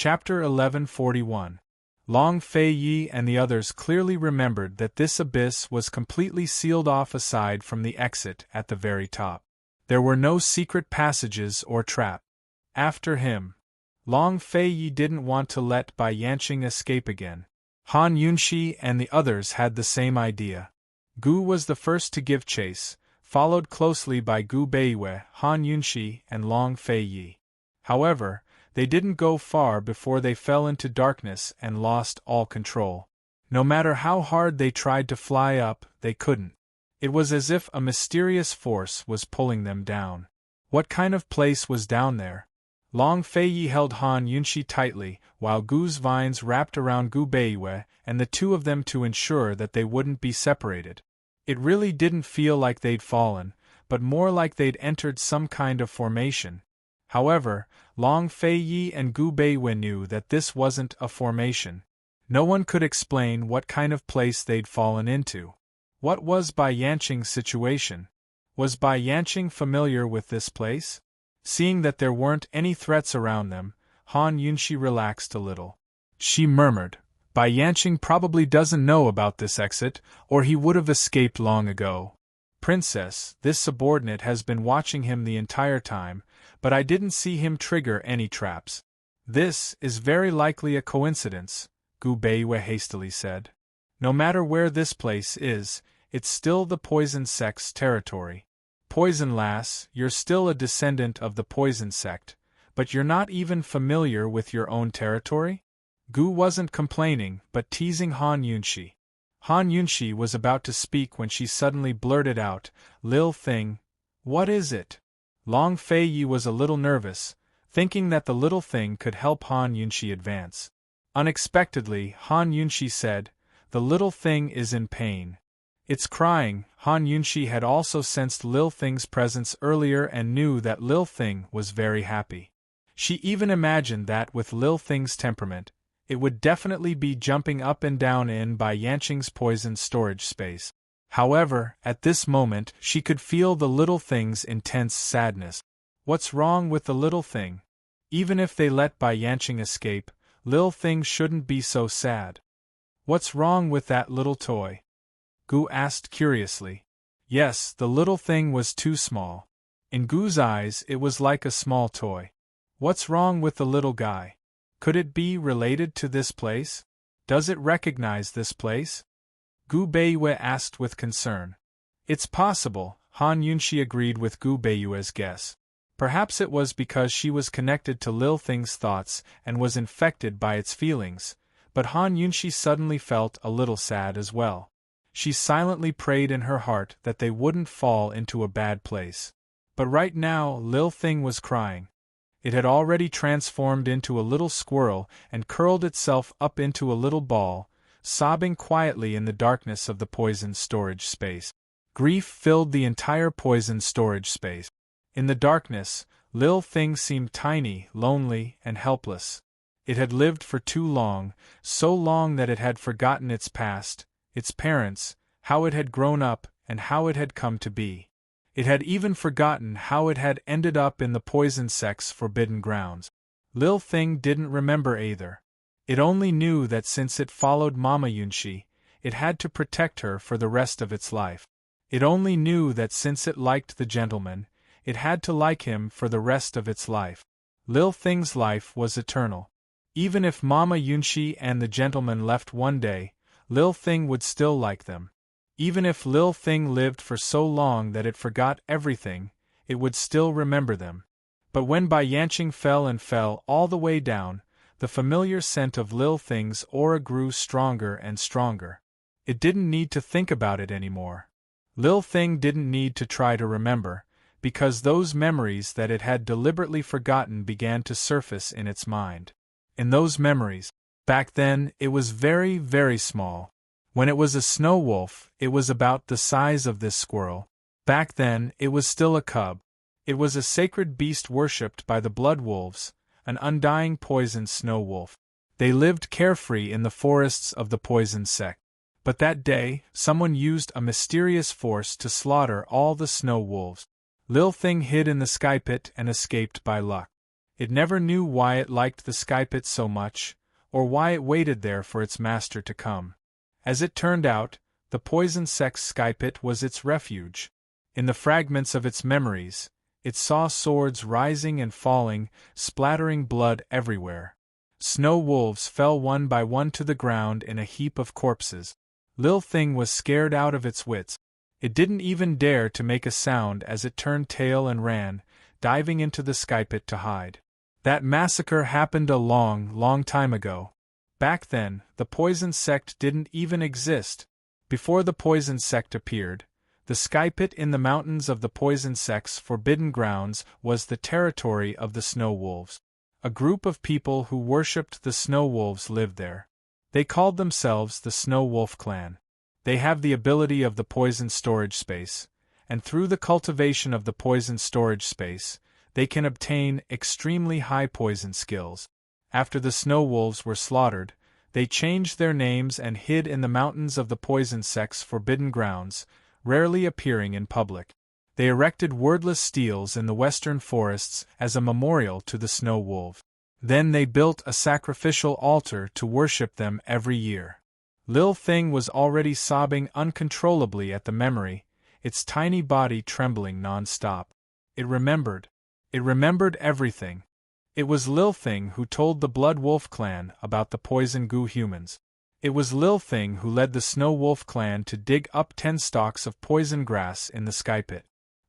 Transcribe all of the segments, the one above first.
Chapter 1141. Long Fei Yi and the others clearly remembered that this abyss was completely sealed off aside from the exit at the very top. There were no secret passages or trap. After him. Long Fei Yi didn't want to let Bai Yanqing escape again. Han Yunxi and the others had the same idea. Gu was the first to give chase, followed closely by Gu Beiwei, Han Yunxi, and Long Fei Yi. However, they didn't go far before they fell into darkness and lost all control. No matter how hard they tried to fly up, they couldn't. It was as if a mysterious force was pulling them down. What kind of place was down there? Long Fei Yi held Han Yunxi tightly, while Gu's vines wrapped around Gu Beiwei and the two of them to ensure that they wouldn't be separated. It really didn't feel like they'd fallen, but more like they'd entered some kind of formation. However, Long Fei Yi and Gu Beiwei knew that this wasn't a formation. No one could explain what kind of place they'd fallen into. What was Bai Yanqing's situation? Was Bai Yanqing familiar with this place? Seeing that there weren't any threats around them, Han Yunxi relaxed a little. She murmured, "Bai Yanqing probably doesn't know about this exit, or he would have escaped long ago. Princess, this subordinate has been watching him the entire time, but I didn't see him trigger any traps." "This is very likely a coincidence," Gu Beiwei hastily said. "No matter where this place is, it's still the poison sect's territory. Poison lass, you're still a descendant of the poison sect, but you're not even familiar with your own territory?" Gu wasn't complaining, but teasing Han Yunxi. Han Yunxi was about to speak when she suddenly blurted out, "Lil Thing, what is it?" Long Fei Yi was a little nervous, thinking that the little thing could help Han Yunxi advance. Unexpectedly, Han Yunxi said, "The little thing is in pain. It's crying." Han Yunxi had also sensed Lil Thing's presence earlier and knew that Lil Thing was very happy. She even imagined that with Lil Thing's temperament, it would definitely be jumping up and down in Bai Yanqing's poison storage space. However, at this moment she could feel the little thing's intense sadness. What's wrong with the little thing? Even if they let Bai Yanqing escape, Lil Thing shouldn't be so sad. "What's wrong with that little toy?" Gu asked curiously. Yes, the little thing was too small. In Gu's eyes it was like a small toy. What's wrong with the little guy? Could it be related to this place? Does it recognize this place? Gu Beiwei asked with concern. It's possible, Han Yunxi agreed with Gu Beiwei's guess. Perhaps it was because she was connected to Lil Thing's thoughts and was infected by its feelings, but Han Yunxi suddenly felt a little sad as well. She silently prayed in her heart that they wouldn't fall into a bad place. But right now Lil Thing was crying. It had already transformed into a little squirrel and curled itself up into a little ball, sobbing quietly in the darkness of the poison storage space. Grief filled the entire poison storage space. In the darkness, Lil Thing seemed tiny, lonely, and helpless. It had lived for too long, so long that it had forgotten its past, its parents, how it had grown up, and how it had come to be. It had even forgotten how it had ended up in the poison sect's forbidden grounds. Lil Thing didn't remember either. It only knew that since it followed Mama Yunxi, it had to protect her for the rest of its life. It only knew that since it liked the gentleman, it had to like him for the rest of its life. Lil Thing's life was eternal. Even if Mama Yunxi and the gentleman left one day, Lil Thing would still like them. Even if Lil Thing lived for so long that it forgot everything, it would still remember them. But when Bai Yanqing fell and fell all the way down, the familiar scent of Lil Thing's aura grew stronger and stronger. It didn't need to think about it anymore. Lil Thing didn't need to try to remember, because those memories that it had deliberately forgotten began to surface in its mind. In those memories, back then it was very, very small. When it was a snow wolf, it was about the size of this squirrel. Back then, it was still a cub. It was a sacred beast worshipped by the blood wolves, an undying poison snow wolf. They lived carefree in the forests of the poison sect. But that day, someone used a mysterious force to slaughter all the snow wolves. Lil Thing hid in the sky pit and escaped by luck. It never knew why it liked the sky pit so much, or why it waited there for its master to come. As it turned out, the poison-sex sky pit was its refuge. In the fragments of its memories, it saw swords rising and falling, splattering blood everywhere. Snow wolves fell one by one to the ground in a heap of corpses. Lil Thing was scared out of its wits. It didn't even dare to make a sound as it turned tail and ran, diving into the sky pit to hide. That massacre happened a long, long time ago. Back then, the poison sect didn't even exist. Before the poison sect appeared, the sky pit in the mountains of the poison sect's forbidden grounds was the territory of the snow wolves. A group of people who worshipped the snow wolves lived there. They called themselves the Snow Wolf Clan. They have the ability of the poison storage space, and through the cultivation of the poison storage space, they can obtain extremely high poison skills. After the snow wolves were slaughtered, they changed their names and hid in the mountains of the poison sect's forbidden grounds, rarely appearing in public. They erected wordless steles in the western forests as a memorial to the snow wolf. Then they built a sacrificial altar to worship them every year. Lil Thing was already sobbing uncontrollably at the memory, its tiny body trembling non-stop. It remembered. It remembered everything. It was Lil Thing who told the Blood Wolf Clan about the poison goo humans. It was Lil Thing who led the Snow Wolf Clan to dig up 10 stalks of poison grass in the sky pit.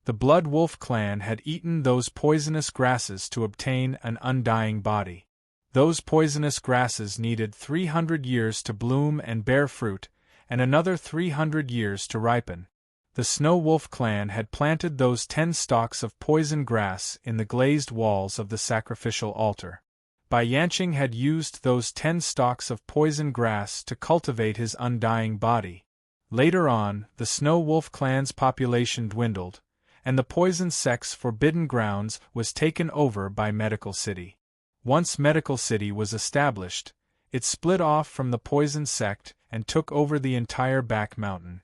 The Blood Wolf Clan had eaten those poisonous grasses to obtain an undying body. Those poisonous grasses needed 300 years to bloom and bear fruit, and another 300 years to ripen. The Snow Wolf Clan had planted those 10 stalks of poison grass in the glazed walls of the sacrificial altar. Bai Yanqing had used those 10 stalks of poison grass to cultivate his undying body. Later on, the Snow Wolf Clan's population dwindled, and the poison sect's forbidden grounds was taken over by Medical City. Once Medical City was established, it split off from the poison sect and took over the entire back mountain.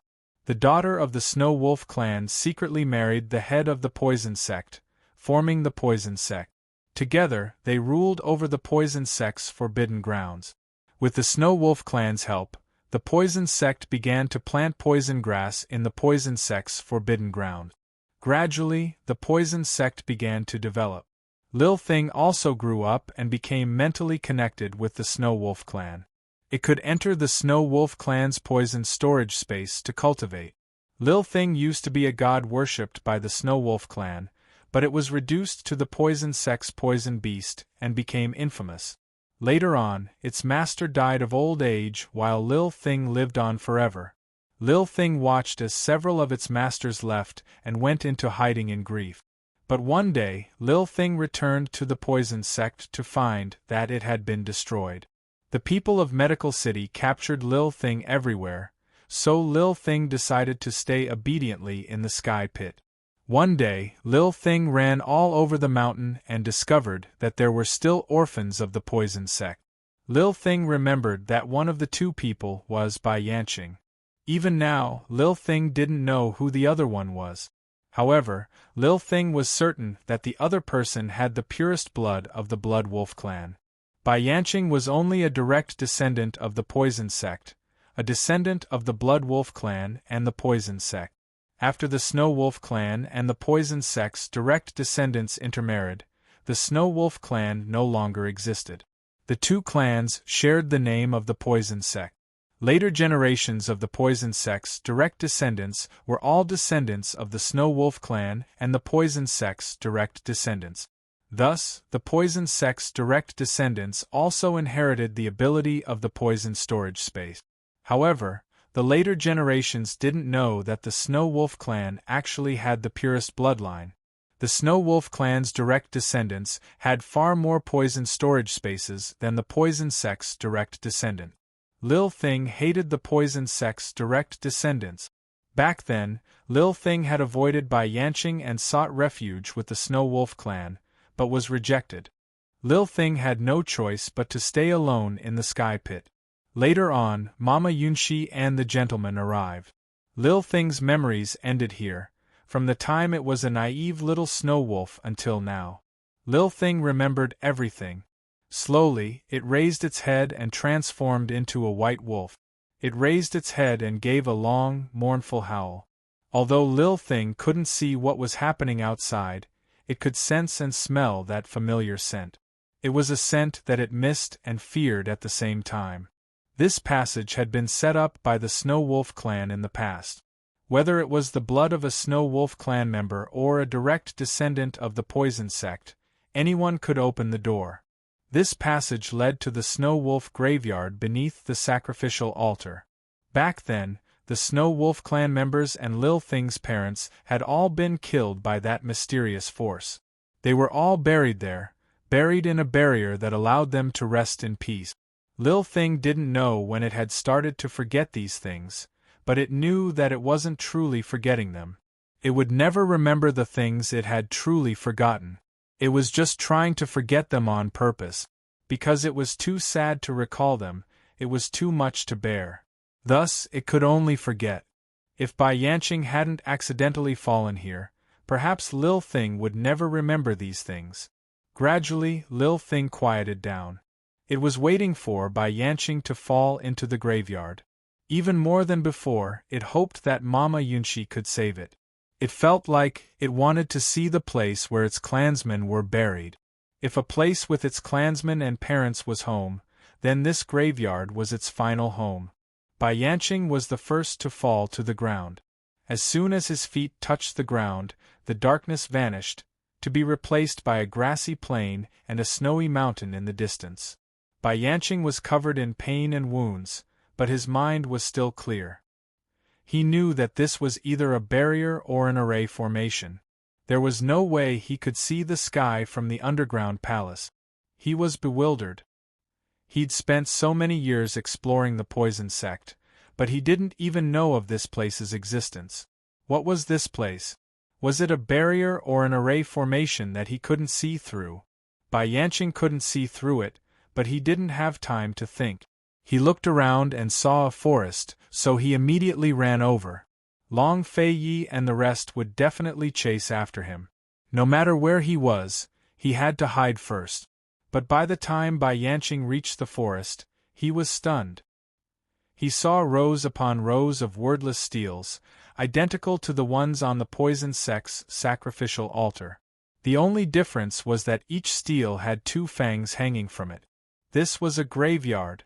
The daughter of the Snow Wolf Clan secretly married the head of the poison sect, forming the poison sect. Together, they ruled over the poison sect's forbidden grounds. With the Snow Wolf Clan's help, the poison sect began to plant poison grass in the poison sect's forbidden ground. Gradually, the poison sect began to develop. Lil Thing also grew up and became mentally connected with the Snow Wolf Clan. It could enter the Snow Wolf Clan's poison storage space to cultivate. Lil Thing used to be a god worshipped by the Snow Wolf Clan, but it was reduced to the poison sect's poison beast and became infamous. Later on, its master died of old age while Lil Thing lived on forever. Lil Thing watched as several of its masters left and went into hiding in grief. But one day, Lil Thing returned to the poison sect to find that it had been destroyed. The people of Medical City captured Lil Thing everywhere, so Lil Thing decided to stay obediently in the sky pit. One day, Lil Thing ran all over the mountain and discovered that there were still orphans of the poison sect. Lil Thing remembered that one of the 2 people was Bai Yanqing. Even now, Lil Thing didn't know who the other one was. However, Lil Thing was certain that the other person had the purest blood of the Blood Wolf Clan. Bai Yanqing was only a direct descendant of the poison sect, a descendant of the Blood Wolf Clan and the poison sect. After the Snow Wolf Clan and the poison sect's direct descendants intermarried, the Snow Wolf Clan no longer existed. The 2 clans shared the name of the poison sect. Later generations of the poison sect's direct descendants were all descendants of the Snow Wolf Clan and the poison sect's direct descendants. Thus, the poison sect's direct descendants also inherited the ability of the poison storage space. However, the later generations didn't know that the Snow Wolf Clan actually had the purest bloodline. The Snow Wolf Clan's direct descendants had far more poison storage spaces than the poison sect's direct descendant. Lil Thing hated the poison sect's direct descendants. Back then, Lil Thing had avoided Bai Yanqing and sought refuge with the Snow Wolf Clan, but was rejected. Lil Thing had no choice but to stay alone in the sky pit. Later on, Mama Yunxi and the gentleman arrived. Lil Thing's memories ended here, from the time it was a naive little snow wolf until now. Lil Thing remembered everything. Slowly, it raised its head and transformed into a white wolf. It raised its head and gave a long, mournful howl. Although Lil Thing couldn't see what was happening outside, it could sense and smell that familiar scent. It was a scent that it missed and feared at the same time. This passage had been set up by the Snow Wolf clan in the past. Whether it was the blood of a Snow Wolf clan member or a direct descendant of the poison sect, anyone could open the door. This passage led to the Snow Wolf graveyard beneath the sacrificial altar. Back then, the Snow Wolf clan members and Lil Thing's parents had all been killed by that mysterious force. They were all buried there, buried in a barrier that allowed them to rest in peace. Lil Thing didn't know when it had started to forget these things, but it knew that it wasn't truly forgetting them. It would never remember the things it had truly forgotten. It was just trying to forget them on purpose. Because it was too sad to recall them, it was too much to bear. Thus, it could only forget. If Bai Yanqing hadn't accidentally fallen here, perhaps Lil Thing would never remember these things. Gradually, Lil Thing quieted down. It was waiting for Bai Yanqing to fall into the graveyard. Even more than before, it hoped that Mama Yunxi could save it. It felt like it wanted to see the place where its clansmen were buried. If a place with its clansmen and parents was home, then this graveyard was its final home. Bai Yanqing was the first to fall to the ground. As soon as his feet touched the ground, the darkness vanished, to be replaced by a grassy plain and a snowy mountain in the distance. Bai Yanqing was covered in pain and wounds, but his mind was still clear. He knew that this was either a barrier or an array formation. There was no way he could see the sky from the underground palace. He was bewildered. He'd spent so many years exploring the poison sect, but he didn't even know of this place's existence. What was this place? Was it a barrier or an array formation that he couldn't see through? Bai Yanqing couldn't see through it, but he didn't have time to think. He looked around and saw a forest, so he immediately ran over. Long Fei Yi and the rest would definitely chase after him. No matter where he was, he had to hide first. But by the time Bai Yanqing reached the forest, he was stunned. He saw rows upon rows of wordless steels, identical to the ones on the poison sect's sacrificial altar. The only difference was that each steel had two fangs hanging from it. This was a graveyard.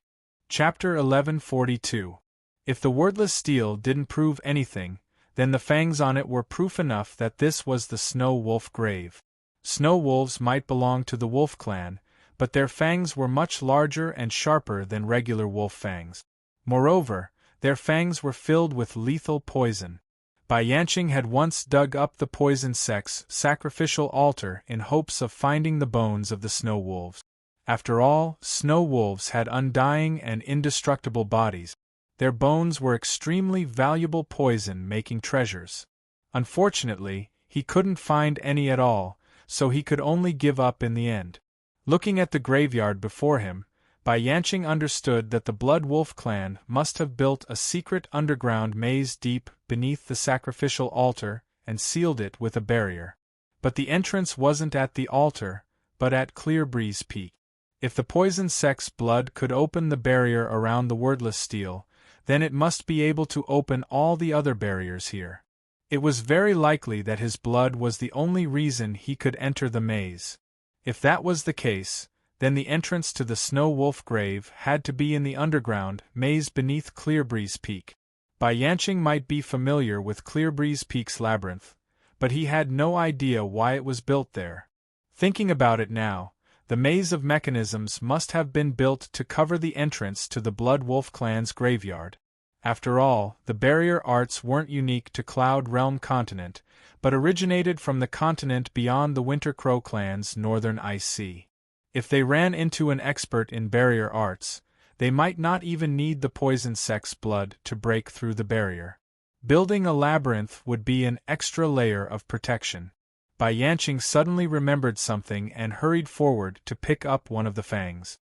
Chapter 1142. If the wordless steel didn't prove anything, then the fangs on it were proof enough that this was the Snow Wolf grave. Snow wolves might belong to the wolf clan, but their fangs were much larger and sharper than regular wolf fangs. Moreover, their fangs were filled with lethal poison. Bai Yanqing had once dug up the poison sect's sacrificial altar in hopes of finding the bones of the snow wolves. After all, snow wolves had undying and indestructible bodies. Their bones were extremely valuable poison-making treasures. Unfortunately, he couldn't find any at all, so he could only give up in the end. Looking at the graveyard before him, Bai Yanqing understood that the Blood Wolf clan must have built a secret underground maze deep beneath the sacrificial altar and sealed it with a barrier. But the entrance wasn't at the altar, but at Clear Breeze Peak. If the poison sect's blood could open the barrier around the wordless steel, then it must be able to open all the other barriers here. It was very likely that his blood was the only reason he could enter the maze. If that was the case, then the entrance to the Snow Wolf grave had to be in the underground maze beneath Clearbreeze Peak. Bai Yanqing might be familiar with Clearbreeze Peak's labyrinth, but he had no idea why it was built there. Thinking about it now, the maze of mechanisms must have been built to cover the entrance to the Blood Wolf clan's graveyard. After all, the barrier arts weren't unique to Cloud Realm continent, but originated from the continent beyond the Winter Crow clan's northern ice sea. If they ran into an expert in barrier arts, they might not even need the poison sect's blood to break through the barrier. Building a labyrinth would be an extra layer of protection. Bai Yanqing suddenly remembered something and hurried forward to pick up one of the fangs.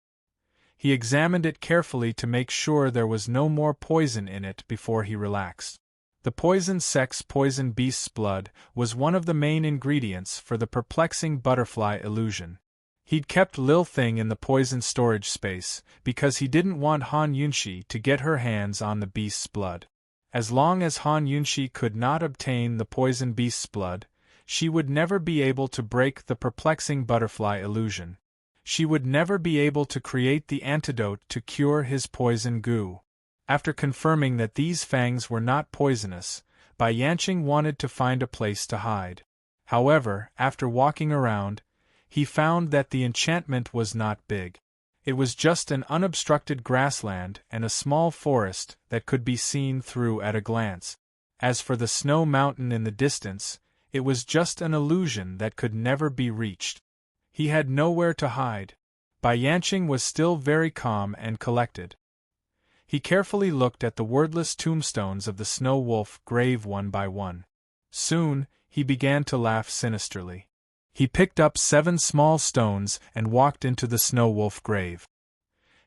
He examined it carefully to make sure there was no more poison in it before he relaxed. The poison beast's blood was one of the main ingredients for the perplexing butterfly illusion. He'd kept Lil Thing in the poison storage space because he didn't want Han Yunxi to get her hands on the beast's blood. As long as Han Yunxi could not obtain the poison beast's blood, she would never be able to break the perplexing butterfly illusion. She would never be able to create the antidote to cure his poison goo. After confirming that these fangs were not poisonous, Bai Yanqing wanted to find a place to hide. However, after walking around, he found that the enchantment was not big. It was just an unobstructed grassland and a small forest that could be seen through at a glance. As for the snow mountain in the distance, it was just an illusion that could never be reached. He had nowhere to hide. Bai Yanqing was still very calm and collected. He carefully looked at the wordless tombstones of the Snow Wolf grave one by one. Soon, he began to laugh sinisterly. He picked up 7 small stones and walked into the Snow Wolf grave.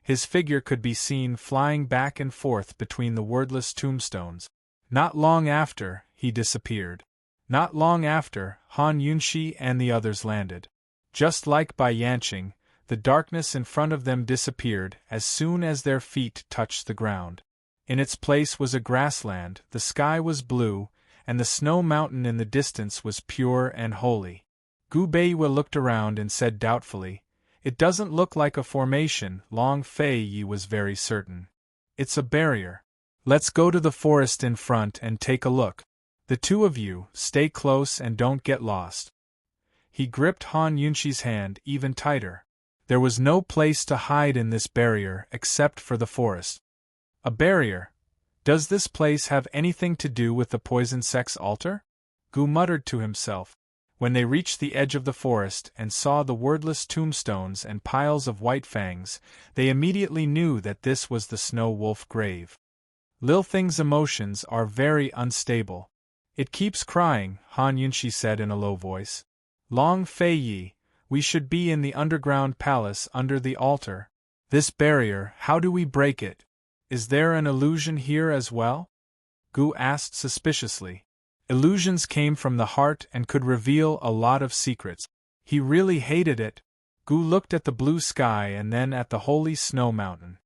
His figure could be seen flying back and forth between the wordless tombstones. Not long after, he disappeared. Not long after, Han Yunxi and the others landed. Just like Bai Yanqing, the darkness in front of them disappeared as soon as their feet touched the ground. In its place was a grassland, the sky was blue, and the snow mountain in the distance was pure and holy. Gu Beiwe looked around and said doubtfully, "It doesn't look like a formation." Long Fei Yi was very certain. "It's a barrier. Let's go to the forest in front and take a look. The two of you, stay close and don't get lost." He gripped Han Yunxi's hand even tighter. There was no place to hide in this barrier except for the forest. A barrier? Does this place have anything to do with the poison sex altar? Gu muttered to himself. When they reached the edge of the forest and saw the wordless tombstones and piles of white fangs, they immediately knew that this was the Snow Wolf grave. Lil Thing's emotions are very unstable. "It keeps crying," Han Yunxi said in a low voice. "Long Fei Yi, we should be in the underground palace under the altar. This barrier, how do we break it? Is there an illusion here as well?" Gu asked suspiciously. Illusions came from the heart and could reveal a lot of secrets. He really hated it. Gu looked at the blue sky and then at the holy snow mountain.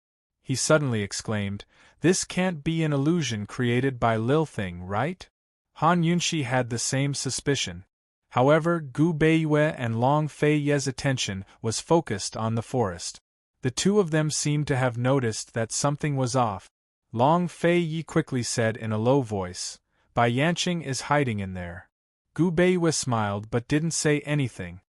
He suddenly exclaimed, "This can't be an illusion created by Lil Thing, right?" Han Yunxi had the same suspicion. However, Gu Beiwe and Long Fei Ye's attention was focused on the forest. The two of them seemed to have noticed that something was off. Long Fei Yi quickly said in a low voice, "Bai Yanqing is hiding in there." Gu Beiwe smiled but didn't say anything.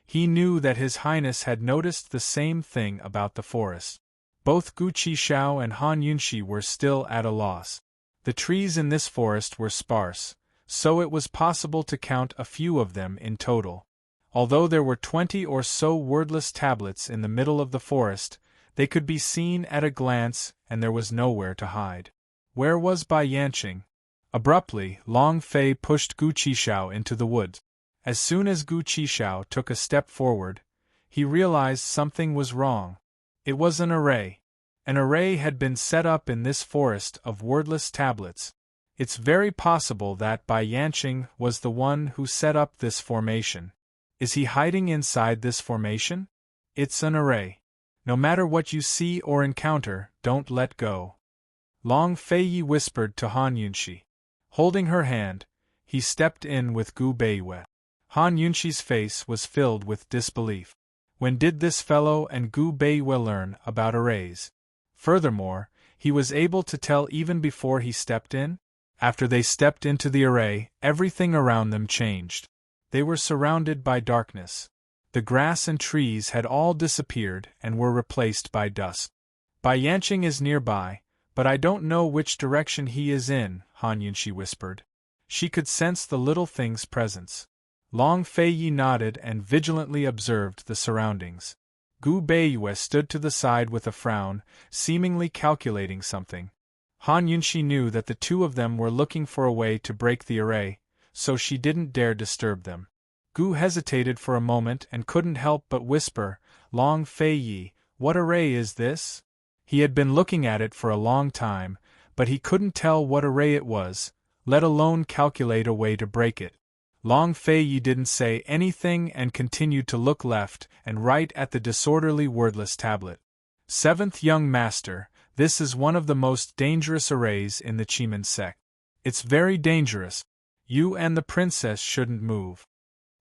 He knew that His Highness had noticed the same thing about the forest. Both Gu Qishao and Han Yunxi were still at a loss. The trees in this forest were sparse, so it was possible to count a few of them in total. Although there were 20 or so wordless tablets in the middle of the forest, they could be seen at a glance and there was nowhere to hide. Where was Bai Yanqing? Abruptly, Long Fei pushed Gu Qishao into the woods. As soon as Gu Qishao took a step forward, he realized something was wrong. It was an array. An array had been set up in this forest of wordless tablets. It's very possible that Bai Yanqing was the one who set up this formation. Is he hiding inside this formation? It's an array. No matter what you see or encounter, don't let go. Long Fei Yi whispered to Han Yunxi. Holding her hand, he stepped in with Gu Beiwe. Han Yunxi's face was filled with disbelief. When did this fellow and Gu Beiwe learn about arrays? Furthermore, he was able to tell even before he stepped in. After they stepped into the array, everything around them changed. They were surrounded by darkness. The grass and trees had all disappeared and were replaced by dust. Bai Yanqing is nearby, but I don't know which direction he is in, Han Yunxi whispered. She could sense the little thing's presence. Long Fei Yi nodded and vigilantly observed the surroundings. Gu Beiwe stood to the side with a frown, seemingly calculating something. Han Yunxi knew that the two of them were looking for a way to break the array, so she didn't dare disturb them. Gu hesitated for a moment and couldn't help but whisper, "Long Fei Yi, what array is this?" He had been looking at it for a long time, but he couldn't tell what array it was, let alone calculate a way to break it. Long Fei Yi didn't say anything and continued to look left and right at the disorderly wordless tablet. Seventh young master, this is one of the most dangerous arrays in the Chiman sect. It's very dangerous. You and the princess shouldn't move.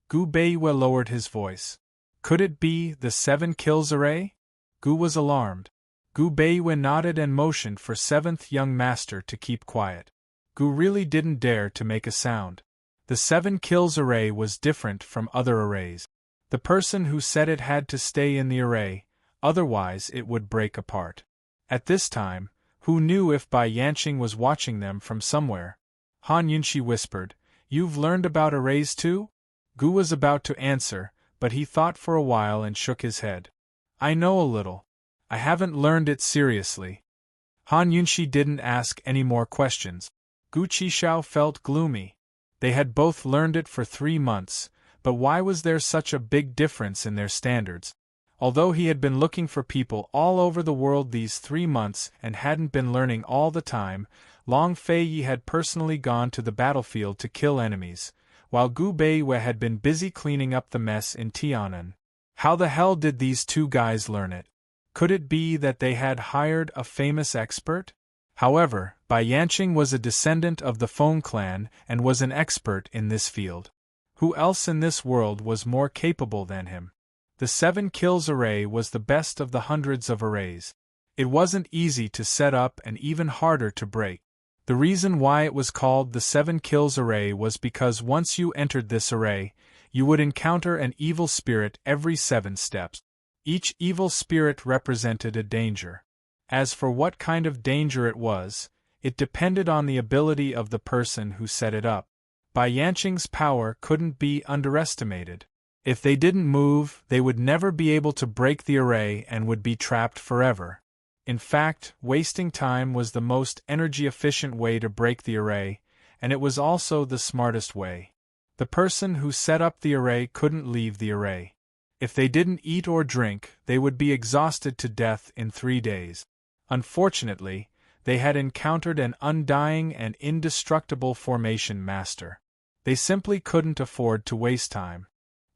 Gu Beiwe lowered his voice. Could it be the 7 kills array? Gu was alarmed. Gu Beiwe nodded and motioned for seventh young master to keep quiet. Gu really didn't dare to make a sound. The 7 kills array was different from other arrays. The person who set it had to stay in the array, otherwise it would break apart. At this time, who knew if Bai Yanqing was watching them from somewhere? Han Yunxi whispered, "You've learned about arrays too?" Gu was about to answer, but he thought for a while and shook his head. "I know a little. I haven't learned it seriously." Han Yunxi didn't ask any more questions. Gu Qixiao felt gloomy. They had both learned it for 3 months, but why was there such a big difference in their standards? Although he had been looking for people all over the world these 3 months and hadn't been learning all the time, Long Fei Yi had personally gone to the battlefield to kill enemies, while Gu Beiwe had been busy cleaning up the mess in Tianan. How the hell did these 2 guys learn it? Could it be that they had hired a famous expert? However, Bai Yanqing was a descendant of the Feng clan and was an expert in this field. Who else in this world was more capable than him? The 7 kills array was the best of the hundreds of arrays. It wasn't easy to set up and even harder to break. The reason why it was called the 7 kills array was because once you entered this array, you would encounter an evil spirit every 7 steps. Each evil spirit represented a danger. As for what kind of danger it was, it depended on the ability of the person who set it up. Bai Yanqing's power couldn't be underestimated. If they didn't move, they would never be able to break the array and would be trapped forever. In fact, wasting time was the most energy-efficient way to break the array, and it was also the smartest way. The person who set up the array couldn't leave the array. If they didn't eat or drink, they would be exhausted to death in 3 days. Unfortunately, they had encountered an undying and indestructible formation master. They simply couldn't afford to waste time.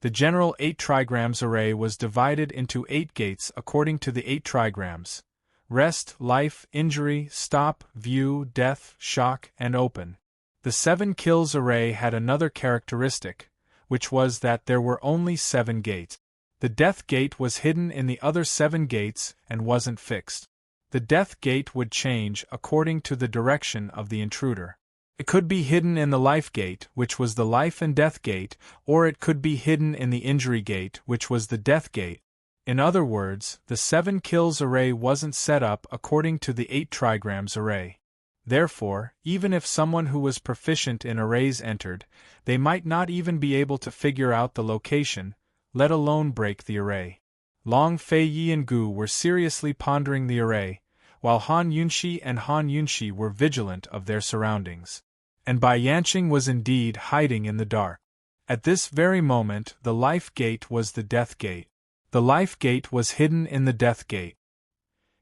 The general 8 trigrams array was divided into 8 gates according to the 8 trigrams: rest, life, injury, stop, view, death, shock, and open. The 7 kills array had another characteristic, which was that there were only 7 gates. The death gate was hidden in the other 7 gates and wasn't fixed. The death gate would change according to the direction of the intruder. It could be hidden in the life gate, which was the life and death gate, or it could be hidden in the injury gate, which was the death gate. In other words, the 7 kills array wasn't set up according to the 8 trigrams array. Therefore, even if someone who was proficient in arrays entered, they might not even be able to figure out the location, let alone break the array. Long Fei Yi and Gu were seriously pondering the array, while Han Yunxi and Han Yunxi were vigilant of their surroundings. And Bai Yanqing was indeed hiding in the dark. At this very moment, the life gate was the death gate. The life gate was hidden in the death gate.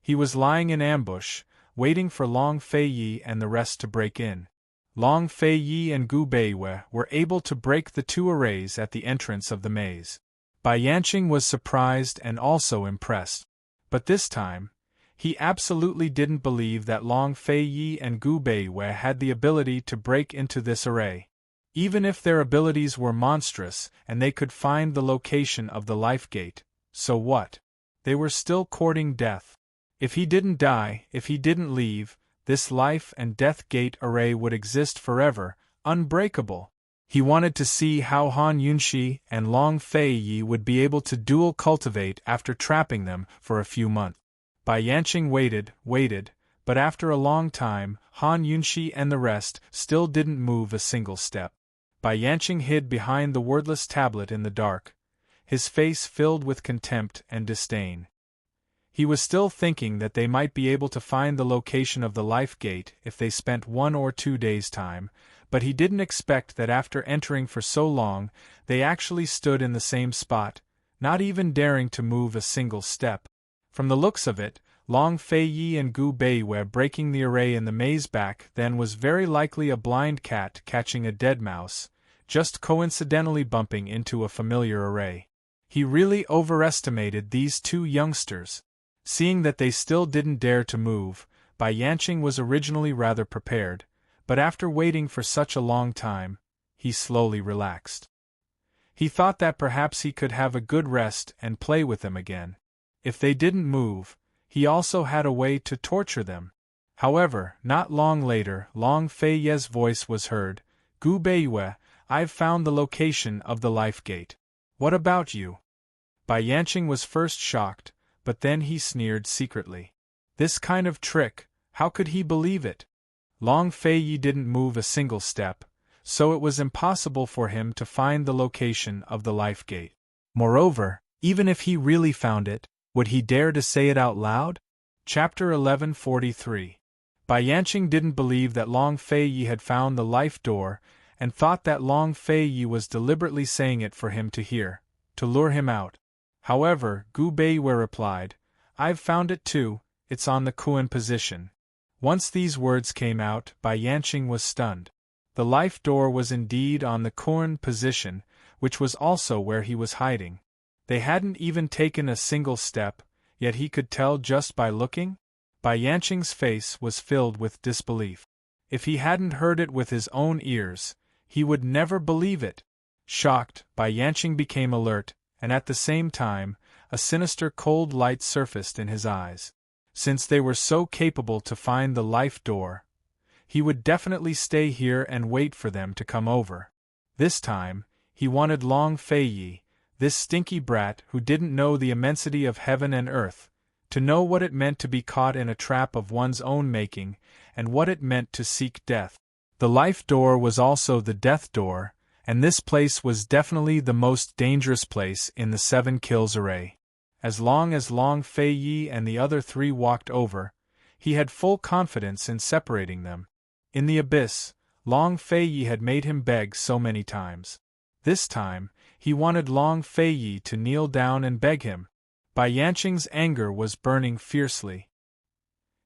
He was lying in ambush, waiting for Long Fei Yi and the rest to break in. Long Fei Yi and Gu Beiwe were able to break the 2 arrays at the entrance of the maze. Bai Yanqing was surprised and also impressed. But this time, he absolutely didn't believe that Long Fei Yi and Gu Beiwe had the ability to break into this array. Even if their abilities were monstrous and they could find the location of the life gate, so what? They were still courting death. If he didn't die, if he didn't leave, this life and death gate array would exist forever, unbreakable. He wanted to see how Han Yunxi and Long Fei Yi would be able to dual cultivate after trapping them for a few months. Bai Yanqing waited, but after a long time, Han Yunxi and the rest still didn't move a single step. Bai Yanqing hid behind the wordless tablet in the dark, his face filled with contempt and disdain. He was still thinking that they might be able to find the location of the life gate if they spent 1 or 2 days' time, but he didn't expect that after entering for so long, they actually stood in the same spot, not even daring to move a single step. From the looks of it, Long Fei Yi and Gu Beiwei breaking the array in the maze back then was very likely a blind cat catching a dead mouse, just coincidentally bumping into a familiar array. He really overestimated these two youngsters. Seeing that they still didn't dare to move, Bai Yanqing was originally rather prepared, but after waiting for such a long time, he slowly relaxed. He thought that perhaps he could have a good rest and play with them again. If they didn't move, he also had a way to torture them. However, not long later, Long Fei Ye's voice was heard. Gu Beiwei, I've found the location of the life gate. What about you? Bai Yanqing was first shocked, but then he sneered secretly. This kind of trick, how could he believe it? Long Fei Yi didn't move a single step, so it was impossible for him to find the location of the life gate. Moreover, even if he really found it, would he dare to say it out loud? Chapter 1143. Bai Yanqing didn't believe that Long Fei Yi had found the life door, and thought that Long Fei Yi was deliberately saying it for him to hear, to lure him out. However, Gu Beiwei replied, I've found it too, it's on the Kuan position. Once these words came out, Bai Yanqing was stunned. The life door was indeed on the Kuan position, which was also where he was hiding. They hadn't even taken a single step, yet he could tell just by looking? Bai Yanqing's face was filled with disbelief. If he hadn't heard it with his own ears, he would never believe it. Shocked, Bai Yanqing became alert, and at the same time, a sinister cold light surfaced in his eyes. Since they were so capable to find the life door, he would definitely stay here and wait for them to come over. This time, he wanted Long Fei Yi, this stinky brat who didn't know the immensity of heaven and earth, to know what it meant to be caught in a trap of one's own making, and what it meant to seek death. The life door was also the death door, and this place was definitely the most dangerous place in the 7 kills array. As long as Long Fei Yi and the other 3 walked over, he had full confidence in separating them. In the abyss, Long Fei Yi had made him beg so many times. This time, he wanted Long Fei Yi to kneel down and beg him. Bai Yanqing's anger was burning fiercely.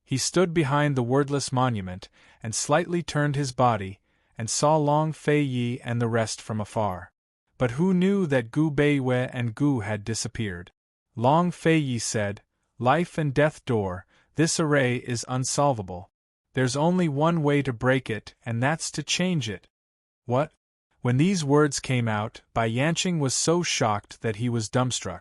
He stood behind the wordless monument, and slightly turned his body, and saw Long Fei Yi and the rest from afar. But who knew that Gu Beiwei and Gu had disappeared? Long Fei Yi said, Life and death door, this array is unsolvable. There's only one way to break it, and that's to change it. What? When these words came out, Bai Yanqing was so shocked that he was dumbstruck.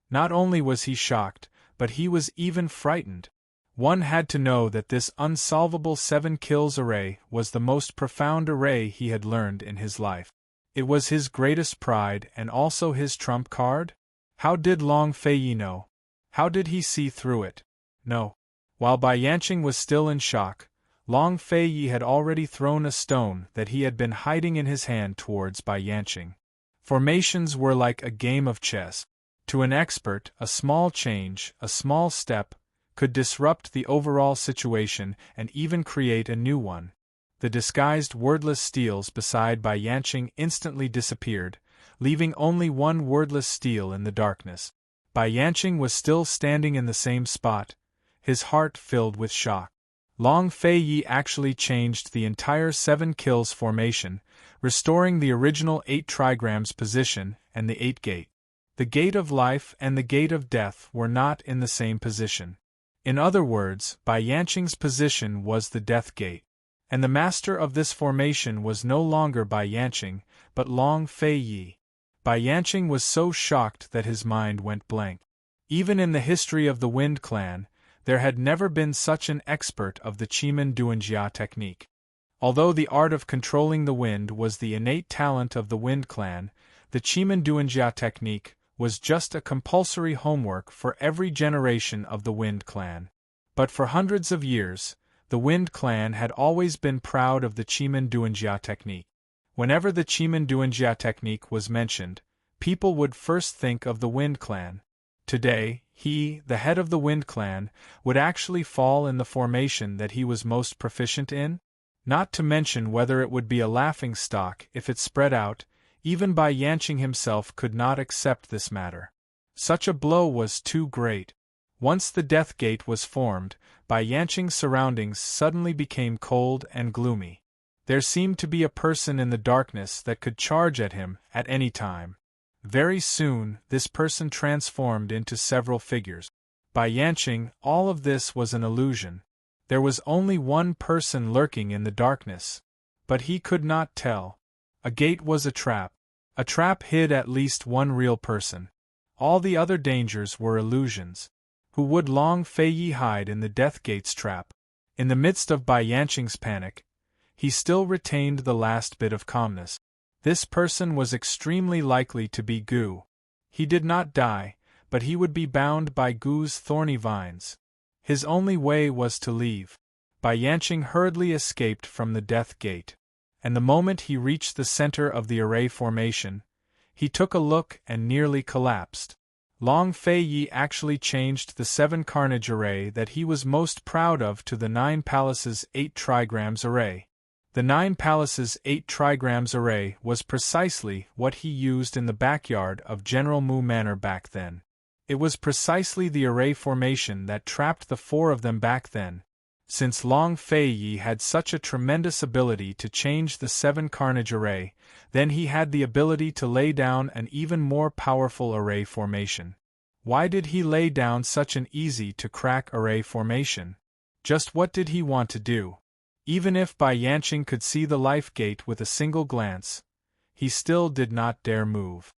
Not only was he shocked, but he was even frightened. One had to know that this unsolvable 7 kills array was the most profound array he had learned in his life. It was his greatest pride and also his trump card? How did Long Fei Yi know? How did he see through it? No. While Bai Yanqing was still in shock, Long Fei Yi had already thrown a stone that he had been hiding in his hand towards Bai Yanqing. Formations were like a game of chess. To an expert, a small change, a small step, could disrupt the overall situation and even create a new one. The disguised wordless steels beside Bai Yanqing instantly disappeared, leaving only one wordless steel in the darkness. Bai Yanqing was still standing in the same spot, his heart filled with shock. Long Fei Yi actually changed the entire 7 kills formation, restoring the original 8 trigrams position and the 8 gate. The gate of life and the gate of death were not in the same position. In other words, Bai Yanqing's position was the death gate. And the master of this formation was no longer Bai Yanqing, but Long Fei Yi. Bai Yanqing was so shocked that his mind went blank. Even in the history of the Wind Clan, there had never been such an expert of the Qimen Duanjia technique. Although the art of controlling the wind was the innate talent of the Wind Clan, the Qimen Duanjia technique was just a compulsory homework for every generation of the Wind Clan. But for hundreds of years, the Wind Clan had always been proud of the Qimen Duanjia technique. Whenever the Qimen Duanjia technique was mentioned, people would first think of the Wind Clan. Today, he, the head of the Wind Clan, would actually fall in the formation that he was most proficient in? Not to mention whether it would be a laughingstock if it spread out. Even Bai Yanqing himself could not accept this matter. Such a blow was too great. Once the death gate was formed, Bai Yanqing's surroundings suddenly became cold and gloomy. There seemed to be a person in the darkness that could charge at him at any time. Very soon, this person transformed into several figures. Bai Yanqing, all of this was an illusion. There was only one person lurking in the darkness. But he could not tell. A gate was a trap. A trap hid at least one real person. All the other dangers were illusions. Who would Long Feiyi hide in the Death Gate's trap? In the midst of Bai Yanqing's panic, he still retained the last bit of calmness. This person was extremely likely to be Gu. He did not die, but he would be bound by Gu's thorny vines. His only way was to leave. Bai Yanqing hurriedly escaped from the Death Gate. And the moment he reached the center of the array formation, he took a look and nearly collapsed. Long Feiyi actually changed the 7 carnage array that he was most proud of to the 9 palaces 8 trigrams array. The 9 palaces 8 trigrams array was precisely what he used in the backyard of General Mu Manor back then. It was precisely the array formation that trapped the 4 of them back then. Since Long Feiyi had such a tremendous ability to change the 7 carnage array, then he had the ability to lay down an even more powerful array formation. Why did he lay down such an easy-to-crack array formation? Just what did he want to do? Even if Bai Yanqing could see the life gate with a single glance, he still did not dare move.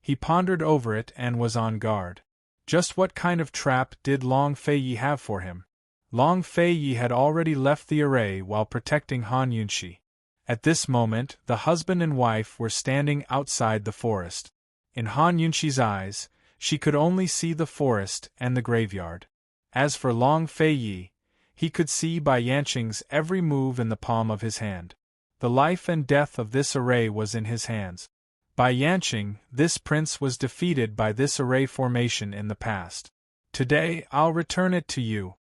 He pondered over it and was on guard. Just what kind of trap did Long Feiyi have for him? Long Feiyi had already left the array while protecting Han Yunxi. At this moment, the husband and wife were standing outside the forest. In Han Yunxi's eyes, she could only see the forest and the graveyard. As for Long Feiyi, he could see Bai Yanqing's every move in the palm of his hand. The life and death of this array was in his hands. Bai Yanqing, this prince was defeated by this array formation in the past. Today I'll return it to you,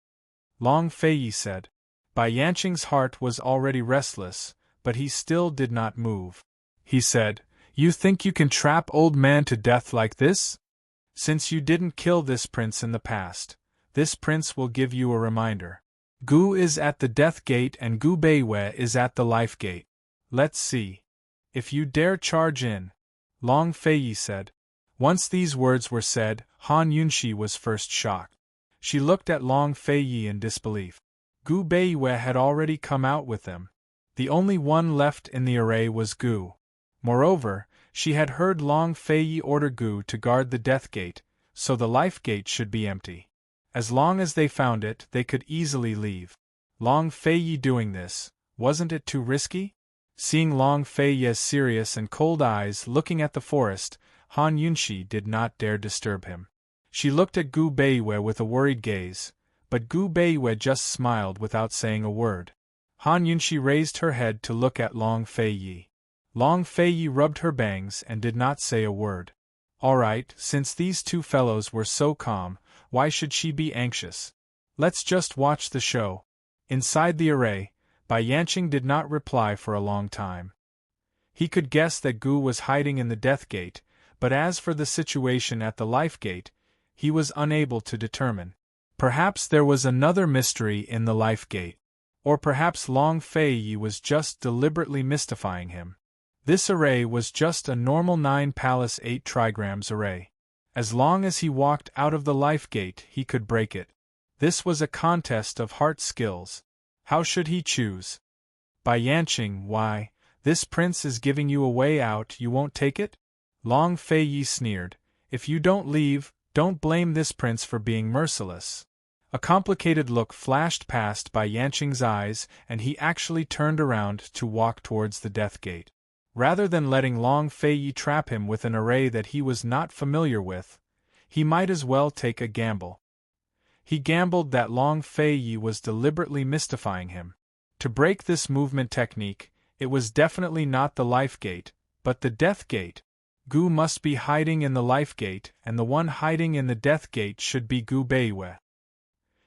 Long Feiyi said. Bai Yanqing's heart was already restless, but he still did not move. He said, "You think you can trap old man to death like this? Since you didn't kill this prince in the past, this prince will give you a reminder. Gu is at the death gate and Gu Beiwei is at the life gate. Let's see. If you dare charge in," Long Feiyi said. Once these words were said, Han Yunxi was first shocked. She looked at Long Feiyi in disbelief. Gu Beiwei had already come out with them. The only one left in the array was Gu. Moreover, she had heard Long Feiyi order Gu to guard the death gate, so the life gate should be empty. As long as they found it, they could easily leave. Long Feiyi doing this, wasn't it too risky? Seeing Long Feiyi's serious and cold eyes looking at the forest, Han Yunxi did not dare disturb him. She looked at Gu Beiwei with a worried gaze, but Gu Beiwei just smiled without saying a word. Han Yunxi raised her head to look at Long Feiyi. Long Feiyi rubbed her bangs and did not say a word. All right, since these two fellows were so calm, why should she be anxious? Let's just watch the show. Inside the array, Bai Yanqing did not reply for a long time. He could guess that Gu was hiding in the death gate, but as for the situation at the life gate, he was unable to determine. Perhaps there was another mystery in the life gate. Or perhaps Long Feiyi was just deliberately mystifying him. This array was just a normal 9 palace 8 trigrams array. As long as he walked out of the life gate, he could break it. This was a contest of heart skills. How should he choose? Bai Yanqing, why, this prince is giving you a way out, you won't take it? Long Feiyi sneered. If you don't leave, don't blame this prince for being merciless. A complicated look flashed past Bai Yanqing's eyes, and he actually turned around to walk towards the death gate. Rather than letting Long Feiyi trap him with an array that he was not familiar with, he might as well take a gamble. He gambled that Long Feiyi was deliberately mystifying him. To break this movement technique, it was definitely not the life gate, but the death gate. Gu must be hiding in the life gate, and the one hiding in the death gate should be Gu Beiwei.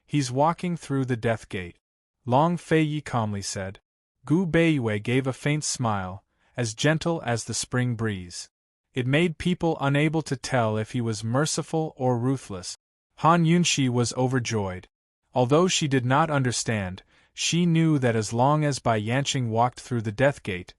He's walking through the death gate, Long Feiyi calmly said. Gu Beiwei gave a faint smile, as gentle as the spring breeze. It made people unable to tell if he was merciful or ruthless. Han Yunxi was overjoyed. Although she did not understand, she knew that as long as Bai Yanqing walked through the Death Gate,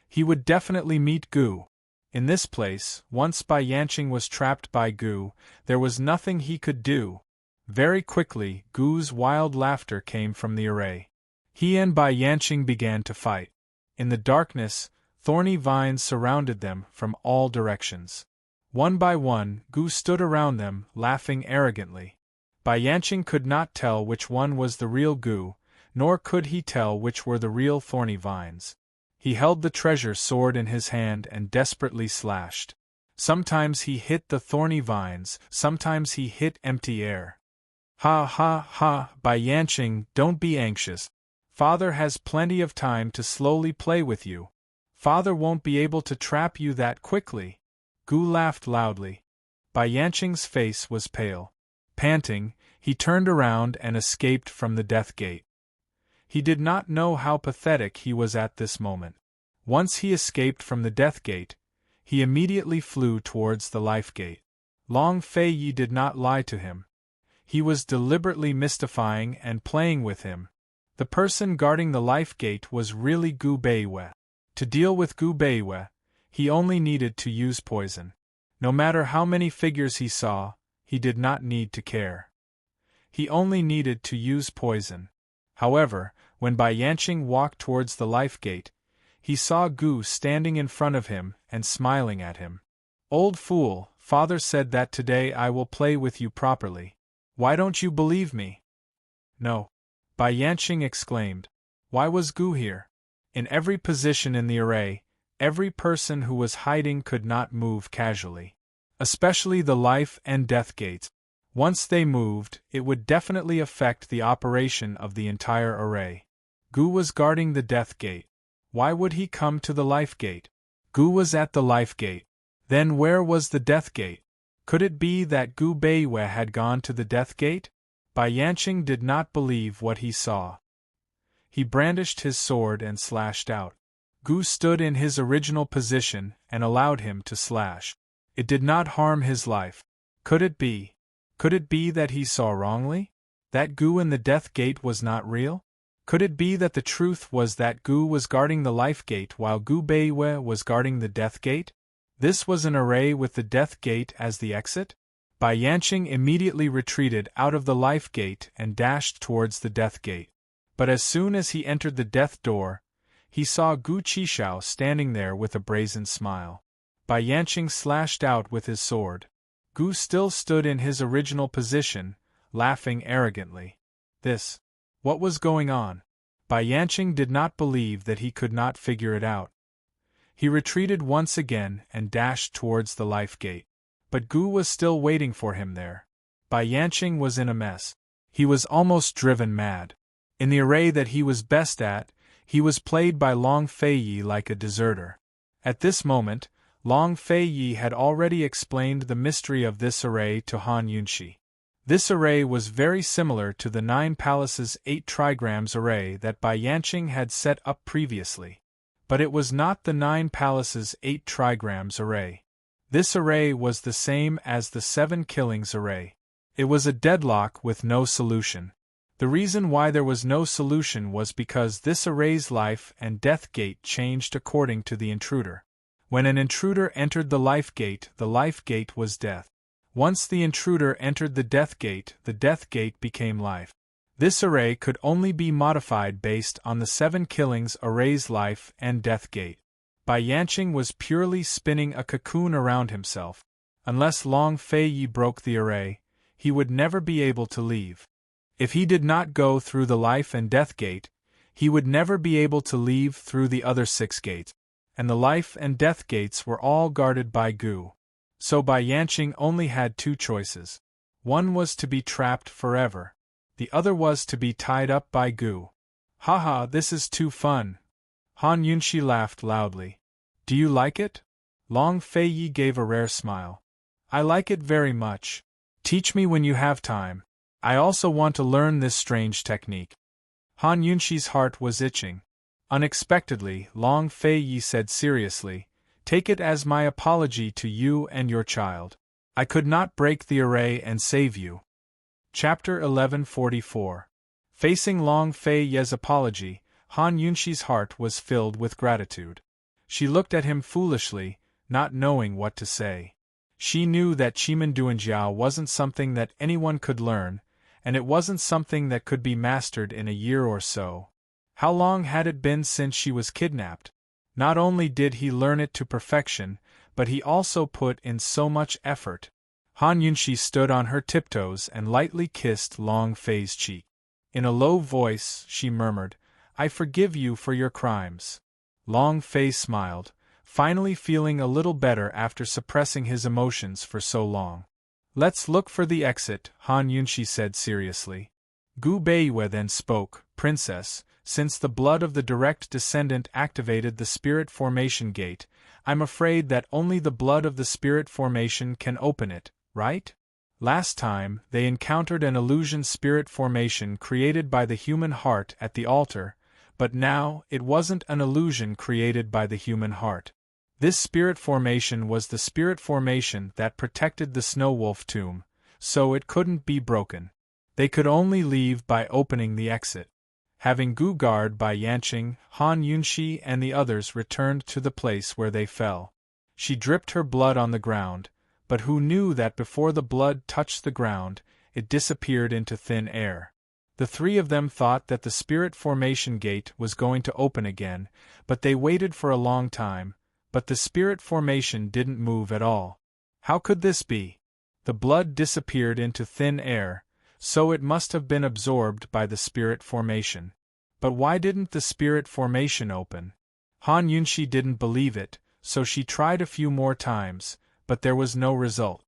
he would definitely meet Gu. In this place, once Bai Yanqing was trapped by Gu, there was nothing he could do. Very quickly, Gu's wild laughter came from the array. He and Bai Yanqing began to fight. In the darkness, thorny vines surrounded them from all directions. One by one, Gu stood around them, laughing arrogantly. Bai Yanqing could not tell which one was the real Gu, nor could he tell which were the real thorny vines. He held the treasure sword in his hand and desperately slashed. Sometimes he hit the thorny vines, sometimes he hit empty air. Ha ha ha, Bai Yanqing, don't be anxious. Father has plenty of time to slowly play with you. Father won't be able to trap you that quickly. Gu laughed loudly. Bai Yanqing's face was pale. Panting, he turned around and escaped from the Death Gate. He did not know how pathetic he was at this moment. Once he escaped from the Death Gate, he immediately flew towards the Life Gate. Long Fei Yi did not lie to him. He was deliberately mystifying and playing with him. The person guarding the Life Gate was really Gu Beiwei. To deal with Gu Beiwei, he only needed to use poison. No matter how many figures he saw, he did not need to care. He only needed to use poison. However, when Bai Yanqing walked towards the Life Gate, he saw Gu standing in front of him and smiling at him. Old fool, father said that today I will play with you properly. Why don't you believe me? No. Bai Yanqing exclaimed. Why was Gu here? In every position in the array, every person who was hiding could not move casually. Especially the Life and Death Gates. Once they moved, it would definitely affect the operation of the entire array. Gu was guarding the Death Gate. Why would he come to the Life Gate? Gu was at the Life Gate. Then where was the Death Gate? Could it be that Gu Beiwei had gone to the Death Gate? Bai Yanqing did not believe what he saw. He brandished his sword and slashed out. Gu stood in his original position and allowed him to slash. It did not harm his life. Could it be? Could it be that he saw wrongly? That Gu in the Death Gate was not real? Could it be that the truth was that Gu was guarding the Life Gate while Gu Beiwei was guarding the Death Gate? This was an array with the Death Gate as the exit? Bai Yanqing immediately retreated out of the Life Gate and dashed towards the Death Gate. But as soon as he entered the Death Door, he saw Gu Qishao standing there with a brazen smile. Bai Yanqing slashed out with his sword. Gu still stood in his original position, laughing arrogantly. What was going on? Bai Yanqing did not believe that he could not figure it out. He retreated once again and dashed towards the Life Gate. But Gu was still waiting for him there. Bai Yanqing was in a mess. He was almost driven mad. In the array that he was best at, he was played by Long Fei Yi like a deserter. At this moment, Long Fei Yi had already explained the mystery of this array to Han Yunxi. This array was very similar to the 9 Palaces 8 Trigrams array that Bai Yanqing had set up previously. But it was not the 9 Palaces 8 Trigrams array. This array was the same as the 7 Killings array. It was a deadlock with no solution. The reason why there was no solution was because this array's Life and Death Gate changed according to the intruder. When an intruder entered the Life Gate was death. Once the intruder entered the Death Gate became life. This array could only be modified based on the 7 Killings array's Life and Death Gate. Bai Yanqing was purely spinning a cocoon around himself. Unless Long Fei Yi broke the array, he would never be able to leave. If he did not go through the Life and Death Gate, he would never be able to leave through the other 6 gates. And the Life and Death Gates were all guarded by Gu. So Bai Yanqing only had 2 choices. One was to be trapped forever. The other was to be tied up by Gu. Haha, this is too fun. Han Yunxi laughed loudly. Do you like it? Long Fei Yi gave a rare smile. I like it very much. Teach me when you have time. I also want to learn this strange technique. Han Yunxi's heart was itching. Unexpectedly, Long Fei Yi said seriously, Take it as my apology to you and your child. I could not break the array and save you. Chapter 1144. Facing Long Fei Ye's apology, Han Yunxi's heart was filled with gratitude. She looked at him foolishly, not knowing what to say. She knew that Chimenduanjiao wasn't something that anyone could learn, and it wasn't something that could be mastered in a year or so. How long had it been since she was kidnapped? Not only did he learn it to perfection, but he also put in so much effort. Han Yunxi stood on her tiptoes and lightly kissed Long Fei's cheek. In a low voice, she murmured, "I forgive you for your crimes." Long Fei smiled, finally feeling a little better after suppressing his emotions for so long. "Let's look for the exit," Han Yunxi said seriously. Gu Beiwe then spoke, "Princess, since the blood of the direct descendant activated the spirit formation gate, I'm afraid that only the blood of the spirit formation can open it, right? Last time, they encountered an illusion spirit formation created by the human heart at the altar, but now, it wasn't an illusion created by the human heart. This spirit formation was the spirit formation that protected the Snow Wolf tomb, so it couldn't be broken. They could only leave by opening the exit." Having Gu guard by Yanqing, Han Yunxi and the others returned to the place where they fell. She dripped her blood on the ground, but who knew that before the blood touched the ground, it disappeared into thin air. The three of them thought that the spirit formation gate was going to open again, but they waited for a long time, but the spirit formation didn't move at all. How could this be? The blood disappeared into thin air, so it must have been absorbed by the spirit formation. But why didn't the spirit formation open? Han Yunxi didn't believe it, so she tried a few more times, but there was no result.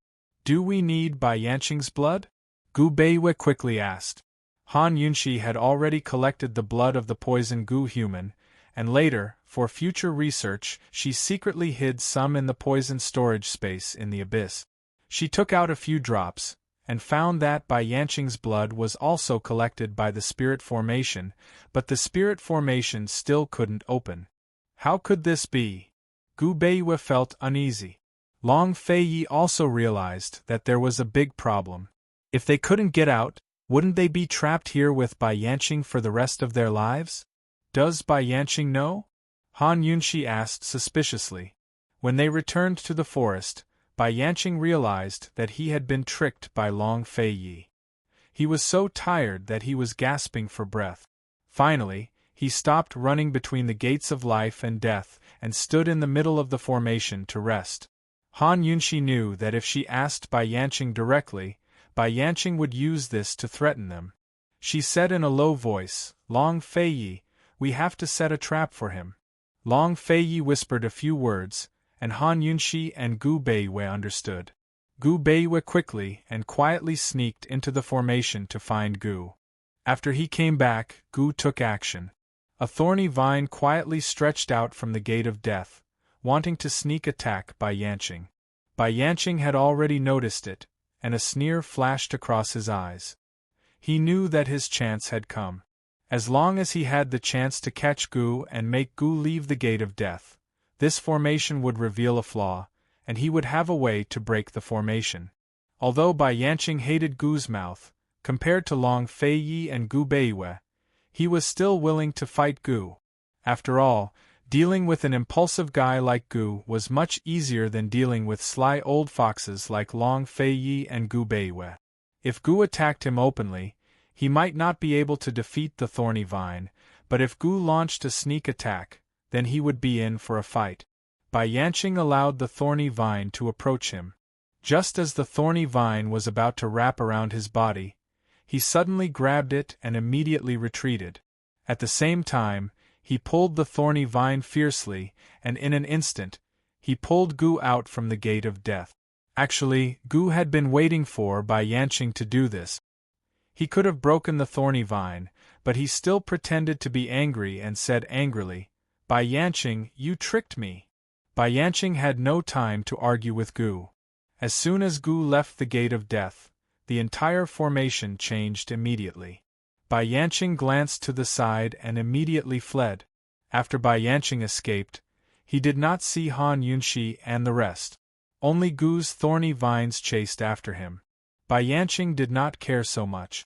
"Do we need Bai Yanqing's blood?" Gu Beiwe quickly asked. Han Yunxi had already collected the blood of the poison Gu human, and later, for future research, she secretly hid some in the poison storage space in the abyss. She took out a few drops, and found that Bai Yanqing's blood was also collected by the spirit formation, but the spirit formation still couldn't open. How could this be? Gu Beiwe felt uneasy. Long Fei also realized that there was a big problem. If they couldn't get out, wouldn't they be trapped here with Bai Yanqing for the rest of their lives? "Does Bai Yanqing know?" Han Yunxi asked suspiciously. When they returned to the forest, Bai Yanqing realized that he had been tricked by Long Fei. He was so tired that he was gasping for breath. Finally, he stopped running between the gates of life and death and stood in the middle of the formation to rest. Han Yunxi knew that if she asked Bai Yanqing directly, Bai Yanqing would use this to threaten them. She said in a low voice, "Long Fei, we have to set a trap for him." Long Fei whispered a few words, and Han Yunxi and Gu Beiwe understood. Gu Beiwe quickly and quietly sneaked into the formation to find Gu. After he came back, Gu took action. A thorny vine quietly stretched out from the gate of death, wanting to sneak attack Bai Yanqing. Bai Yanqing had already noticed it, and a sneer flashed across his eyes. He knew that his chance had come. As long as he had the chance to catch Gu and make Gu leave the gate of death, this formation would reveal a flaw, and he would have a way to break the formation. Although Bai Yanqing hated Gu's mouth, compared to Long Fei and Gu Beiwe, he was still willing to fight Gu. After all, dealing with an impulsive guy like Gu was much easier than dealing with sly old foxes like Long Fei and Gu Beiwe. If Gu attacked him openly, he might not be able to defeat the thorny vine, but if Gu launched a sneak attack, then he would be in for a fight. Bai Yanqing allowed the thorny vine to approach him. Just as the thorny vine was about to wrap around his body, he suddenly grabbed it and immediately retreated. At the same time, he pulled the thorny vine fiercely, and in an instant, he pulled Gu out from the gate of death. Actually, Gu had been waiting for Bai Yanqing to do this. He could have broken the thorny vine, but he still pretended to be angry and said angrily, "Bai Yanqing, you tricked me." Bai Yanqing had no time to argue with Gu. As soon as Gu left the gate of death, the entire formation changed immediately. Bai Yanqing glanced to the side and immediately fled. After Bai Yanqing escaped, he did not see Han Yunxi and the rest. Only Gu's thorny vines chased after him. Bai Yanqing did not care so much.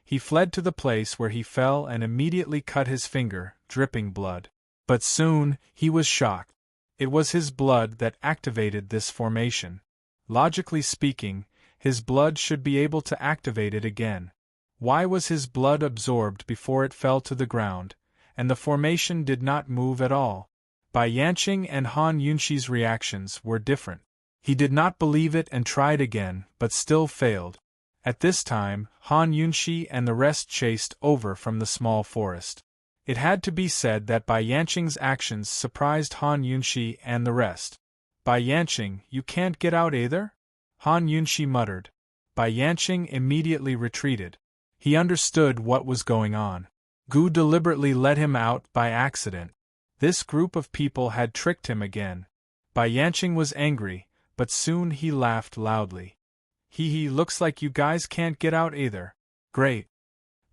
He fled to the place where he fell and immediately cut his finger, dripping blood. But soon, he was shocked. It was his blood that activated this formation. Logically speaking, his blood should be able to activate it again. Why was his blood absorbed before it fell to the ground, and the formation did not move at all? Bai Yanqing and Han Yunxi's reactions were different. He did not believe it and tried again, but still failed. At this time, Han Yunxi and the rest chased over from the small forest. It had to be said that Bai Yanqing's actions surprised Han Yunxi and the rest. Bai Yanqing, you can't get out either? Han Yunxi muttered. Bai Yanqing immediately retreated. He understood what was going on. Gu deliberately let him out by accident. This group of people had tricked him again. Bai Yanqing was angry, but soon he laughed loudly. Hee, looks like you guys can't get out either. Great.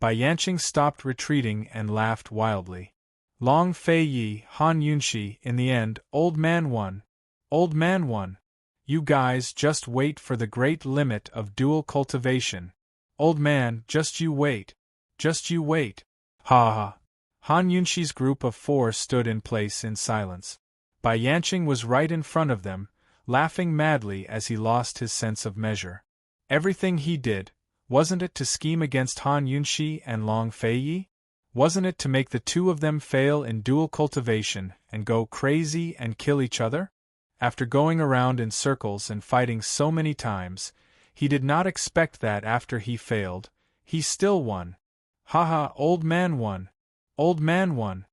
Bai Yanqing stopped retreating and laughed wildly. Long Fei Yi, Han Yunxi, in the end, old man won. Old man won. You guys just wait for the great limit of dual cultivation. Old man, just you wait. Just you wait. Ha ha. Han Yunxi's group of 4 stood in place in silence. Bai Yanqing was right in front of them, laughing madly as he lost his sense of measure. Everything he did, wasn't it to scheme against Han Yunxi and Long Fei Yi? Wasn't it to make the two of them fail in dual cultivation and go crazy and kill each other? After going around in circles and fighting so many times, he did not expect that after he failed, he still won. Haha, old man won. Old man won.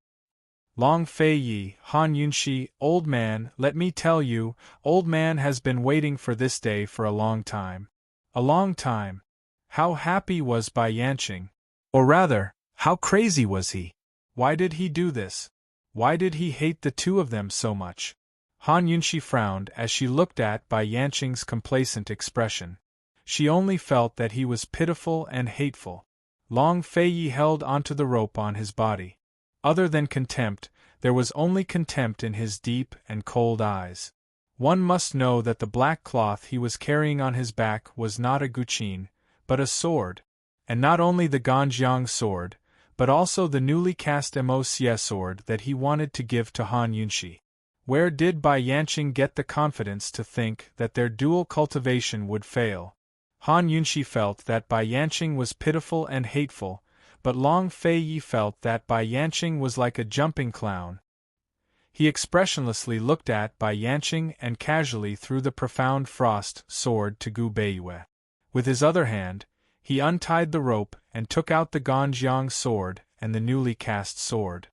Long Fei Yi, Han Yunxi, old man, let me tell you, old man has been waiting for this day for a long time. A long time. How happy was Bai Yanqing? Or rather, how crazy was he? Why did he do this? Why did he hate the two of them so much? Han Yunxi frowned as she looked at Bai Yanqing's complacent expression. She only felt that he was pitiful and hateful. Long Fei Yi held onto the rope on his body. Other than contempt, there was only contempt in his deep and cold eyes. One must know that the black cloth he was carrying on his back was not a guqin, but a sword, and not only the Ganjiang sword, but also the newly cast Mo Xie sword that he wanted to give to Han Yunxi. Where did Bai Yanqing get the confidence to think that their dual cultivation would fail? Han Yunxi felt that Bai Yanqing was pitiful and hateful, but Long Fei Yi felt that Bai Yanqing was like a jumping clown. He expressionlessly looked at Bai Yanqing and casually threw the profound frost sword to Gu Beiyue. With his other hand, he untied the rope and took out the Ganjiang sword and the newly cast sword.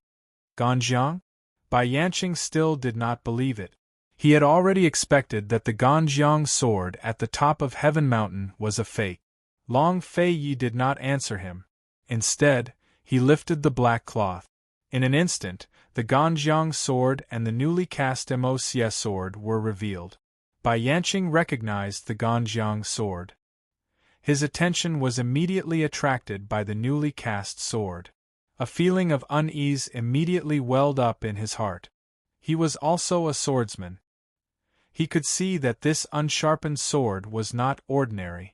Ganjiang? Bai Yanqing still did not believe it. He had already expected that the Ganjiang sword at the top of Heaven Mountain was a fake. Long Fei Yi did not answer him. Instead, he lifted the black cloth. In an instant, the Ganjiang sword and the newly cast Mo Xie sword were revealed. Bai Yanqing recognized the Ganjiang sword. His attention was immediately attracted by the newly cast sword. A feeling of unease immediately welled up in his heart. He was also a swordsman. He could see that this unsharpened sword was not ordinary.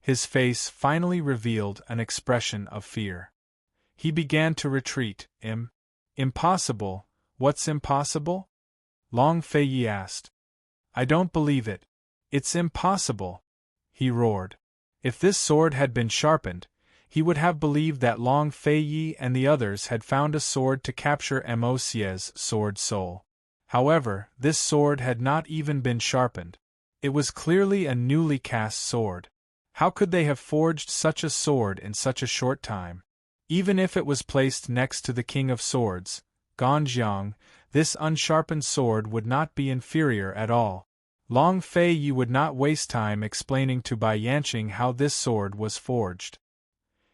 His face finally revealed an expression of fear. He began to retreat. Impossible? What's impossible? Long Fei Yi asked. I don't believe it. It's impossible, he roared. If this sword had been sharpened, he would have believed that Long Fei Yi and the others had found a sword to capture Mo Xie's sword soul. However, this sword had not even been sharpened. It was clearly a newly cast sword. How could they have forged such a sword in such a short time? Even if it was placed next to the King of Swords, Ganjiang, this unsharpened sword would not be inferior at all. Long Fei Yi would not waste time explaining to Bai Yanqing how this sword was forged.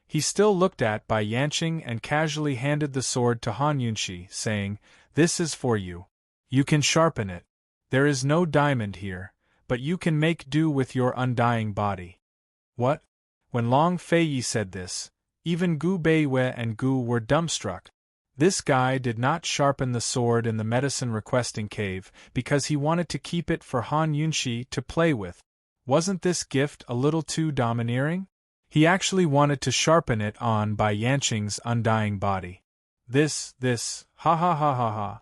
He still looked at Bai Yanqing and casually handed the sword to Han Yunxi, saying, "This is for you. You can sharpen it. There is no diamond here, but you can make do with your undying body." What? When Long Fei Yi said this, even Gu Beiyue and Gu were dumbstruck. This guy did not sharpen the sword in the medicine requesting cave because he wanted to keep it for Han Yunxi to play with. Wasn't this gift a little too domineering? He actually wanted to sharpen it on Bai Yanqing's undying body. This, ha ha ha ha ha.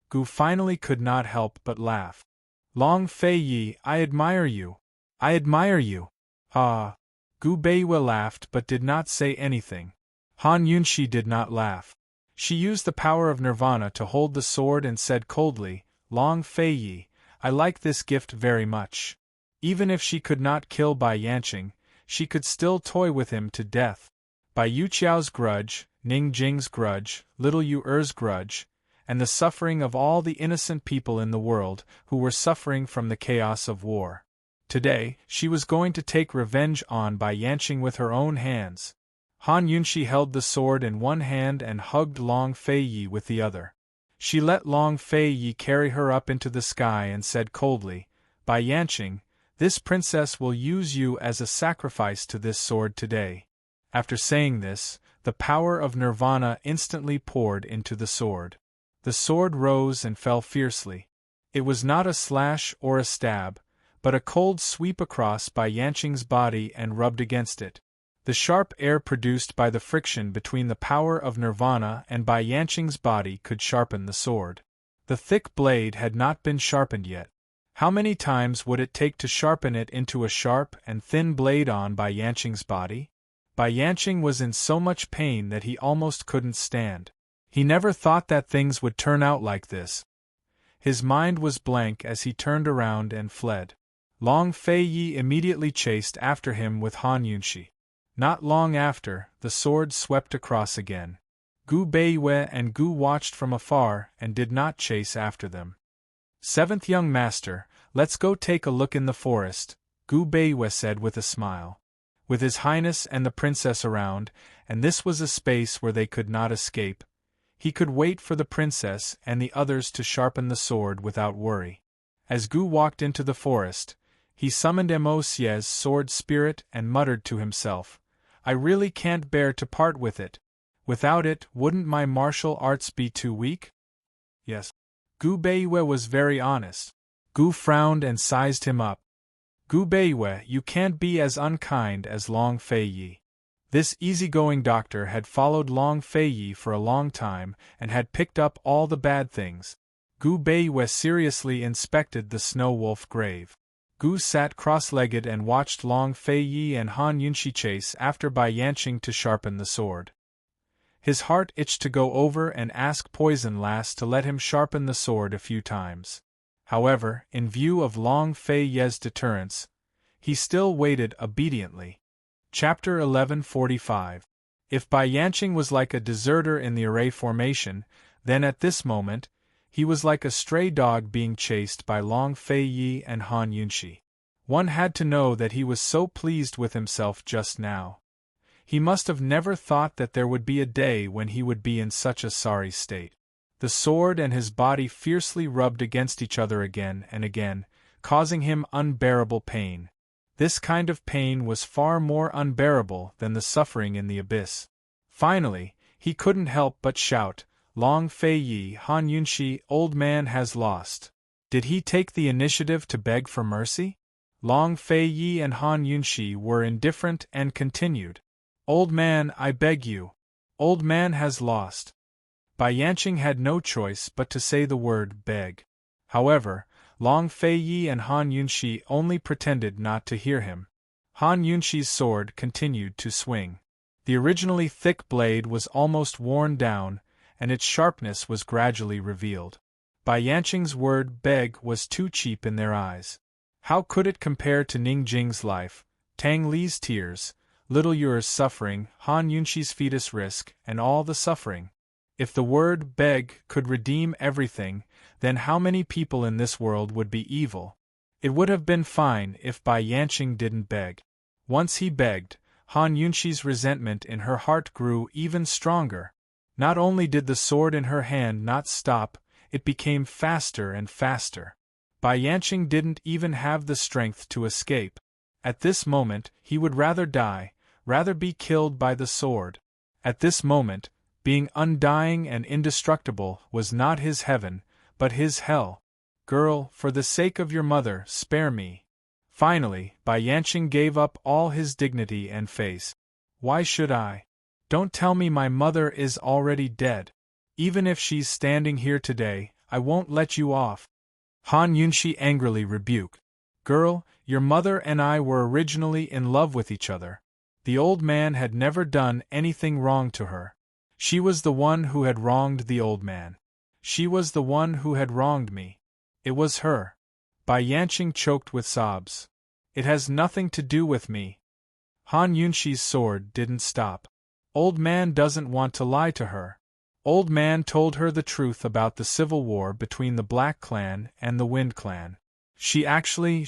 Gu finally could not help but laugh. Long Fei Yi, I admire you. I admire you. Ah. Gu Beiwe laughed but did not say anything. Han Yunxi did not laugh. She used the power of nirvana to hold the sword and said coldly, Long Fei Yi, I like this gift very much. Even if she could not kill Bai Yanqing, she could still toy with him to death. By Yu Qiao's grudge, Ning Jing's grudge, little Yu Er's grudge, and the suffering of all the innocent people in the world who were suffering from the chaos of war. Today, she was going to take revenge on Bai Yanqing with her own hands. Han Yunxi held the sword in one hand and hugged Long Fei Yi with the other. She let Long Fei Yi carry her up into the sky and said coldly, Bai Yanqing, this princess will use you as a sacrifice to this sword today. After saying this, the power of nirvana instantly poured into the sword. The sword rose and fell fiercely. It was not a slash or a stab, but a cold sweep across Bai Yanqing's body and rubbed against it. The sharp air produced by the friction between the power of nirvana and Bai Yanqing's body could sharpen the sword. The thick blade had not been sharpened yet. How many times would it take to sharpen it into a sharp and thin blade on Bai Yanqing's body? Bai Yanqing was in so much pain that he almost couldn't stand. He never thought that things would turn out like this. His mind was blank as he turned around and fled. Long Fei Yi immediately chased after him with Han Yunxi. Not long after, the sword swept across again. Gu Beiwe and Gu watched from afar and did not chase after them. Seventh young master, let's go take a look in the forest, Gu Beiwe said with a smile. With His Highness and the princess around, and this was a space where they could not escape, he could wait for the princess and the others to sharpen the sword without worry. As Gu walked into the forest, he summoned Mo Xie's sword spirit and muttered to himself, I really can't bear to part with it. Without it, wouldn't my martial arts be too weak? Yes. Gu Beiwe was very honest. Gu frowned and sized him up. Gu Beiwe, you can't be as unkind as Long Fei Yi. This easygoing doctor had followed Long Fei Yi for a long time and had picked up all the bad things. Gu Beiwe seriously inspected the snow wolf grave. Gu sat cross-legged and watched Long Fei Yi and Han Yunxi chase after Bai Yanqing to sharpen the sword. His heart itched to go over and ask Poison Lass to let him sharpen the sword a few times. However, in view of Long Fei Yi's deterrence, he still waited obediently. Chapter 1145. If Bai Yanqing was like a deserter in the array formation, then at this moment, he was like a stray dog being chased by Long Fei Yi and Han Yunxi. One had to know that he was so pleased with himself just now. He must have never thought that there would be a day when he would be in such a sorry state. The sword and his body fiercely rubbed against each other again and again, causing him unbearable pain. This kind of pain was far more unbearable than the suffering in the abyss. Finally, he couldn't help but shout, Long Fei Yi, Han Yunxi, old man has lost. Did he take the initiative to beg for mercy? Long Fei Yi and Han Yunxi were indifferent and continued. Old man, I beg you. Old man has lost. Bai Yanqing had no choice but to say the word beg. However, Long Fei Yi and Han Yunxi only pretended not to hear him. Han Yunxi's sword continued to swing. The originally thick blade was almost worn down, and its sharpness was gradually revealed. Bai Yanqing's word beg was too cheap in their eyes. How could it compare to Ning Jing's life, Tang Li's tears, little Yu's suffering, Han Yunxi's fetus risk, and all the suffering? If the word beg could redeem everything, then how many people in this world would be evil? It would have been fine if Bai Yanqing didn't beg. Once he begged, Han Yunxi's resentment in her heart grew even stronger. Not only did the sword in her hand not stop, it became faster and faster. Bai Yanqing didn't even have the strength to escape. At this moment, he would rather die, rather be killed by the sword. At this moment, being undying and indestructible was not his heaven, but his hell. Girl, for the sake of your mother, spare me. Finally, Bai Yanqing gave up all his dignity and face. Why should I? Don't tell me my mother is already dead. Even if she's standing here today, I won't let you off. Han Yunshi angrily rebuked. Girl, your mother and I were originally in love with each other. The old man had never done anything wrong to her. She was the one who had wronged the old man. She was the one who had wronged me. It was her. Bai Yanqing choked with sobs. It has nothing to do with me. Han Yunshi's sword didn't stop. Old man doesn't want to lie to her. Old man told her the truth about the civil war between the Black Clan and the Wind Clan. She actually.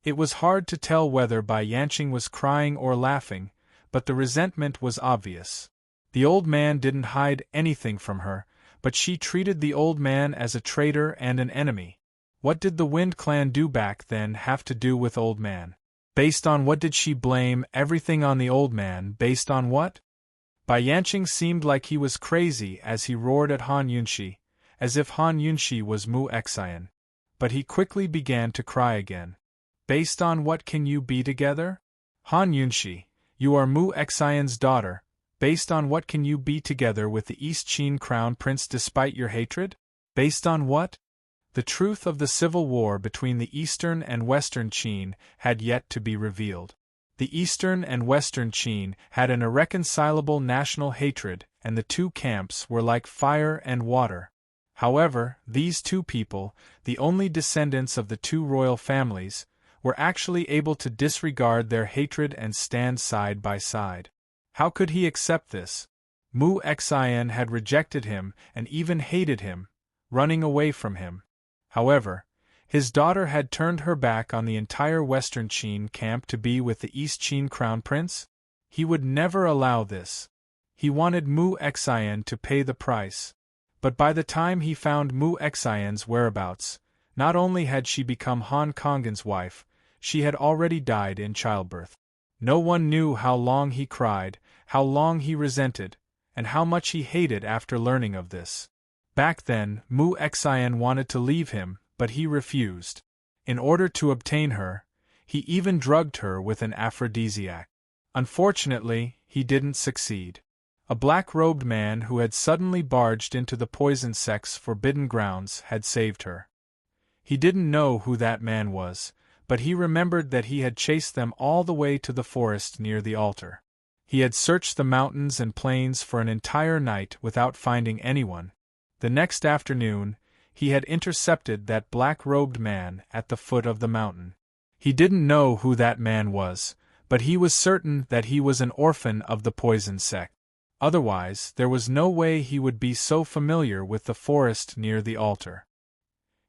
It was hard to tell whether Bai Yanqing was crying or laughing, but the resentment was obvious. The old man didn't hide anything from her, but she treated the old man as a traitor and an enemy. What did the Wind Clan do back then have to do with old man? Based on what did she blame everything on the old man, based on what? Bai Yanqing seemed like he was crazy as he roared at Han Yunshi, as if Han Yunshi was Mu Xian. But he quickly began to cry again. Based on what can you be together? Han Yunshi, you are Mu Xian's daughter. Based on what can you be together with the East Qin Crown Prince despite your hatred? Based on what? The truth of the civil war between the Eastern and Western Qin had yet to be revealed. The Eastern and Western Qin had an irreconcilable national hatred, and the two camps were like fire and water. However, these two people, the only descendants of the two royal families, were actually able to disregard their hatred and stand side by side. How could he accept this? Mu Xian had rejected him and even hated him, running away from him. However, his daughter had turned her back on the entire Western Qin camp to be with the East Qin Crown Prince? He would never allow this. He wanted Mu Xian to pay the price. But by the time he found Mu Xian's whereabouts, not only had she become Han Kongan's wife, she had already died in childbirth. No one knew how long he cried, how long he resented, and how much he hated after learning of this. Back then, Mu Xian wanted to leave him, but he refused. In order to obtain her, he even drugged her with an aphrodisiac. Unfortunately, he didn't succeed. A black-robed man who had suddenly barged into the poison sect's forbidden grounds had saved her. He didn't know who that man was, but he remembered that he had chased them all the way to the forest near the altar. He had searched the mountains and plains for an entire night without finding anyone. The next afternoon, he had intercepted that black-robed man at the foot of the mountain. He didn't know who that man was, but he was certain that he was an orphan of the poison sect. Otherwise, there was no way he would be so familiar with the forest near the altar.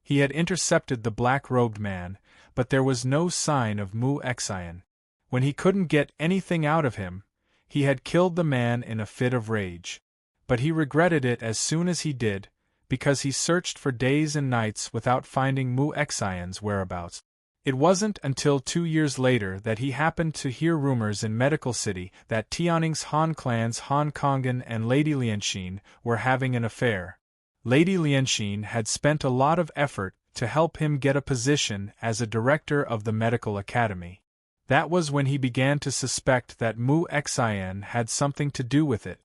He had intercepted the black-robed man, but there was no sign of Mu Xian. When he couldn't get anything out of him, he had killed the man in a fit of rage. But he regretted it as soon as he did, because he searched for days and nights without finding Mu Xian's whereabouts. It wasn't until 2 years later that he happened to hear rumors in Medical City that Tianning's Han clans Han Kongan and Lady Lianxin were having an affair. Lady Lianxin had spent a lot of effort to help him get a position as a director of the medical academy. That was when he began to suspect that Mu Xian had something to do with it.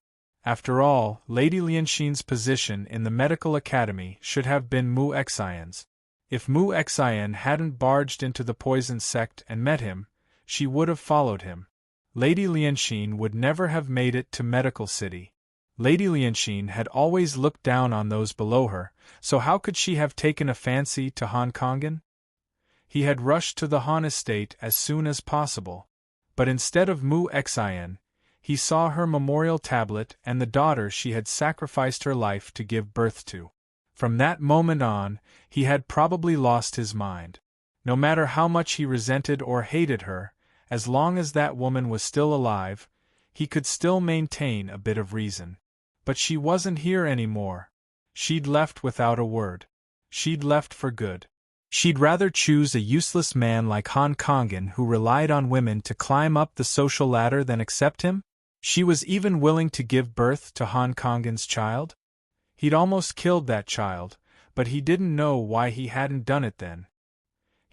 After all, Lady Lianxin's position in the medical academy should have been Mu Xian's. If Mu Xian hadn't barged into the poison sect and met him, she would have followed him. Lady Lianxin would never have made it to Medical City. Lady Lianxin had always looked down on those below her, so how could she have taken a fancy to Han Kongan? He had rushed to the Han estate as soon as possible. But instead of Mu Xian, he saw her memorial tablet and the daughter she had sacrificed her life to give birth to. From that moment on, he had probably lost his mind. No matter how much he resented or hated her, as long as that woman was still alive, he could still maintain a bit of reason. But she wasn't here anymore. She'd left without a word. She'd left for good. She'd rather choose a useless man like Han Kongan who relied on women to climb up the social ladder than accept him? She was even willing to give birth to Han Kongan's child? He'd almost killed that child, but he didn't know why he hadn't done it then.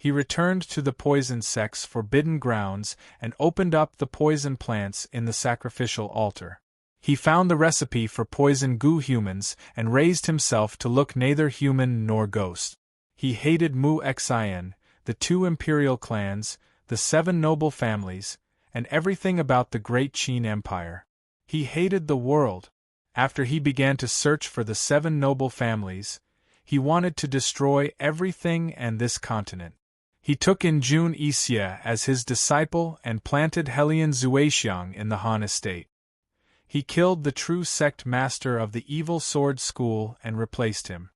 He returned to the poison sect's forbidden grounds and opened up the poison plants in the sacrificial altar. He found the recipe for poison goo humans and raised himself to look neither human nor ghost. He hated Mu Xian, the 2 imperial clans, the 7 noble families, and everything about the great Qin Empire. He hated the world. After he began to search for the 7 noble families, he wanted to destroy everything and this continent. He took in Jun Yixie as his disciple and planted Helian Zuexiang in the Han estate. He killed the true sect master of the evil sword school and replaced him.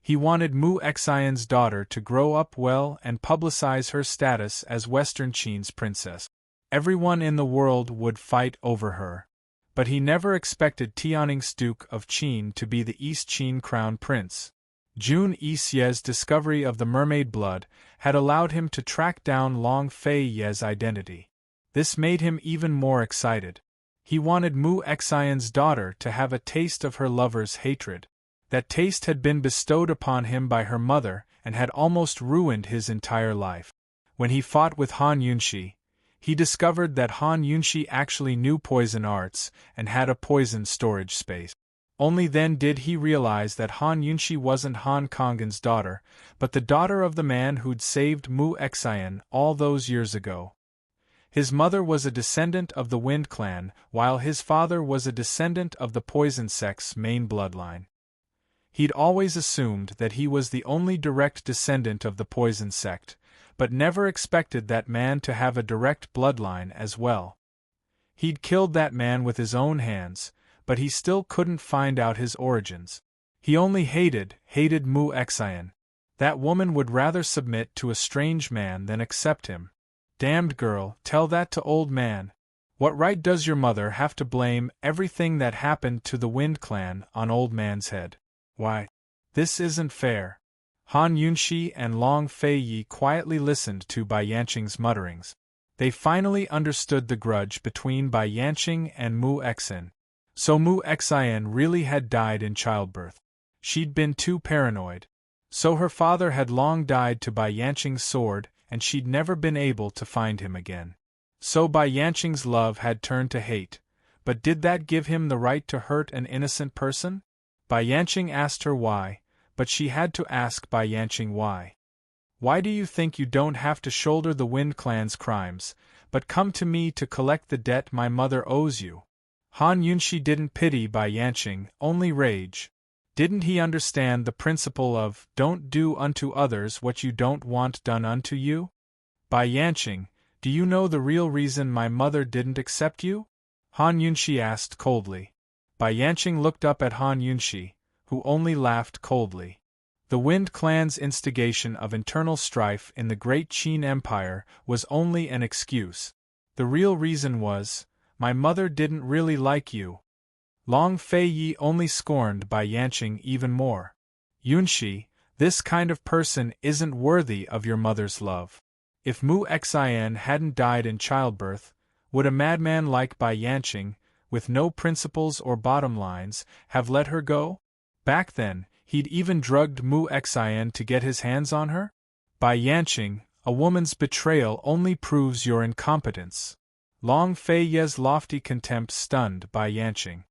He wanted Mu Xian's daughter to grow up well and publicize her status as Western Qin's princess. Everyone in the world would fight over her. But he never expected Tiannings's Duke of Qin to be the East Qin crown prince. Jun Yixie's discovery of the mermaid blood had allowed him to track down Long Fei Ye's identity. This made him even more excited. He wanted Mu Xian's daughter to have a taste of her lover's hatred. That taste had been bestowed upon him by her mother and had almost ruined his entire life. When he fought with Han Yunxi, he discovered that Han Yunxi actually knew poison arts and had a poison storage space. Only then did he realize that Han Yunxi wasn't Han Kongan's daughter, but the daughter of the man who'd saved Mu Xian all those years ago. His mother was a descendant of the Wind clan, while his father was a descendant of the Poison sect's main bloodline. He'd always assumed that he was the only direct descendant of the Poison sect, but never expected that man to have a direct bloodline as well. He'd killed that man with his own hands, but he still couldn't find out his origins. He only hated Mu Xian. That woman would rather submit to a strange man than accept him. Damned girl, tell that to old man. What right does your mother have to blame everything that happened to the Wind clan on old man's head? Why, this isn't fair. Han Yunxi and Long Fei Yi quietly listened to Bai Yanqing's mutterings. They finally understood the grudge between Bai Yanqing and Mu Xian. So Mu Xian really had died in childbirth. She'd been too paranoid. So her father had long died to Bai Yanqing's sword, and she'd never been able to find him again. So Bai Yanqing's love had turned to hate, but did that give him the right to hurt an innocent person? Bai Yanqing asked her why, but she had to ask Bai Yanqing why. Why do you think you don't have to shoulder the Wind clan's crimes, but come to me to collect the debt my mother owes you? Han Yunxi didn't pity Bai Yanqing, only rage. Didn't he understand the principle of, don't do unto others what you don't want done unto you? Bai Yanqing, do you know the real reason my mother didn't accept you? Han Yunxi asked coldly. Bai Yanqing looked up at Han Yunxi, who only laughed coldly. The Wind clan's instigation of internal strife in the great Qin Empire was only an excuse. The real reason was, my mother didn't really like you. Long Fei Yi only scorned Bai Yanqing even more. Yunxi, this kind of person isn't worthy of your mother's love. If Mu Xian hadn't died in childbirth, would a madman like Bai Yanqing, with no principles or bottom lines, have let her go? Back then, he'd even drugged Mu Xian to get his hands on her? Bai Yanqing, a woman's betrayal only proves your incompetence. Long Fei Ye's lofty contempt stunned Bai Yanqing.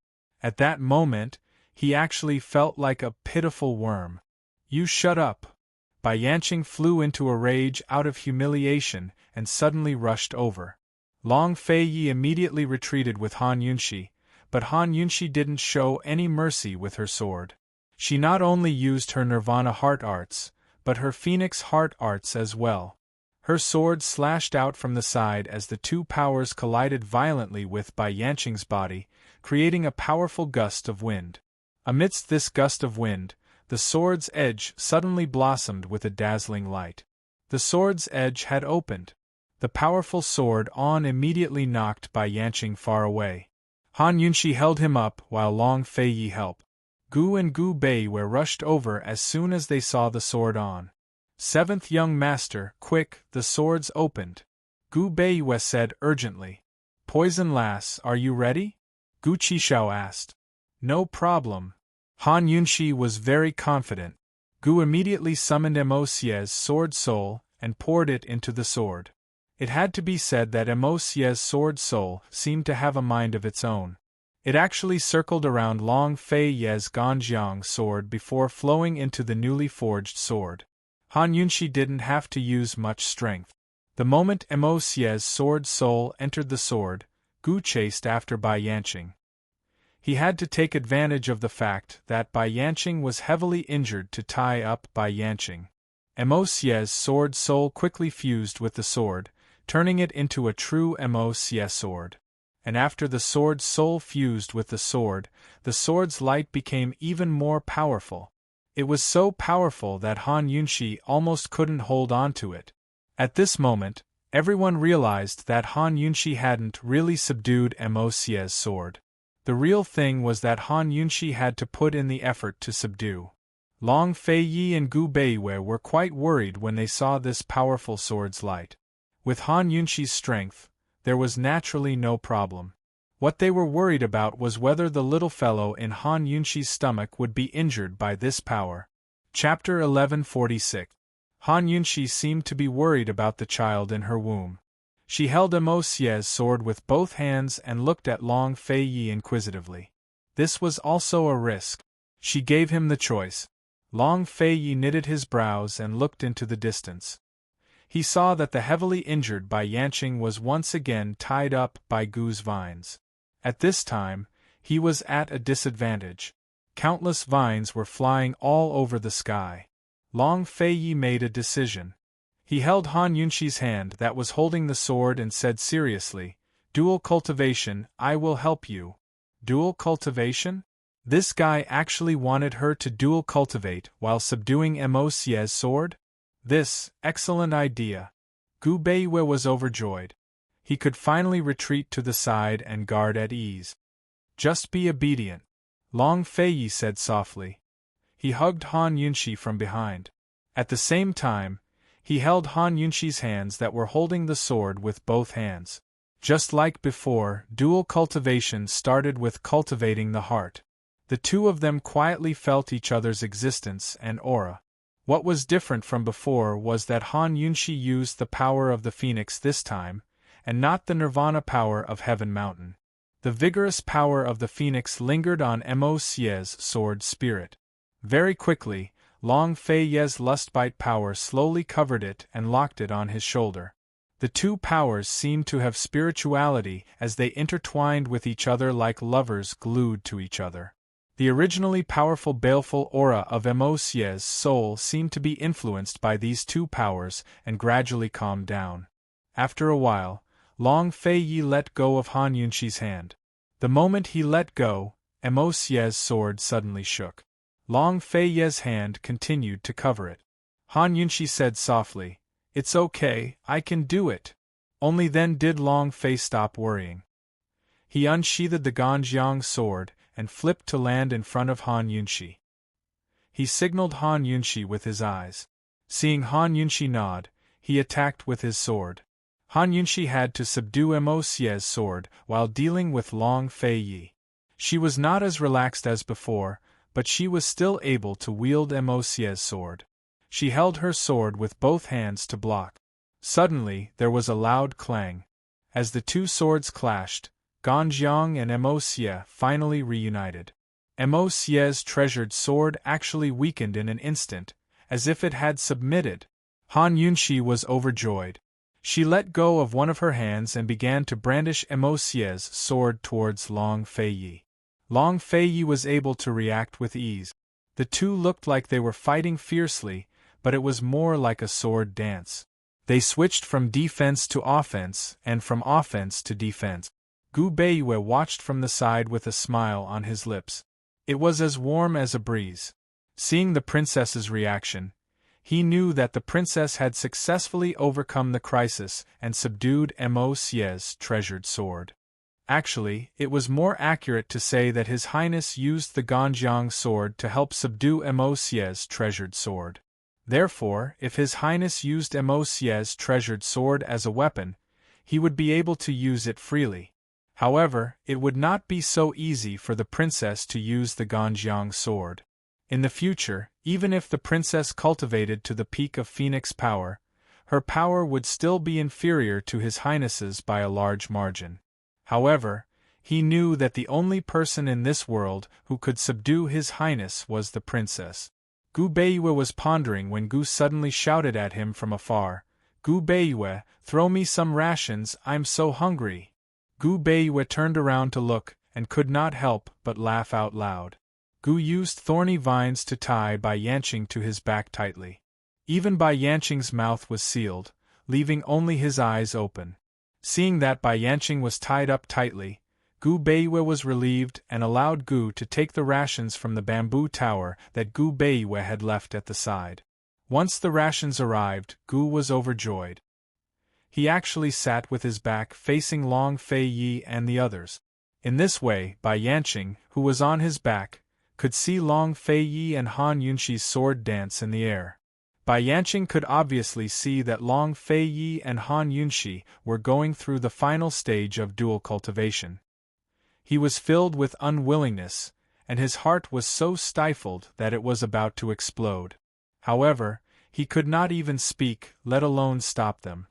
At that moment, he actually felt like a pitiful worm. You shut up. Bai Yanqing flew into a rage out of humiliation and suddenly rushed over. Long Fei Yi immediately retreated with Han Yunxi, but Han Yunxi didn't show any mercy with her sword. She not only used her Nirvana heart arts, but her Phoenix heart arts as well. Her sword slashed out from the side as the two powers collided violently with Bai Yanqing's body, creating a powerful gust of wind. Amidst this gust of wind, the sword's edge suddenly blossomed with a dazzling light. The sword's edge had opened. The powerful sword immediately knocked Bai Yanqing far away. Han Yunxi held him up while Long Fei Yi helped. Gu and Gu Bei were rushed over as soon as they saw the sword on. Seventh young master, quick, the sword's opened. Gu Bei said urgently. Poison lass, are you ready? Gu Qishao asked. No problem. Han Yunxi was very confident. Gu immediately summoned Mo Xie's sword soul and poured it into the sword. It had to be said that Emosie's sword soul seemed to have a mind of its own. It actually circled around Long Fei Ye's Ganjiang sword before flowing into the newly forged sword. Han Yunshi didn't have to use much strength. The moment Emosie's sword soul entered the sword, Gu chased after Bai Yanqing. He had to take advantage of the fact that Bai Yanqing was heavily injured to tie up Bai Yanqing. Emosie's sword soul quickly fused with the sword, turning it into a true Emosie sword. And after the sword's soul fused with the sword's light became even more powerful. It was so powerful that Han Yunshi almost couldn't hold on to it. At this moment, everyone realized that Han Yunshi hadn't really subdued Emosie's sword. The real thing was that Han Yunshi had to put in the effort to subdue. Long Fei Yi and Gu Beiwei were quite worried when they saw this powerful sword's light. With Han Yunshi's strength, there was naturally no problem. What they were worried about was whether the little fellow in Han Yunshi's stomach would be injured by this power. Chapter 1146. Han Yunshi seemed to be worried about the child in her womb. She held Emosie's sword with both hands and looked at Long Fei Yi inquisitively. This was also a risk. She gave him the choice. Long Fei Yi knitted his brows and looked into the distance. He saw that the heavily injured Bai Yanqing was once again tied up by Gu's vines. At this time, he was at a disadvantage. Countless vines were flying all over the sky. Long Fei Yi made a decision. He held Han Yunshi's hand that was holding the sword and said seriously, "Dual cultivation, I will help you." Dual cultivation? This guy actually wanted her to dual cultivate while subduing Emosie's sword? This, excellent idea. Gu Beiwei was overjoyed. He could finally retreat to the side and guard at ease. Just be obedient, Long Fei Yi said softly. He hugged Han Yunshi from behind. At the same time, he held Han Yunshi's hands that were holding the sword with both hands. Just like before, dual cultivation started with cultivating the heart. The two of them quietly felt each other's existence and aura. What was different from before was that Han Yunshi used the power of the phoenix this time, and not the nirvana power of Heaven Mountain. The vigorous power of the phoenix lingered on Emosie's sword spirit. Very quickly, Long Fei Ye's lustbite power slowly covered it and locked it on his shoulder. The two powers seemed to have spirituality as they intertwined with each other like lovers glued to each other. The originally powerful baleful aura of Emosie's soul seemed to be influenced by these two powers and gradually calmed down. After a while, Long Fei Yi let go of Han Yunshi's hand. The moment he let go, Emosie's sword suddenly shook. Long Fei Yi's hand continued to cover it. Han Yunshi said softly, "It's okay, I can do it." Only then did Long Fei stop worrying. He unsheathed the Ganjiang sword and flipped to land in front of Han Yunshi. He signaled Han Yunshi with his eyes. Seeing Han Yunshi nod, he attacked with his sword. Han Yunshi had to subdue Emosie's sword while dealing with Long Fei Yi. She was not as relaxed as before, but she was still able to wield Emosie's sword. She held her sword with both hands to block. Suddenly, there was a loud clang. As the two swords clashed, Ganjiang and Emosie finally reunited. Emosie's treasured sword actually weakened in an instant, as if it had submitted. Han Yunshi was overjoyed. She let go of one of her hands and began to brandish Emosie's sword towards Long Fei Yi. Long Fei Yi was able to react with ease. The two looked like they were fighting fiercely, but it was more like a sword dance. They switched from defense to offense, and from offense to defense. Gu Beiwei watched from the side with a smile on his lips. It was as warm as a breeze. Seeing the princess's reaction, he knew that the princess had successfully overcome the crisis and subdued Emosie's treasured sword. Actually, it was more accurate to say that His Highness used the Ganjiang sword to help subdue Emosie's treasured sword. Therefore, if His Highness used Emosie's treasured sword as a weapon, he would be able to use it freely. However, it would not be so easy for the princess to use the Ganjiang sword. In the future, even if the princess cultivated to the peak of phoenix power, her power would still be inferior to His Highness's by a large margin. However, he knew that the only person in this world who could subdue His Highness was the princess. Gu Beiwe was pondering when Gu suddenly shouted at him from afar, "Gu Beiwe, throw me some rations, I'm so hungry." Gu Beiwe turned around to look, and could not help but laugh out loud. Gu used thorny vines to tie Bai Yanqing to his back tightly. Even Bai Yanqing's mouth was sealed, leaving only his eyes open. Seeing that Bai Yanqing was tied up tightly, Gu Beiwe was relieved and allowed Gu to take the rations from the bamboo tower that Gu Beiwe had left at the side. Once the rations arrived, Gu was overjoyed. He actually sat with his back facing Long Fei Yi and the others. In this way, Bai Yanqing, who was on his back, could see Long Fei Yi and Han Yunxi's sword dance in the air. Bai Yanqing could obviously see that Long Fei Yi and Han Yunxi were going through the final stage of dual cultivation. He was filled with unwillingness, and his heart was so stifled that it was about to explode. However, he could not even speak, let alone stop them.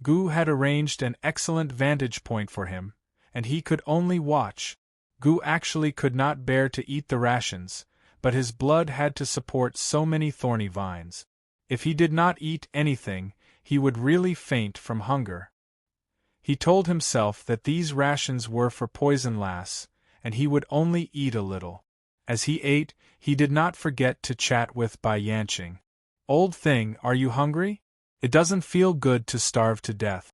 Gu had arranged an excellent vantage point for him, and he could only watch. Gu actually could not bear to eat the rations, but his blood had to support so many thorny vines. If he did not eat anything, he would really faint from hunger. He told himself that these rations were for Poison Lass, and he would only eat a little. As he ate, he did not forget to chat with Bai Yanqing. "Old thing, are you hungry? It doesn't feel good to starve to death.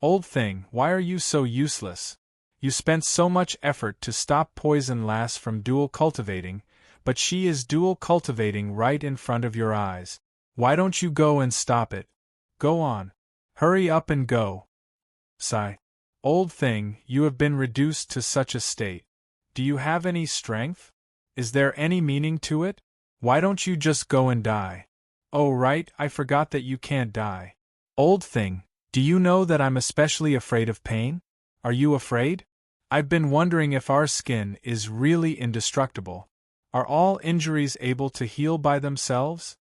Old thing, why are you so useless? You spent so much effort to stop Poison Lass from dual cultivating, but she is dual cultivating right in front of your eyes. Why don't you go and stop it? Go on. Hurry up and go." Sigh. "Old thing, you have been reduced to such a state. Do you have any strength? Is there any meaning to it? Why don't you just go and die?" "Oh right, I forgot that you can't die. Old thing, do you know that I'm especially afraid of pain? Are you afraid? I've been wondering if our skin is really indestructible. Are all injuries able to heal by themselves?"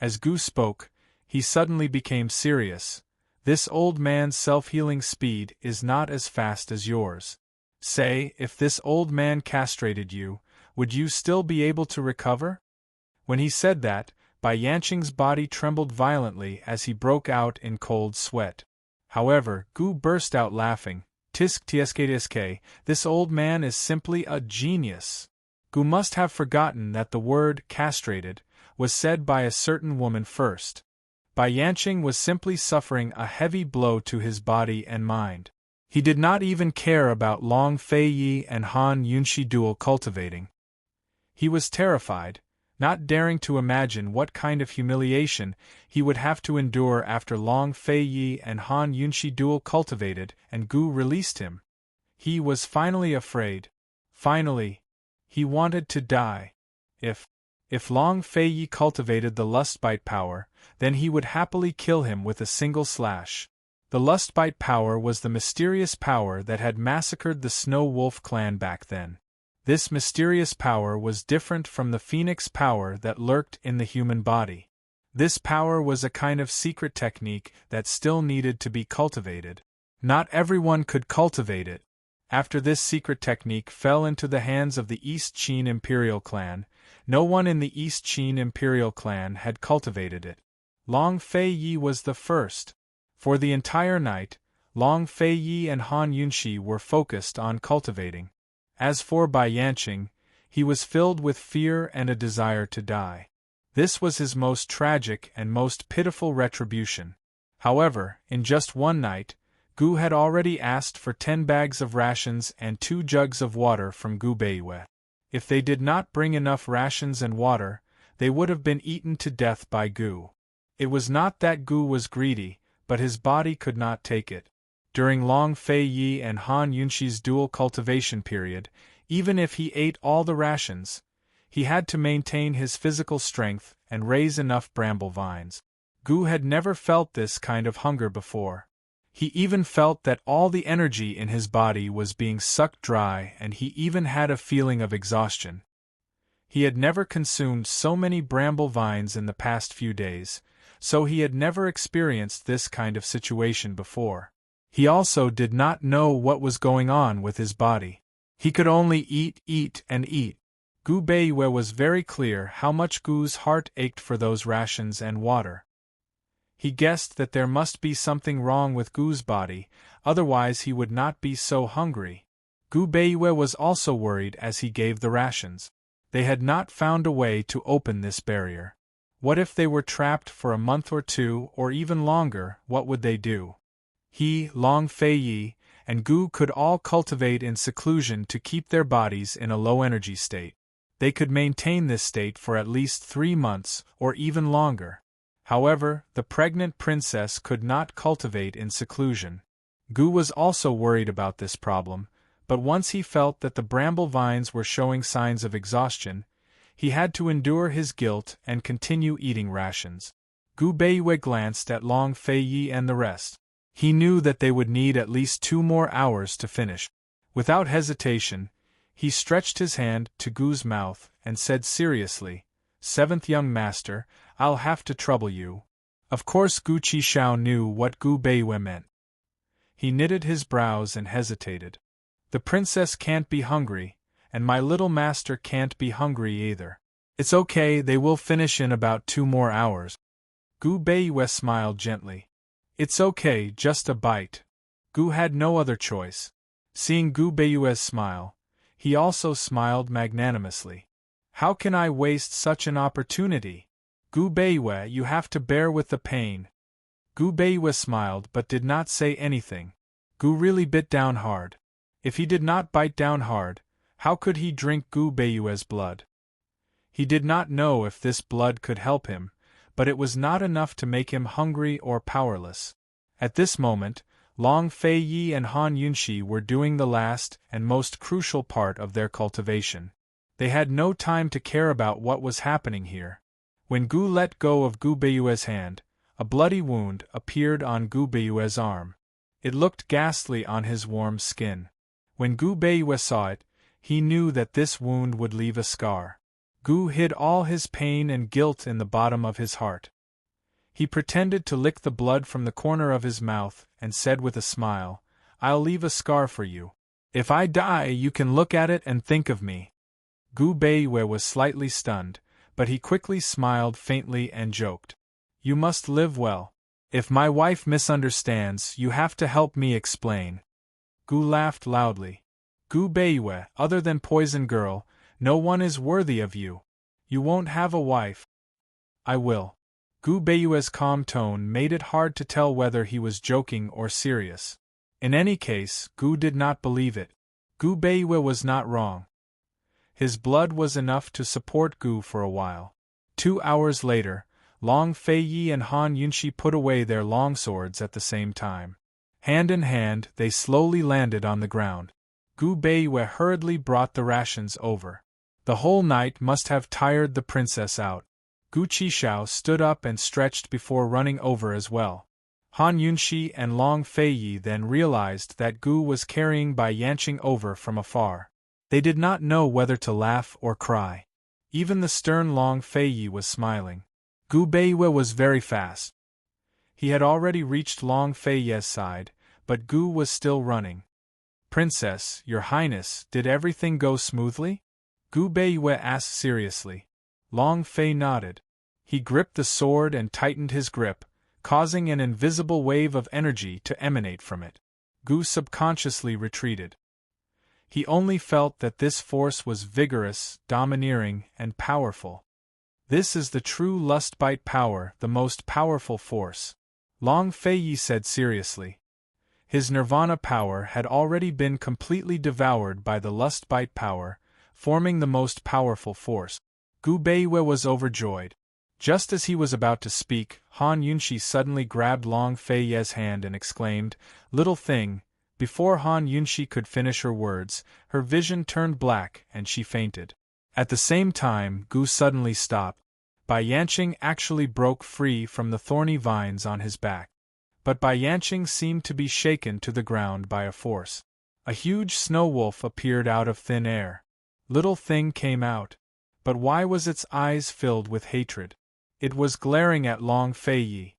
As Gu spoke, he suddenly became serious. "This old man's self-healing speed is not as fast as yours. Say, if this old man castrated you, would you still be able to recover?" When he said that, Bai Yanqing's body trembled violently as he broke out in cold sweat. However, Gu burst out laughing. "Tisk tsk, this old man is simply a genius." Gu must have forgotten that the word castrated was said by a certain woman first. Bai Yanqing was simply suffering a heavy blow to his body and mind. He did not even care about Long Fei Yi and Han Yunxi dual cultivating. He was terrified, not daring to imagine what kind of humiliation he would have to endure after Long Fei Yi and Han Yunxi dual cultivated and Gu released him. He was finally afraid. Finally, he wanted to die. If Long Fei Yi cultivated the Lustbite power, then he would happily kill him with a single slash. The Lustbite power was the mysterious power that had massacred the Snow Wolf clan back then. This mysterious power was different from the Phoenix power that lurked in the human body. This power was a kind of secret technique that still needed to be cultivated. Not everyone could cultivate it. After this secret technique fell into the hands of the East Qin Imperial clan, no one in the East Qin Imperial clan had cultivated it. Long Fei Yi was the first. For the entire night, Long Fei Yi and Han Yunxi were focused on cultivating. As for Bai Yanqing, he was filled with fear and a desire to die. This was his most tragic and most pitiful retribution. However, in just one night, Gu had already asked for 10 bags of rations and 2 jugs of water from Gu Beiwe. If they did not bring enough rations and water, they would have been eaten to death by Gu. It was not that Gu was greedy, but his body could not take it. During Long Fei Yi and Han Yunxi's dual cultivation period, even if he ate all the rations, he had to maintain his physical strength and raise enough bramble vines. Gu had never felt this kind of hunger before. He even felt that all the energy in his body was being sucked dry, and he even had a feeling of exhaustion. He had never consumed so many bramble vines in the past few days, so he had never experienced this kind of situation before. He also did not know what was going on with his body. He could only eat, and eat. Gu Beiwei was very clear how much Gu's heart ached for those rations and water. He guessed that there must be something wrong with Gu's body, otherwise he would not be so hungry. Gu Beiwei was also worried as he gave the rations. They had not found a way to open this barrier. What if they were trapped for a month or two, or even longer? What would they do? He, Long Feiyi, and Gu could all cultivate in seclusion to keep their bodies in a low-energy state. They could maintain this state for at least 3 months, or even longer. However, the pregnant princess could not cultivate in seclusion. Gu was also worried about this problem, but once he felt that the bramble vines were showing signs of exhaustion, he had to endure his guilt and continue eating rations. Gu Beiwei glanced at Long Feiyi and the rest. He knew that they would need at least 2 more hours to finish. Without hesitation, he stretched his hand to Gu's mouth and said seriously, "Seventh young master, I'll have to trouble you." Of course Gu Qishao knew what Gu Beiwei meant. He knitted his brows and hesitated. The princess can't be hungry, and my little master can't be hungry either. It's okay, they will finish in about 2 more hours. Gu Beiwei smiled gently. It's okay, just a bite. Gu had no other choice. Seeing Gu Beiwei's smile, he also smiled magnanimously. How can I waste such an opportunity? Gu Beiwei, you have to bear with the pain. Gu Beiwei smiled but did not say anything. Gu really bit down hard. If he did not bite down hard, how could he drink Gu Beiwei's blood? He did not know if this blood could help him, but it was not enough to make him hungry or powerless. At this moment, Long Feiyi and Han Yunxi were doing the last and most crucial part of their cultivation. They had no time to care about what was happening here. When Gu let go of Gu Beiwei's hand, a bloody wound appeared on Gu Beiwei's arm. It looked ghastly on his warm skin. When Gu Beiwei saw it, he knew that this wound would leave a scar. Gu hid all his pain and guilt in the bottom of his heart. He pretended to lick the blood from the corner of his mouth and said with a smile, "I'll leave a scar for you. If I die, you can look at it and think of me." Gu Beiwei was slightly stunned, but he quickly smiled faintly and joked. "You must live well. If my wife misunderstands, you have to help me explain." Gu laughed loudly. "Gu Beiwei, other than Poison Girl, no one is worthy of you. You won't have a wife." "I will." Gu Beiwei's calm tone made it hard to tell whether he was joking or serious. In any case, Gu did not believe it. Gu Beiwei was not wrong. His blood was enough to support Gu for a while. 2 hours later, Long Feiyi and Han Yunxi put away their long swords at the same time. Hand in hand, they slowly landed on the ground. Gu Beiwei hurriedly brought the rations over. The whole night must have tired the princess out. Gu Qishao stood up and stretched before running over as well. Han Yunxi and Long Feiyi then realized that Gu was carrying Bai Yanqing over from afar. They did not know whether to laugh or cry. Even the stern Long Feiyi was smiling. Gu Beiwei was very fast. He had already reached Long Feiyi's side, but Gu was still running. "Princess, your highness, did everything go smoothly?" Gu Beiwei asked seriously. Long Fei nodded. He gripped the sword and tightened his grip, causing an invisible wave of energy to emanate from it. Gu subconsciously retreated. He only felt that this force was vigorous, domineering, and powerful. This is the true lust-bite power, the most powerful force. Long Feiyi said seriously. His nirvana power had already been completely devoured by the lust-bite power, forming the most powerful force. Gu Beiwei was overjoyed. Just as he was about to speak, Han Yunxi suddenly grabbed Long Feiyi's hand and exclaimed, "Little thing!" Before Han Yunxi could finish her words, her vision turned black and she fainted. At the same time, Gu suddenly stopped. Bai Yanqing actually broke free from the thorny vines on his back. But Bai Yanqing seemed to be shaken to the ground by a force. A huge snow wolf appeared out of thin air. Little thing came out. But why was its eyes filled with hatred? It was glaring at Long Fei Yi.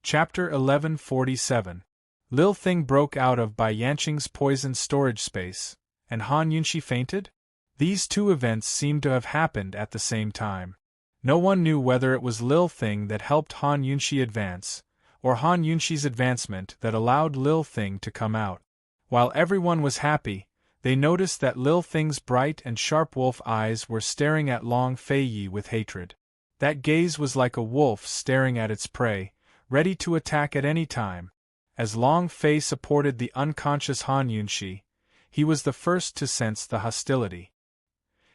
Chapter 1147. Lil Thing broke out of Bai Yanqing's poisoned storage space, and Han Yunxi fainted? These two events seemed to have happened at the same time. No one knew whether it was Lil Thing that helped Han Yunxi advance, or Han Yunxi's advancement that allowed Lil Thing to come out. While everyone was happy, they noticed that Lil Thing's bright and sharp wolf eyes were staring at Long Fei Yi with hatred. That gaze was like a wolf staring at its prey, ready to attack at any time. As Long Fei supported the unconscious Han Yunxi, he was the first to sense the hostility.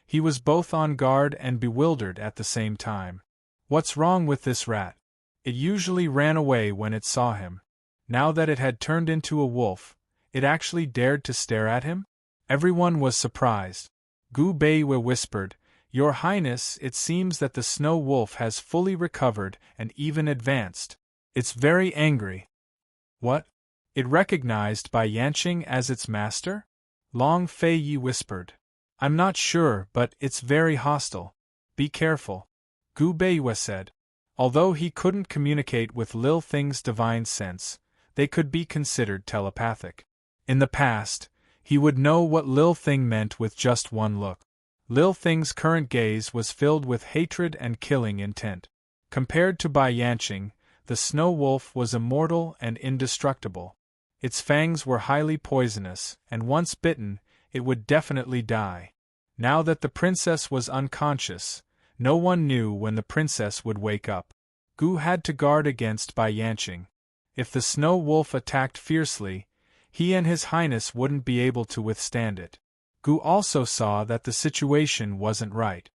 He was both on guard and bewildered at the same time. What's wrong with this rat? It usually ran away when it saw him. Now that it had turned into a wolf, it actually dared to stare at him? Everyone was surprised. Gu Beiwe whispered, "Your Highness, it seems that the snow wolf has fully recovered and even advanced. It's very angry." What? It recognized Bai Yanqing as its master? Long Fei Yi whispered. "I'm not sure, but it's very hostile. Be careful," Gu Beiwe said. Although he couldn't communicate with Lil Thing's divine sense, they could be considered telepathic. In the past, he would know what Lil Thing meant with just one look. Lil Thing's current gaze was filled with hatred and killing intent. Compared to Bai Yanqing, the snow wolf was immortal and indestructible. Its fangs were highly poisonous, and once bitten, it would definitely die. Now that the princess was unconscious, no one knew when the princess would wake up. Gu had to guard against Bai Yanqing. If the snow wolf attacked fiercely, he and his highness wouldn't be able to withstand it. Gu also saw that the situation wasn't right.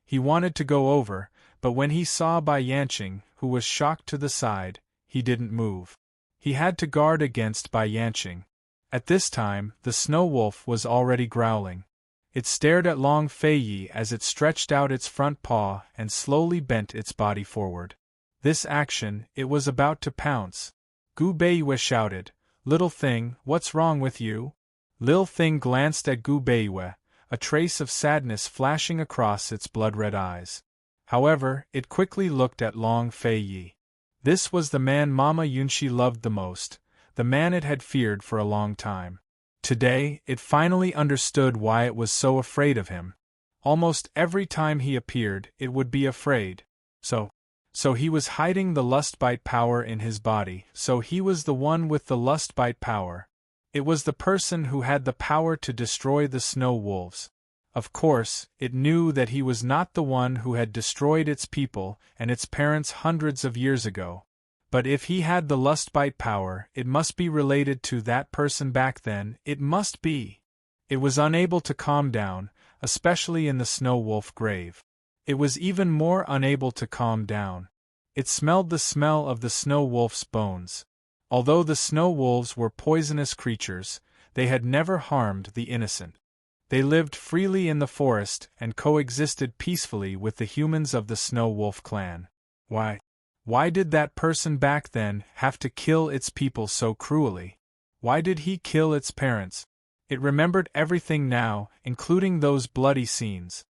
He wanted to go over, but when he saw Bai Yanqing, who was shocked to the side, he didn't move. He had to guard against Bai Yanqing. At this time, the snow wolf was already growling. It stared at Long Fei Yi as it stretched out its front paw and slowly bent its body forward. This action, it was about to pounce. Gu Beiwe shouted, "Little Thing, what's wrong with you?" Lil Thing glanced at Gu Beiwe, a trace of sadness flashing across its blood-red eyes. However, it quickly looked at Long Fei Yi. This was the man Mama Yunxi loved the most, the man it had feared for a long time. Today, it finally understood why it was so afraid of him. Almost every time he appeared, it would be afraid. So he was hiding the lustbite power in his body, so he was the one with the lustbite power. It was the person who had the power to destroy the snow wolves. Of course, it knew that he was not the one who had destroyed its people and its parents hundreds of years ago. But if he had the lustbite power, it must be related to that person back then, it must be. It was unable to calm down, especially in the snow wolf grave. It was even more unable to calm down. It smelled the smell of the snow wolf's bones. Although the snow wolves were poisonous creatures, they had never harmed the innocent. They lived freely in the forest and coexisted peacefully with the humans of the snow wolf clan. Why did that person back then have to kill its people so cruelly? Why did he kill its parents? It remembered everything now, including those bloody scenes.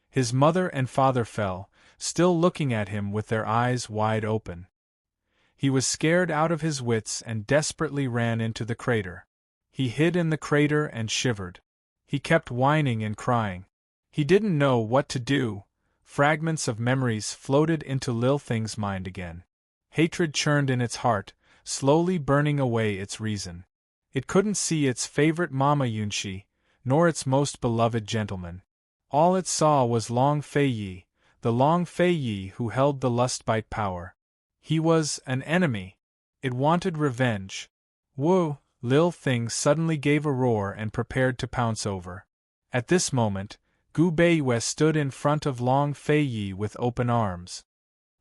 His mother and father fell, still looking at him with their eyes wide open. He was scared out of his wits and desperately ran into the crater. He hid in the crater and shivered. He kept whining and crying. He didn't know what to do. Fragments of memories floated into Lil Thing's mind again. Hatred churned in its heart, slowly burning away its reason. It couldn't see its favorite Mama Yunxi, nor its most beloved gentleman. All it saw was Long Fei Yi, the Long Fei Yi who held the lustbite power. He was an enemy. It wanted revenge. Whoa! Lil Thing suddenly gave a roar and prepared to pounce over. At this moment, Gu Beiwe stood in front of Long Fei Yi with open arms.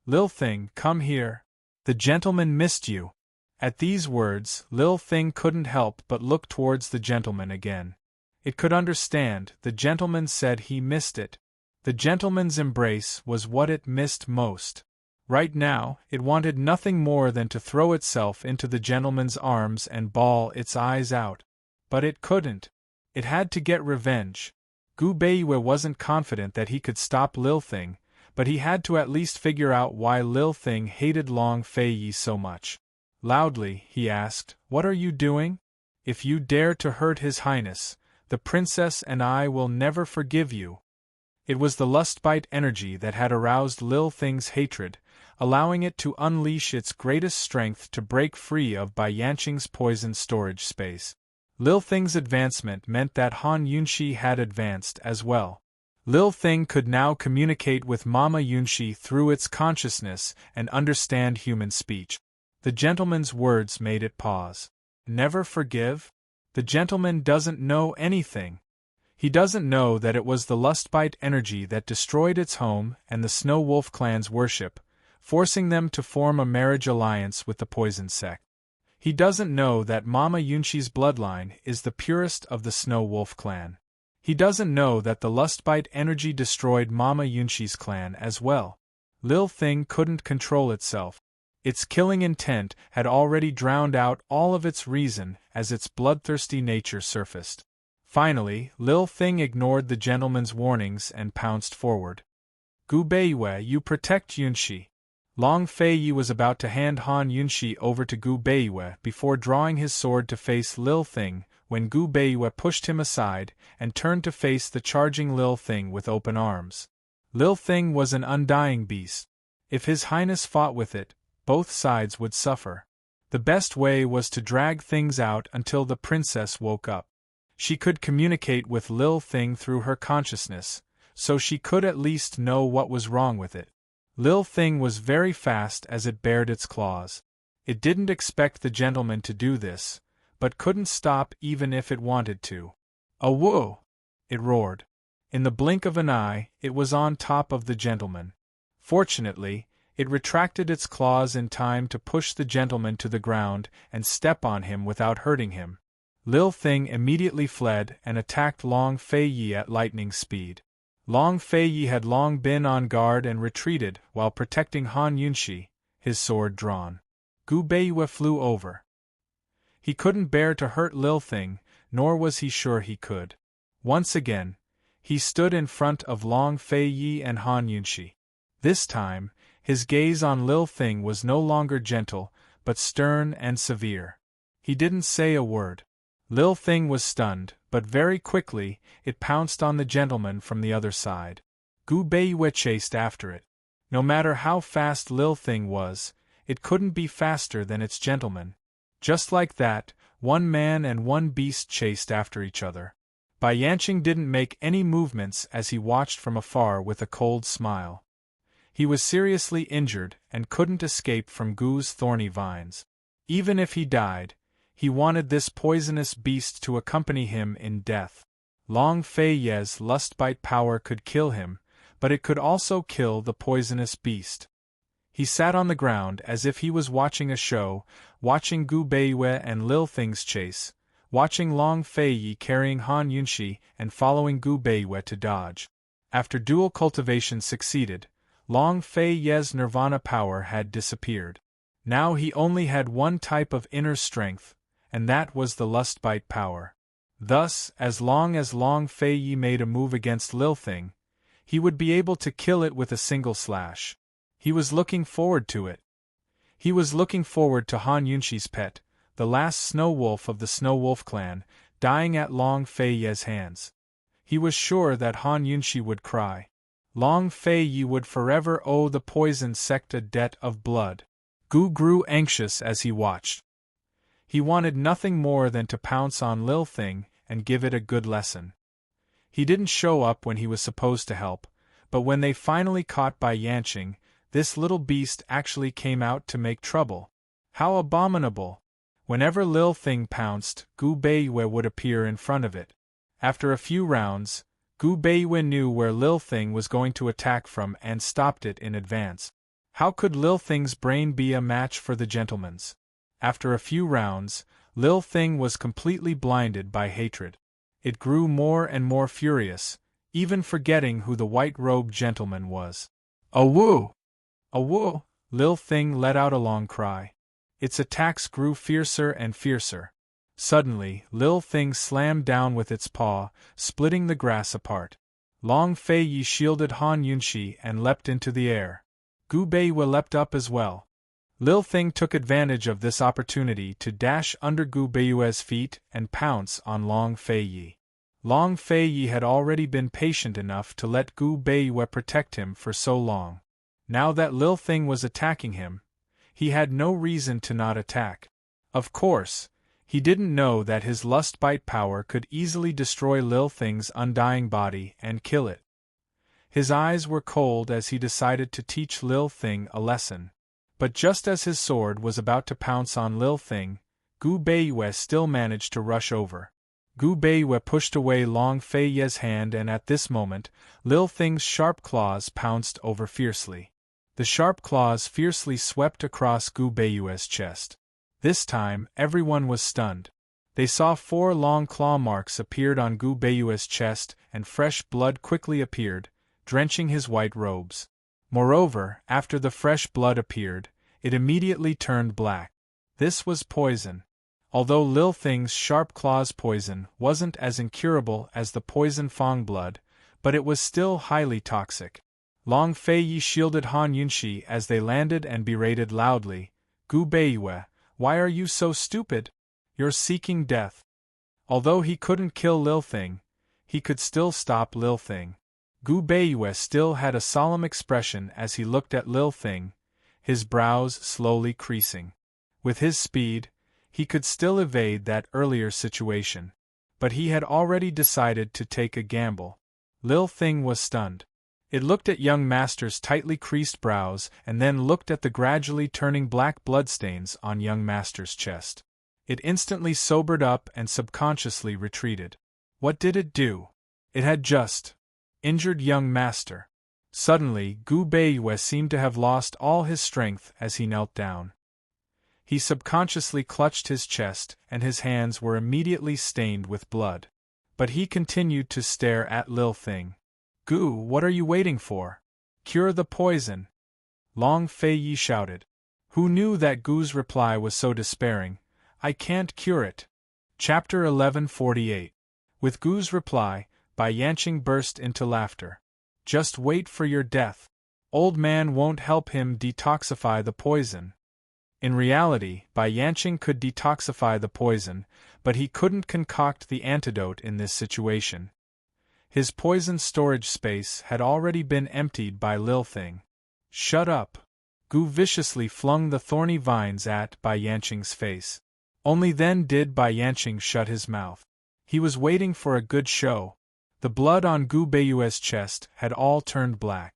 "Lil Thing, come here. The gentleman missed you." At these words, Lil Thing couldn't help but look towards the gentleman again. It could understand, the gentleman said he missed it. The gentleman's embrace was what it missed most. Right now, it wanted nothing more than to throw itself into the gentleman's arms and bawl its eyes out. But it couldn't. It had to get revenge. Gu Beiwe wasn't confident that he could stop Lil Thing, but he had to at least figure out why Lil Thing hated Long Fei Yi so much. Loudly, he asked, "What are you doing? If you dare to hurt His Highness, the princess and I will never forgive you." It was the lustbite energy that had aroused Lil Thing's hatred, allowing it to unleash its greatest strength to break free of Bai Yanqing's poison storage space. Lil Thing's advancement meant that Han Yunxi had advanced as well. Lil Thing could now communicate with Mama Yunxi through its consciousness and understand human speech. The gentleman's words made it pause. Never forgive? The gentleman doesn't know anything. He doesn't know that it was the lustbite energy that destroyed its home and the Snow Wolf clan's worship, forcing them to form a marriage alliance with the poison sect. He doesn't know that Mama Yunxi's bloodline is the purest of the Snow Wolf clan. He doesn't know that the lustbite energy destroyed Mama Yunxi's clan as well. Lil Thing couldn't control itself. Its killing intent had already drowned out all of its reason as its bloodthirsty nature surfaced. Finally, Lil Thing ignored the gentleman's warnings and pounced forward. "Gu Beiyue, you protect Yunxi." Long Fei Yi was about to hand Han Yunxi over to Gu Beiyue before drawing his sword to face Lil Thing, when Gu Beiyue pushed him aside and turned to face the charging Lil Thing with open arms. Lil Thing was an undying beast. If His Highness fought with it, both sides would suffer. The best way was to drag things out until the princess woke up. She could communicate with Lil Thing through her consciousness, so she could at least know what was wrong with it. Lil Thing was very fast as it bared its claws. It didn't expect the gentleman to do this, but couldn't stop even if it wanted to. "Awoo!" it roared. In the blink of an eye, it was on top of the gentleman. Fortunately, it retracted its claws in time to push the gentleman to the ground and step on him without hurting him. Lil Thing immediately fled and attacked Long Fei Yi at lightning speed. Long Fei Yi had long been on guard and retreated while protecting Han Yunxi, his sword drawn. Gu Beiyue flew over. He couldn't bear to hurt Lil Thing, nor was he sure he could. Once again, he stood in front of Long Fei Yi and Han Yunxi. This time, his gaze on Lil Thing was no longer gentle, but stern and severe. He didn't say a word. Lil Thing was stunned, but very quickly, it pounced on the gentleman from the other side. Gu Beiyue chased after it. No matter how fast Lil Thing was, it couldn't be faster than its gentleman. Just like that, one man and one beast chased after each other. Bai Yanqing didn't make any movements as he watched from afar with a cold smile. He was seriously injured and couldn't escape from Gu's thorny vines. Even if he died, he wanted this poisonous beast to accompany him in death. Long Fei Yi's lustbite power could kill him, but it could also kill the poisonous beast. He sat on the ground as if he was watching a show, watching Gu Beiyue and Lil Thing's chase, watching Long Fei Yi carrying Han Yunxi and following Gu Beiyue to dodge. After dual cultivation succeeded, Long Fei Yi's nirvana power had disappeared. Now he only had one type of inner strength, and that was the lustbite power. Thus, as Long Fei Yi made a move against Lil Thing, he would be able to kill it with a single slash. He was looking forward to it. He was looking forward to Han Yunxi's pet, the last Snow Wolf of the Snow Wolf clan, dying at Long Fei Yi's hands. He was sure that Han Yunxi would cry. Long Fei Yi would forever owe the poison sect a debt of blood. Gu grew anxious as he watched. He wanted nothing more than to pounce on Lil Thing and give it a good lesson. He didn't show up when he was supposed to help, but when they finally caught Bai Yanqing, this little beast actually came out to make trouble. How abominable! Whenever Lil Thing pounced, Gu Beiyue would appear in front of it. After a few rounds, Gu Beiyue knew where Lil Thing was going to attack from and stopped it in advance. How could Lil Thing's brain be a match for the gentleman's? After a few rounds, Lil Thing was completely blinded by hatred. It grew more and more furious, even forgetting who the white-robed gentleman was. "Awoo! Awoo!" Lil Thing let out a long cry. Its attacks grew fiercer and fiercer. Suddenly, Lil Thing slammed down with its paw, splitting the grass apart. Long Fei Yi shielded Han Yunshi and leapt into the air. Gu Beiwa leapt up as well. Lil Thing took advantage of this opportunity to dash under Gu Beiwa's feet and pounce on Long Fei Yi. Long Fei Yi had already been patient enough to let Gu Beiwa protect him for so long. Now that Lil Thing was attacking him, he had no reason to not attack. Of course, he didn't know that his lust bite power could easily destroy Lil Thing's undying body and kill it. His eyes were cold as he decided to teach Lil Thing a lesson. But just as his sword was about to pounce on Lil Thing, Gu Beiwa still managed to rush over. Gu Beiwa pushed away Long Fei Yi's hand, and at this moment, Lil Thing's sharp claws pounced over fiercely. The sharp claws fiercely swept across Gu Beiwa's chest. This time, everyone was stunned. They saw 4 long claw marks appeared on Gu Beiwa's chest, and fresh blood quickly appeared, drenching his white robes. Moreover, after the fresh blood appeared, it immediately turned black. This was poison. Although Lil Thing's sharp claws poison wasn't as incurable as the poison Fong blood, but it was still highly toxic. Long Fei Yi shielded Han Yunshi as they landed and berated loudly, "Gu Beiwa, why are you so stupid? You're seeking death." Although he couldn't kill Lil Thing, he could still stop Lil Thing. Gu Beiwa still had a solemn expression as he looked at Lil Thing, his brows slowly creasing. With his speed, he could still evade that earlier situation. But he had already decided to take a gamble. Lil Thing was stunned. It looked at young master's tightly creased brows and then looked at the gradually turning black bloodstains on young master's chest. It instantly sobered up and subconsciously retreated. What did it do? It had just injured young master. Suddenly, Gu Beiwa seemed to have lost all his strength as he knelt down. He subconsciously clutched his chest, and his hands were immediately stained with blood. But he continued to stare at Lil Thing. "Gu, what are you waiting for? Cure the poison!" Long Fei Yi shouted. Who knew that Gu's reply was so despairing? "I can't cure it." Chapter 1148. With Gu's reply, Bai Yanqing burst into laughter. "Just wait for your death. Old man won't help him detoxify the poison." In reality, Bai Yanqing could detoxify the poison, but he couldn't concoct the antidote in this situation. His poison storage space had already been emptied by Lil Thing. "Shut up!" Gu viciously flung the thorny vines at Bai Yanqing's face. Only then did Bai Yanqing shut his mouth. He was waiting for a good show. The blood on Gu Beiwa's chest had all turned black.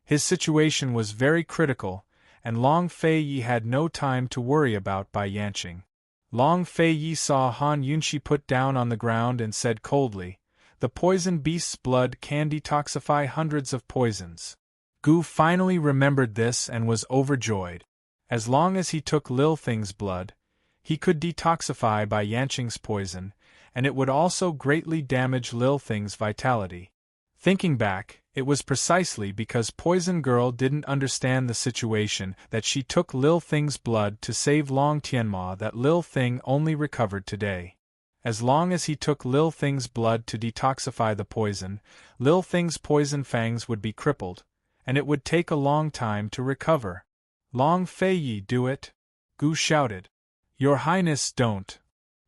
His situation was very critical, and Long Fei Yi had no time to worry about Bai Yanqing. Long Fei Yi saw Han Yunshi put down on the ground and said coldly, "The poison beast's blood can detoxify hundreds of poisons." Gu finally remembered this and was overjoyed. As long as he took Lil Thing's blood, he could detoxify Bai Yanqing's poison, and it would also greatly damage Lil Thing's vitality. Thinking back, it was precisely because Poison Girl didn't understand the situation that she took Lil Thing's blood to save Long Tianma that Lil Thing only recovered today. As long as he took Lil Thing's blood to detoxify the poison, Lil Thing's poison fangs would be crippled, and it would take a long time to recover. "Long Fei Yi, do it!" Gu shouted. "Your Highness, don't!"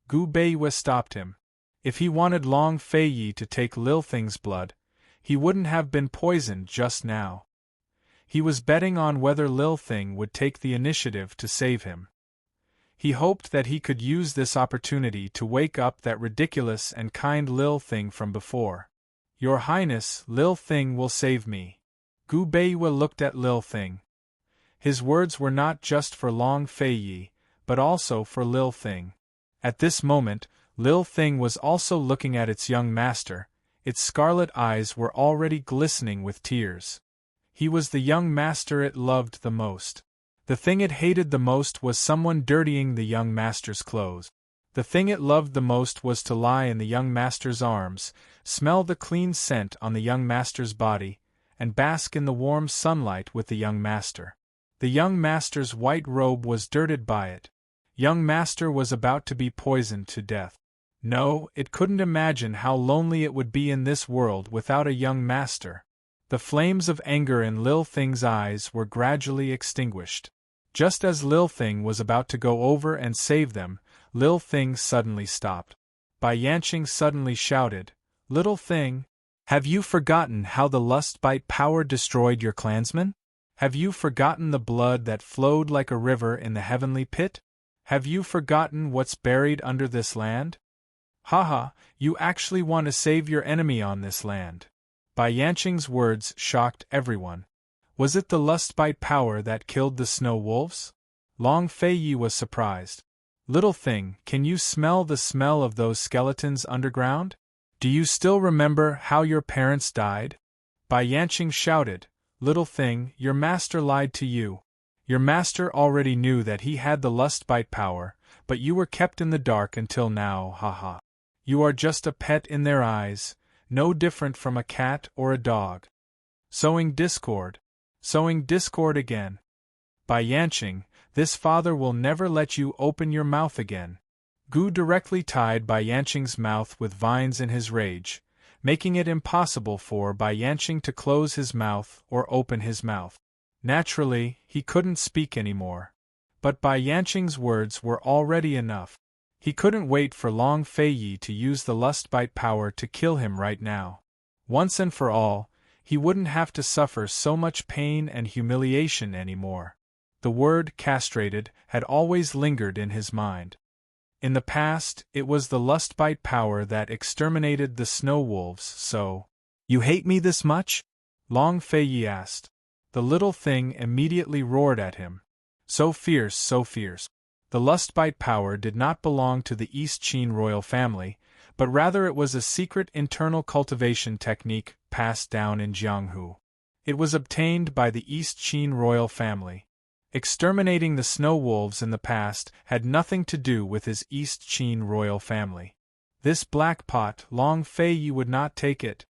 Gu Beiwa stopped him. If he wanted Long Fei Yi to take Lil Thing's blood, he wouldn't have been poisoned just now. He was betting on whether Lil Thing would take the initiative to save him. He hoped that he could use this opportunity to wake up that ridiculous and kind Lil Thing from before. "Your Highness, Lil Thing will save me." Gu Beiwa looked at Lil Thing. His words were not just for Long Fei Yi, but also for Lil Thing. At this moment, Lil Thing was also looking at its young master. Its scarlet eyes were already glistening with tears. He was the young master it loved the most. The thing it hated the most was someone dirtying the young master's clothes. The thing it loved the most was to lie in the young master's arms, smell the clean scent on the young master's body, and bask in the warm sunlight with the young master. The young master's white robe was dirted by it. Young master was about to be poisoned to death. No, it couldn't imagine how lonely it would be in this world without a young master. The flames of anger in Lil Thing's eyes were gradually extinguished. Just as Lil Thing was about to go over and save them, Lil Thing suddenly stopped. Bai Yanqing suddenly shouted, "Little Thing, have you forgotten how the lust bite power destroyed your clansmen? Have you forgotten the blood that flowed like a river in the heavenly pit? Have you forgotten what's buried under this land? Haha, you actually want to save your enemy on this land." Bai Yanqing's words shocked everyone. Was it the lust bite power that killed the snow wolves? Long Feiyi was surprised. "Little Thing, can you smell the smell of those skeletons underground? Do you still remember how your parents died?" Bai Yanqing shouted, "Little Thing, your master lied to you. Your master already knew that he had the lust bite power, but you were kept in the dark until now, haha. You are just a pet in their eyes, no different from a cat or a dog. Sowing discord again. Bai Yanqing, this father will never let you open your mouth again." Gu directly tied Bai Yanqing's mouth with vines in his rage, making it impossible for Bai Yanqing to close his mouth or open his mouth. Naturally, he couldn't speak anymore. But Bai Yanqing's words were already enough. He couldn't wait for Long Feiyi to use the lust bite power to kill him right now. Once and for all, he wouldn't have to suffer so much pain and humiliation anymore. The word castrated had always lingered in his mind. In the past, it was the lust bite power that exterminated the snow wolves, so. "You hate me this much?" Long Feiyi asked. The little thing immediately roared at him. So fierce, so fierce. The lust bite power did not belong to the East Qin royal family, but rather it was a secret internal cultivation technique passed down in Jianghu. It was obtained by the East Qin royal family. Exterminating the snow wolves in the past had nothing to do with his East Qin royal family. This black pot, Long Feiyi would not take it.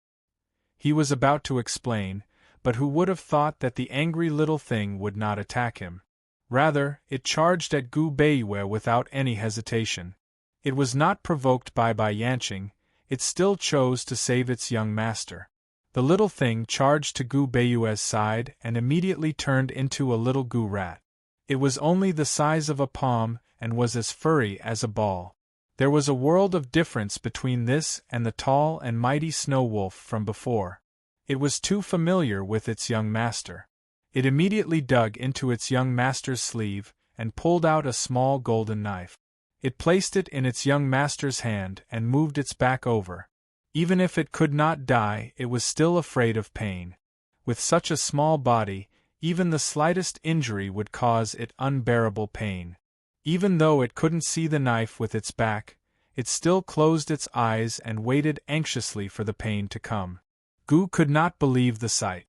He was about to explain, but who would have thought that the angry little thing would not attack him? Rather, it charged at Gu Beiyue without any hesitation. It was not provoked by Bai Yanqing, it still chose to save its young master. The little thing charged to Gu Beiyue's side and immediately turned into a little Gu rat. It was only the size of a palm and was as furry as a ball. There was a world of difference between this and the tall and mighty snow wolf from before. It was too familiar with its young master. It immediately dug into its young master's sleeve and pulled out a small golden knife. It placed it in its young master's hand and moved its back over. Even if it could not die, it was still afraid of pain. With such a small body, even the slightest injury would cause it unbearable pain. Even though it couldn't see the knife with its back, it still closed its eyes and waited anxiously for the pain to come. Gu could not believe the sight.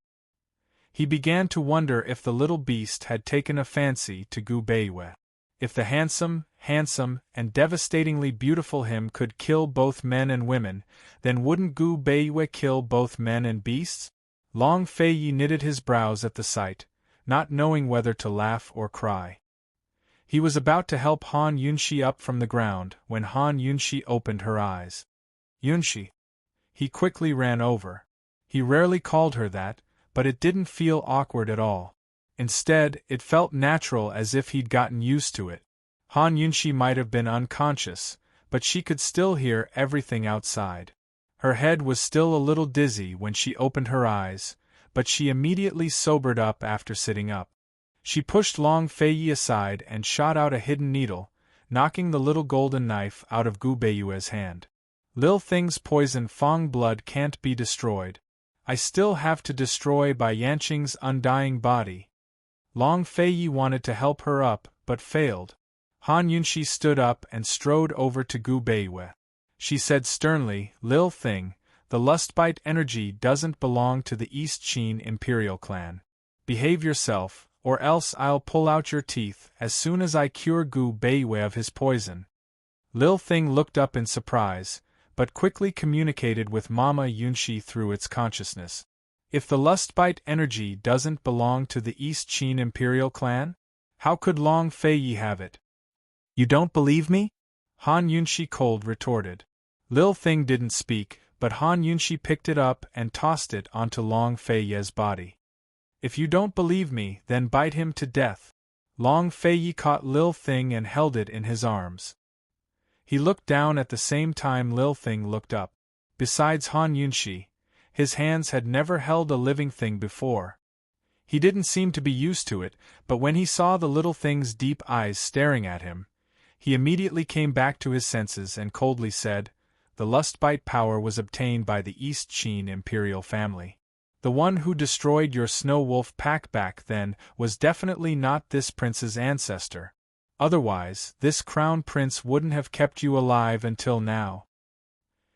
He began to wonder if the little beast had taken a fancy to Gu Beiyue. If the handsome, and devastatingly beautiful him could kill both men and women, then wouldn't Gu Beiyue kill both men and beasts? Long Feiyi knitted his brows at the sight, not knowing whether to laugh or cry. He was about to help Han Yunxi up from the ground when Han Yunxi opened her eyes. "Yunxi." He quickly ran over. He rarely called her that, but it didn't feel awkward at all. Instead, it felt natural, as if he'd gotten used to it. Han Yunxi might have been unconscious, but she could still hear everything outside. Her head was still a little dizzy when she opened her eyes, but she immediately sobered up after sitting up. She pushed Long Feiyi aside and shot out a hidden needle, knocking the little golden knife out of Gu Beiyue's hand. "Lil Thing's poison Fang blood can't be destroyed. I still have to destroy Bai Yanqing's undying body." Long Feiyi wanted to help her up, but failed. Han Yunxi stood up and strode over to Gu Beiyue. She said sternly, "Lil Thing, the lustbite energy doesn't belong to the East Qin Imperial clan. Behave yourself, or else I'll pull out your teeth as soon as I cure Gu Beiyue of his poison." Lil Thing looked up in surprise, but quickly communicated with Mama Yunxi through its consciousness. "If the lustbite energy doesn't belong to the East Qin Imperial clan, how could Long Feiyi have it?" "You don't believe me?" Han Yunxi cold retorted. Lil Thing didn't speak, but Han Yunshi picked it up and tossed it onto Long Fei Ye's body. If you don't believe me, then bite him to death. Long Fei Ye caught Lil Thing and held it in his arms. He looked down at the same time Lil Thing looked up. Besides Han Yunshi, his hands had never held a living thing before. He didn't seem to be used to it, but when he saw the little thing's deep eyes staring at him, he immediately came back to his senses and coldly said, "The lustbite power was obtained by the East Qin imperial family. The one who destroyed your snow wolf pack back then was definitely not this prince's ancestor. Otherwise, this crown prince wouldn't have kept you alive until now."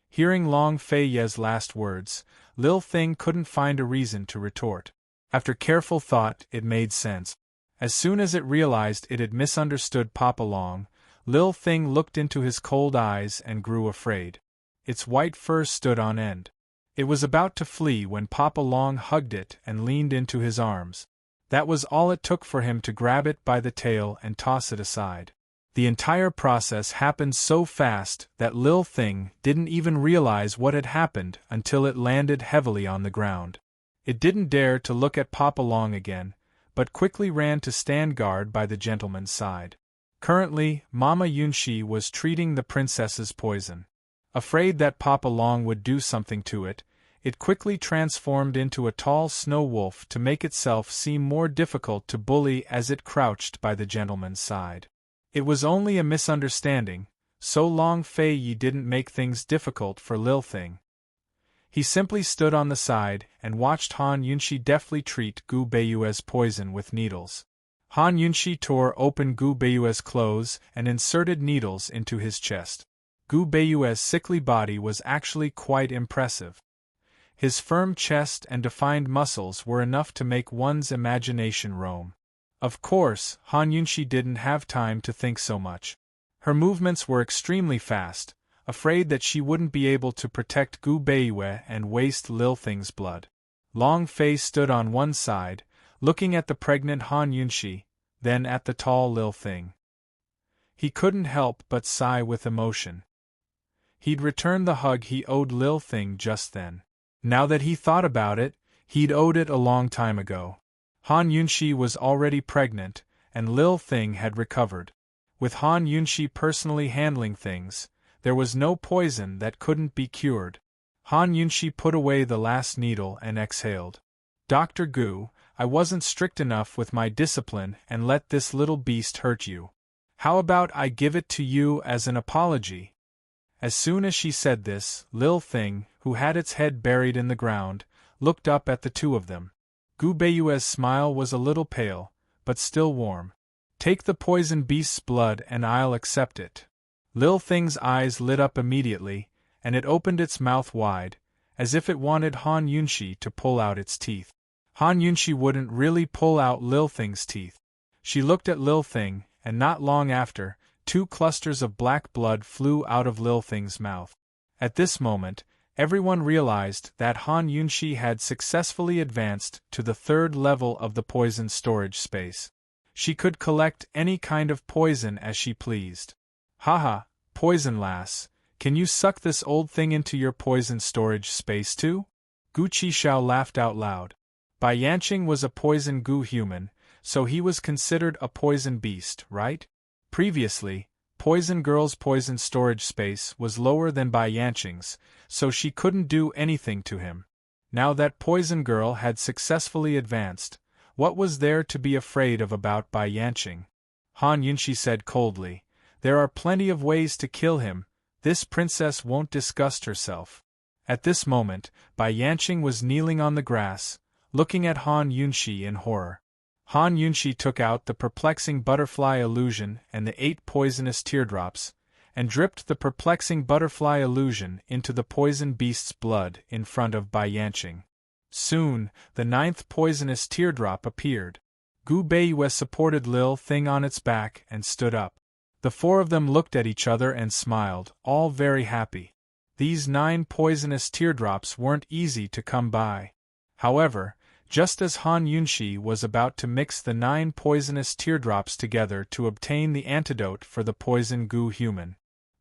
Hearing Long Fei Ye's last words, Lil Thing couldn't find a reason to retort. After careful thought, it made sense. As soon as it realized it had misunderstood Papa Long, Lil Thing looked into his cold eyes and grew afraid. Its white fur stood on end. It was about to flee when Papa Long hugged it and leaned into his arms. That was all it took for him to grab it by the tail and toss it aside. The entire process happened so fast that Lil Thing didn't even realize what had happened until it landed heavily on the ground. It didn't dare to look at Papa Long again, but quickly ran to stand guard by the gentleman's side. Currently, Mama Yunshi was treating the princess's poison. Afraid that Papa Long would do something to it, it quickly transformed into a tall snow wolf to make itself seem more difficult to bully as it crouched by the gentleman's side. It was only a misunderstanding, so Long Fei Ye didn't make things difficult for Lil Thing. He simply stood on the side and watched Han Yunshi deftly treat Gu Beiyue's poison with needles. Han Yunshi tore open Gu Beiyue's clothes and inserted needles into his chest. Gu Beiyue's sickly body was actually quite impressive. His firm chest and defined muscles were enough to make one's imagination roam. Of course, Han Yunshi didn't have time to think so much. Her movements were extremely fast, afraid that she wouldn't be able to protect Gu Beiyue and waste Lil Thing's blood. Long Fei stood on one side, looking at the pregnant Han Yunshi, then at the tall Lil Thing. He couldn't help but sigh with emotion. He'd returned the hug he owed Lil Thing just then. Now that he thought about it, he'd owed it a long time ago. Han Yunshi was already pregnant, and Lil Thing had recovered. With Han Yunshi personally handling things, there was no poison that couldn't be cured. Han Yunshi put away the last needle and exhaled. "Dr. Gu, I wasn't strict enough with my discipline and let this little beast hurt you. How about I give it to you as an apology?" As soon as she said this, Lil Thing, who had its head buried in the ground, looked up at the two of them. Gu Beiyue's smile was a little pale, but still warm. "Take the poison beast's blood and I'll accept it." Lil Thing's eyes lit up immediately, and it opened its mouth wide, as if it wanted Han Yunshi to pull out its teeth. Han Yunshi wouldn't really pull out Lil Thing's teeth. She looked at Lil Thing, and not long after, 2 clusters of black blood flew out of Lil Thing's mouth. At this moment, everyone realized that Han Yunshi had successfully advanced to the 3rd level of the poison storage space. She could collect any kind of poison as she pleased. "Haha, poison lass, can you suck this old thing into your poison storage space too?" Gu Qishao laughed out loud. Bai Yanqing was a poison Gu human, so he was considered a poison beast, right? Previously, Poison Girl's poison storage space was lower than Bai Yanqing's, so she couldn't do anything to him. Now that Poison Girl had successfully advanced, what was there to be afraid of about Bai Yanqing? Han Yunshi said coldly, "There are plenty of ways to kill him, this princess won't disgust herself." At this moment, Bai Yanqing was kneeling on the grass, looking at Han Yunshi in horror. Han Yunshi took out the perplexing butterfly illusion and the 8 poisonous teardrops, and dripped the perplexing butterfly illusion into the poison beast's blood in front of Bai Yanqing. Soon, the 9th poisonous teardrop appeared. Gu Beiyue supported Lil Thing on its back and stood up. The 4 of them looked at each other and smiled, all very happy. These 9 poisonous teardrops weren't easy to come by. However, just as Han Yunshi was about to mix the 9 poisonous teardrops together to obtain the antidote for the poison Gu human,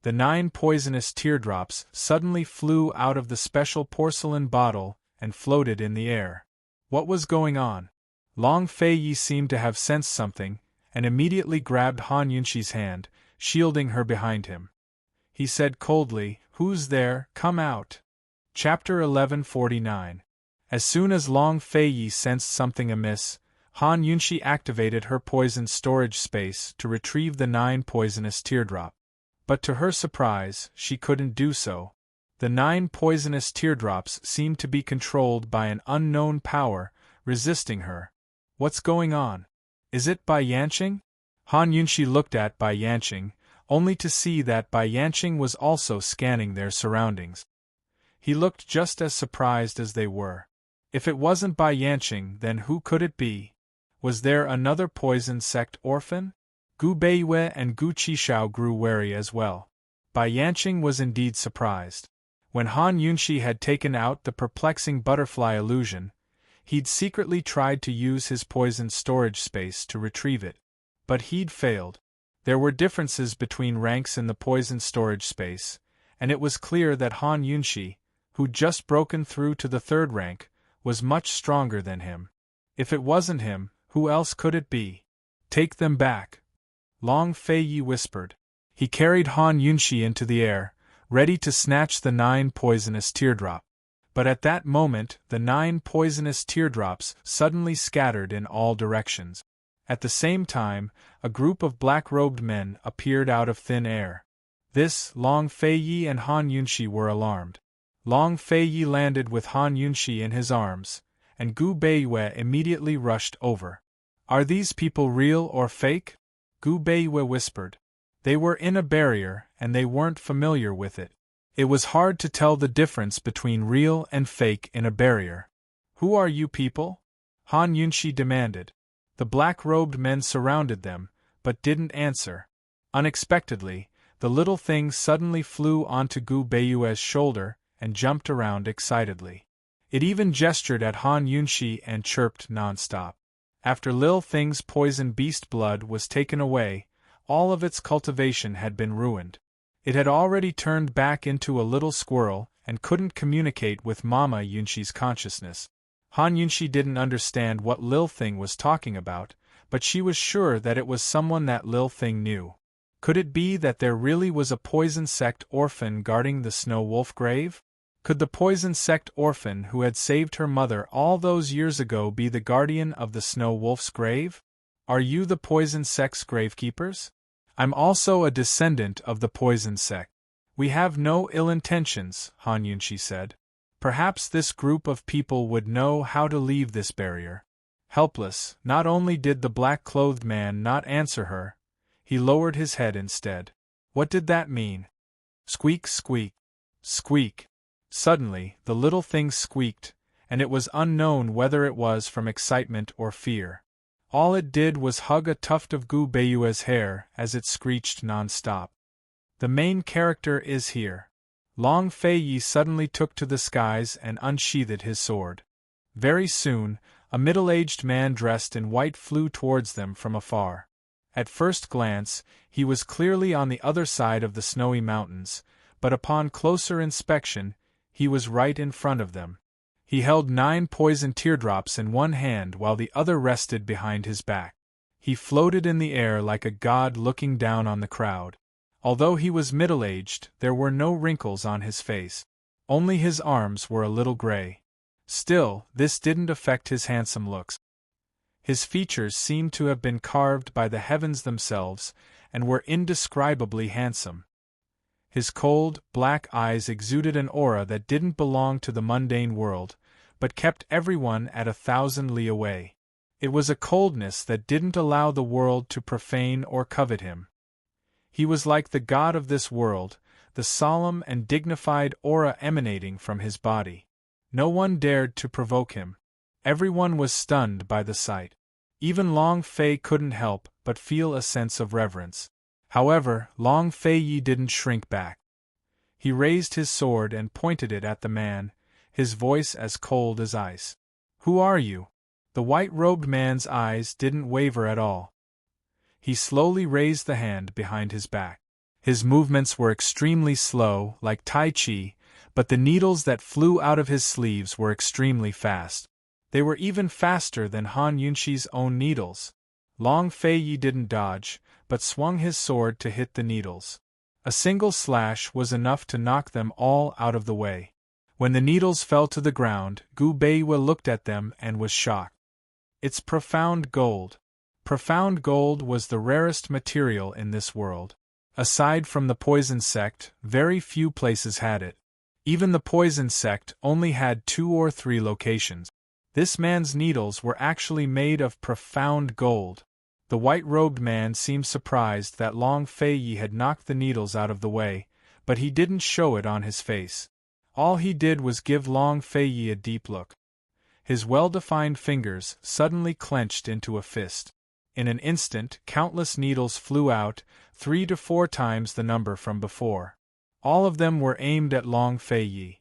The 9 poisonous teardrops suddenly flew out of the special porcelain bottle and floated in the air. What was going on? Long Fei Yi seemed to have sensed something, and immediately grabbed Han Yunxi's hand, shielding her behind him. He said coldly, "Who's there? Come out." Chapter 1149. As soon as Long Fei Yi sensed something amiss, Han Yunxi activated her poison storage space to retrieve the 9 poisonous teardrop. But to her surprise, she couldn't do so. The 9 poisonous teardrops seemed to be controlled by an unknown power, resisting her. What's going on? Is it Bai Yanqing? Han Yunxi looked at Bai Yanqing, only to see that Bai Yanqing was also scanning their surroundings. He looked just as surprised as they were. If it wasn't Bai Yanqing, then who could it be? Was there another poison sect orphan? Gu Beiyue and Gu Qishao grew wary as well. Bai Yanqing was indeed surprised. When Han Yunxi had taken out the perplexing butterfly illusion, he'd secretly tried to use his poison storage space to retrieve it. But he'd failed. There were differences between ranks in the poison storage space, and it was clear that Han Yunxi, who'd just broken through to the 3rd rank, was much stronger than him. If it wasn't him, who else could it be? Take them back, Long Fei Yi whispered. He carried Han Yunxi into the air, ready to snatch the 9 poisonous teardrop. But at that moment, the 9 poisonous teardrops suddenly scattered in all directions. At the same time, a group of black-robed men appeared out of thin air. This, Long Fei Yi and Han Yunxi were alarmed. Long Fei Yi landed with Han Yunxi in his arms, and Gu Beiyue immediately rushed over. "Are these people real or fake?" Gu Beiyue whispered. They were in a barrier, and they weren't familiar with it. It was hard to tell the difference between real and fake in a barrier. "Who are you people?" Han Yunxi demanded. The black-robed men surrounded them, but didn't answer. Unexpectedly, the little thing suddenly flew onto Gu Beiyue's shoulder and jumped around excitedly. It even gestured at Han Yunxi and chirped non-stop. After Lil Thing's poison beast blood was taken away, all of its cultivation had been ruined. It had already turned back into a little squirrel and couldn't communicate with Mama Yunxi's consciousness. Han Yunxi didn't understand what Lil Thing was talking about, but she was sure that it was someone that Lil Thing knew. Could it be that there really was a poison sect orphan guarding the Snow Wolf grave? Could the poison sect orphan who had saved her mother all those years ago be the guardian of the Snow Wolf's grave? "Are you the poison sect's gravekeepers?" "I'm also a descendant of the poison sect. We have no ill intentions," Han Yunxi said. Perhaps this group of people would know how to leave this barrier. Helpless, not only did the black-clothed man not answer her, he lowered his head instead. What did that mean? Squeak, squeak, squeak. Suddenly, the little thing squeaked, and it was unknown whether it was from excitement or fear. All it did was hug a tuft of Gu Beiyue's hair as it screeched non-stop. The main character is here. Long Fei Yi suddenly took to the skies and unsheathed his sword. Very soon, a middle-aged man dressed in white flew towards them from afar. At first glance, he was clearly on the other side of the snowy mountains, but upon closer inspection, he was right in front of them. He held 9 poison teardrops in one hand while the other rested behind his back. He floated in the air like a god looking down on the crowd. Although he was middle-aged, there were no wrinkles on his face. Only his arms were a little gray. Still, this didn't affect his handsome looks. His features seemed to have been carved by the heavens themselves, and were indescribably handsome. His cold, black eyes exuded an aura that didn't belong to the mundane world, but kept everyone at 1,000 li away. It was a coldness that didn't allow the world to profane or covet him. He was like the god of this world, the solemn and dignified aura emanating from his body. No one dared to provoke him. Everyone was stunned by the sight. Even Long Fei couldn't help but feel a sense of reverence. However, Long Fei Yi didn't shrink back. He raised his sword and pointed it at the man, his voice as cold as ice. "Who are you?" The white-robed man's eyes didn't waver at all. He slowly raised the hand behind his back. His movements were extremely slow, like Tai Chi, but the needles that flew out of his sleeves were extremely fast. They were even faster than Han Yunxi's own needles. Long Fei Yi didn't dodge, but swung his sword to hit the needles. A single slash was enough to knock them all out of the way. When the needles fell to the ground, Gu Beiwa looked at them and was shocked. It's profound gold. Profound gold was the rarest material in this world. Aside from the poison sect, very few places had it. Even the poison sect only had 2 or 3 locations. This man's needles were actually made of profound gold. The white-robed man seemed surprised that Long Fei Yi had knocked the needles out of the way, but he didn't show it on his face. All he did was give Long Fei Yi a deep look. His well-defined fingers suddenly clenched into a fist. In an instant, countless needles flew out, 3 to 4 times the number from before. All of them were aimed at Long Fei Yi.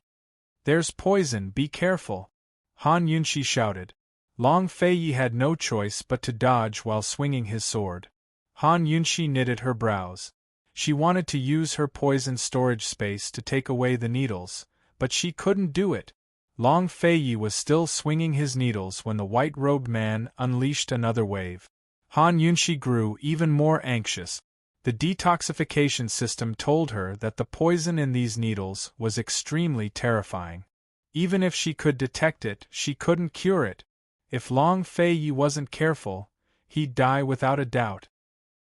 "There's poison, be careful!" Han Yunxi shouted. Long Fei Yi had no choice but to dodge while swinging his sword. Han Yunxi knitted her brows. She wanted to use her poison storage space to take away the needles, but she couldn't do it. Long Fei Yi was still swinging his needles when the white-robed man unleashed another wave. Han Yunxi grew even more anxious. The detoxification system told her that the poison in these needles was extremely terrifying. Even if she could detect it, she couldn't cure it. If Long Fei Yi wasn't careful, he'd die without a doubt.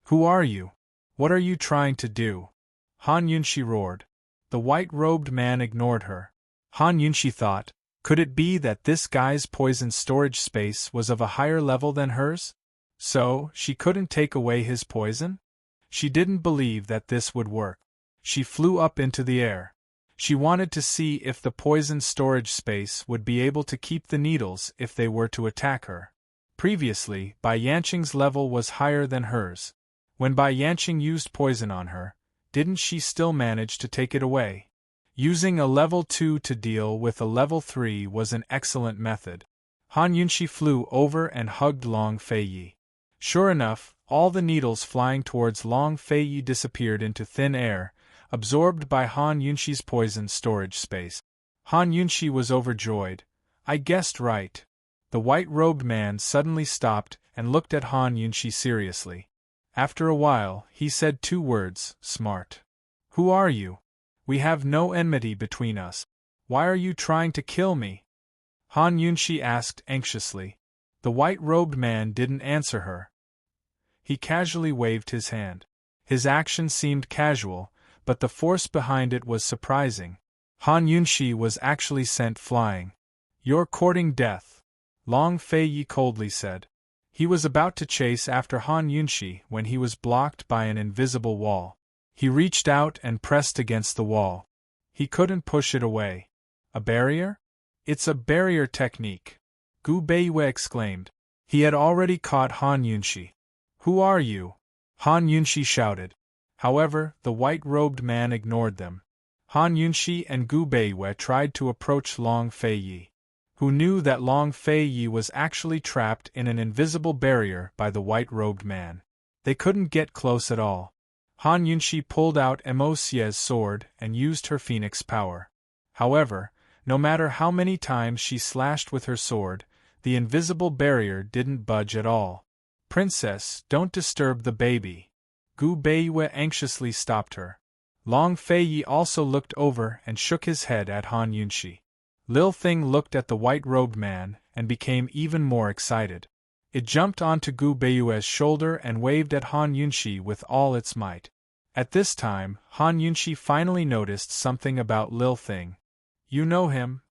"Who are you? What are you trying to do?" Han Yunxi roared. The white-robed man ignored her. Han Yunxi thought, could it be that this guy's poison storage space was of a higher level than hers? So, she couldn't take away his poison? She didn't believe that this would work. She flew up into the air. She wanted to see if the poison storage space would be able to keep the needles if they were to attack her. Previously, Bai Yanqing's level was higher than hers. When Bai Yanqing used poison on her, didn't she still manage to take it away? Using a level 2 to deal with a level 3 was an excellent method. Han Yunxi flew over and hugged Long Fei Yi. Sure enough, all the needles flying towards Long Fei Yi disappeared into thin air, absorbed by Han Yunxi's poison storage space. Han Yunxi was overjoyed. "I guessed right." The white-robed man suddenly stopped and looked at Han Yunxi seriously. After a while, he said 2 words, "Smart." "Who are you? We have no enmity between us. Why are you trying to kill me?" Han Yunxi asked anxiously. The white-robed man didn't answer her. He casually waved his hand. His action seemed casual, but the force behind it was surprising. Han Yunxi was actually sent flying. "You're courting death," Long Fei Yi coldly said. He was about to chase after Han Yunxi when he was blocked by an invisible wall. He reached out and pressed against the wall. He couldn't push it away. "A barrier? It's a barrier technique," Gu Beiwa exclaimed. He had already caught Han Yunxi. "Who are you?" Han Yunxi shouted. However, the white-robed man ignored them. Han Yunxi and Gu Beiwa tried to approach Long Fei Yi, who knew that Long Fei Yi was actually trapped in an invisible barrier by the white-robed man. They couldn't get close at all. Han Yunxi pulled out Emosie's sword and used her phoenix power. However, no matter how many times she slashed with her sword, the invisible barrier didn't budge at all. "Princess, don't disturb the baby." Gu Beiwa anxiously stopped her. Long Fei Yi also looked over and shook his head at Han Yunxi. Lil Thing looked at the white-robed man and became even more excited. It jumped onto Gu Beiwa's shoulder and waved at Han Yunxi with all its might. At this time, Han Yunxi finally noticed something about Lil Thing. "You know him?"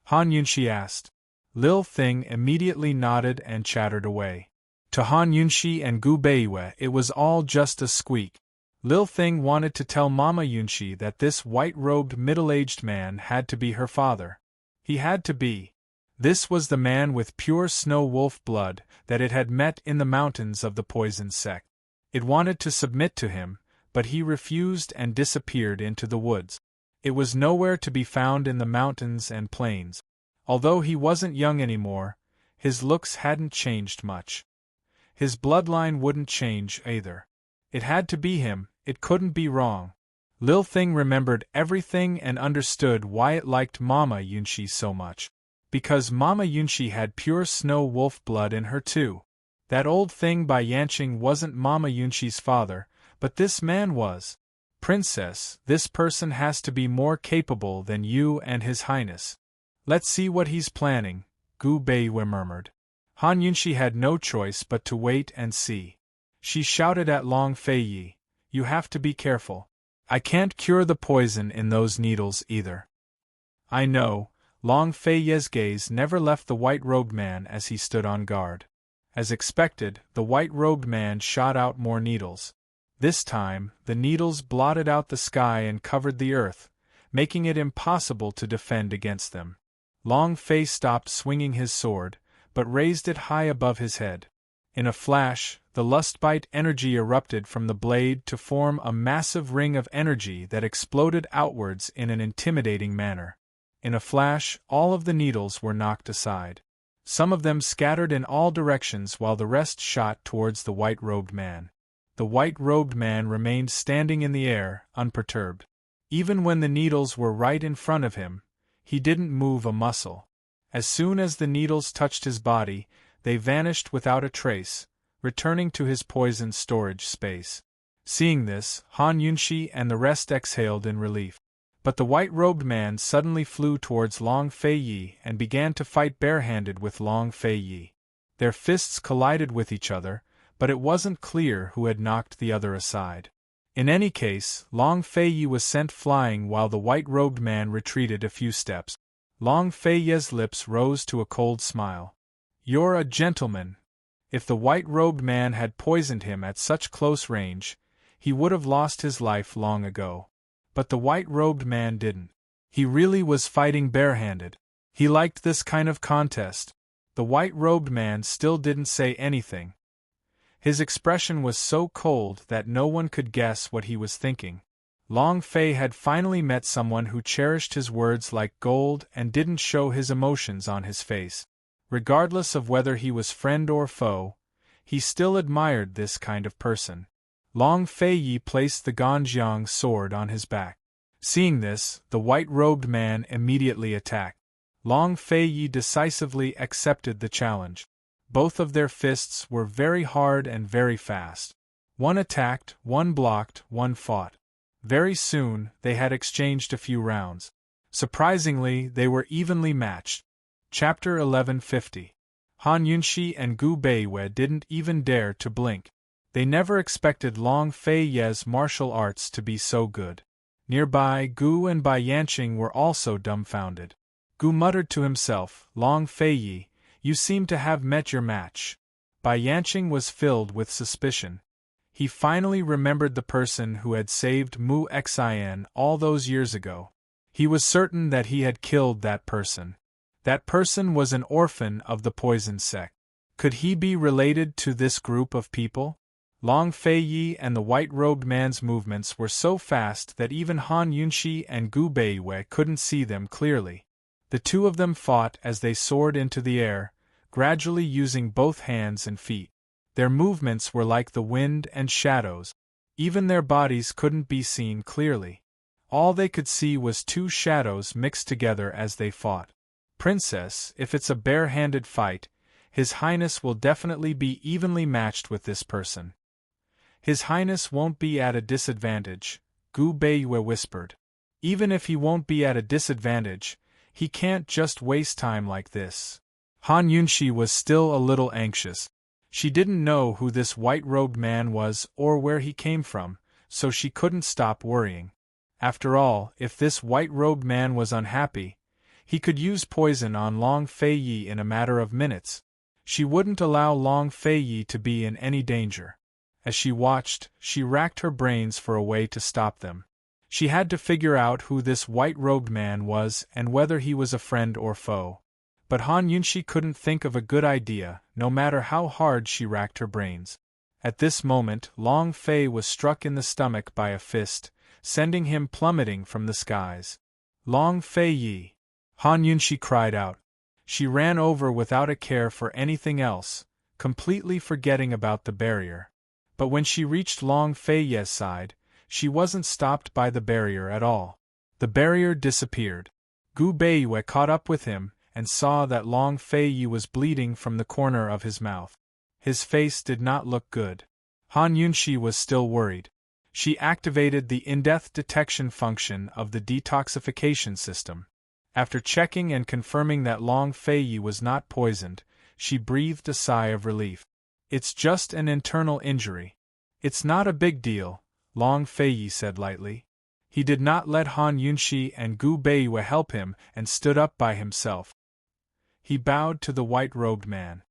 Han Yunxi asked. Lil Thing immediately nodded and chattered away. To Han Yunxi and Gu Beiwa it was all just a squeak. Lil Thing wanted to tell Mama Yunxi that this white-robed middle-aged man had to be her father. He had to be. This was the man with pure snow wolf blood that it had met in the mountains of the poison sect. It wanted to submit to him, but he refused and disappeared into the woods. It was nowhere to be found in the mountains and plains. Although he wasn't young anymore, his looks hadn't changed much. His bloodline wouldn't change either. It had to be him, it couldn't be wrong. Lil Thing remembered everything and understood why it liked Mama Yunshi so much. Because Mama Yunshi had pure snow wolf blood in her too. That old thing by Yanqing wasn't Mama Yunshi's father, but this man was. Princess, this person has to be more capable than you and His Highness. Let's see what he's planning, Gu Beiwe murmured. Han Yunshi had no choice but to wait and see. She shouted at Long Feiyi, "You have to be careful. I can't cure the poison in those needles either." I know. Long Feiyi's gaze never left the white-robed man as he stood on guard. As expected, the white-robed man shot out more needles. This time, the needles blotted out the sky and covered the earth, making it impossible to defend against them. Long Fei stopped swinging his sword, but raised it high above his head. In a flash, the lustbite energy erupted from the blade to form a massive ring of energy that exploded outwards in an intimidating manner. In a flash, all of the needles were knocked aside. Some of them scattered in all directions while the rest shot towards the white-robed man. The white-robed man remained standing in the air, unperturbed. Even when the needles were right in front of him, he didn't move a muscle. As soon as the needles touched his body, they vanished without a trace, returning to his poison storage space. Seeing this, Han Yunshi and the rest exhaled in relief. But the white-robed man suddenly flew towards Long Feiyi and began to fight barehanded with Long Feiyi. Their fists collided with each other, but it wasn't clear who had knocked the other aside. In any case, Long Feiyi was sent flying while the white-robed man retreated a few steps. Long Feiyi's lips rose to a cold smile. "You're a gentleman." If the white-robed man had poisoned him at such close range, he would have lost his life long ago. But the white-robed man didn't. He really was fighting barehanded. He liked this kind of contest. The white-robed man still didn't say anything. His expression was so cold that no one could guess what he was thinking. Long Fei had finally met someone who cherished his words like gold and didn't show his emotions on his face. Regardless of whether he was friend or foe, he still admired this kind of person. Long Feiyi placed the Ganjiang sword on his back. Seeing this, the white-robed man immediately attacked. Long Feiyi decisively accepted the challenge. Both of their fists were very hard and very fast. One attacked, one blocked, one fought. Very soon, they had exchanged a few rounds. Surprisingly, they were evenly matched. Chapter 1150. Han Yunshi and Gu Beiwe didn't even dare to blink. They never expected Long Feiyi's martial arts to be so good. Nearby, Gu and Bai Yanqing were also dumbfounded. Gu muttered to himself, "Long Feiyi, you seem to have met your match." Bai Yanqing was filled with suspicion. He finally remembered the person who had saved Mu Xian all those years ago. He was certain that he had killed that person. That person was an orphan of the poison sect. Could he be related to this group of people? Long Feiyi and the white-robed man's movements were so fast that even Han Yunshi and Gu Beiwe couldn't see them clearly. The two of them fought as they soared into the air, gradually using both hands and feet. Their movements were like the wind and shadows. Even their bodies couldn't be seen clearly. All they could see was two shadows mixed together as they fought. "Princess, if it's a bare-handed fight, His Highness will definitely be evenly matched with this person." "His Highness won't be at a disadvantage," Gu Beiwe whispered. "Even if he won't be at a disadvantage, he can't just waste time like this." Han Yunshi was still a little anxious. She didn't know who this white-robed man was or where he came from, so she couldn't stop worrying. After all, if this white-robed man was unhappy, he could use poison on Long Feiyi in a matter of minutes. She wouldn't allow Long Feiyi to be in any danger. As she watched, she racked her brains for a way to stop them. She had to figure out who this white-robed man was and whether he was a friend or foe. But Han Yunshi couldn't think of a good idea, no matter how hard she racked her brains. At this moment, Long Fei was struck in the stomach by a fist, sending him plummeting from the skies. "Long Feiyi!" Han Yunshi cried out. She ran over without a care for anything else, completely forgetting about the barrier. But when she reached Long Feiyi's side, she wasn't stopped by the barrier at all. The barrier disappeared. Gu Beiyu caught up with him and saw that Long Fei Yi was bleeding from the corner of his mouth. His face did not look good. Han Yunxi was still worried. She activated the in-depth detection function of the detoxification system. After checking and confirming that Long Fei Yi was not poisoned, she breathed a sigh of relief. It's just an internal injury. It's not a big deal, Long Fei Yi said lightly. He did not let Han Yunxi and Gu Beiyu help him and stood up by himself. He bowed to the white-robed man.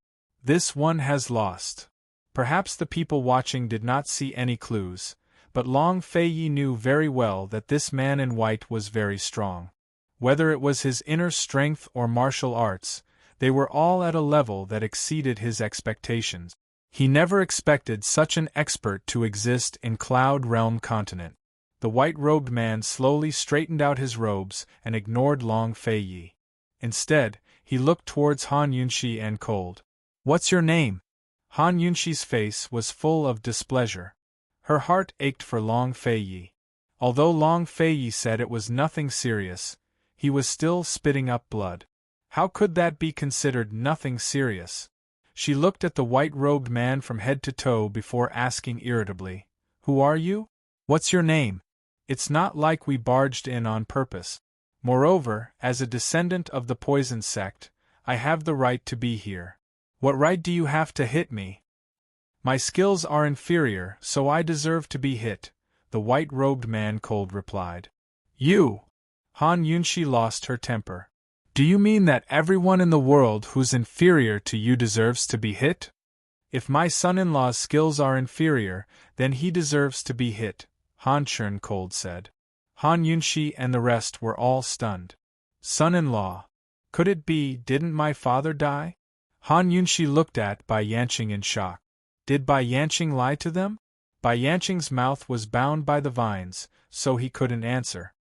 This one has lost. Perhaps the people watching did not see any clues, but Long Fei Yi knew very well that this man in white was very strong. Whether it was his inner strength or martial arts, they were all at a level that exceeded his expectations. He never expected such an expert to exist in Cloud Realm continent. The white-robed man slowly straightened out his robes and ignored Long Fei Yi. Instead, he looked towards Han Yunxi and called, "What's your name?" Han Yunxi's face was full of displeasure. Her heart ached for Long Fei Yi. Although Long Fei Yi said it was nothing serious, he was still spitting up blood. How could that be considered nothing serious? She looked at the white-robed man from head to toe before asking irritably, "Who are you? What's your name? It's not like we barged in on purpose. Moreover, as a descendant of the poison sect, I have the right to be here. What right do you have to hit me? My skills are inferior, so I deserve to be hit," the white-robed man cold replied. "You!" Han Yunxi lost her temper. "Do you mean that everyone in the world who's inferior to you deserves to be hit? If my son-in-law's skills are inferior, then he deserves to be hit," Han Chern cold said. Han Yunxi and the rest were all stunned. Son-in-law? Could it be, didn't my father die? Han Yunxi looked at Bai Yanqing in shock. Did Bai Yanqing lie to them? Bai Yanqing's mouth was bound by the vines, so he couldn't answer.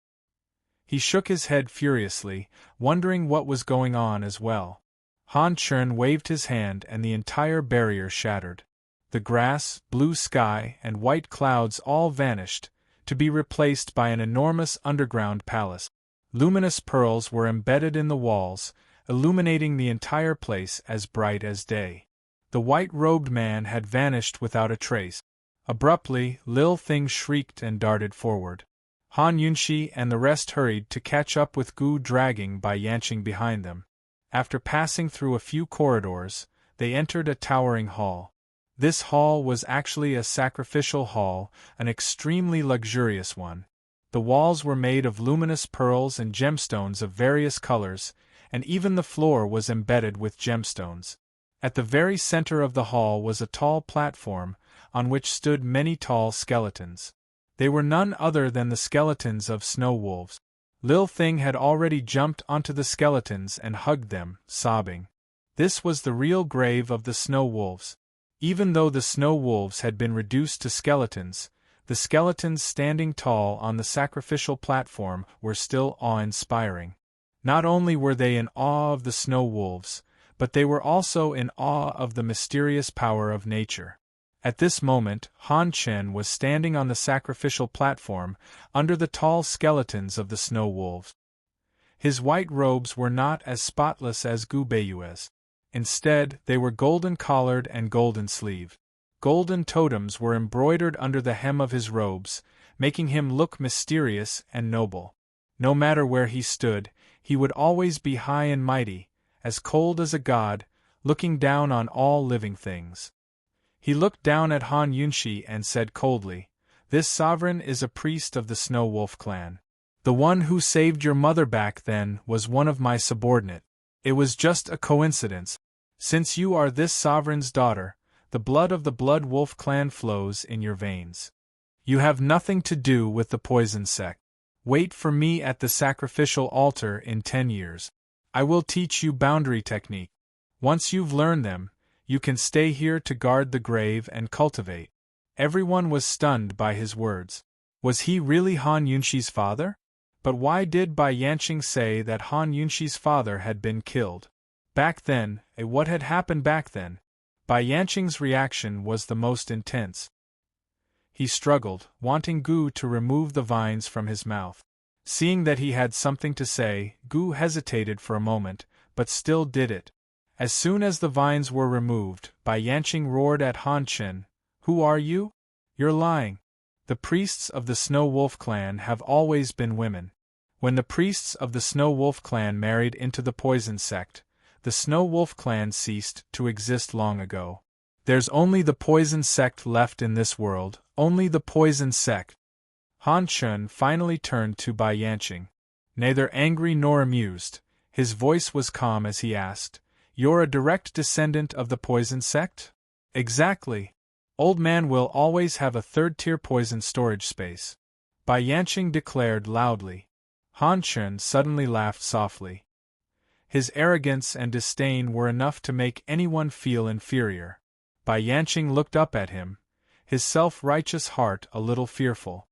He shook his head furiously, wondering what was going on as well. Han Chern waved his hand and the entire barrier shattered. The grass, blue sky, and white clouds all vanished, to be replaced by an enormous underground palace. Luminous pearls were embedded in the walls, illuminating the entire place as bright as day. The white-robed man had vanished without a trace. Abruptly, Lil Thing shrieked and darted forward. Han Yunxi and the rest hurried to catch up with Gu, dragging Bai Yanqing behind them. After passing through a few corridors, they entered a towering hall. This hall was actually a sacrificial hall, an extremely luxurious one. The walls were made of luminous pearls and gemstones of various colors, and even the floor was embedded with gemstones. At the very center of the hall was a tall platform, on which stood many tall skeletons. They were none other than the skeletons of snow wolves. Lil Thing had already jumped onto the skeletons and hugged them, sobbing. This was the real grave of the snow wolves. Even though the snow wolves had been reduced to skeletons, the skeletons standing tall on the sacrificial platform were still awe-inspiring. Not only were they in awe of the snow wolves, but they were also in awe of the mysterious power of nature. At this moment, Han Chen was standing on the sacrificial platform, under the tall skeletons of the snow wolves. His white robes were not as spotless as Gu Beiyue's. Instead, they were golden-collared and golden-sleeved. Golden totems were embroidered under the hem of his robes, making him look mysterious and noble. No matter where he stood, he would always be high and mighty, as cold as a god, looking down on all living things. He looked down at Han Yunxi and said coldly, "This sovereign is a priest of the Snow Wolf clan. The one who saved your mother back then was one of my subordinate. It was just a coincidence. Since you are this sovereign's daughter, the blood of the Blood Wolf clan flows in your veins. You have nothing to do with the poison sect. Wait for me at the sacrificial altar in 10 years. I will teach you boundary technique. Once you've learned them, you can stay here to guard the grave and cultivate." Everyone was stunned by his words. Was he really Han Yunxi's father? But why did Bai Yanqing say that Han Yunxi's father had been killed? Back then, what had happened back then? Bai Yanqing's reaction was the most intense. he struggled, wanting Gu to remove the vines from his mouth. Seeing that he had something to say, Gu hesitated for a moment, but still did it. As soon as the vines were removed, Bai Yanqing roared at Han Chen, "Who are you? You're lying. The priests of the Snow Wolf clan have always been women. When the priests of the Snow Wolf clan married into the Poison sect, the Snow Wolf clan ceased to exist long ago. There's only the Poison sect left in this world, only the Poison sect." Han Chen finally turned to Bai Yanqing. Neither angry nor amused, his voice was calm as he asked, "You're a direct descendant of the Poison sect?" "Exactly. Old Man will always have a third-tier poison storage space," Bai Yanqing declared loudly. Han Chen suddenly laughed softly. His arrogance and disdain were enough to make anyone feel inferior. Bai Yanqing looked up at him, his self-righteous heart a little fearful.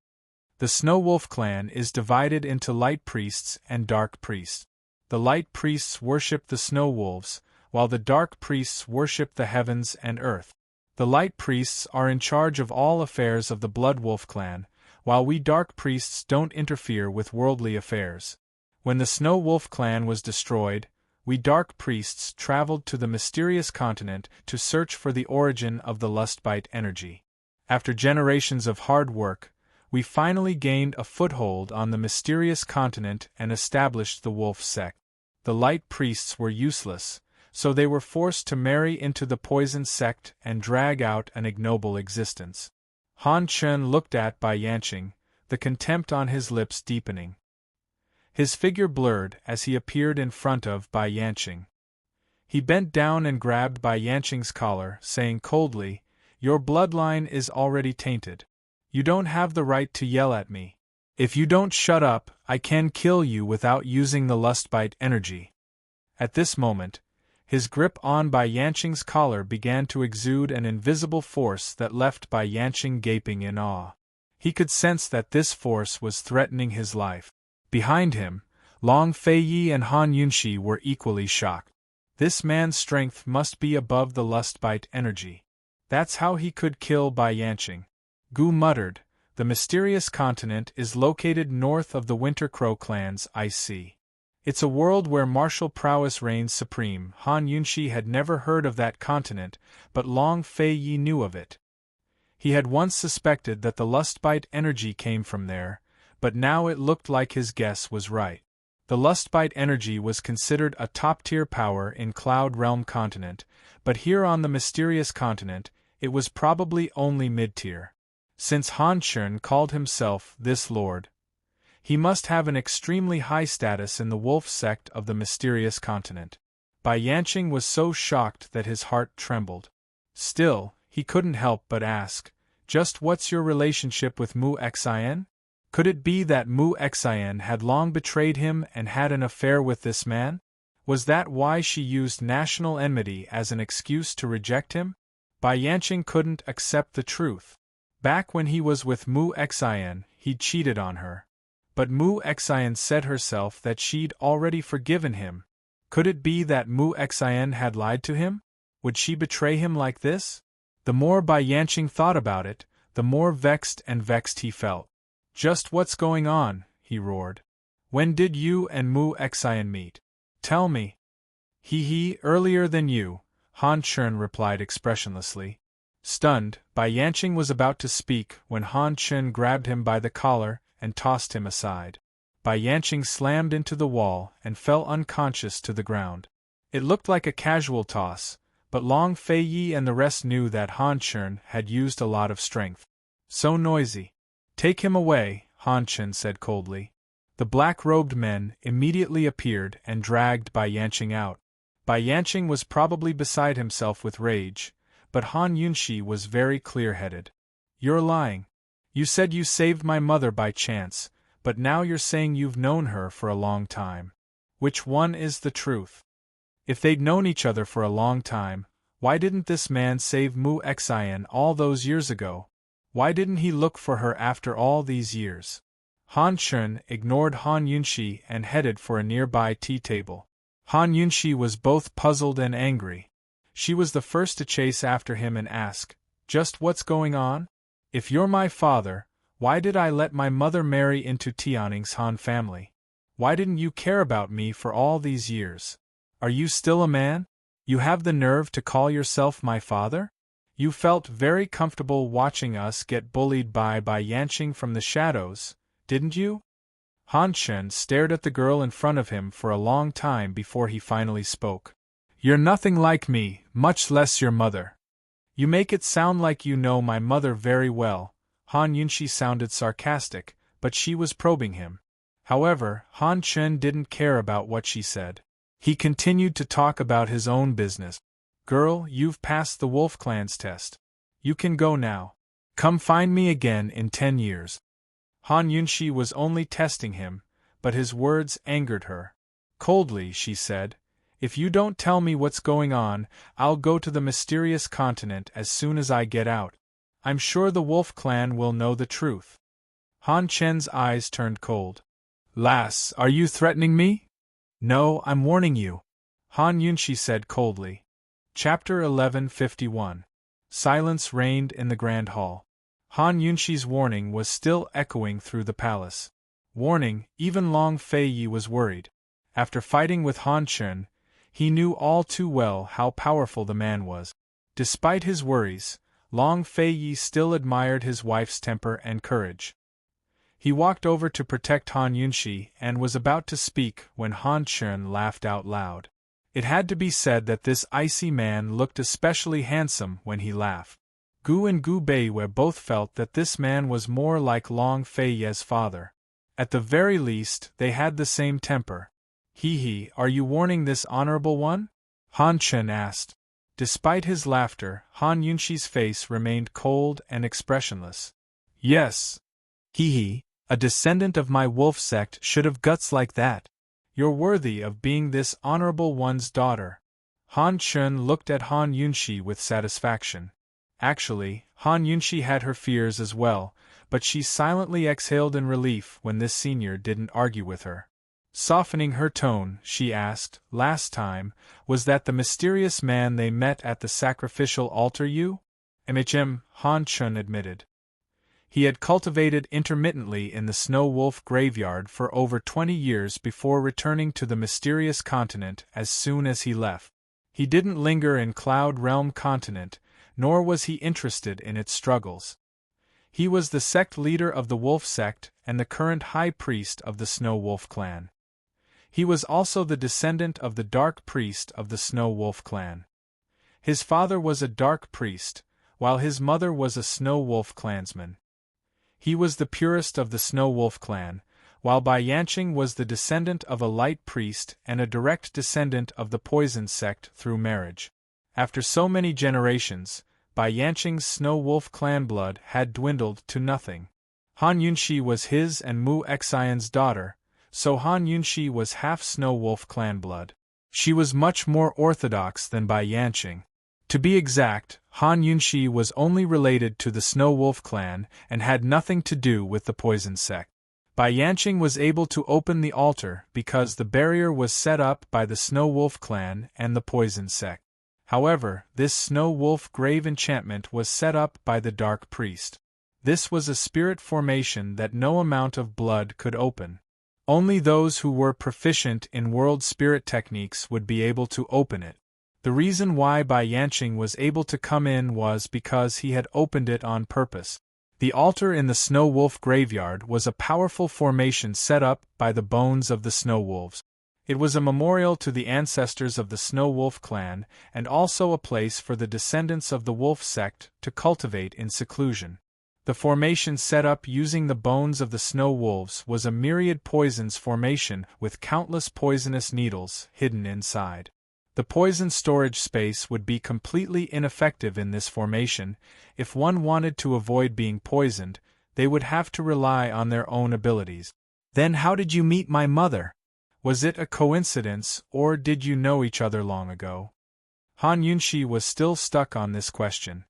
The Snow Wolf clan is divided into light priests and dark priests. The light priests worship the snow wolves, while the dark priests worship the heavens and earth. The light priests are in charge of all affairs of the Blood Wolf clan, while we dark priests don't interfere with worldly affairs. When the Snow Wolf clan was destroyed, we dark priests traveled to the mysterious continent to search for the origin of the Lustbite energy. After generations of hard work, we finally gained a foothold on the mysterious continent and established the Wolf sect. The light priests were useless, so they were forced to marry into the Poison sect and drag out an ignoble existence. Han Chen looked at Bai Yanqing, the contempt on his lips deepening. His figure blurred as he appeared in front of Bai Yanqing. He bent down and grabbed Bai Yanqing's collar, saying coldly, "Your bloodline is already tainted. You don't have the right to yell at me. If you don't shut up, I can kill you without using the Lustbite energy." At this moment, his grip on Bai Yanqing's collar began to exude an invisible force that left Bai Yanqing gaping in awe. He could sense that this force was threatening his life. Behind him, Long Feiyi and Han Yunxi were equally shocked. This man's strength must be above the Lustbite energy. That's how he could kill Bai Yanqing. Gu muttered, "The mysterious continent is located north of the Winter Crow clan's IC. It's a world where martial prowess reigns supreme." Han Yunxi had never heard of that continent, but Long Feiyi knew of it. He had once suspected that the Lustbite energy came from there, but now it looked like his guess was right. The Lustbite energy was considered a top-tier power in Cloud Realm continent, but here on the mysterious continent, it was probably only mid-tier. Since Han Chen called himself this lord, he must have an extremely high status in the Wolf sect of the mysterious continent. Bai Yanqing was so shocked that his heart trembled. Still, he couldn't help but ask, "Just what's your relationship with Mu Xian? Could it be that Mu Xian had long betrayed him and had an affair with this man? Was that why she used national enmity as an excuse to reject him?" Bai Yanqing couldn't accept the truth. Back when he was with Mu Xian, he'd cheated on her. But Mu Xian said herself that she'd already forgiven him. Could it be that Mu Xian had lied to him? Would she betray him like this? The more Bai Yanqing thought about it, the more vexed he felt. "Just what's going on?" he roared. "When did you and Mu Xian meet? Tell me." He, earlier than you," Han Chen replied expressionlessly. Stunned, Bai Yanqing was about to speak when Han Chen grabbed him by the collar and tossed him aside. Bai Yanqing slammed into the wall and fell unconscious to the ground. It looked like a casual toss, but Long Feiyi and the rest knew that Han Chen had used a lot of strength. "So noisy. Take him away," Han Chen said coldly. The black-robed men immediately appeared and dragged Bai Yanqing out. Bai Yanqing was probably beside himself with rage, but Han Yunxi was very clear-headed. "You're lying. You said you saved my mother by chance, but now you're saying you've known her for a long time. Which one is the truth? If they'd known each other for a long time, why didn't this man save Mu Xian all those years ago? Why didn't he look for her after all these years?" Han Chen ignored Han Yunxi and headed for a nearby tea table. Han Yunxi was both puzzled and angry. She was the first to chase after him and ask, "Just what's going on? If you're my father, why did I let my mother marry into Tianning's Han family? Why didn't you care about me for all these years? Are you still a man? You have the nerve to call yourself my father? You felt very comfortable watching us get bullied by Yanqing from the shadows, didn't you? Han Shen stared at the girl in front of him for a long time before he finally spoke. You're nothing like me, much less your mother. You make it sound like you know my mother very well. Han Yunshi sounded sarcastic, but she was probing him. However, Han Chen didn't care about what she said. He continued to talk about his own business. Girl, you've passed the Wolf Clan's test. You can go now. Come find me again in 10 years. Han Yunshi was only testing him, but his words angered her. Coldly, she said, if you don't tell me what's going on, I'll go to the mysterious continent as soon as I get out. I'm sure the Wolf Clan will know the truth. Han Chen's eyes turned cold. Lass, are you threatening me? No, I'm warning you. Han Yunshi said coldly. Chapter 1151. Silence reigned in the Grand Hall. Han Yunshi's warning was still echoing through the palace. Warning, even Long Feiyi was worried. After fighting with Han Chen, he knew all too well how powerful the man was. Despite his worries, Long Feiyi still admired his wife's temper and courage. He walked over to protect Han Yunshi and was about to speak when Han Chen laughed out loud. It had to be said that this icy man looked especially handsome when he laughed. Gu and Gu Beiwei both felt that this man was more like Long Feiyi's father. At the very least, they had the same temper. Hee, are you warning this honorable one? Han Chen asked. Despite his laughter, Han Yunshi's face remained cold and expressionless. Yes. Hee, a descendant of my wolf sect should have guts like that. You're worthy of being this honorable one's daughter. Han Chen looked at Han Yunshi with satisfaction. Actually, Han Yunshi had her fears as well, but she silently exhaled in relief when this senior didn't argue with her. Softening her tone, she asked, last time, was that the mysterious man they met at the sacrificial altar you? Han Chen admitted. He had cultivated intermittently in the Snow Wolf graveyard for over 20 years before returning to the mysterious continent as soon as he left. He didn't linger in Cloud Realm continent, nor was he interested in its struggles. He was the sect leader of the Wolf sect and the current high priest of the Snow Wolf clan. He was also the descendant of the Dark Priest of the Snow Wolf clan. His father was a Dark Priest, while his mother was a Snow Wolf clansman. He was the purest of the Snow Wolf clan, while Bai Yanqing was the descendant of a Light Priest and a direct descendant of the Poison sect through marriage. After so many generations, Bai Yanqing's Snow Wolf clan blood had dwindled to nothing. Han Yunshi was his and Mu Xian's daughter, so Han Yunshi was half Snow Wolf clan blood. She was much more orthodox than Bai Yanqing. To be exact, Han Yunshi was only related to the Snow Wolf clan and had nothing to do with the Poison sect. Bai Yanqing was able to open the altar because the barrier was set up by the Snow Wolf clan and the Poison sect. However, this Snow Wolf grave enchantment was set up by the Dark Priest. This was a spirit formation that no amount of blood could open. Only those who were proficient in world spirit techniques would be able to open it. The reason why Bai Yanqing was able to come in was because he had opened it on purpose. The altar in the Snow Wolf graveyard was a powerful formation set up by the bones of the Snow Wolves. It was a memorial to the ancestors of the Snow Wolf clan and also a place for the descendants of the Wolf sect to cultivate in seclusion. The formation set up using the bones of the Snow Wolves was a myriad poisons formation with countless poisonous needles hidden inside. The poison storage space would be completely ineffective in this formation. If one wanted to avoid being poisoned, they would have to rely on their own abilities. Then how did you meet my mother? Was it a coincidence, or did you know each other long ago? Han Yunshi was still stuck on this question.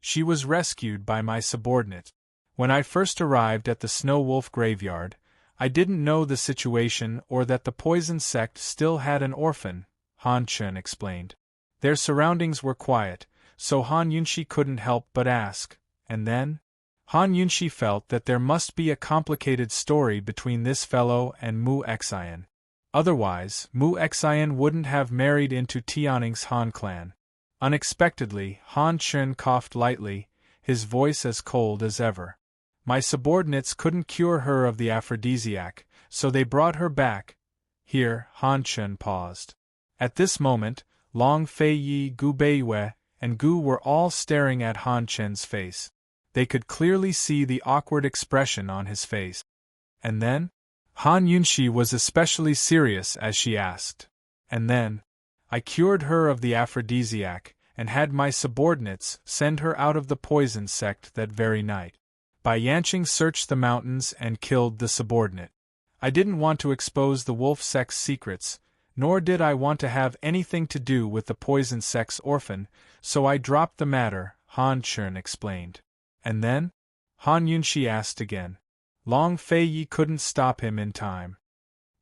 She was rescued by my subordinate. When I first arrived at the Snow Wolf graveyard, I didn't know the situation or that the Poison sect still had an orphan, Han Chen explained. Their surroundings were quiet, so Han Yunshi couldn't help but ask, and then? Han Yunshi felt that there must be a complicated story between this fellow and Mu Xian. Otherwise, Mu Xian wouldn't have married into Tianning's Han clan. Unexpectedly, Han Chen coughed lightly, his voice as cold as ever. My subordinates couldn't cure her of the aphrodisiac, so they brought her back. Here, Han Chen paused. At this moment, Long Fei Yi, Gu Beiyue, and Gu were all staring at Han Chen's face. They could clearly see the awkward expression on his face. And then? Han Yunshi was especially serious as she asked. And then? I cured her of the aphrodisiac, and had my subordinates send her out of the poison sect that very night. Bai Yanqing searched the mountains and killed the subordinate. I didn't want to expose the wolf sect's secrets, nor did I want to have anything to do with the poison sect's orphan, so I dropped the matter, Han Chen explained. And then? Han Yunshi asked again. Long Fei Yi couldn't stop him in time.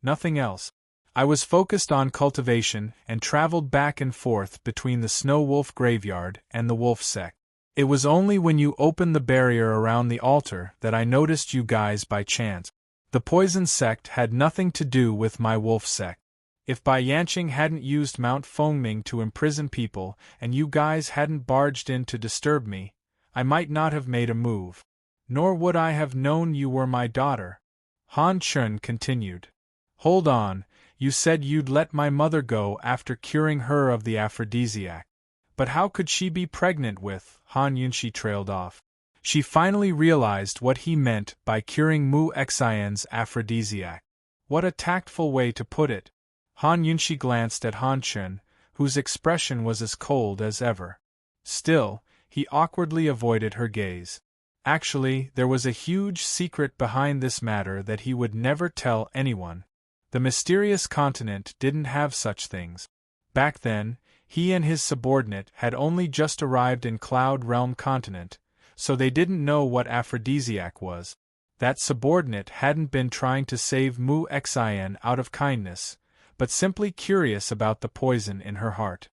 Nothing else. I was focused on cultivation and traveled back and forth between the Snow Wolf graveyard and the wolf sect. It was only when you opened the barrier around the altar that I noticed you guys by chance. The poison sect had nothing to do with my wolf sect. If Bai Yanqing hadn't used Mount Fengming to imprison people and you guys hadn't barged in to disturb me, I might not have made a move. Nor would I have known you were my daughter. Han Chen continued. Hold on, you said you'd let my mother go after curing her of the aphrodisiac. But how could she be pregnant with? Han Yunshi trailed off. She finally realized what he meant by curing Mu Xian's aphrodisiac. What a tactful way to put it. Han Yunshi glanced at Han Chen, whose expression was as cold as ever. Still, he awkwardly avoided her gaze. Actually, there was a huge secret behind this matter that he would never tell anyone. The mysterious continent didn't have such things. Back then, he and his subordinate had only just arrived in Cloud Realm Continent, so they didn't know what aphrodisiac was. That subordinate hadn't been trying to save Mu Xian out of kindness, but simply curious about the poison in her heart.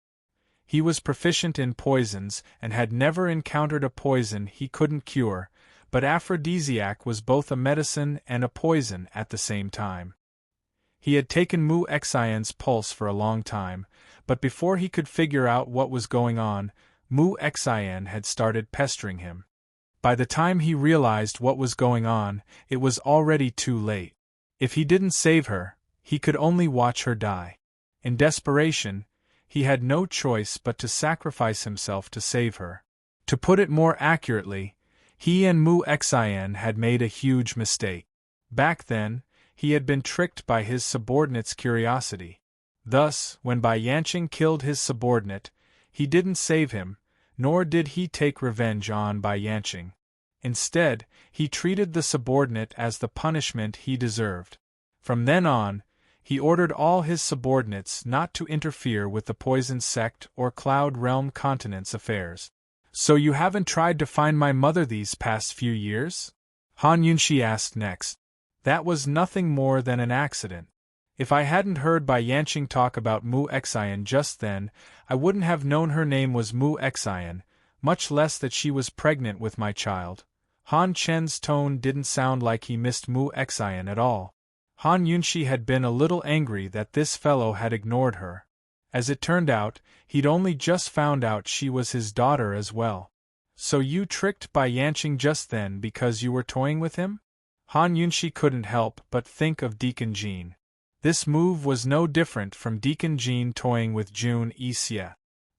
He was proficient in poisons and had never encountered a poison he couldn't cure, but aphrodisiac was both a medicine and a poison at the same time. He had taken Mu Xian's pulse for a long time, but before he could figure out what was going on, Mu Xian had started pestering him. By the time he realized what was going on, it was already too late. If he didn't save her, he could only watch her die. In desperation, he had no choice but to sacrifice himself to save her. To put it more accurately, he and Mu Xian had made a huge mistake. Back then, he had been tricked by his subordinate's curiosity. Thus, when Bai Yanqing killed his subordinate, he didn't save him, nor did he take revenge on Bai Yanqing. Instead, he treated the subordinate as the punishment he deserved. From then on, he ordered all his subordinates not to interfere with the Poison Sect or Cloud Realm Continent's affairs. So you haven't tried to find my mother these past few years? Han Yunshi asked next. That was nothing more than an accident. If I hadn't heard Bai Yanqing talk about Mu Xian just then, I wouldn't have known her name was Mu Xian, much less that she was pregnant with my child. Han Chen's tone didn't sound like he missed Mu Xian at all. Han Yunshi had been a little angry that this fellow had ignored her. As it turned out, he'd only just found out she was his daughter as well. So you tricked Bai Yanqing just then because you were toying with him? Han Yunshi couldn't help but think of Deacon Jean. This move was no different from Deacon Jean toying with Jun Yixie.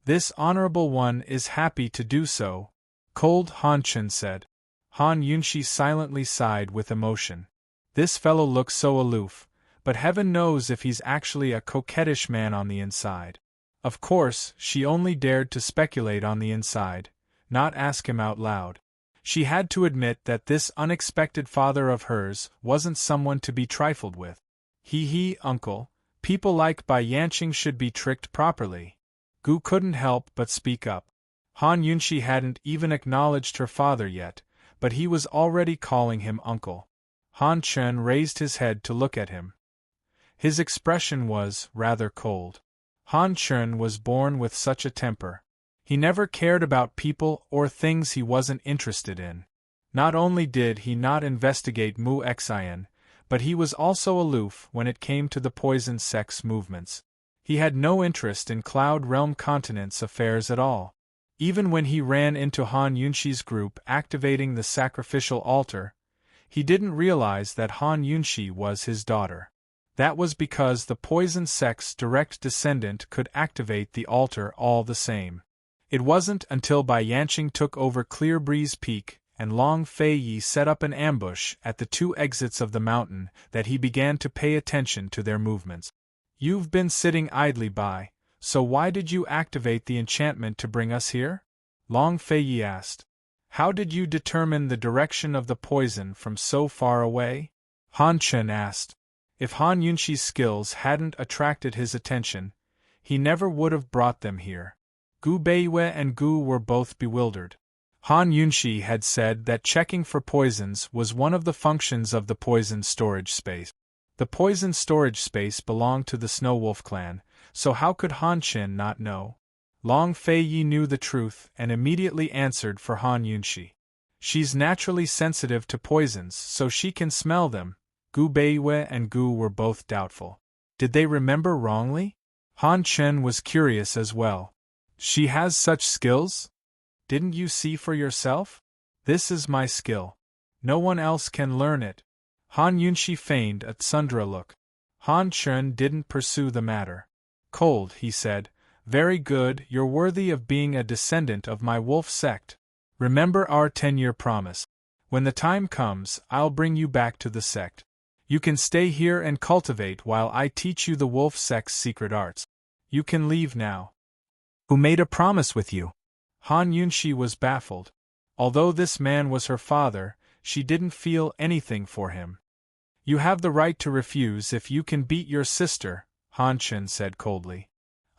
This honorable one is happy to do so, Cold Han Chen said. Han Yunshi silently sighed with emotion. This fellow looks so aloof, but heaven knows if he's actually a coquettish man on the inside. Of course, she only dared to speculate on the inside, not ask him out loud. She had to admit that this unexpected father of hers wasn't someone to be trifled with. Uncle, people like Bai Yanqing should be tricked properly. Gu couldn't help but speak up. Han Yunshi hadn't even acknowledged her father yet, but he was already calling him uncle. Han Chen raised his head to look at him. His expression was rather cold. Han Chen was born with such a temper. He never cared about people or things he wasn't interested in. Not only did he not investigate Mu Xian, but he was also aloof when it came to the poison sect's movements. He had no interest in Cloud Realm Continent's affairs at all. Even when he ran into Han Yunxi's group activating the sacrificial altar, he didn't realize that Han Yunxi was his daughter. That was because the poison sect's direct descendant could activate the altar all the same. It wasn't until Bai Yanqing took over Clear Breeze Peak and Long Fei Yi set up an ambush at the two exits of the mountain that he began to pay attention to their movements. "You've been sitting idly by, so why did you activate the enchantment to bring us here?" Long Fei Yi asked. "How did you determine the direction of the poison from so far away?" Han Chen asked. If Han Yunxi's skills hadn't attracted his attention, he never would have brought them here. Gu Beiyue and Gu were both bewildered. Han Yunxi had said that checking for poisons was one of the functions of the poison storage space. The poison storage space belonged to the Snow Wolf clan, so how could Han Chen not know? Long Fei Yi knew the truth and immediately answered for Han Yunxi. "She's naturally sensitive to poisons, so she can smell them." Gu Beiyue and Gu were both doubtful. Did they remember wrongly? Han Chen was curious as well. "She has such skills? Didn't you see for yourself? This is my skill. No one else can learn it." Han Yunxi feigned a tsundere look. Han Chen didn't pursue the matter. "Cold," he said. "Very good, you're worthy of being a descendant of my wolf sect. Remember our 10-year promise. When the time comes, I'll bring you back to the sect. You can stay here and cultivate while I teach you the wolf sect's secret arts. You can leave now." "Who made a promise with you?" Han Yunxi was baffled. Although this man was her father, she didn't feel anything for him. "You have the right to refuse if you can beat your sister," Han Chen said coldly.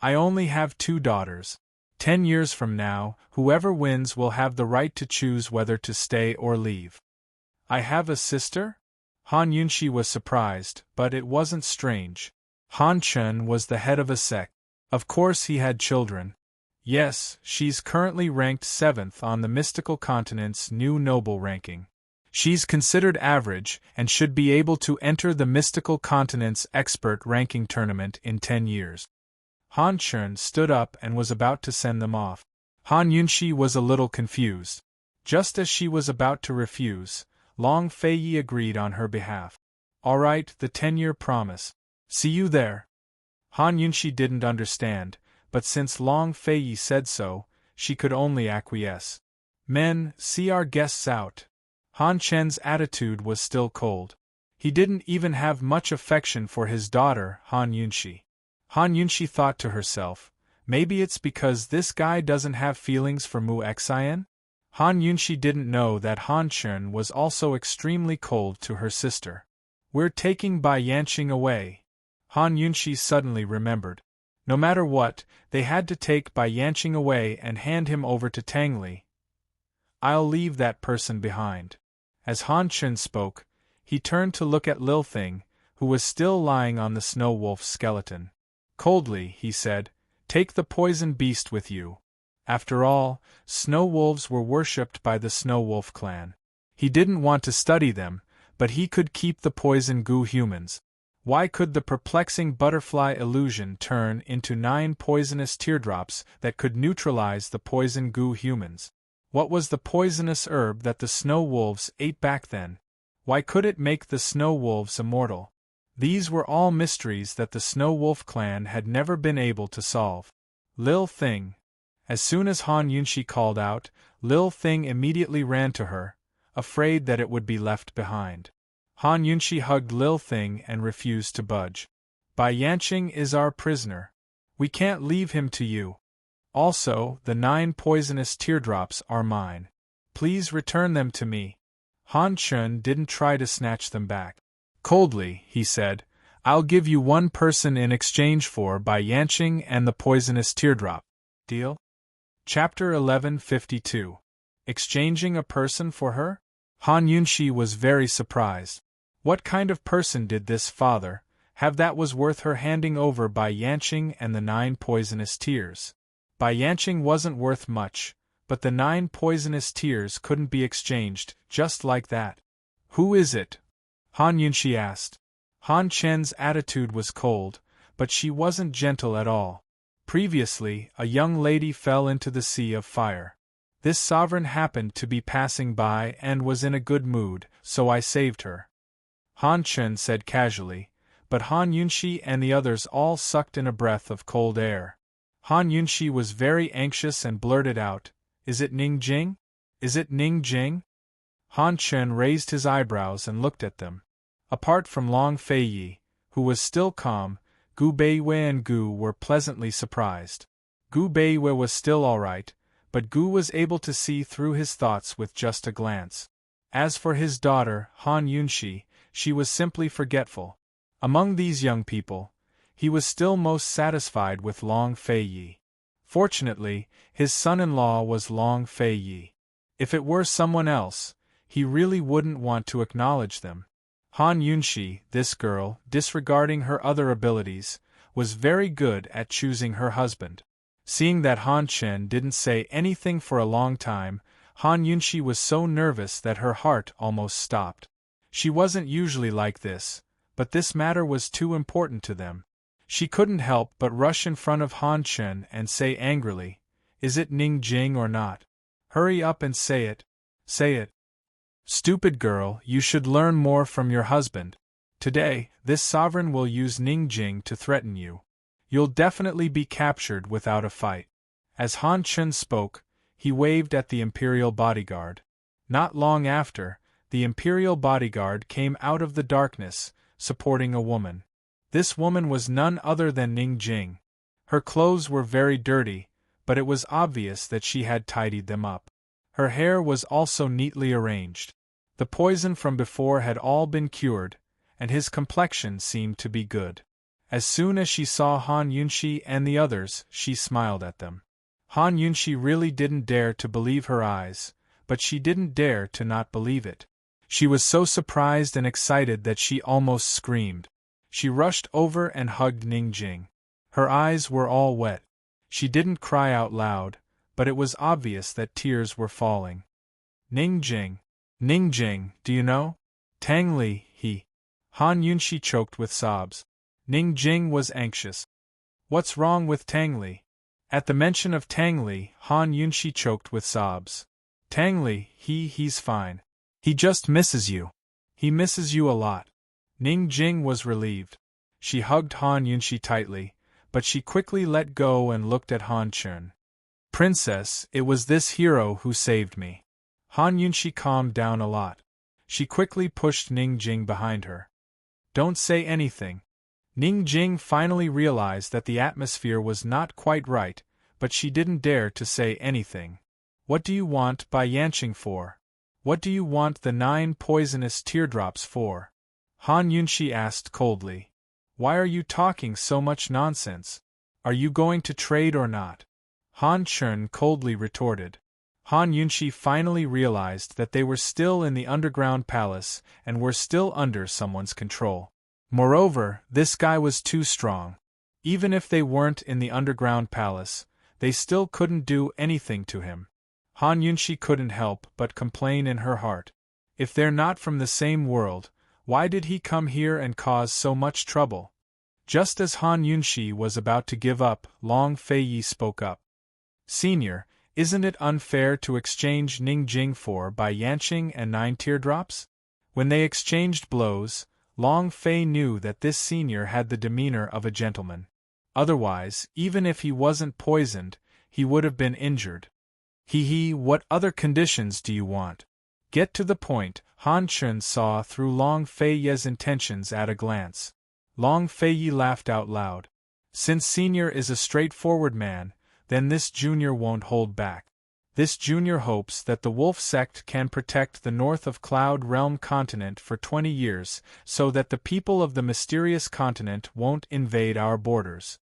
"I only have 2 daughters. 10 years from now, whoever wins will have the right to choose whether to stay or leave." "I have a sister?" Han Yunxi was surprised, but it wasn't strange. Han Chen was the head of a sect. Of course he had children. Yes, she's currently ranked 7th on the Mystical Continent's new noble ranking. She's considered average and should be able to enter the Mystical Continent's expert ranking tournament in 10 years. Han Chen stood up and was about to send them off. Han Yunxi was a little confused. Just as she was about to refuse, Long Fei Yi agreed on her behalf. "All right, the 10-year promise. See you there." Han Yunxi didn't understand, but since Long Fei Yi said so, she could only acquiesce. "Men, see our guests out." Han Chen's attitude was still cold. He didn't even have much affection for his daughter, Han Yunxi. Han Yunxi thought to herself, maybe it's because this guy doesn't have feelings for Mu Xian? Han Yunxi didn't know that Han Chen was also extremely cold to her sister. "We're taking Bai Yanqing away." Han Yunxi suddenly remembered. No matter what, they had to take Bai Yanqing away and hand him over to Tang Li. "I'll leave that person behind." As Han Chen spoke, he turned to look at Lil Thing, who was still lying on the snow wolf's skeleton. Coldly, he said, "Take the poison beast with you." After all, snow wolves were worshipped by the Snow Wolf clan. He didn't want to study them, but he could keep the poison goo humans. Why could the perplexing butterfly illusion turn into 9 poisonous teardrops that could neutralize the poison goo humans? What was the poisonous herb that the snow wolves ate back then? Why could it make the snow wolves immortal? These were all mysteries that the Snow Wolf clan had never been able to solve. "Lil Thing." As soon as Han Yunxi called out, Lil Thing immediately ran to her, afraid that it would be left behind. Han Yunxi hugged Lil Thing and refused to budge. "Bai Yanqing is our prisoner. We can't leave him to you. Also, the 9 poisonous teardrops are mine. Please return them to me." Han Chen didn't try to snatch them back. Coldly, he said, "I'll give you 1 person in exchange for Bai Yanqing and the poisonous teardrop. Deal?" Chapter 1152. Exchanging a person for her? Han Yunxi was very surprised. What kind of person did this father have that was worth her handing over Bai Yanqing and the 9 poisonous tears? Bai Yanqing wasn't worth much, but the 9 poisonous tears couldn't be exchanged, just like that. Who is it? Han Yunxi asked. Han Chen's attitude was cold, but she wasn't gentle at all. Previously, a young lady fell into the sea of fire. This sovereign happened to be passing by and was in a good mood, so I saved her. Han Chen said casually, but Han Yunxi and the others all sucked in a breath of cold air. Han Yunxi was very anxious and blurted out, "Is it Ning Jing? Is it Ning Jing?" Han Chen raised his eyebrows and looked at them. Apart from Long Feiyi, who was still calm, Gu Beiwei and Gu were pleasantly surprised. Gu Beiwei was still all right, but Gu was able to see through his thoughts with just a glance. As for his daughter, Han Yunxi, she was simply forgetful. Among these young people, he was still most satisfied with Long Feiyi. Fortunately, his son-in-law was Long Feiyi. If it were someone else, he really wouldn't want to acknowledge them. Han Yunxi, this girl, disregarding her other abilities, was very good at choosing her husband. Seeing that Han Chen didn't say anything for a long time, Han Yunxi was so nervous that her heart almost stopped. She wasn't usually like this, but this matter was too important to them. She couldn't help but rush in front of Han Chen and say angrily, "Is it Ning Jing or not? Hurry up and say it. Say it." "Stupid girl, you should learn more from your husband. Today, this sovereign will use Ning Jing to threaten you. You'll definitely be captured without a fight." As Han Chen spoke, he waved at the Imperial bodyguard. Not long after, the Imperial bodyguard came out of the darkness, supporting a woman. This woman was none other than Ning Jing. Her clothes were very dirty, but it was obvious that she had tidied them up. Her hair was also neatly arranged. The poison from before had all been cured, and his complexion seemed to be good. As soon as she saw Han Yunxi and the others, she smiled at them. Han Yunxi really didn't dare to believe her eyes, but she didn't dare to not believe it. She was so surprised and excited that she almost screamed. She rushed over and hugged Ning Jing. Her eyes were all wet. She didn't cry out loud, but it was obvious that tears were falling. Ning Jing, do you know? Tang Li, he. Han Yunxi choked with sobs. Ning Jing was anxious. What's wrong with Tang Li? At the mention of Tang Li, Han Yunxi choked with sobs. Tang Li, he's fine. He just misses you. He misses you a lot. Ning Jing was relieved. She hugged Han Yunxi tightly, but she quickly let go and looked at Han Chen. Princess, it was this hero who saved me. Han Yunxi calmed down a lot. She quickly pushed Ning Jing behind her. Don't say anything. Ning Jing finally realized that the atmosphere was not quite right, but she didn't dare to say anything. What do you want Bai Yanqing for? What do you want the 9 poisonous teardrops for? Han Yunxi asked coldly. Why are you talking so much nonsense? Are you going to trade or not? Han Chen coldly retorted. Han Yunxi finally realized that they were still in the underground palace and were still under someone's control. Moreover, this guy was too strong. Even if they weren't in the underground palace, they still couldn't do anything to him. Han Yunxi couldn't help but complain in her heart. If they're not from the same world, why did he come here and cause so much trouble? Just as Han Yunxi was about to give up, Long Feiyi spoke up. Senior, isn't it unfair to exchange Ning Jing for Bai Yanqing and 9 teardrops? When they exchanged blows, Long Fei knew that this senior had the demeanor of a gentleman. Otherwise, even if he wasn't poisoned, he would have been injured. What other conditions do you want? Get to the point. Han Chen saw through Long Feiyi's intentions at a glance. Long Feiyi laughed out loud. Since Senior is a straightforward man, then this junior won't hold back. This junior hopes that the Wolf Sect can protect the north of Cloud Realm continent for 20 years, so that the people of the mysterious continent won't invade our borders.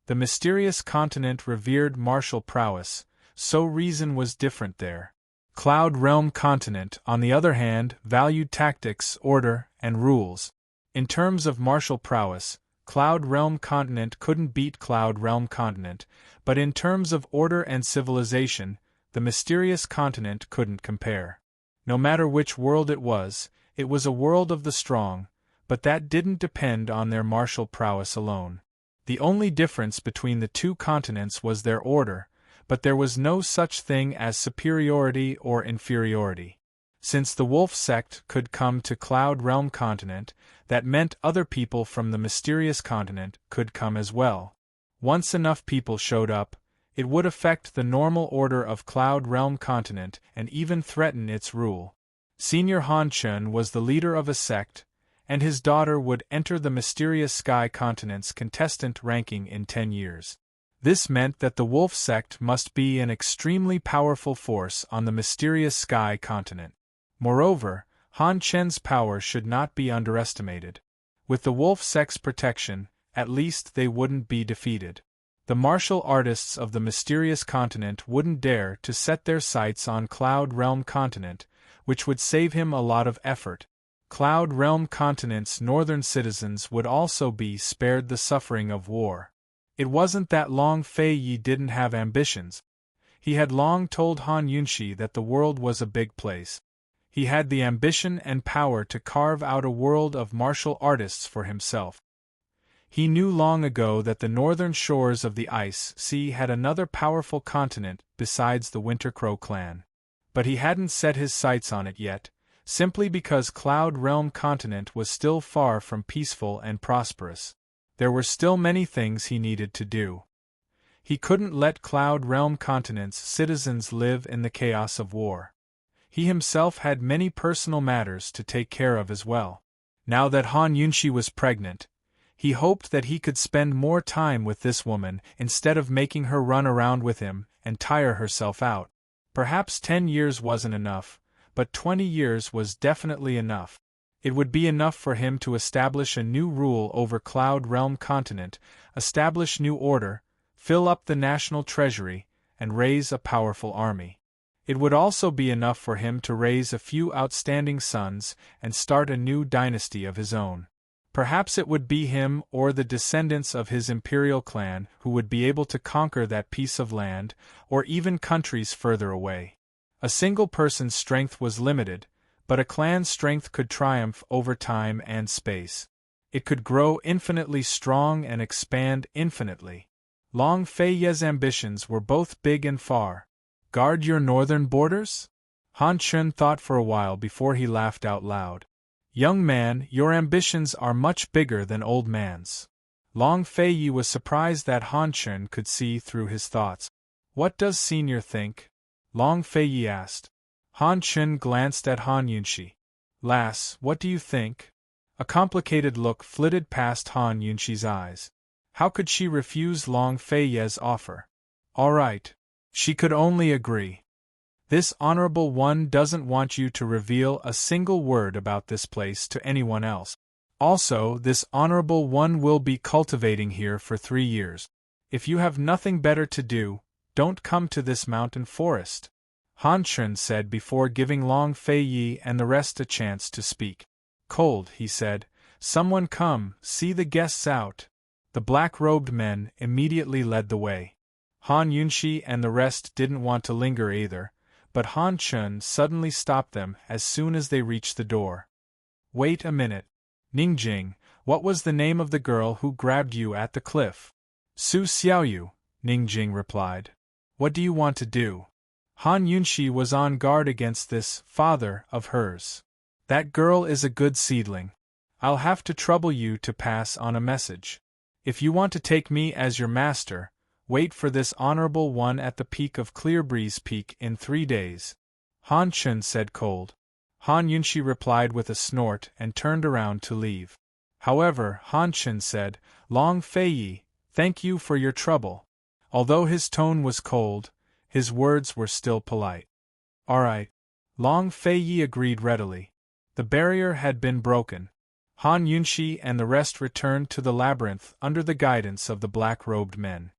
The mysterious continent revered martial prowess, so reason was different there. Cloud Realm continent, on the other hand, valued tactics, order, and rules. In terms of martial prowess, Cloud Realm continent couldn't beat Cloud Realm continent, but in terms of order and civilization, the mysterious continent couldn't compare. No matter which world it was a world of the strong, but that didn't depend on their martial prowess alone. The only difference between the two continents was their order, but there was no such thing as superiority or inferiority. Since the wolf sect could come to Cloud Realm continent, that meant other people from the mysterious continent could come as well. Once enough people showed up, it would affect the normal order of Cloud Realm continent and even threaten its rule. Senior Han Chun was the leader of a sect, and his daughter would enter the mysterious Sky continent's contestant ranking in 10 years. This meant that the wolf sect must be an extremely powerful force on the mysterious Sky continent. Moreover, Han Chen's power should not be underestimated. With the wolf sect's protection, at least they wouldn't be defeated. The martial artists of the mysterious continent wouldn't dare to set their sights on Cloud Realm continent, which would save him a lot of effort. Cloud Realm continent's northern citizens would also be spared the suffering of war. It wasn't that Long Fei Yi didn't have ambitions. He had long told Han Yunshi that the world was a big place. He had the ambition and power to carve out a world of martial artists for himself. He knew long ago that the northern shores of the Ice Sea had another powerful continent besides the Winter Crow clan. But he hadn't set his sights on it yet, simply because Cloud Realm continent was still far from peaceful and prosperous. There were still many things he needed to do. He couldn't let Cloud Realm continent's citizens live in the chaos of war. He himself had many personal matters to take care of as well. Now that Han Yunshi was pregnant, he hoped that he could spend more time with this woman instead of making her run around with him and tire herself out. Perhaps 10 years wasn't enough, but 20 years was definitely enough. It would be enough for him to establish a new rule over Cloud Realm continent, establish new order, fill up the national treasury, and raise a powerful army. It would also be enough for him to raise a few outstanding sons and start a new dynasty of his own. Perhaps it would be him or the descendants of his imperial clan who would be able to conquer that piece of land, or even countries further away. A single person's strength was limited, but a clan's strength could triumph over time and space. It could grow infinitely strong and expand infinitely. Long Fei Ye's ambitions were both big and far. Guard your northern borders? Han Chun thought for a while before he laughed out loud. Young man, your ambitions are much bigger than old man's. Long Fei Yi was surprised that Han Chun could see through his thoughts. What does senior think? Long Fei Yi asked. Han Chun glanced at Han Yunshi. Lass, what do you think? A complicated look flitted past Han Yunshi's eyes. How could she refuse Long Fei Ye's offer? All right. She could only agree. This Honorable One doesn't want you to reveal a single word about this place to anyone else. Also, this Honorable One will be cultivating here for 3 years. If you have nothing better to do, don't come to this mountain forest. Han Chun said before giving Long Fei Yi and the rest a chance to speak. Cold, he said. Someone come, see the guests out. The black-robed men immediately led the way. Han Yunshi and the rest didn't want to linger either, but Han Chun suddenly stopped them as soon as they reached the door. Wait a minute. Ningjing, what was the name of the girl who grabbed you at the cliff? Su Xiaoyu, Ningjing replied. What do you want to do? Han Yunshi was on guard against this father of hers. That girl is a good seedling. I'll have to trouble you to pass on a message. If you want to take me as your master, wait for this Honorable One at the peak of Clearbreeze Peak in 3 days. Han Chun said cold. Han Yunshi replied with a snort and turned around to leave. However, Han Chun said, Long Fei Yi, thank you for your trouble. Although his tone was cold, his words were still polite. All right. Long Fei Yi agreed readily. The barrier had been broken. Han Yunshi and the rest returned to the labyrinth under the guidance of the black-robed men.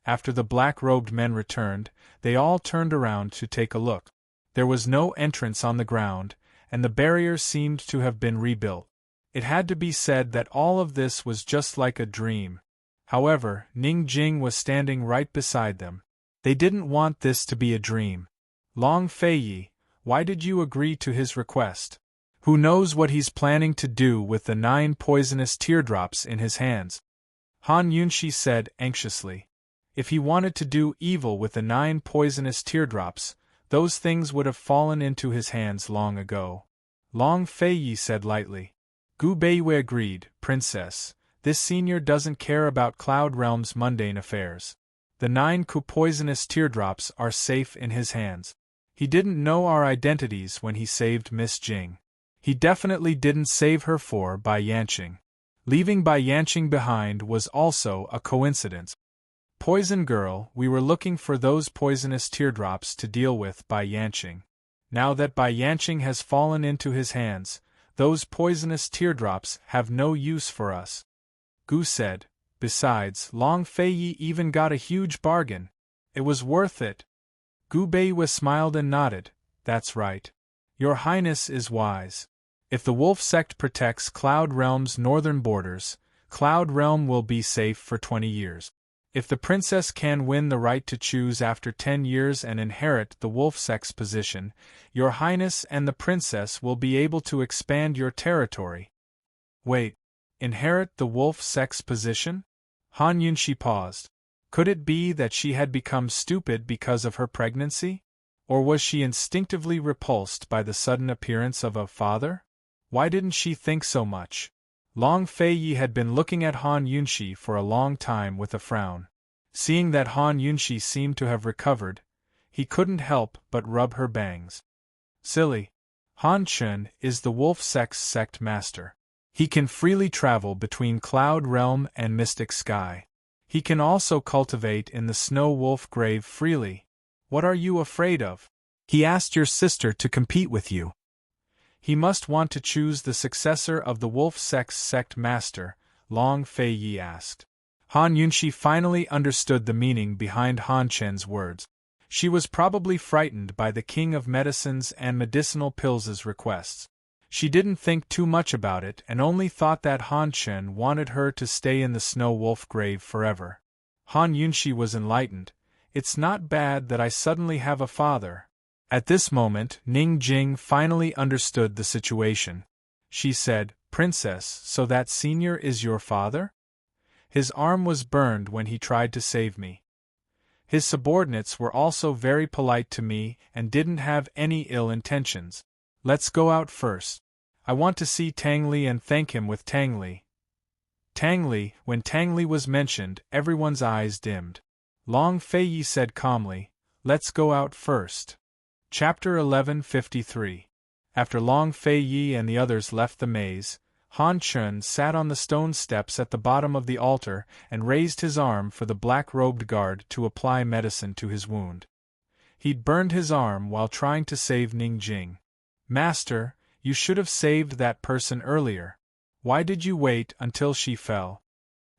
After the black-robed men returned, they all turned around to take a look. There was no entrance on the ground, and the barrier seemed to have been rebuilt. It had to be said that all of this was just like a dream. However, Ning Jing was standing right beside them. They didn't want this to be a dream. Long Fei, why did you agree to his request? Who knows what he's planning to do with the 9 poisonous teardrops in his hands? Han Yunshi said anxiously. If he wanted to do evil with the 9 poisonous teardrops, those things would have fallen into his hands long ago. Long Fei said lightly. Gu Beiwei agreed, Princess, this senior doesn't care about Cloud Realm's mundane affairs. The 9 poisonous teardrops are safe in his hands. He didn't know our identities when he saved Miss Jing. He definitely didn't save her for Bai Yanqing. Leaving Bai Yanqing behind was also a coincidence. Poison Girl, we were looking for those poisonous teardrops to deal with Bai Yanqing. Now that Bai Yanqing has fallen into his hands, those poisonous teardrops have no use for us. Gu said. Besides, Long Fei even got a huge bargain. It was worth it. Gu Beiwei smiled and nodded. That's right. Your Highness is wise. If the Wolf Sect protects Cloud Realm's northern borders, Cloud Realm will be safe for 20 years. If the princess can win the right to choose after 10 years and inherit the Wolf Sect's position, your Highness and the princess will be able to expand your territory. Wait, inherit the Wolf Sect's position? Han Yunshi paused. Could it be that she had become stupid because of her pregnancy? Or was she instinctively repulsed by the sudden appearance of a father? Why didn't she think so much? Long Fei had been looking at Han Yunshi for a long time with a frown. Seeing that Han Yunshi seemed to have recovered, he couldn't help but rub her bangs. Silly. Han Chun is the Wolf Sect's sect master. He can freely travel between Cloud Realm and Mystic Sky. He can also cultivate in the Snow Wolf Grave freely. What are you afraid of? He asked your sister to compete with you. He must want to choose the successor of the Wolf Sect's sect master, Long Fei asked. Han Yunshi finally understood the meaning behind Han Chen's words. She was probably frightened by the King of Medicines and Medicinal Pills' requests. She didn't think too much about it and only thought that Han Chen wanted her to stay in the Snow Wolf Grave forever. Han Yunshi was enlightened. It's not bad that I suddenly have a father. At this moment, Ning Jing finally understood the situation. She said, Princess, so that senior is your father? His arm was burned when he tried to save me. His subordinates were also very polite to me and didn't have any ill intentions. Let's go out first. I want to see Tang Li and thank him with Tang Li. Tang Li, when Tang Li was mentioned, everyone's eyes dimmed. Long Fei said calmly, Let's go out first. Chapter 1153. After Long Fei and the others left the maze, Han Chun sat on the stone steps at the bottom of the altar and raised his arm for the black-robed guard to apply medicine to his wound. He'd burned his arm while trying to save Ning Jing. Master, you should have saved that person earlier. Why did you wait until she fell?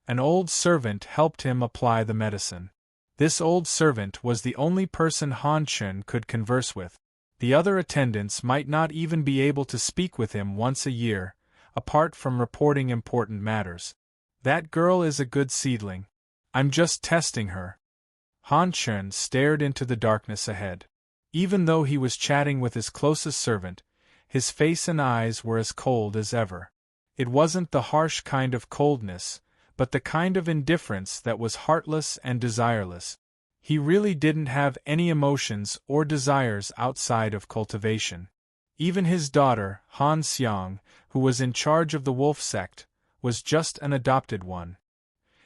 An old servant helped him apply the medicine. This old servant was the only person Han Chun could converse with. The other attendants might not even be able to speak with him once a year, apart from reporting important matters. That girl is a good seedling. I'm just testing her. Han Chun stared into the darkness ahead. Even though he was chatting with his closest servant, his face and eyes were as cold as ever. It wasn't the harsh kind of coldness, but the kind of indifference that was heartless and desireless. He really didn't have any emotions or desires outside of cultivation. Even his daughter, Han Xiang, who was in charge of the Wolf Sect, was just an adopted one.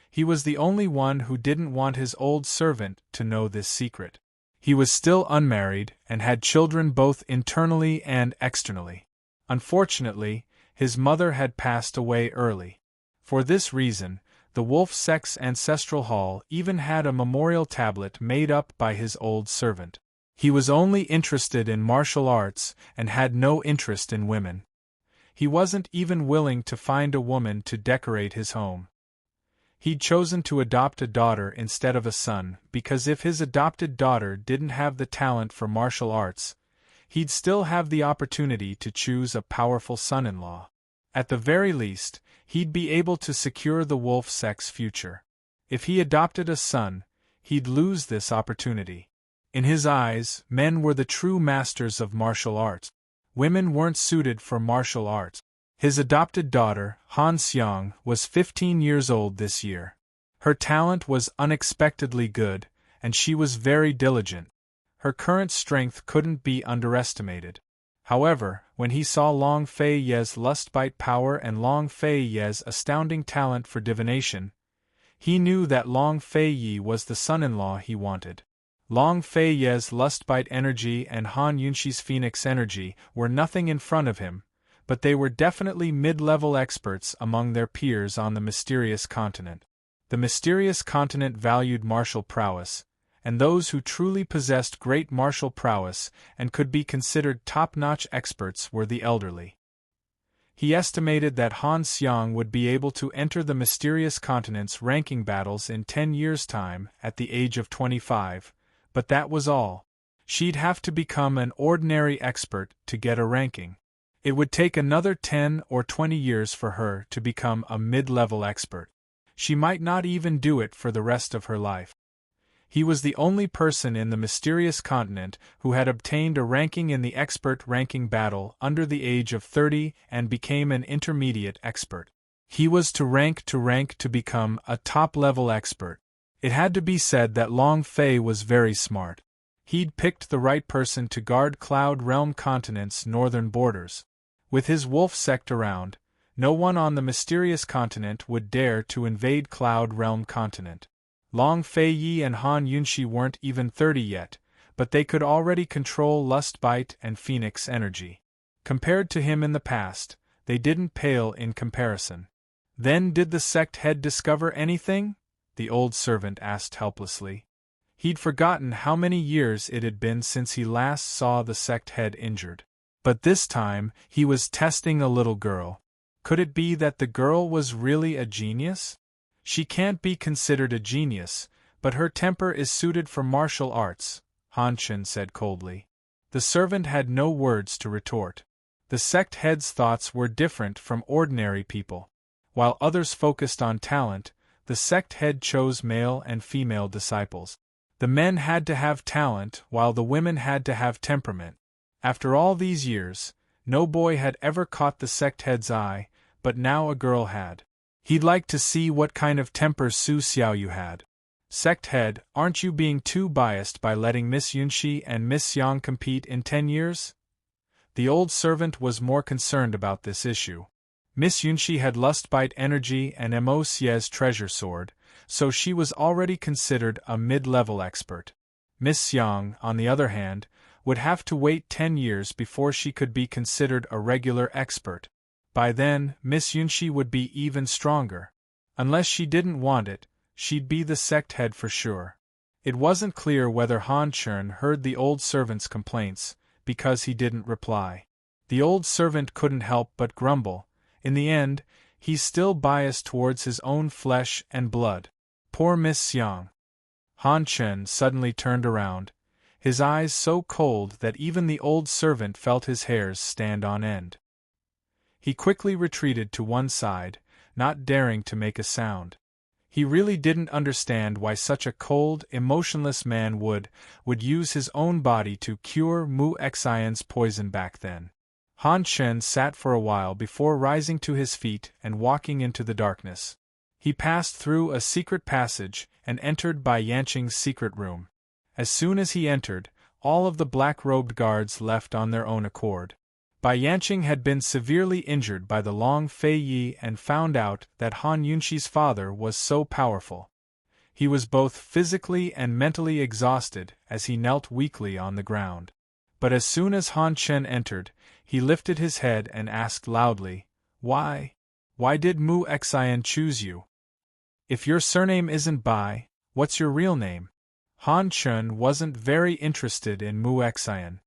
He was the only one who didn't want his old servant to know this secret. He was still unmarried and had children both internally and externally. Unfortunately, his mother had passed away early. For this reason, the Wolf Sect's ancestral hall even had a memorial tablet made up by his old servant. He was only interested in martial arts and had no interest in women. He wasn't even willing to find a woman to decorate his home. He'd chosen to adopt a daughter instead of a son because if his adopted daughter didn't have the talent for martial arts, he'd still have the opportunity to choose a powerful son-in-law. At the very least, he'd be able to secure the Wolf Sect's future. If he adopted a son, he'd lose this opportunity. In his eyes, men were the true masters of martial arts. Women weren't suited for martial arts. His adopted daughter, Han Xiang, was 15 years old this year. Her talent was unexpectedly good, and she was very diligent. Her current strength couldn't be underestimated. However, when he saw Long Fei Ye's lustbite power and Long Fei Ye's astounding talent for divination, he knew that Long Fei Ye was the son-in-law he wanted. Long Fei Ye's lustbite energy and Han Yunxi's phoenix energy were nothing in front of him, but they were definitely mid-level experts among their peers on the mysterious continent. The mysterious continent valued martial prowess, and those who truly possessed great martial prowess and could be considered top-notch experts were the elderly. He estimated that Han Xiang would be able to enter the mysterious continent's ranking battles in 10 years' time at the age of 25, but that was all. She'd have to become an ordinary expert to get a ranking. It would take another 10 or 20 years for her to become a mid-level expert. She might not even do it for the rest of her life. He was the only person in the mysterious continent who had obtained a ranking in the expert ranking battle under the age of 30 and became an intermediate expert. He was to rank to become a top-level expert. It had to be said that Long Fei was very smart. He'd picked the right person to guard Cloud Realm Continent's northern borders. With his wolf sect around, no one on the mysterious continent would dare to invade Cloud Realm Continent. Long Fei Yi and Han Yunxi weren't even 30 yet, but they could already control lustbite and phoenix energy. Compared to him in the past, they didn't pale in comparison. Then did the sect head discover anything? The old servant asked helplessly. He'd forgotten how many years it had been since he last saw the sect head injured. But this time, he was testing a little girl. Could it be that the girl was really a genius? She can't be considered a genius, but her temper is suited for martial arts, Han Chen said coldly. The servant had no words to retort. The sect head's thoughts were different from ordinary people. While others focused on talent, the sect head chose male and female disciples. The men had to have talent while the women had to have temperament. After all these years, no boy had ever caught the sect head's eye, but now a girl had. He'd like to see what kind of temper Su Xiao you had. Sect head, aren't you being too biased by letting Miss Yunxi and Miss Xiang compete in 10 years? The old servant was more concerned about this issue. Miss Yunxi had lustbite energy and Mo Xie's treasure sword, so she was already considered a mid-level expert. Miss Xiang, on the other hand, would have to wait 10 years before she could be considered a regular expert. By then, Miss Yunxi would be even stronger. Unless she didn't want it, she'd be the sect head for sure. It wasn't clear whether Han Chen heard the old servant's complaints, because he didn't reply. The old servant couldn't help but grumble. In the end, he's still biased towards his own flesh and blood. Poor Miss Xiang. Han Chen suddenly turned around, his eyes so cold that even the old servant felt his hairs stand on end. He quickly retreated to one side, not daring to make a sound. He really didn't understand why such a cold, emotionless man would use his own body to cure Mu Xian's poison back then. Han Chen sat for a while before rising to his feet and walking into the darkness. He passed through a secret passage and entered Bai Yanqing's secret room. As soon as he entered, all of the black-robed guards left on their own accord. Bai Yanqing had been severely injured by the Long Fei Yi and found out that Han Yunxi's father was so powerful. He was both physically and mentally exhausted as he knelt weakly on the ground. But as soon as Han Chen entered, he lifted his head and asked loudly, "Why? Why did Mu Xian choose you? If your surname isn't Bai, what's your real name?" Han Chen wasn't very interested in Mu Xian.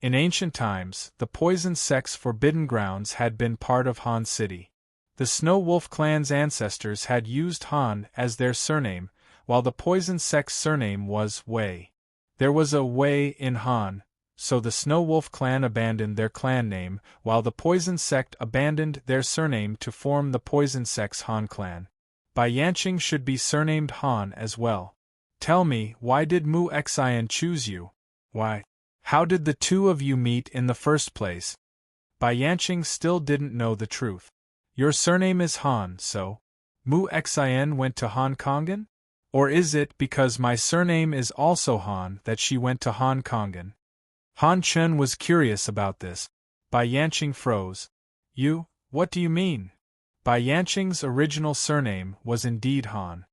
In ancient times, the Poison Sect's forbidden grounds had been part of Han City. The Snow Wolf clan's ancestors had used Han as their surname, while the Poison Sect's surname was Wei. There was a Wei in Han, so the Snow Wolf clan abandoned their clan name, while the Poison Sect abandoned their surname to form the Poison Sect's Han clan. Bai Yanqing should be surnamed Han as well. Tell me, why did Mu Xian choose you? Why? How did the two of you meet in the first place? Bai Yanqing still didn't know the truth. Your surname is Han, so Mu Xian went to Hong Kongan? Or is it because my surname is also Han that she went to Hong Kongan? Han Chen was curious about this. Bai Yanqing froze. What do you mean? Bai Yanqing's original surname was indeed Han.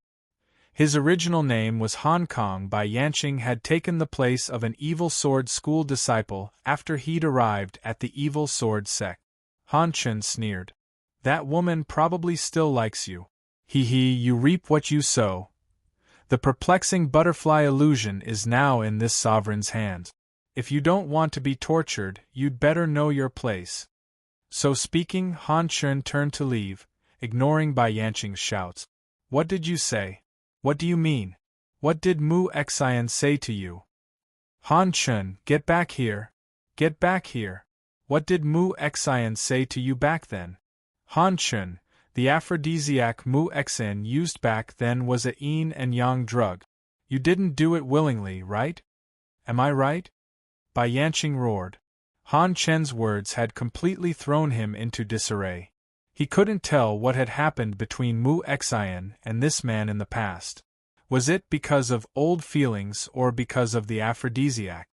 His original name was Hong Kong. Bai Yanqing had taken the place of an evil sword school disciple after he'd arrived at the evil sword sect. Han Chen sneered. That woman probably still likes you. You reap what you sow. The perplexing butterfly illusion is now in this sovereign's hands. If you don't want to be tortured, you'd better know your place. So speaking, Han Chen turned to leave, ignoring Bai Yanqing's shouts. What did you say? What do you mean? What did Mu Xian say to you? Han Chen, get back here. Get back here. What did Mu Xian say to you back then? Han Chen, the aphrodisiac Mu Xian used back then was a yin and yang drug. You didn't do it willingly, right? Am I right? Bai Yanqing roared. Han Chen's words had completely thrown him into disarray. He couldn't tell what had happened between Mu Xian and this man in the past. Was it because of old feelings or because of the aphrodisiac?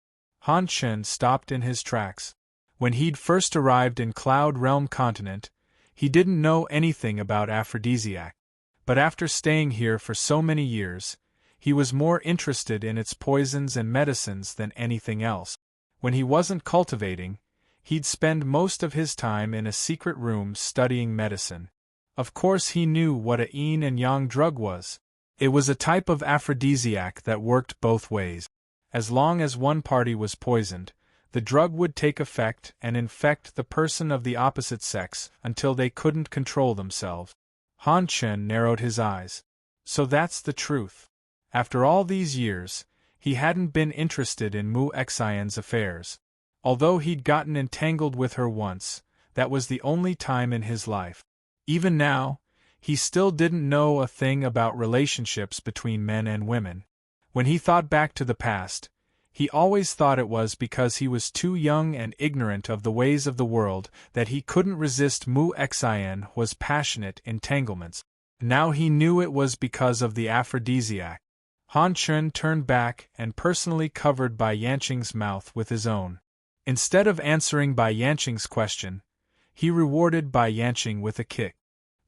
Han Chen stopped in his tracks. When he'd first arrived in Cloud Realm Continent, he didn't know anything about aphrodisiac. But after staying here for so many years, he was more interested in its poisons and medicines than anything else. When he wasn't cultivating, he'd spend most of his time in a secret room studying medicine. Of course he knew what a yin and yang drug was. It was a type of aphrodisiac that worked both ways. As long as one party was poisoned, the drug would take effect and infect the person of the opposite sex until they couldn't control themselves. Han Chen narrowed his eyes. So that's the truth. After all these years, he hadn't been interested in Mu Xian's affairs. Although he'd gotten entangled with her once, that was the only time in his life. Even now, he still didn't know a thing about relationships between men and women. When he thought back to the past, he always thought it was because he was too young and ignorant of the ways of the world that he couldn't resist Mu Xian's passionate entanglements. Now he knew it was because of the aphrodisiac. Han Chen turned back and personally covered Bai Yanqing's mouth with his own. Instead of answering Bai Yanqing's question, he rewarded Bai Yanqing with a kick.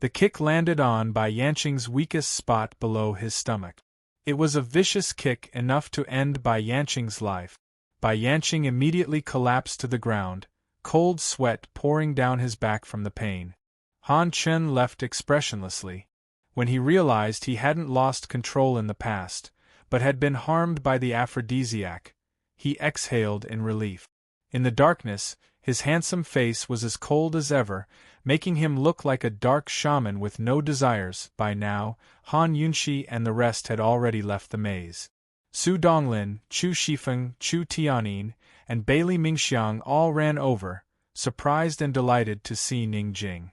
The kick landed on Bai Yanqing's weakest spot below his stomach. It was a vicious kick enough to end Bai Yanqing's life. Bai Yanqing immediately collapsed to the ground, cold sweat pouring down his back from the pain. Han Chen left expressionlessly. When he realized he hadn't lost control in the past, but had been harmed by the aphrodisiac, he exhaled in relief. In the darkness, his handsome face was as cold as ever, making him look like a dark shaman with no desires. By now, Han Yunxi and the rest had already left the maze. Su Donglin, Chu Shifeng, Chu Tianyin, and Bailey Mingxiang all ran over, surprised and delighted to see Ning Jing.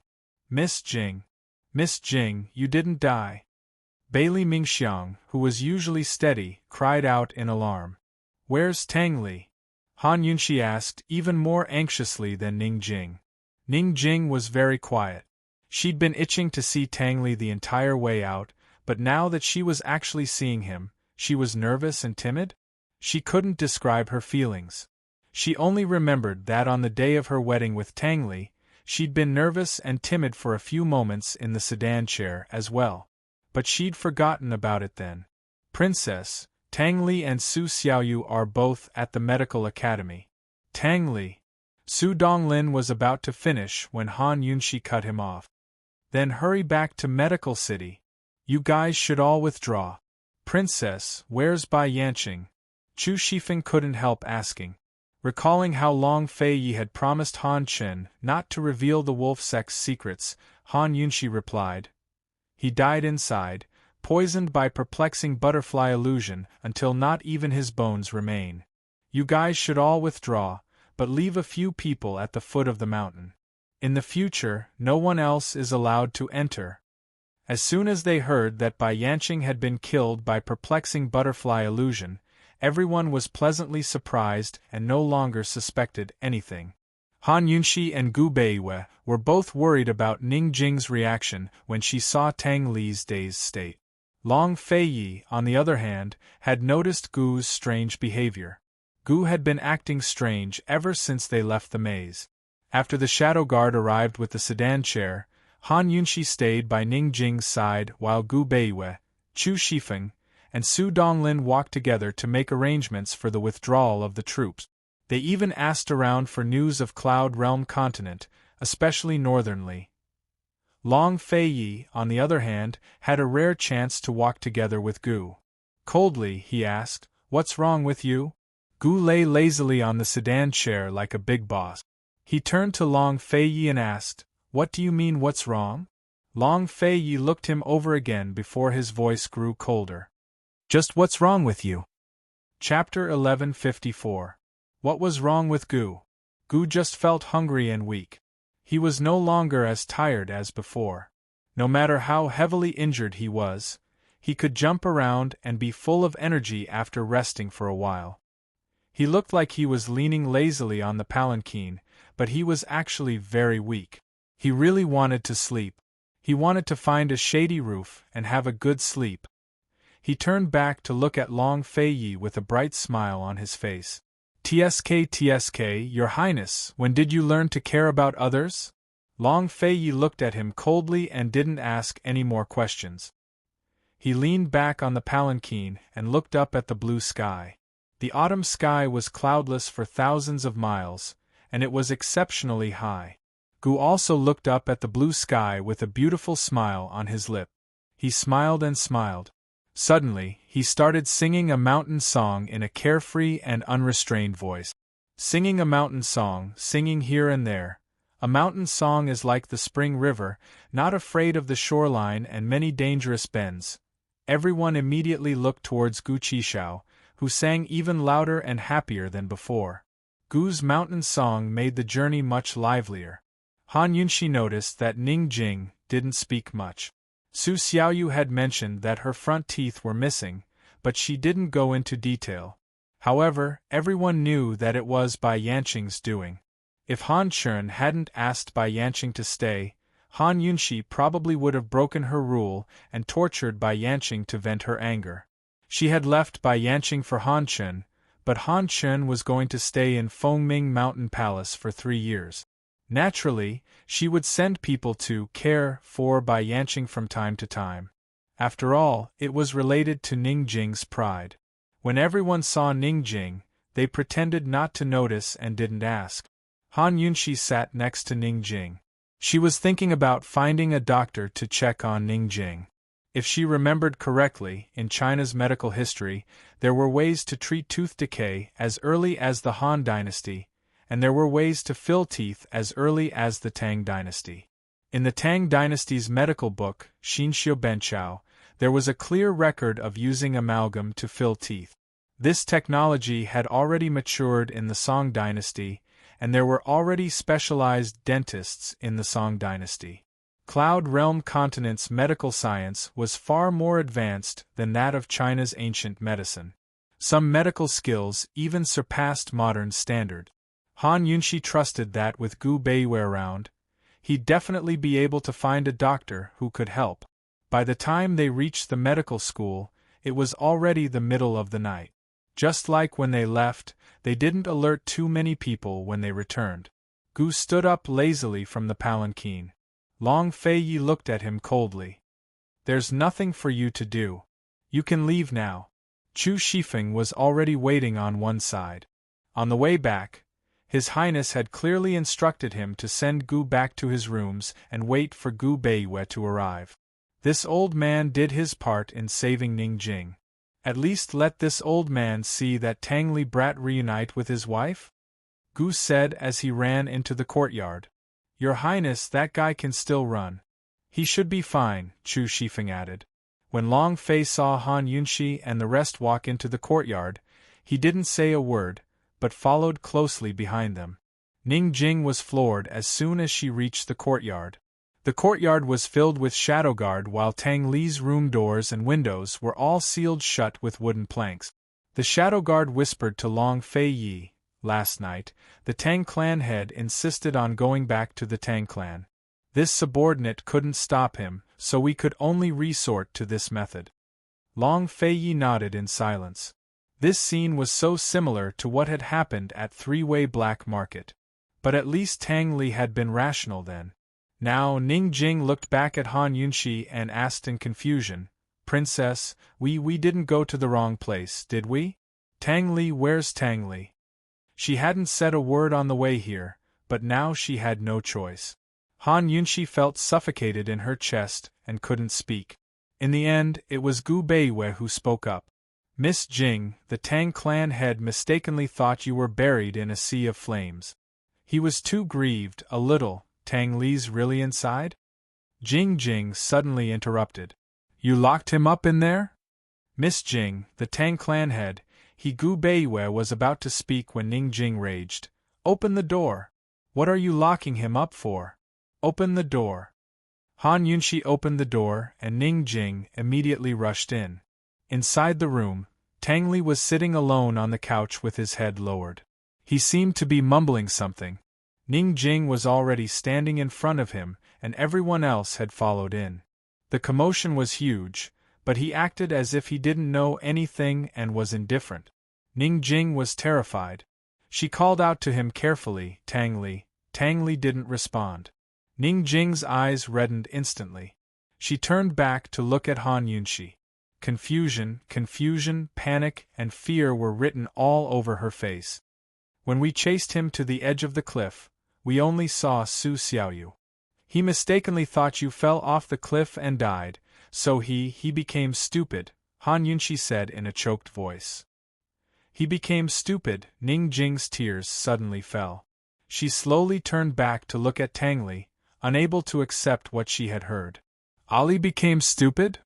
Miss Jing, you didn't die. Bailey Mingxiang, who was usually steady, cried out in alarm. Where's Tang Li? Han Yunxi asked, even more anxiously than Ning Jing. Ning Jing was very quiet. She'd been itching to see Tang Li the entire way out, but now that she was actually seeing him, she was nervous and timid? She couldn't describe her feelings. She only remembered that on the day of her wedding with Tang Li, she'd been nervous and timid for a few moments in the sedan chair as well. But she'd forgotten about it then. Princess, Tang Li and Su Xiaoyu are both at the medical academy. Tang Li. Su Donglin was about to finish when Han Yunxi cut him off. Then hurry back to Medical City. You guys should all withdraw. Princess, where's Bai Yanqing? Chu Shifeng couldn't help asking. Recalling how Long Fei Yi had promised Han Chen not to reveal the wolf sect's secrets, Han Yunxi replied. He died inside, poisoned by perplexing butterfly illusion until not even his bones remain. You guys should all withdraw, but leave a few people at the foot of the mountain. In the future, no one else is allowed to enter. As soon as they heard that Bai Yanqing had been killed by perplexing butterfly illusion, everyone was pleasantly surprised and no longer suspected anything. Han Yunxi and Gu Beiwei were both worried about Ning Jing's reaction when she saw Tang Li's dazed state. Long Feiyi, on the other hand, had noticed Gu's strange behavior. Gu had been acting strange ever since they left the maze. After the shadow guard arrived with the sedan chair, Han Yunxi stayed by Ning Jing's side while Gu Beiwei, Chu Shifeng, and Su Donglin walked together to make arrangements for the withdrawal of the troops. They even asked around for news of Cloud Realm continent, especially northernly. Long Feiyi, on the other hand, had a rare chance to walk together with Gu. Coldly, he asked, "What's wrong with you?" Gu lay lazily on the sedan chair like a big boss. He turned to Long Feiyi and asked, "What do you mean what's wrong?" Long Feiyi looked him over again before his voice grew colder. "Just what's wrong with you?" Chapter 1154. What was wrong with Gu? Gu just felt hungry and weak. He was no longer as tired as before. No matter how heavily injured he was, he could jump around and be full of energy after resting for a while. He looked like he was leaning lazily on the palanquin, but he was actually very weak. He really wanted to sleep. He wanted to find a shady roof and have a good sleep. He turned back to look at Long Feiyi with a bright smile on his face. "TSK, Your Highness, when did you learn to care about others?" Long Feiyi looked at him coldly and didn't ask any more questions. He leaned back on the palanquin and looked up at the blue sky. The autumn sky was cloudless for thousands of miles, and it was exceptionally high. Gu also looked up at the blue sky with a beautiful smile on his lip. He smiled and smiled. Suddenly, he started singing a mountain song in a carefree and unrestrained voice. Singing a mountain song, singing here and there. A mountain song is like the spring river, not afraid of the shoreline and many dangerous bends. Everyone immediately looked towards Gu Qishao, who sang even louder and happier than before. Gu's mountain song made the journey much livelier. Han Yunxi noticed that Ning Jing didn't speak much. Su Xiaoyu had mentioned that her front teeth were missing, but she didn't go into detail. However, everyone knew that it was Bai Yanqing's doing. If Han Chun hadn't asked Bai Yanqing to stay, Han Yunxi probably would have broken her rule and tortured Bai Yanqing to vent her anger. She had left Bai Yanqing for Han Chun, but Han Chun was going to stay in Fengming Mountain Palace for 3 years. Naturally, she would send people to care for Bai Yanqing from time to time. After all, it was related to Ning Jing's pride. When everyone saw Ning Jing, they pretended not to notice and didn't ask. Han Yunxi sat next to Ning Jing. She was thinking about finding a doctor to check on Ning Jing. If she remembered correctly, in China's medical history, there were ways to treat tooth decay as early as the Han Dynasty, and there were ways to fill teeth as early as the Tang Dynasty. In the Tang Dynasty's medical book, Xinxiu Benchao, there was a clear record of using amalgam to fill teeth. This technology had already matured in the Song Dynasty, and there were already specialized dentists in the Song Dynasty. Cloud Realm continent's medical science was far more advanced than that of China's ancient medicine. Some medical skills even surpassed modern standard. Han Yunxi trusted that with Gu Beiwei around, he'd definitely be able to find a doctor who could help. By the time they reached the medical school, it was already the middle of the night. Just like when they left, they didn't alert too many people when they returned. Gu stood up lazily from the palanquin. Long Feiyi looked at him coldly. "There's nothing for you to do. You can leave now." Chu Shifeng was already waiting on one side. On the way back, His Highness had clearly instructed him to send Gu back to his rooms and wait for Gu Beiwei to arrive. This old man did his part in saving Ning Jing. At least let this old man see that Tangli brat reunite with his wife? Gu said as he ran into the courtyard. Your Highness, that guy can still run. He should be fine, Chu Shifeng added. When Long Fei saw Han Yunxi and the rest walk into the courtyard, he didn't say a word, but followed closely behind them. Ning Jing was floored as soon as she reached the courtyard. The courtyard was filled with shadow guard while Tang Li's room doors and windows were all sealed shut with wooden planks. The shadow guard whispered to Long Fei Yi, "Last night, the Tang clan head insisted on going back to the Tang clan. This subordinate couldn't stop him, so we could only resort to this method." Long Fei Yi nodded in silence. This scene was so similar to what had happened at Three-Way Black Market. But at least Tang Li had been rational then. Now Ning Jing looked back at Han Yunxi and asked in confusion, "Princess, we didn't go to the wrong place, did we? Tang Li, where's Tang Li?" She hadn't said a word on the way here, but now she had no choice. Han Yunxi felt suffocated in her chest and couldn't speak. In the end, it was Gu Beiwei who spoke up. "Miss Jing, the Tang clan head mistakenly thought you were buried in a sea of flames. He was too grieved, a little. Tang Li's really inside?" Jing suddenly interrupted. "You locked him up in there?" "Miss Jing, the Tang clan head," Gu Beiwei was about to speak when Ning Jing raged. "Open the door! What are you locking him up for? Open the door!" Han Yunxi opened the door and Ning Jing immediately rushed in. Inside the room, Tang Li was sitting alone on the couch with his head lowered. He seemed to be mumbling something. Ning Jing was already standing in front of him, and everyone else had followed in. The commotion was huge, but he acted as if he didn't know anything and was indifferent. Ning Jing was terrified. She called out to him carefully, "Tang Li." Tang Li didn't respond. Ning Jing's eyes reddened instantly. She turned back to look at Han Yunxi. Confusion, panic, and fear were written all over her face. "When we chased him to the edge of the cliff, we only saw Su Xiaoyu. He mistakenly thought you fell off the cliff and died, so he became stupid," Han Yunxi said in a choked voice. "He became stupid." Ning Jing's tears suddenly fell. She slowly turned back to look at Tang Li, unable to accept what she had heard. "Ali became stupid?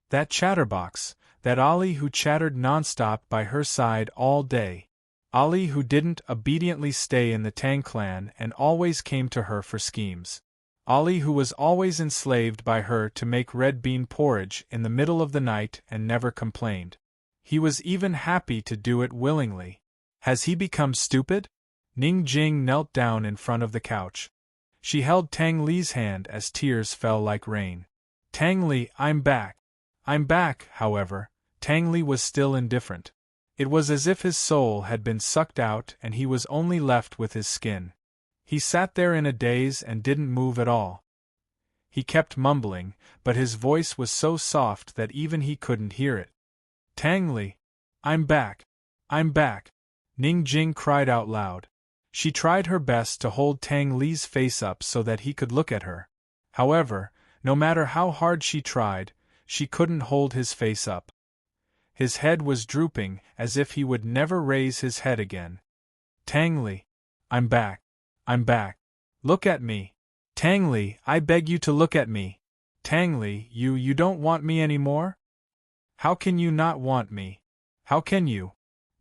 That chatterbox, that Ali who chattered nonstop by her side all day. Ali who didn't obediently stay in the Tang clan and always came to her for schemes. Ali who was always enslaved by her to make red bean porridge in the middle of the night and never complained. He was even happy to do it willingly. Has he become stupid?" Ning Jing knelt down in front of the couch. She held Tang Li's hand as tears fell like rain. "Tang Li, I'm back." "I'm back," however, Tang Li was still indifferent. It was as if his soul had been sucked out and he was only left with his skin. He sat there in a daze and didn't move at all. He kept mumbling, but his voice was so soft that even he couldn't hear it. "Tang Li, I'm back. I'm back," Ning Jing cried out loud. She tried her best to hold Tang Li's face up so that he could look at her. However, no matter how hard she tried, she couldn't hold his face up. His head was drooping, as if he would never raise his head again. "Tang Li, I'm back. I'm back. Look at me. Tang Li, I beg you to look at me. Tang Li, you don't want me anymore? How can you not want me? How can you?"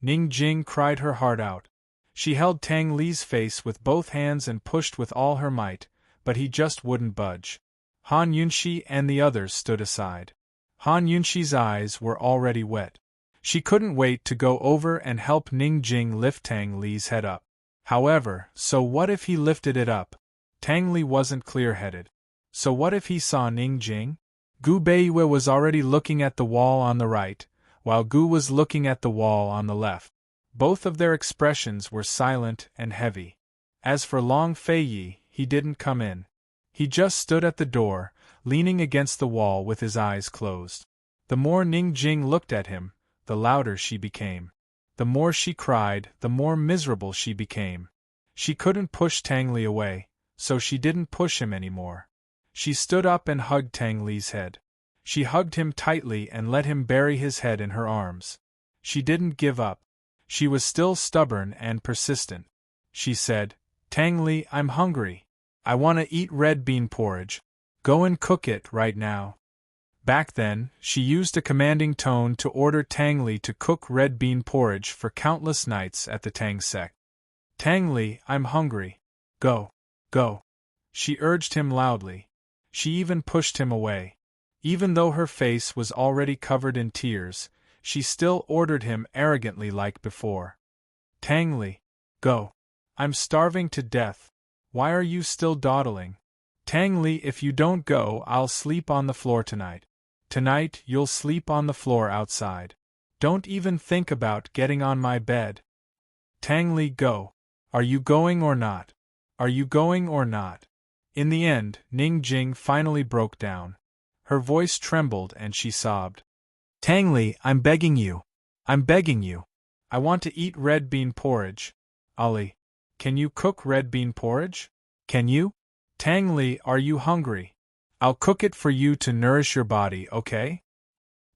Ning Jing cried her heart out. She held Tang Li's face with both hands and pushed with all her might, but he just wouldn't budge. Han Yunxi and the others stood aside. Han Yunxi's eyes were already wet. She couldn't wait to go over and help Ning Jing lift Tang Li's head up. However, so what if he lifted it up? Tang Li wasn't clear-headed. So what if he saw Ning Jing? Gu Beiwei was already looking at the wall on the right, while Gu was looking at the wall on the left. Both of their expressions were silent and heavy. As for Long Fei Yi, he didn't come in. He just stood at the door, leaning against the wall with his eyes closed. The more Ning Jing looked at him, the louder she became. The more she cried, the more miserable she became. She couldn't push Tang Li away, so she didn't push him anymore. She stood up and hugged Tang Li's head. She hugged him tightly and let him bury his head in her arms. She didn't give up. She was still stubborn and persistent. She said, "Tang Li, I'm hungry. I want to eat red bean porridge. Go and cook it right now." Back then, she used a commanding tone to order Tang Li to cook red bean porridge for countless nights at the Tang sect. "Tang Li, I'm hungry. Go. Go." She urged him loudly. She even pushed him away. Even though her face was already covered in tears, she still ordered him arrogantly like before. Tang Li, go. I'm starving to death. Why are you still dawdling? Tang Li, if you don't go, I'll sleep on the floor tonight. Tonight you'll sleep on the floor outside. Don't even think about getting on my bed. Tang Li, go. Are you going or not? Are you going or not? In the end, Ning Jing finally broke down. Her voice trembled and she sobbed. Tang Li, I'm begging you. I'm begging you. I want to eat red bean porridge. Ali, can you cook red bean porridge? Can you? Tang Li, are you hungry? I'll cook it for you to nourish your body, okay?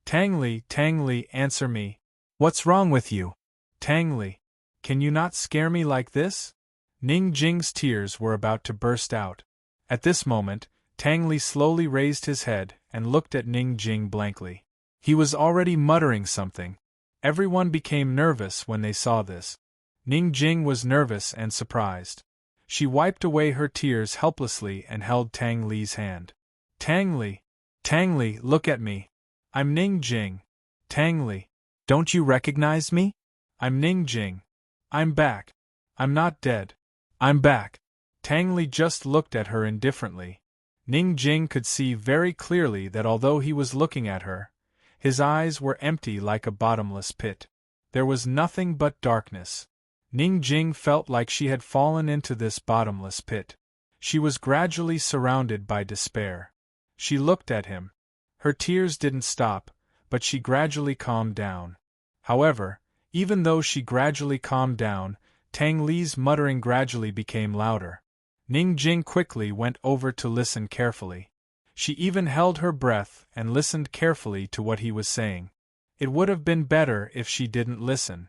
Tang Li, answer me. What's wrong with you? Tang Li, can you not scare me like this? Ning Jing's tears were about to burst out. At this moment, Tang Li slowly raised his head and looked at Ning Jing blankly. He was already muttering something. Everyone became nervous when they saw this. Ning Jing was nervous and surprised. She wiped away her tears helplessly and held Tang Li's hand. Tang Li, look at me. I'm Ning Jing. Tang Li, don't you recognize me? I'm Ning Jing. I'm back. I'm not dead. I'm back. Tang Li just looked at her indifferently. Ning Jing could see very clearly that although he was looking at her, his eyes were empty like a bottomless pit. There was nothing but darkness. Ning Jing felt like she had fallen into this bottomless pit. She was gradually surrounded by despair. She looked at him. Her tears didn't stop, but she gradually calmed down. However, even though she gradually calmed down, Tang Li's muttering gradually became louder. Ning Jing quickly went over to listen carefully. She even held her breath and listened carefully to what he was saying. It would have been better if she didn't listen.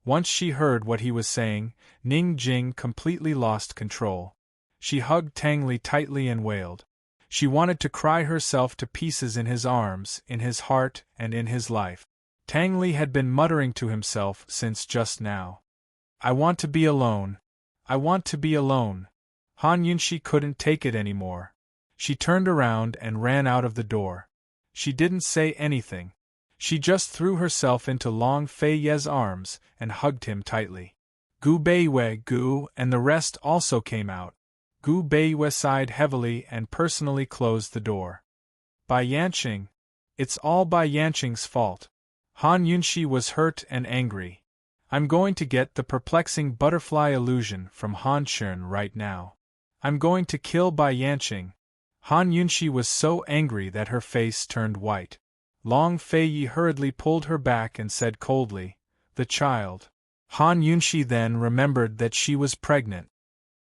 Once she heard what he was saying, Ning Jing completely lost control. She hugged Tang Li tightly and wailed. She wanted to cry herself to pieces in his arms, in his heart, and in his life. Tang Li had been muttering to himself since just now. I want to be alone. I want to be alone. Han Yunxi couldn't take it anymore. She turned around and ran out of the door. She didn't say anything. She just threw herself into Long Fei Ye's arms and hugged him tightly. Gu Beiwei, Gu, and the rest also came out. Gu Beiwei sighed heavily and personally closed the door. Bai Yanqing. It's all Bai Yanqing's fault. Han Yunxi was hurt and angry. I'm going to get the perplexing butterfly illusion from Han Shun right now. I'm going to kill Bai Yanqing. Han Yunxi was so angry that her face turned white. Long Fei Yi hurriedly pulled her back and said coldly, "The child." Han Yunxi then remembered that she was pregnant.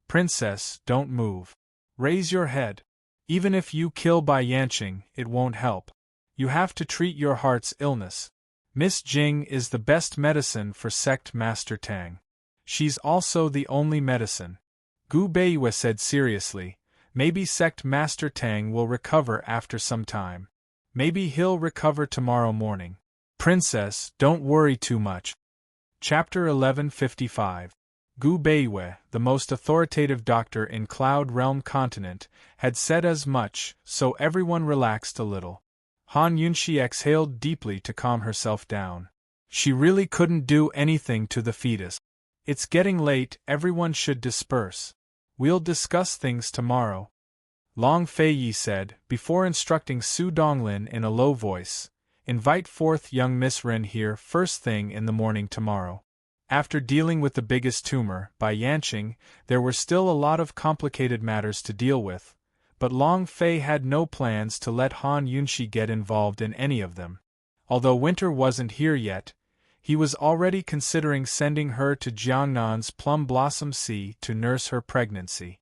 "Princess, don't move. Raise your head. Even if you kill Bai Yanqing, it won't help. You have to treat your heart's illness. Miss Jing is the best medicine for Sect Master Tang. She's also the only medicine." Gu Beiwei said seriously, "Maybe Sect Master Tang will recover after some time. Maybe he'll recover tomorrow morning. Princess, don't worry too much." Chapter 1155. Gu Beiwei, the most authoritative doctor in Cloud Realm Continent, had said as much, so everyone relaxed a little. Han Yunxi exhaled deeply to calm herself down. She really couldn't do anything to the fetus. It's getting late, everyone should disperse. We'll discuss things tomorrow. Long Fei Yi said, before instructing Su Donglin in a low voice, "Invite forth young Miss Ren here first thing in the morning tomorrow." After dealing with the biggest tumor, Bai Yanqing, there were still a lot of complicated matters to deal with, but Long Fei had no plans to let Han Yunxi get involved in any of them. Although winter wasn't here yet, he was already considering sending her to Jiangnan's Plum Blossom Sea to nurse her pregnancy.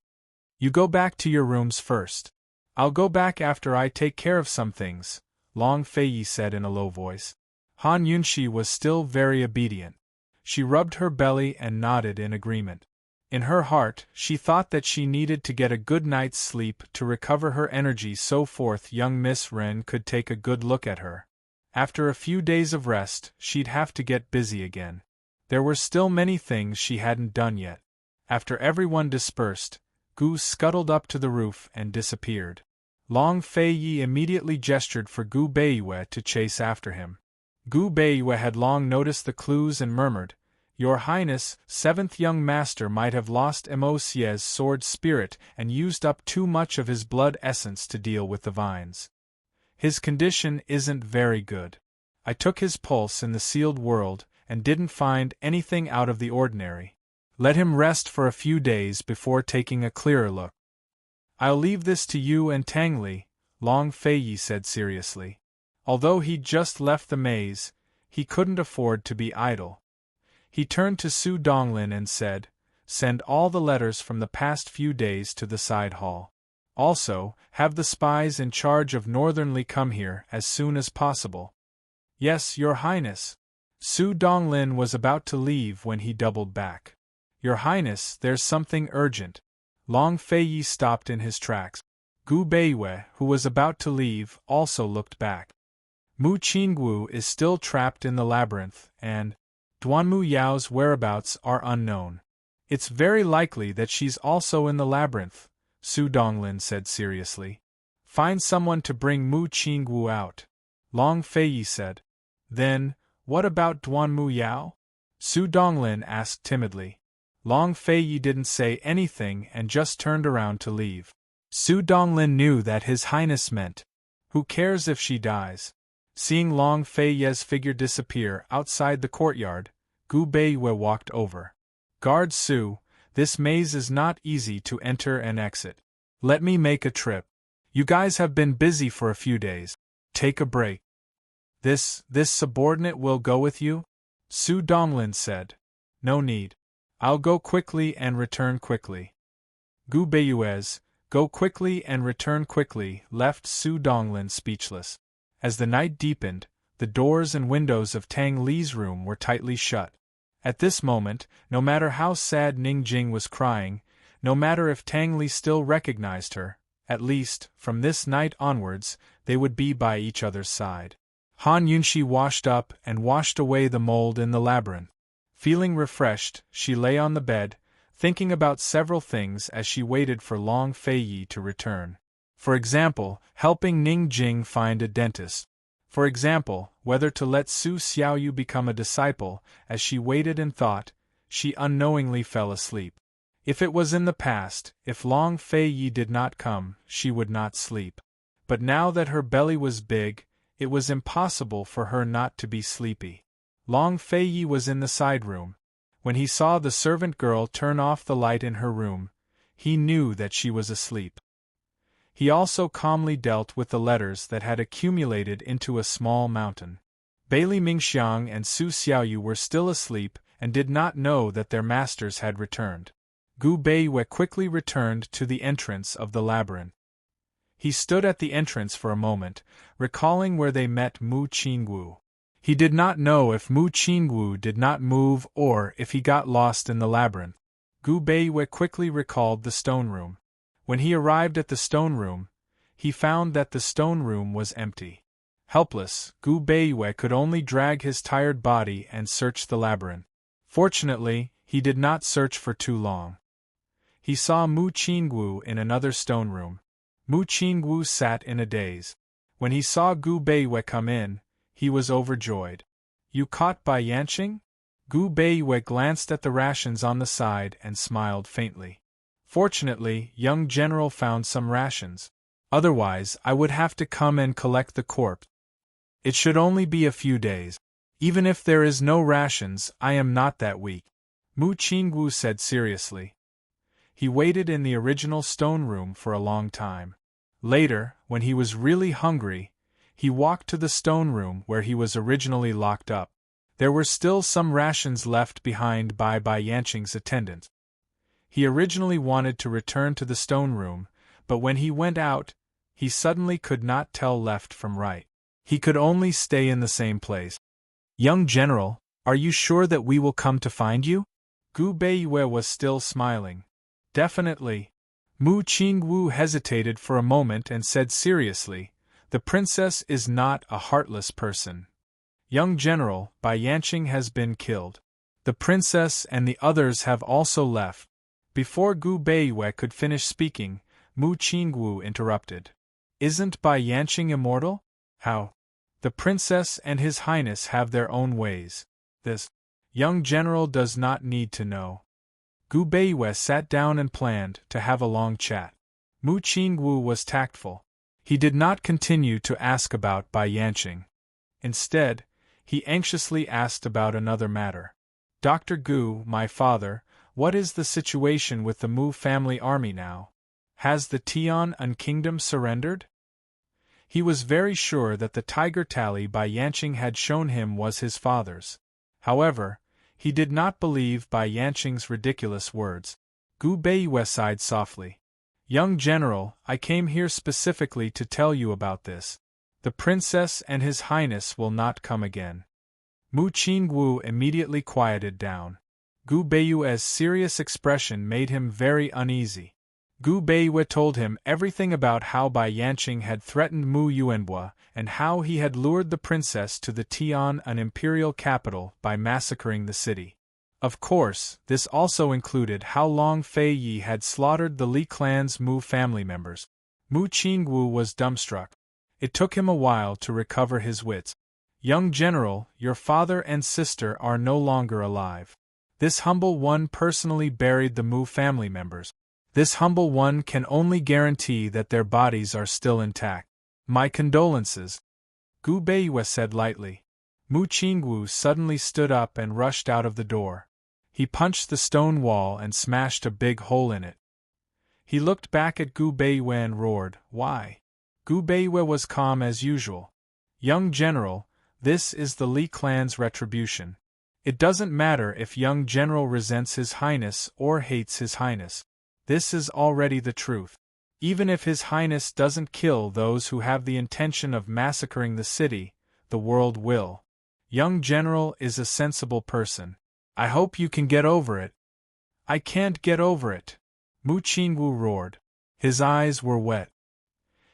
"You go back to your rooms first. I'll go back after I take care of some things," Long Fei Yi said in a low voice. Han Yunxi was still very obedient. She rubbed her belly and nodded in agreement. In her heart, she thought that she needed to get a good night's sleep to recover her energy so forth young Miss Ren could take a good look at her. After a few days of rest, she'd have to get busy again. There were still many things she hadn't done yet. After everyone dispersed, Gu scuttled up to the roof and disappeared. Long Fei Yi immediately gestured for Gu Beiyue to chase after him. Gu Beiyue had long noticed the clues and murmured, "Your Highness, seventh young master might have lost Mo Xie's sword spirit and used up too much of his blood essence to deal with the vines. His condition isn't very good. I took his pulse in the sealed world and didn't find anything out of the ordinary. Let him rest for a few days before taking a clearer look." "I'll leave this to you and Tang Li," Long Fei Yi said seriously. Although he'd just left the maze, he couldn't afford to be idle. He turned to Su Donglin and said, "Send all the letters from the past few days to the side hall. Also, have the spies in charge of Northern Li come here as soon as possible." "Yes, Your Highness." Su Donglin was about to leave when he doubled back. "Your Highness, there's something urgent." Long Fei Yi stopped in his tracks. Gu Beiyue, who was about to leave, also looked back. "Mu Qingwu is still trapped in the labyrinth, and Duanmu Yao's whereabouts are unknown. It's very likely that she's also in the labyrinth," Su Donglin said seriously. "Find someone to bring Mu Qingwu out," Long Fei Yi said. "Then, what about Duanmu Yao?" Su Donglin asked timidly. Long Fei Yi didn't say anything and just turned around to leave. Su Donglin knew that His Highness meant, "Who cares if she dies?" Seeing Long Fei Yi's figure disappear outside the courtyard, Gu Beiyue walked over. "Guard Su, this maze is not easy to enter and exit. Let me make a trip. You guys have been busy for a few days. Take a break." This subordinate will go with you?" Su Donglin said. "No need. I'll go quickly and return quickly." Gu Beiyue's "go quickly and return quickly" left Su Donglin speechless. As the night deepened, the doors and windows of Tang Li's room were tightly shut. At this moment, no matter how sad Ning Jing was crying, no matter if Tang Li still recognized her, at least, from this night onwards, they would be by each other's side. Han Yunxi washed up and washed away the mold in the labyrinth. Feeling refreshed, she lay on the bed, thinking about several things as she waited for Long Fei Yi to return. For example, helping Ning Jing find a dentist. For example, whether to let Su Xiaoyu become a disciple. As she waited and thought, she unknowingly fell asleep. If it was in the past, if Long Fei Yi did not come, she would not sleep. But now that her belly was big, it was impossible for her not to be sleepy. Long Fei Yi was in the side room. When he saw the servant girl turn off the light in her room, he knew that she was asleep. He also calmly dealt with the letters that had accumulated into a small mountain. Bailey Mingxiang and Su Xiaoyu were still asleep and did not know that their masters had returned. Gu Beiyue quickly returned to the entrance of the labyrinth. He stood at the entrance for a moment, recalling where they met Mu Qingwu. He did not know if Mu Qingwu did not move or if he got lost in the labyrinth. Gu Beiyue quickly recalled the stone room. When he arrived at the stone room, he found that the stone room was empty. Helpless, Gu Beiyue could only drag his tired body and search the labyrinth. Fortunately, he did not search for too long. He saw Mu Qingwu in another stone room. Mu Qingwu sat in a daze. When he saw Gu Beiyue come in, he was overjoyed. "You caught Bai Yanqing?" Gu Beiyue glanced at the rations on the side and smiled faintly. "Fortunately, young general found some rations. Otherwise, I would have to come and collect the corpse. It should only be a few days. Even if there is no rations, I am not that weak," Mu Qingwu said seriously. He waited in the original stone room for a long time. Later, when he was really hungry, he walked to the stone room where he was originally locked up. There were still some rations left behind by Bai Yanqing's attendant. He originally wanted to return to the stone room, but when he went out, he suddenly could not tell left from right. He could only stay in the same place. "Young general, are you sure that we will come to find you?" Gu Beiyue was still smiling. "Definitely." Mu Qingwu hesitated for a moment and said seriously, "The princess is not a heartless person. Young general, Bai Yanqing has been killed. The princess and the others have also left." Before Gu Beiyue could finish speaking, Mu Qingwu interrupted. Isn't Bai Yanqing immortal? How? The princess and his highness have their own ways. This young general does not need to know. Gu Beiyue sat down and planned to have a long chat. Mu Qingwu was tactful. He did not continue to ask about Bai Yanqing. Instead, he anxiously asked about another matter. Dr. Gu, my father, what is the situation with the Mu family army now? Has the Tian kingdom surrendered? He was very sure that the tiger tally Bai Yanqing had shown him was his father's. However, he did not believe Bai Yanqing's ridiculous words. Gu Beiyue sighed softly. Young general, I came here specifically to tell you about this. The princess and his highness will not come again. Mu Qingwu immediately quieted down. Gu Beiyue's serious expression made him very uneasy. Gu Beiyue told him everything about how Bai Yanqing had threatened Mu Yuanhua and how he had lured the princess to the Tian, an imperial capital, by massacring the city. Of course, this also included how Long Fei Yi had slaughtered the Li clan's Mu family members. Mu Qingwu was dumbstruck. It took him a while to recover his wits. Young general, your father and sister are no longer alive. This humble one personally buried the Mu family members. This humble one can only guarantee that their bodies are still intact. My condolences. Gu Beiyue said lightly. Mu Qingwu suddenly stood up and rushed out of the door. He punched the stone wall and smashed a big hole in it. He looked back at Gu Beiyue and roared, "Why?" Gu Beiyue was calm as usual. Young general, this is the Li clan's retribution. It doesn't matter if young general resents his highness or hates his highness. This is already the truth. Even if his highness doesn't kill those who have the intention of massacring the city, the world will. Young general is a sensible person. I hope you can get over it. I can't get over it. Mu Qingwu roared. His eyes were wet.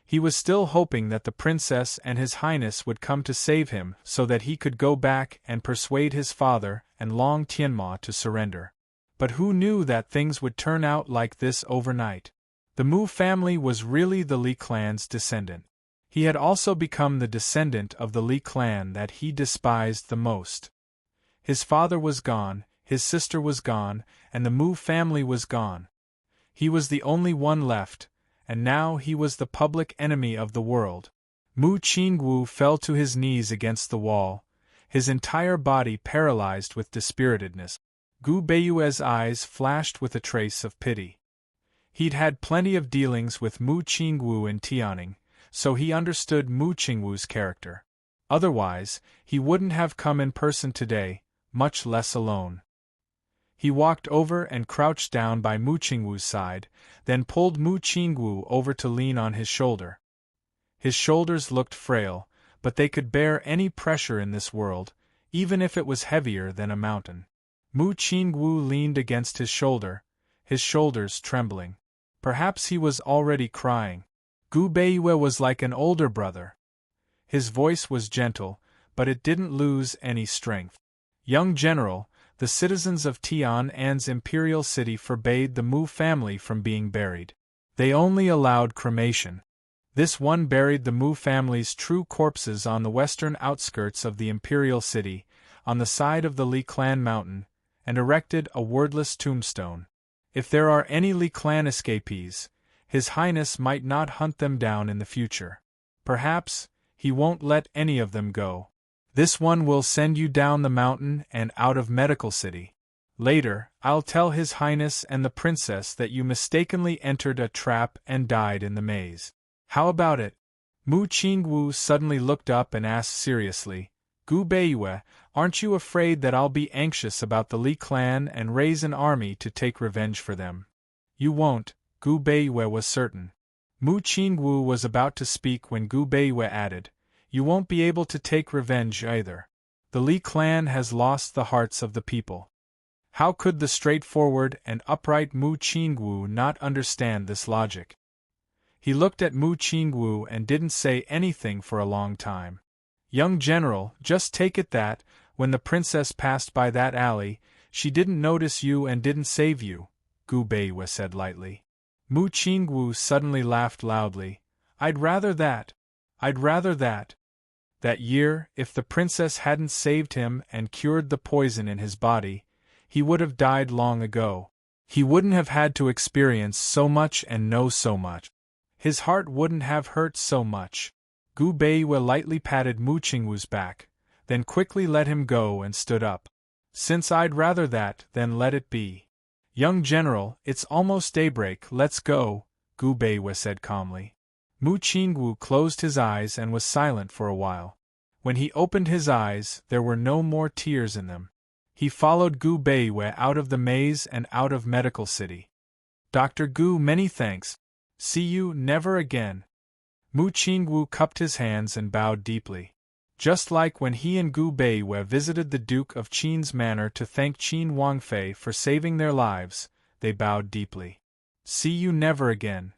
He was still hoping that the princess and his highness would come to save him so that he could go back and persuade his father and Long Tianma to surrender. But who knew that things would turn out like this overnight? The Mu family was really the Li clan's descendant. He had also become the descendant of the Li clan that he despised the most. His father was gone, his sister was gone, and the Mu family was gone. He was the only one left, and now he was the public enemy of the world. Mu Qingwu fell to his knees against the wall, his entire body paralyzed with dispiritedness. Gu Beiyue's eyes flashed with a trace of pity. He'd had plenty of dealings with Mu Qingwu in Tianing, so he understood Mu Qingwu's character. Otherwise, he wouldn't have come in person today, much less alone. He walked over and crouched down by Mu Qingwu's side, then pulled Mu Qingwu over to lean on his shoulder. His shoulders looked frail, but they could bear any pressure in this world, even if it was heavier than a mountain. Mu Qingwu leaned against his shoulders trembling. Perhaps he was already crying. Gu Beiyue was like an older brother. His voice was gentle, but it didn't lose any strength. Young general, the citizens of Tian'an's imperial city forbade the Mu family from being buried. They only allowed cremation. This one buried the Mu family's true corpses on the western outskirts of the imperial city, on the side of the Li clan mountain, and erected a wordless tombstone. If there are any Li clan escapees, His Highness might not hunt them down in the future. Perhaps he won't let any of them go. This one will send you down the mountain and out of Medical City. Later, I'll tell His Highness and the princess that you mistakenly entered a trap and died in the maze. How about it? Mu Qingwu suddenly looked up and asked seriously, Gu Beiyue, aren't you afraid that I'll be anxious about the Li clan and raise an army to take revenge for them? You won't, Gu Beiyue was certain. Mu Qingwu was about to speak when Gu Beiyue added, You won't be able to take revenge either. The Li clan has lost the hearts of the people. How could the straightforward and upright Mu Qingwu not understand this logic? He looked at Mu Qingwu and didn't say anything for a long time. Young general, just take it that, when the princess passed by that alley, she didn't notice you and didn't save you, Gu Beiyue said lightly. Mu Qingwu suddenly laughed loudly. I'd rather that. I'd rather that. That year, if the princess hadn't saved him and cured the poison in his body, he would have died long ago. He wouldn't have had to experience so much and know so much. His heart wouldn't have hurt so much. Gu Beiwe lightly patted Mu Qingwu's back, then quickly let him go and stood up. Since I'd rather that, then let it be. Young general, it's almost daybreak, let's go, Gu Beiwe said calmly. Mu Qingwu closed his eyes and was silent for a while. When he opened his eyes, there were no more tears in them. He followed Gu Beiwe out of the maze and out of Medical City. Dr. Gu, many thanks. See you never again. Mu Qingwu cupped his hands and bowed deeply. Just like when he and Gu Beiwe visited the Duke of Qin's manor to thank Qin Wangfei for saving their lives, they bowed deeply. See you never again.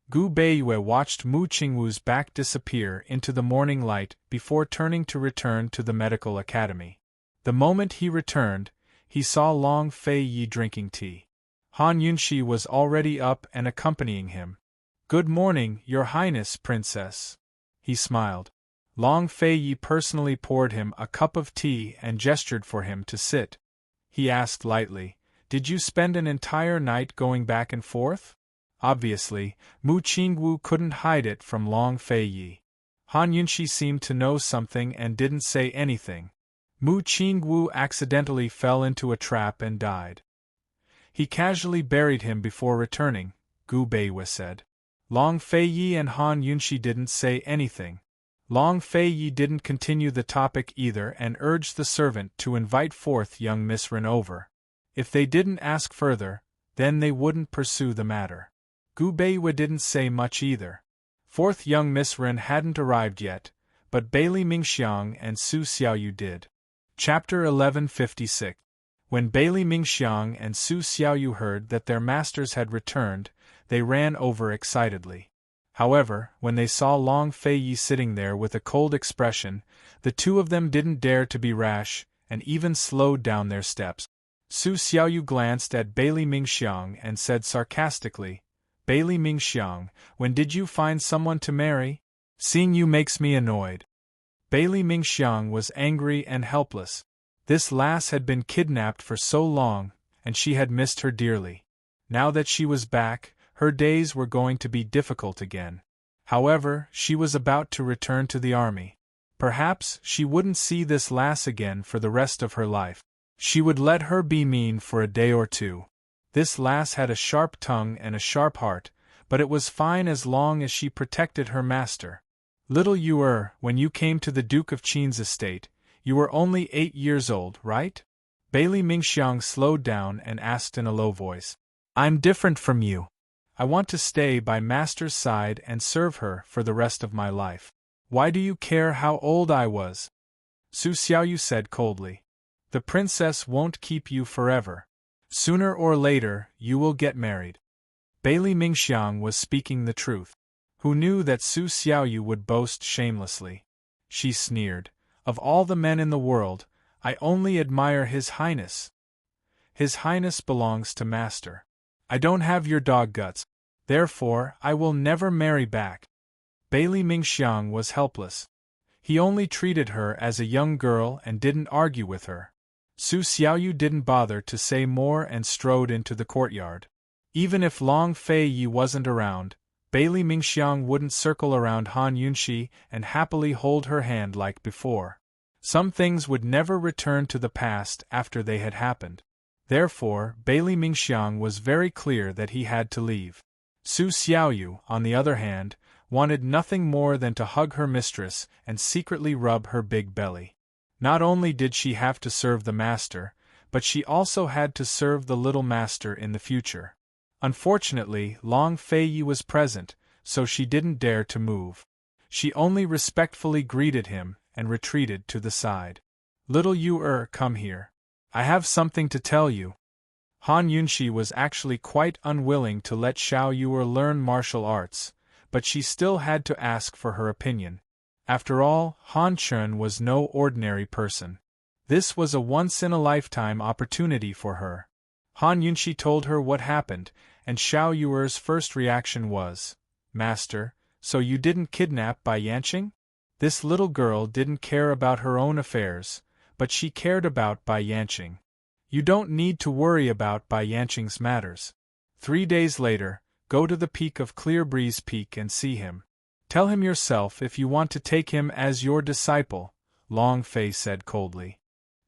Gu Beiwe watched Mu Qingwu's back disappear into the morning light before turning to return to the medical academy. The moment he returned, he saw Long Fei Yi drinking tea. Han Yunxi was already up and accompanying him. Good morning, Your Highness, Princess. He smiled. Long Fei Yi personally poured him a cup of tea and gestured for him to sit. He asked lightly, Did you spend an entire night going back and forth? Obviously, Mu Qingwu couldn't hide it from Long Fei Yi. Han Yunxi seemed to know something and didn't say anything. Mu Qingwu accidentally fell into a trap and died. He casually buried him before returning, Gu Beiwe said. Long Fei Yi and Han Yunxi didn't say anything. Long Fei Yi didn't continue the topic either and urged the servant to invite forth young Miss Ren over. If they didn't ask further, then they wouldn't pursue the matter. Gu Beiwe didn't say much either. Fourth young Miss Ren hadn't arrived yet, but Bailey Mingxiang and Su Xiaoyu did. Chapter 1156. When Bailey Mingxiang and Su Xiaoyu heard that their masters had returned, they ran over excitedly. However, when they saw Long Fei Yi sitting there with a cold expression, the two of them didn't dare to be rash, and even slowed down their steps. Su Xiaoyu glanced at Bailey Mingxiang and said sarcastically, Bailey Mingxiang, when did you find someone to marry? Seeing you makes me annoyed. Bailey Mingxiang was angry and helpless. This lass had been kidnapped for so long, and she had missed her dearly. Now that she was back, her days were going to be difficult again. However, she was about to return to the army. Perhaps she wouldn't see this lass again for the rest of her life. She would let her be mean for a day or two. This lass had a sharp tongue and a sharp heart, but it was fine as long as she protected her master. Little you when you came to the Duke of Qin's estate, you were only 8 years old, right? Bailey Mingxiang slowed down and asked in a low voice. I'm different from you. I want to stay by master's side and serve her for the rest of my life. Why do you care how old I was? Su Xiaoyu said coldly. The princess won't keep you forever. Sooner or later, you will get married. Bailey Mingxiang was speaking the truth. Who knew that Su Xiaoyu would boast shamelessly? She sneered. Of all the men in the world, I only admire His Highness. His Highness belongs to Master. I don't have your dog guts. Therefore, I will never marry back. Bailey Mingxiang was helpless. He only treated her as a young girl and didn't argue with her. Su Xiaoyu didn't bother to say more and strode into the courtyard. Even if Long Fei Yi wasn't around, Bailey Mingxiang wouldn't circle around Han Yunxi and happily hold her hand like before. Some things would never return to the past after they had happened. Therefore, Bailey Mingxiang was very clear that he had to leave. Su Xiaoyu, on the other hand, wanted nothing more than to hug her mistress and secretly rub her big belly. Not only did she have to serve the master, but she also had to serve the little master in the future. Unfortunately, Long Fei Yi was present, so she didn't dare to move. She only respectfully greeted him and retreated to the side. Little you come here. I have something to tell you. Han Yunxi was actually quite unwilling to let Xiao Yu'er learn martial arts, but she still had to ask for her opinion. After all, Han Chun was no ordinary person. This was a once-in-a-lifetime opportunity for her. Han Yunxi told her what happened, and Xiao Yu'er's first reaction was, Master, So you didn't kidnap Bai Yanqing? This little girl didn't care about her own affairs, but she cared about Bai Yanqing. You don't need to worry about Bai Yanqing's matters. 3 days later, go to the peak of Clear Breeze Peak and see him. Tell him yourself if you want to take him as your disciple, Long Fei said coldly.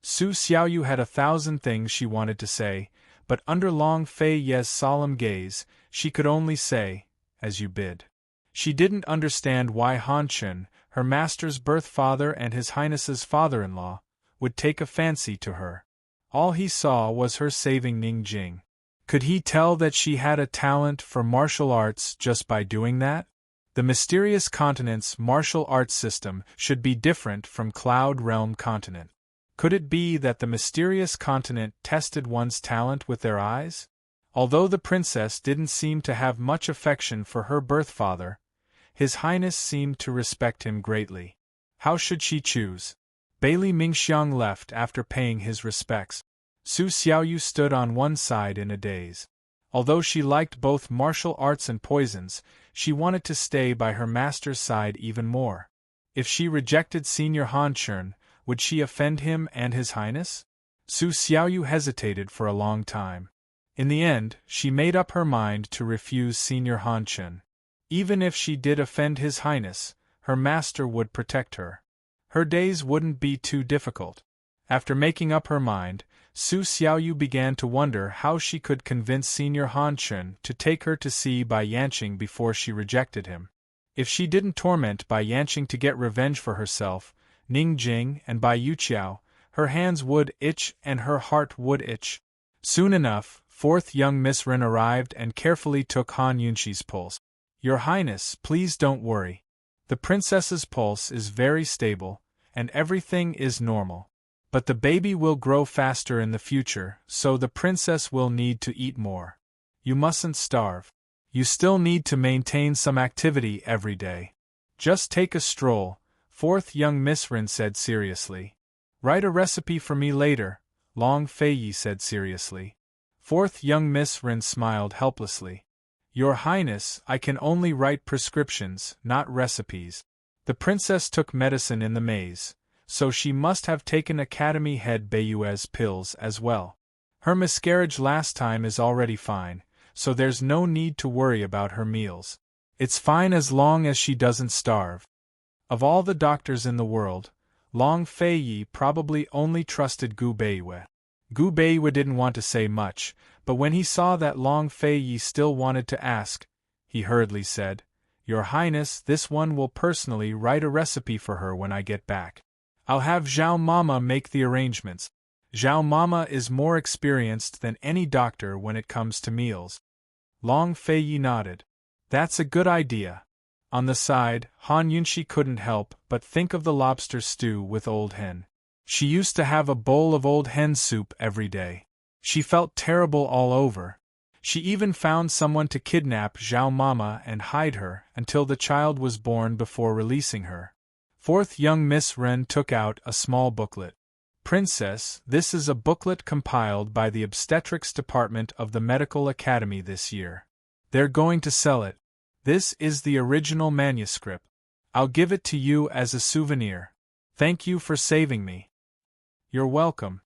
Su Xiaoyu had 1,000 things she wanted to say, but under Long Fei's solemn gaze, she could only say, as you bid. She didn't understand why Han Chun, her master's birth father and His Highness's father-in-law, would take a fancy to her. All he saw was her saving Ning Jing. Could he tell that she had a talent for martial arts just by doing that? The mysterious continent's martial arts system should be different from Cloud Realm continent. Could it be that the mysterious continent tested one's talent with their eyes? Although the princess didn't seem to have much affection for her birth father, His Highness seemed to respect him greatly. How should she choose? Bailey Mingxiang left after paying his respects. Su Xiaoyu stood on one side in a daze. Although she liked both martial arts and poisons, she wanted to stay by her master's side even more. If she rejected Senior Han Chun, would she offend him and His Highness? Su Xiaoyu hesitated for a long time. In the end, she made up her mind to refuse Senior Han Chun. Even if she did offend His Highness, her master would protect her. Her days wouldn't be too difficult. After making up her mind, Su Xiaoyu began to wonder how she could convince Senior Han Chun to take her to see Bai Yanqing before she rejected him. If she didn't torment Bai Yanqing to get revenge for herself, Ning Jing and Bai Yuqiao, her hands would itch and her heart would itch. Soon enough, fourth young Miss Ren arrived and carefully took Han Yunxi's pulse. Your Highness, please don't worry. The princess's pulse is very stable, and everything is normal. But the baby will grow faster in the future, so the princess will need to eat more. You mustn't starve. You still need to maintain some activity every day. Just take a stroll, fourth young Miss Ren said seriously. Write a recipe for me later, Long Fei said seriously. Fourth young Miss Ren smiled helplessly. Your Highness, I can only write prescriptions, not recipes. The princess took medicine in the maze, so she must have taken Academy head Beiyue's pills as well. Her miscarriage last time is already fine, so there's no need to worry about her meals. It's fine as long as she doesn't starve. Of all the doctors in the world, Long Fei probably only trusted Gu Beiyue. Gu Beiyue didn't want to say much, but when he saw that Long Fei still wanted to ask, he hurriedly said, Your Highness, this one will personally write a recipe for her when I get back. I'll have Zhao Mama make the arrangements. Zhao Mama is more experienced than any doctor when it comes to meals. Long Fei nodded. That's a good idea. On the side, Han Yunxi couldn't help but think of the lobster stew with old hen. She used to have a bowl of old hen soup every day. She felt terrible all over. She even found someone to kidnap Zhao Mama and hide her until the child was born before releasing her. Fourth young Miss Ren took out a small booklet. Princess, this is a booklet compiled by the obstetrics department of the Medical Academy this year. They're going to sell it. This is the original manuscript. I'll give it to you as a souvenir. Thank you for saving me. You're welcome.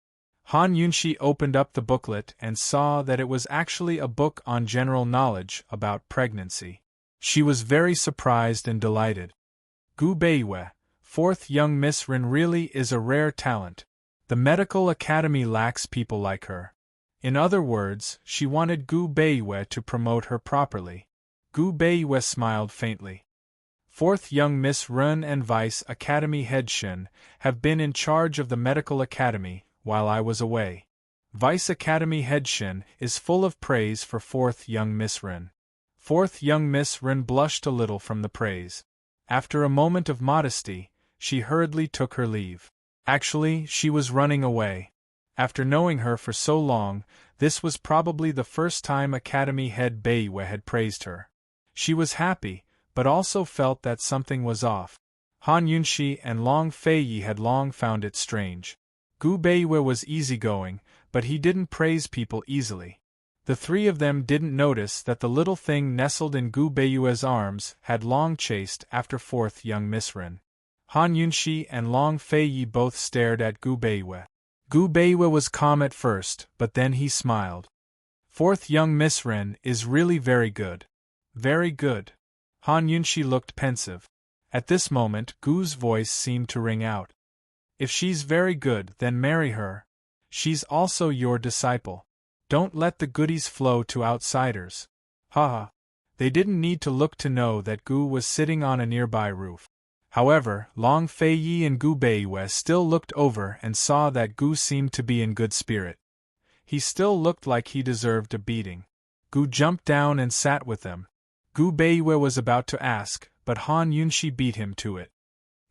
Han Yunxi opened up the booklet and saw that it was actually a book on general knowledge about pregnancy. She was very surprised and delighted. Gu Beiyue, fourth young Miss Ren really is a rare talent. The Medical Academy lacks people like her. In other words, she wanted Gu Beiyue to promote her properly. Gu Beiyue smiled faintly. Fourth young Miss Ren and Vice Academy head Shen have been in charge of the Medical Academy while I was away. Vice Academy head Shen is full of praise for fourth young Miss Ren. Fourth young Miss Ren blushed a little from the praise. After a moment of modesty, she hurriedly took her leave. Actually, she was running away. After knowing her for so long, this was probably the first time Academy head Beiyue had praised her. She was happy, but also felt that something was off. Han Yunxi and Long Fei had long found it strange. Gu Beiyue was easygoing, but he didn't praise people easily. The three of them didn't notice that the little thing nestled in Gu Beiyue's arms had long chased after fourth young Miss Ren. Han Yunshi and Long Fei Yi both stared at Gu Beiyue. Gu Beiyue was calm at first, but then he smiled. Fourth young Miss Ren is really very good. Very good. Han Yunshi looked pensive. At this moment Gu's voice seemed to ring out. If she's very good, then marry her. She's also your disciple. Don't let the goodies flow to outsiders. Haha. They didn't need to look to know that Gu was sitting on a nearby roof. However, Long Fei Yi and Gu Beiyue still looked over and saw that Gu seemed to be in good spirit. He still looked like he deserved a beating. Gu jumped down and sat with them. Gu Beiyue was about to ask, but Han Yunshi beat him to it.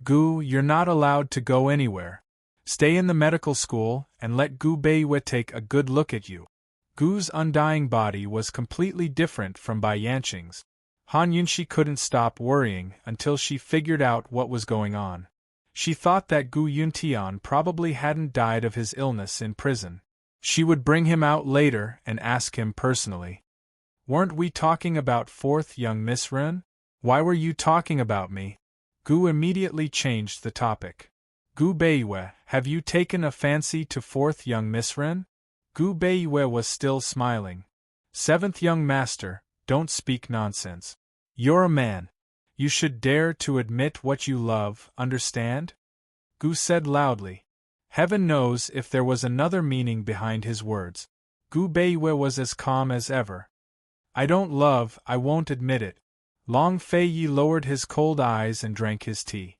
Gu, you're not allowed to go anywhere. Stay in the medical school and let Gu Beiyue take a good look at you. Gu's undying body was completely different from Bai Yanqing's. Han Yunshi couldn't stop worrying until she figured out what was going on. She thought that Gu Yuntian probably hadn't died of his illness in prison. She would bring him out later and ask him personally. Weren't we talking about fourth young Miss Ren? Why were you talking about me? Gu immediately changed the topic. Gu Beiyue, have you taken a fancy to fourth young Miss Ren? Gu Beiyue was still smiling. Seventh young master, don't speak nonsense. You're a man. You should dare to admit what you love, understand? Gu said loudly. Heaven knows if there was another meaning behind his words. Gu Beiyue was as calm as ever. I don't love, I won't admit it. Long Fei Yi lowered his cold eyes and drank his tea.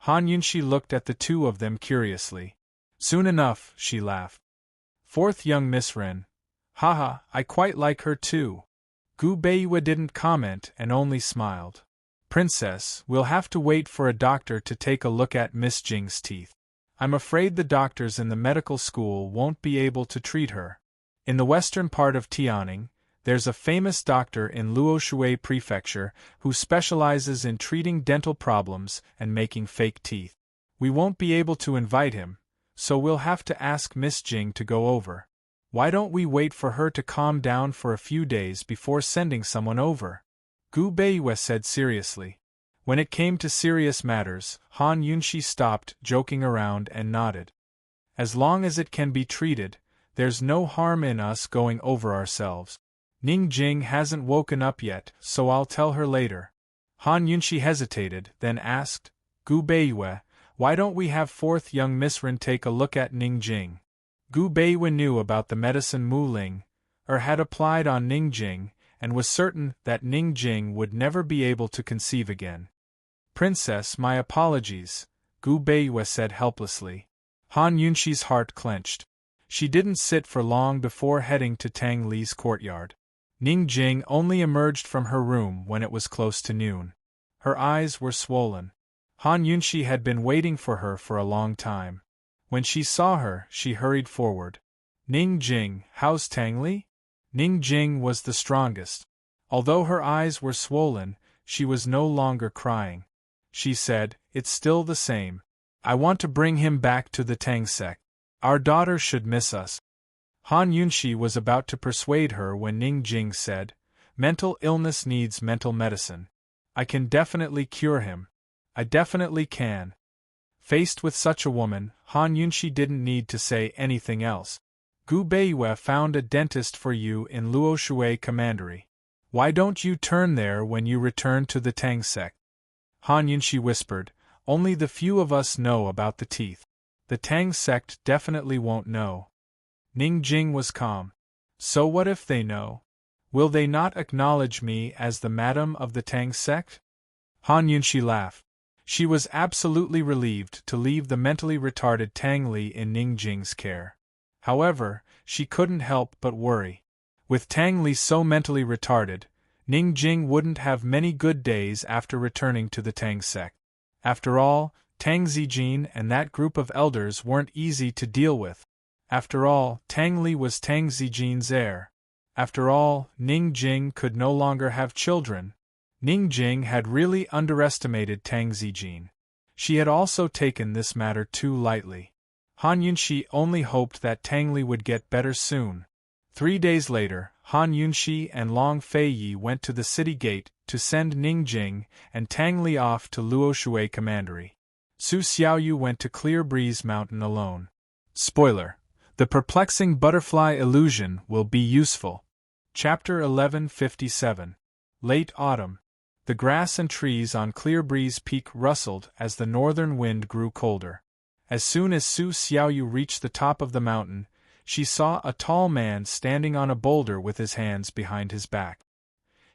Han Yunshi looked at the two of them curiously. Soon enough, she laughed. Fourth young Miss Ren. Haha, I quite like her too. Gu Beiyue didn't comment and only smiled. Princess, we'll have to wait for a doctor to take a look at Miss Jing's teeth. I'm afraid the doctors in the medical school won't be able to treat her. In the western part of Tianing, there's a famous doctor in Luoshui Prefecture who specializes in treating dental problems and making fake teeth. We won't be able to invite him, so we'll have to ask Miss Jing to go over. Why don't we wait for her to calm down for a few days before sending someone over? Gu Beiyue said seriously. When it came to serious matters, Han Yunshi stopped joking around and nodded. As long as it can be treated, there's no harm in us going over ourselves. Ning Jing hasn't woken up yet, so I'll tell her later. Han Yunshi hesitated, then asked, Gu Beiyue, why don't we have fourth young Miss Ren take a look at Ning Jing? Gu Beiyue knew about the medicine Mu Ling, had applied on Ning Jing, and was certain that Ning Jing would never be able to conceive again. Princess, my apologies, Gu Beiyue said helplessly. Han Yunshi's heart clenched. She didn't sit for long before heading to Tang Li's courtyard. Ning Jing only emerged from her room when it was close to noon. Her eyes were swollen. Han Yunshi had been waiting for her for a long time. When she saw her, she hurried forward. Ning Jing, how's Tang Li? Ning Jing was the strongest. Although her eyes were swollen, she was no longer crying. She said, it's still the same. I want to bring him back to the Tang sect. Our daughter should miss us. Han Yunshi was about to persuade her when Ning Jing said, mental illness needs mental medicine. I can definitely cure him. I definitely can. Faced with such a woman, Han Yunshi didn't need to say anything else. Gu Beiyue found a dentist for you in Luoshui Commandery. Why don't you turn there when you return to the Tang sect? Han Yunshi whispered, only the few of us know about the teeth. The Tang sect definitely won't know. Ning Jing was calm. So what if they know? Will they not acknowledge me as the madam of the Tang sect? Han Yunshi laughed. She was absolutely relieved to leave the mentally retarded Tang Li in Ning Jing's care. However, she couldn't help but worry. With Tang Li so mentally retarded, Ning Jing wouldn't have many good days after returning to the Tang sect. After all, Tang Zijin and that group of elders weren't easy to deal with. After all, Tang Li was Tang Zijin's heir. After all, Ning Jing could no longer have children. Ning Jing had really underestimated Tang Zijin. She had also taken this matter too lightly. Han Yunshi only hoped that Tang Li would get better soon. 3 days later, Han Yunxi and Long Feiyi went to the city gate to send Ning Jing and Tang Li off to Luoshui Commandery. Su Xiaoyu went to Clear Breeze Mountain alone. Spoiler: the perplexing butterfly illusion will be useful. Chapter 1157. Late Autumn. The grass and trees on Clear Breeze Peak rustled as the northern wind grew colder. As soon as Su Xiaoyu reached the top of the mountain, she saw a tall man standing on a boulder with his hands behind his back.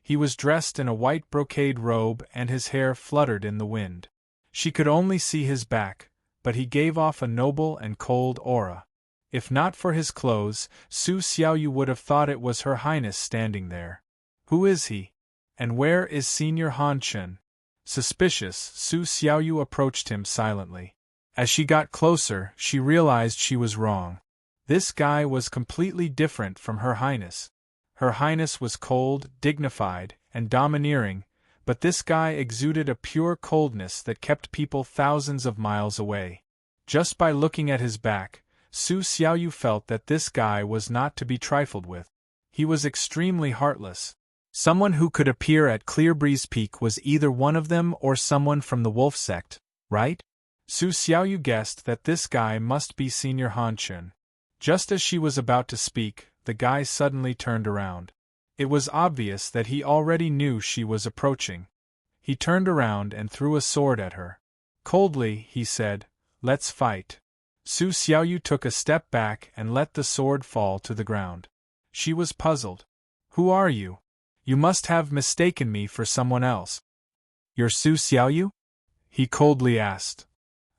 He was dressed in a white brocade robe and his hair fluttered in the wind. She could only see his back, but he gave off a noble and cold aura. If not for his clothes, Su Xiaoyu would have thought it was Her Highness standing there. Who is he? And where is Senior Han Chen? Suspicious, Su Xiaoyu approached him silently. As she got closer, she realized she was wrong. This guy was completely different from Her Highness. Her Highness was cold, dignified, and domineering, but this guy exuded a pure coldness that kept people thousands of miles away. Just by looking at his back, Su Xiaoyu felt that this guy was not to be trifled with. He was extremely heartless. Someone who could appear at Clear Breeze Peak was either one of them or someone from the wolf sect, right? Su Xiaoyu guessed that this guy must be Senior Han Chen. Just as she was about to speak, the guy suddenly turned around. It was obvious that he already knew she was approaching. He turned around and threw a sword at her. Coldly, he said, "Let's fight." Su Xiaoyu took a step back and let the sword fall to the ground. She was puzzled. "Who are you? You must have mistaken me for someone else." "You're Su Xiaoyu?" he coldly asked.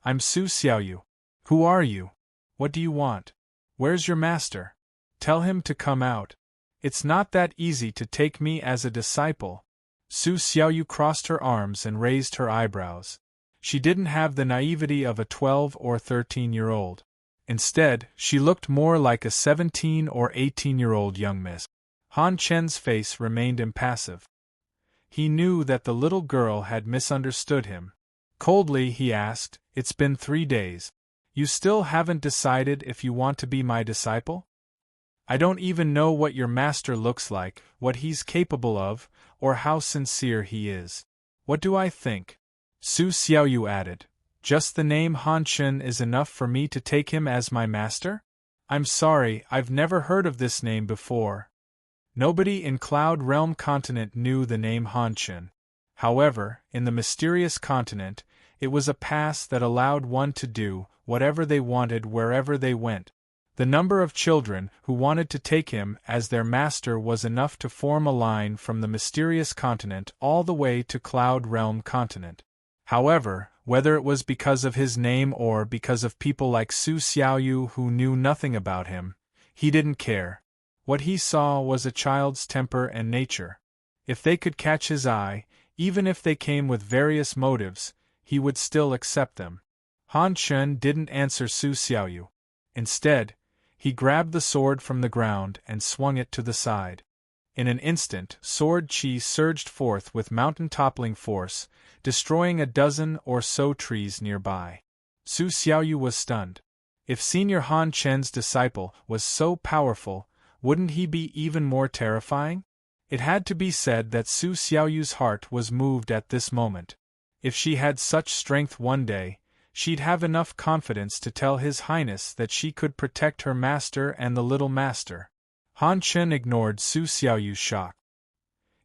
"I'm Su Xiaoyu. Who are you? What do you want? Where's your master? Tell him to come out. It's not that easy to take me as a disciple." Su Xiaoyu crossed her arms and raised her eyebrows. She didn't have the naivety of a 12 or 13-year-old. Instead, she looked more like a 17 or 18-year-old young miss. Han Chen's face remained impassive. He knew that the little girl had misunderstood him. Coldly, he asked, "It's been 3 days. You still haven't decided if you want to be my disciple? I don't even know what your master looks like, what he's capable of, or how sincere he is. What do I think?" Su Xiaoyu added, "Just the name Han Chen is enough for me to take him as my master? I'm sorry, I've never heard of this name before." Nobody in Cloud Realm Continent knew the name Han Chen. However, in the mysterious continent, it was a pass that allowed one to do whatever they wanted wherever they went. The number of children who wanted to take him as their master was enough to form a line from the mysterious continent all the way to Cloud Realm Continent. However, whether it was because of his name or because of people like Su Xiaoyu who knew nothing about him, he didn't care. What he saw was a child's temper and nature. If they could catch his eye, even if they came with various motives, he would still accept them. Han Chen didn't answer Su Xiaoyu. Instead, he grabbed the sword from the ground and swung it to the side. In an instant, sword chi surged forth with mountain-toppling force, destroying a dozen or so trees nearby. Su Xiaoyu was stunned. If Senior Han Chen's disciple was so powerful, wouldn't he be even more terrifying? It had to be said that Su Xiaoyu's heart was moved at this moment. If she had such strength one day, she'd have enough confidence to tell His Highness that she could protect her master and the little master. Han Chen ignored Su Xiaoyu's shock.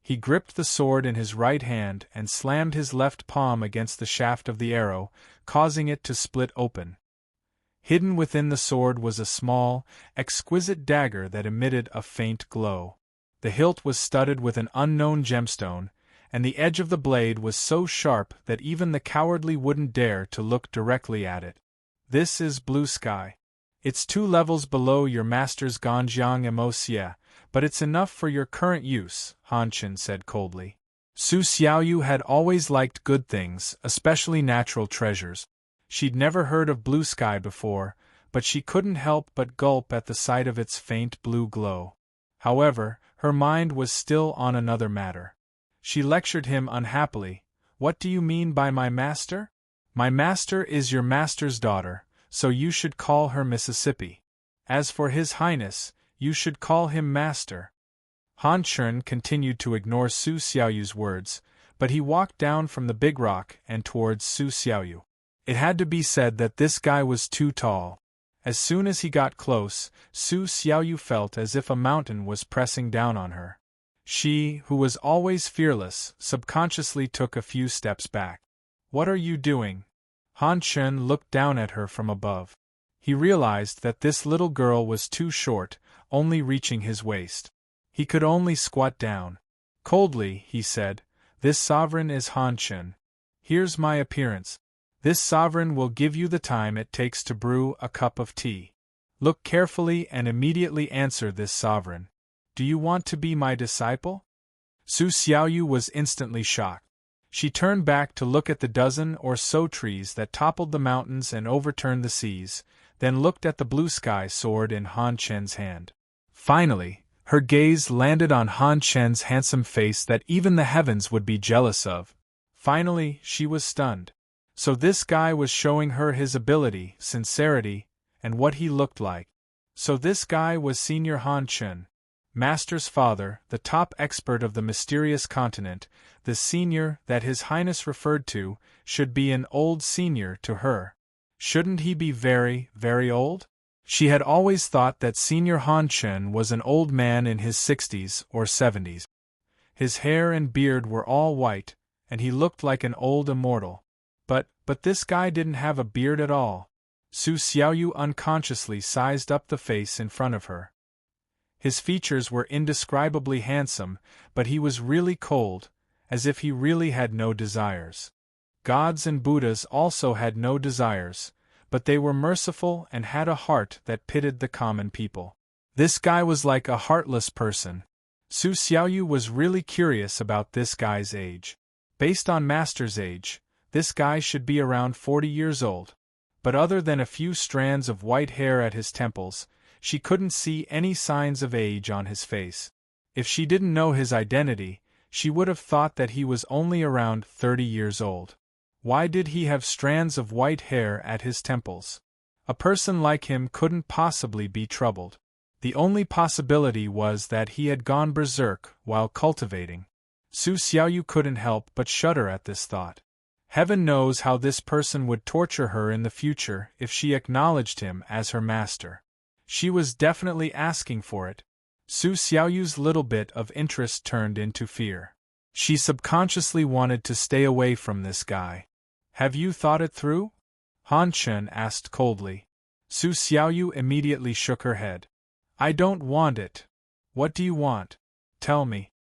He gripped the sword in his right hand and slammed his left palm against the shaft of the arrow, causing it to split open. Hidden within the sword was a small, exquisite dagger that emitted a faint glow. The hilt was studded with an unknown gemstone, and the edge of the blade was so sharp that even the cowardly wouldn't dare to look directly at it. "This is Blue Sky. It's 2 levels below your master's Ganjiang Emosia, but it's enough for your current use," Han Chen said coldly. Su Xiaoyu had always liked good things, especially natural treasures. She'd never heard of Blue Sky before, but she couldn't help but gulp at the sight of its faint blue glow. However, her mind was still on another matter. She lectured him unhappily. "What do you mean by my master? My master is your master's daughter, so you should call her Mississippi. As for His Highness, you should call him master." Han Chun continued to ignore Su Xiaoyu's words, but he walked down from the big rock and towards Su Xiaoyu. It had to be said that this guy was too tall. As soon as he got close, Su Xiaoyu felt as if a mountain was pressing down on her. She, who was always fearless, subconsciously took a few steps back. "What are you doing?" Han Chun looked down at her from above. He realized that this little girl was too short, only reaching his waist. He could only squat down. Coldly, he said, "This sovereign is Han Chun. Here's my appearance. This sovereign will give you the time it takes to brew a cup of tea. Look carefully and immediately answer this sovereign. Do you want to be my disciple?" Su Xiaoyu was instantly shocked. She turned back to look at the dozen or so trees that toppled the mountains and overturned the seas, then looked at the blue sky sword in Han Chen's hand. Finally, her gaze landed on Han Chen's handsome face that even the heavens would be jealous of. Finally, she was stunned. So this guy was showing her his ability, sincerity, and what he looked like. So this guy was Senior Han Chun, Master's father, the top expert of the mysterious continent, the senior that His Highness referred to, should be an old senior to her. Shouldn't he be very, very old? She had always thought that Senior Han Chun was an old man in his 60s or 70s. His hair and beard were all white, and he looked like an old immortal. But this guy didn't have a beard at all. Su Xiaoyu unconsciously sized up the face in front of her. His features were indescribably handsome, but he was really cold, as if he really had no desires. Gods and Buddhas also had no desires, but they were merciful and had a heart that pitied the common people. This guy was like a heartless person. Su Xiaoyu was really curious about this guy's age. Based on Master's age, this guy should be around 40 years old. But other than a few strands of white hair at his temples, she couldn't see any signs of age on his face. If she didn't know his identity, she would have thought that he was only around 30 years old. Why did he have strands of white hair at his temples? A person like him couldn't possibly be troubled. The only possibility was that he had gone berserk while cultivating. Su Xiaoyu couldn't help but shudder at this thought. Heaven knows how this person would torture her in the future if she acknowledged him as her master. She was definitely asking for it. Su Xiaoyu's little bit of interest turned into fear. She subconsciously wanted to stay away from this guy. "Have you thought it through?" Han Chun asked coldly. Su Xiaoyu immediately shook her head. "I don't want it." "What do you want? Tell me."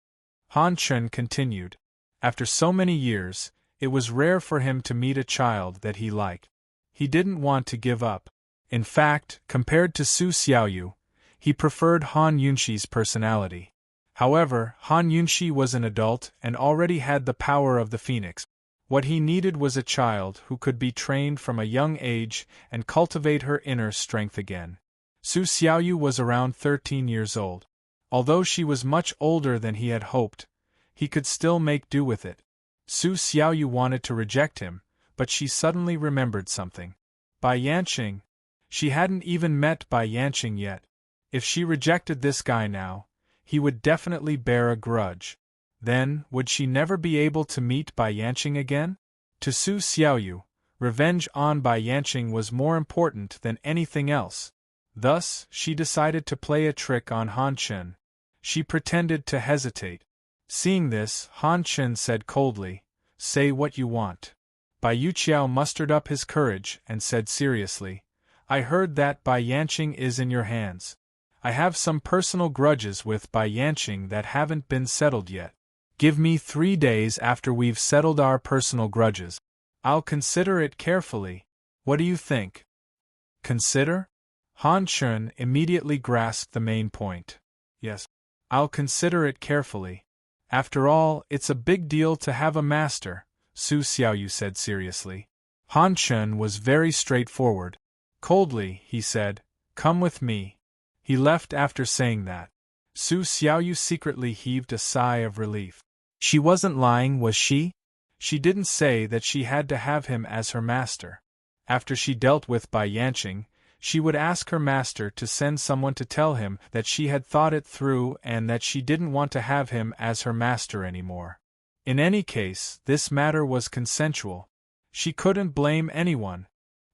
Han Chun continued. After so many years, it was rare for him to meet a child that he liked. He didn't want to give up. In fact, compared to Su Xiaoyu, he preferred Han Yunxi's personality. However, Han Yunxi was an adult and already had the power of the phoenix. What he needed was a child who could be trained from a young age and cultivate her inner strength again. Su Xiaoyu was around 13 years old. Although she was much older than he had hoped, he could still make do with it. Su Xiaoyu wanted to reject him, but she suddenly remembered something. Bai Yanqing. She hadn't even met Bai Yanqing yet. If she rejected this guy now, he would definitely bear a grudge. Then, would she never be able to meet Bai Yanqing again? To Su Xiaoyu, revenge on Bai Yanqing was more important than anything else. Thus, she decided to play a trick on Han Chun. She pretended to hesitate. Seeing this, Han Chun said coldly, "Say what you want." Bai Yuqiao mustered up his courage and said seriously, "I heard that Bai Yanqing is in your hands. I have some personal grudges with Bai Yanqing that haven't been settled yet. Give me 3 days after we've settled our personal grudges. I'll consider it carefully. What do you think?" Consider? Han Chun immediately grasped the main point. "Yes. I'll consider it carefully. After all, it's a big deal to have a master," Su Xiaoyu said seriously. Han Chun was very straightforward. Coldly, he said, "Come with me." He left after saying that. Su Xiaoyu secretly heaved a sigh of relief. She wasn't lying, was she? She didn't say that she had to have him as her master. After she dealt with Bai Yanqing, she would ask her master to send someone to tell him that she had thought it through and that she didn't want to have him as her master anymore. In any case, this matter was consensual. She couldn't blame anyone.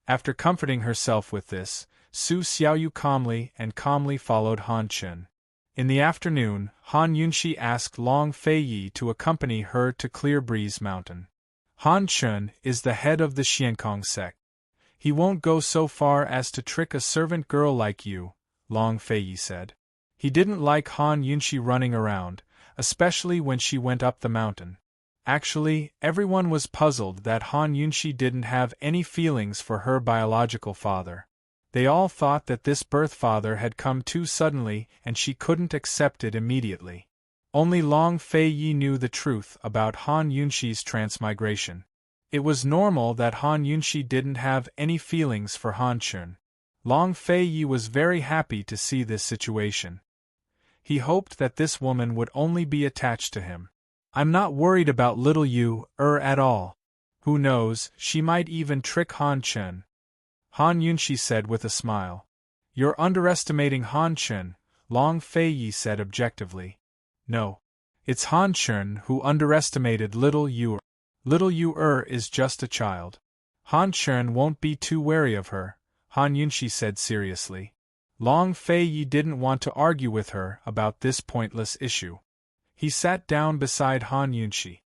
After comforting herself with this, Su Xiaoyu calmly followed Han Chun. In the afternoon, Han Yunxi asked Long Fei Yi to accompany her to Clear Breeze Mountain. Han Chun is the head of the Xiankong sect. He won't go so far as to trick a servant girl like you, Long Fei Yi said. He didn't like Han Yunxi running around, especially when she went up the mountain. Actually, everyone was puzzled that Han Yunxi didn't have any feelings for her biological father. They all thought that this birth father had come too suddenly and she couldn't accept it immediately. Only Long Fei Yi knew the truth about Han Yunxi's transmigration. It was normal that Han Yunxi didn't have any feelings for Han Chun. Long Fei Yi was very happy to see this situation. He hoped that this woman would only be attached to him. I'm not worried about little you, at all. Who knows, she might even trick Han Chun. Han Yunxi said with a smile. You're underestimating Han Chun, Long Fei Yi said objectively. No. It's Han Chun who underestimated little you. Little you is just a child. Han Chun won't be too wary of her, Han Yunxi said seriously. Long Fei Yi didn't want to argue with her about this pointless issue. He sat down beside Han Yunxi.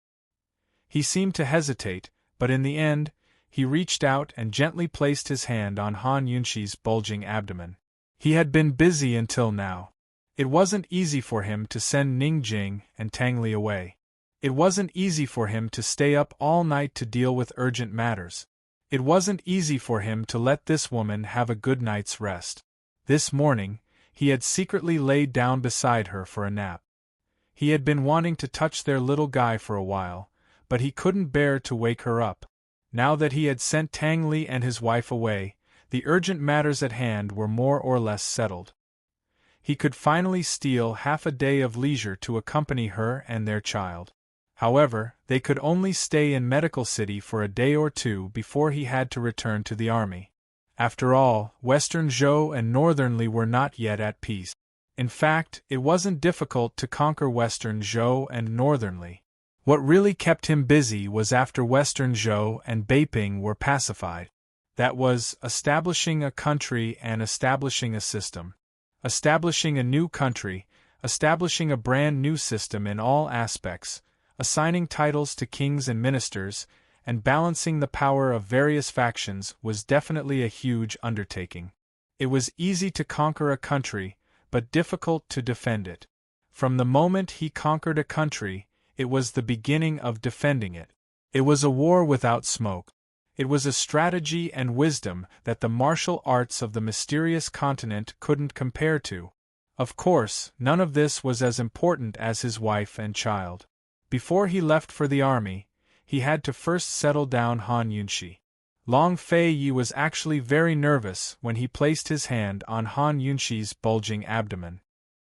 He seemed to hesitate, but in the end, he reached out and gently placed his hand on Han Yunxi's bulging abdomen. He had been busy until now. It wasn't easy for him to send Ning Jing and Tang Li away. It wasn't easy for him to stay up all night to deal with urgent matters. It wasn't easy for him to let this woman have a good night's rest. This morning, he had secretly laid down beside her for a nap. He had been wanting to touch their little guy for a while, but he couldn't bear to wake her up. Now that he had sent Tang Li and his wife away, the urgent matters at hand were more or less settled. He could finally steal half a day of leisure to accompany her and their child. However, they could only stay in Medical City for a day or two before he had to return to the army. After all, Western Zhou and Northern Li were not yet at peace. In fact, it wasn't difficult to conquer Western Zhou and Northern Li. What really kept him busy was after Western Zhou and Beiping were pacified. That was, establishing a country and establishing a system. Establishing a new country, establishing a brand new system in all aspects, assigning titles to kings and ministers, and balancing the power of various factions was definitely a huge undertaking. It was easy to conquer a country, but difficult to defend it. From the moment he conquered a country, it was the beginning of defending it. It was a war without smoke. It was a strategy and wisdom that the martial arts of the mysterious continent couldn't compare to. Of course, none of this was as important as his wife and child. Before he left for the army, he had to first settle down Han Yunxi. Long Fei Yi was actually very nervous when he placed his hand on Han Yunxi's bulging abdomen.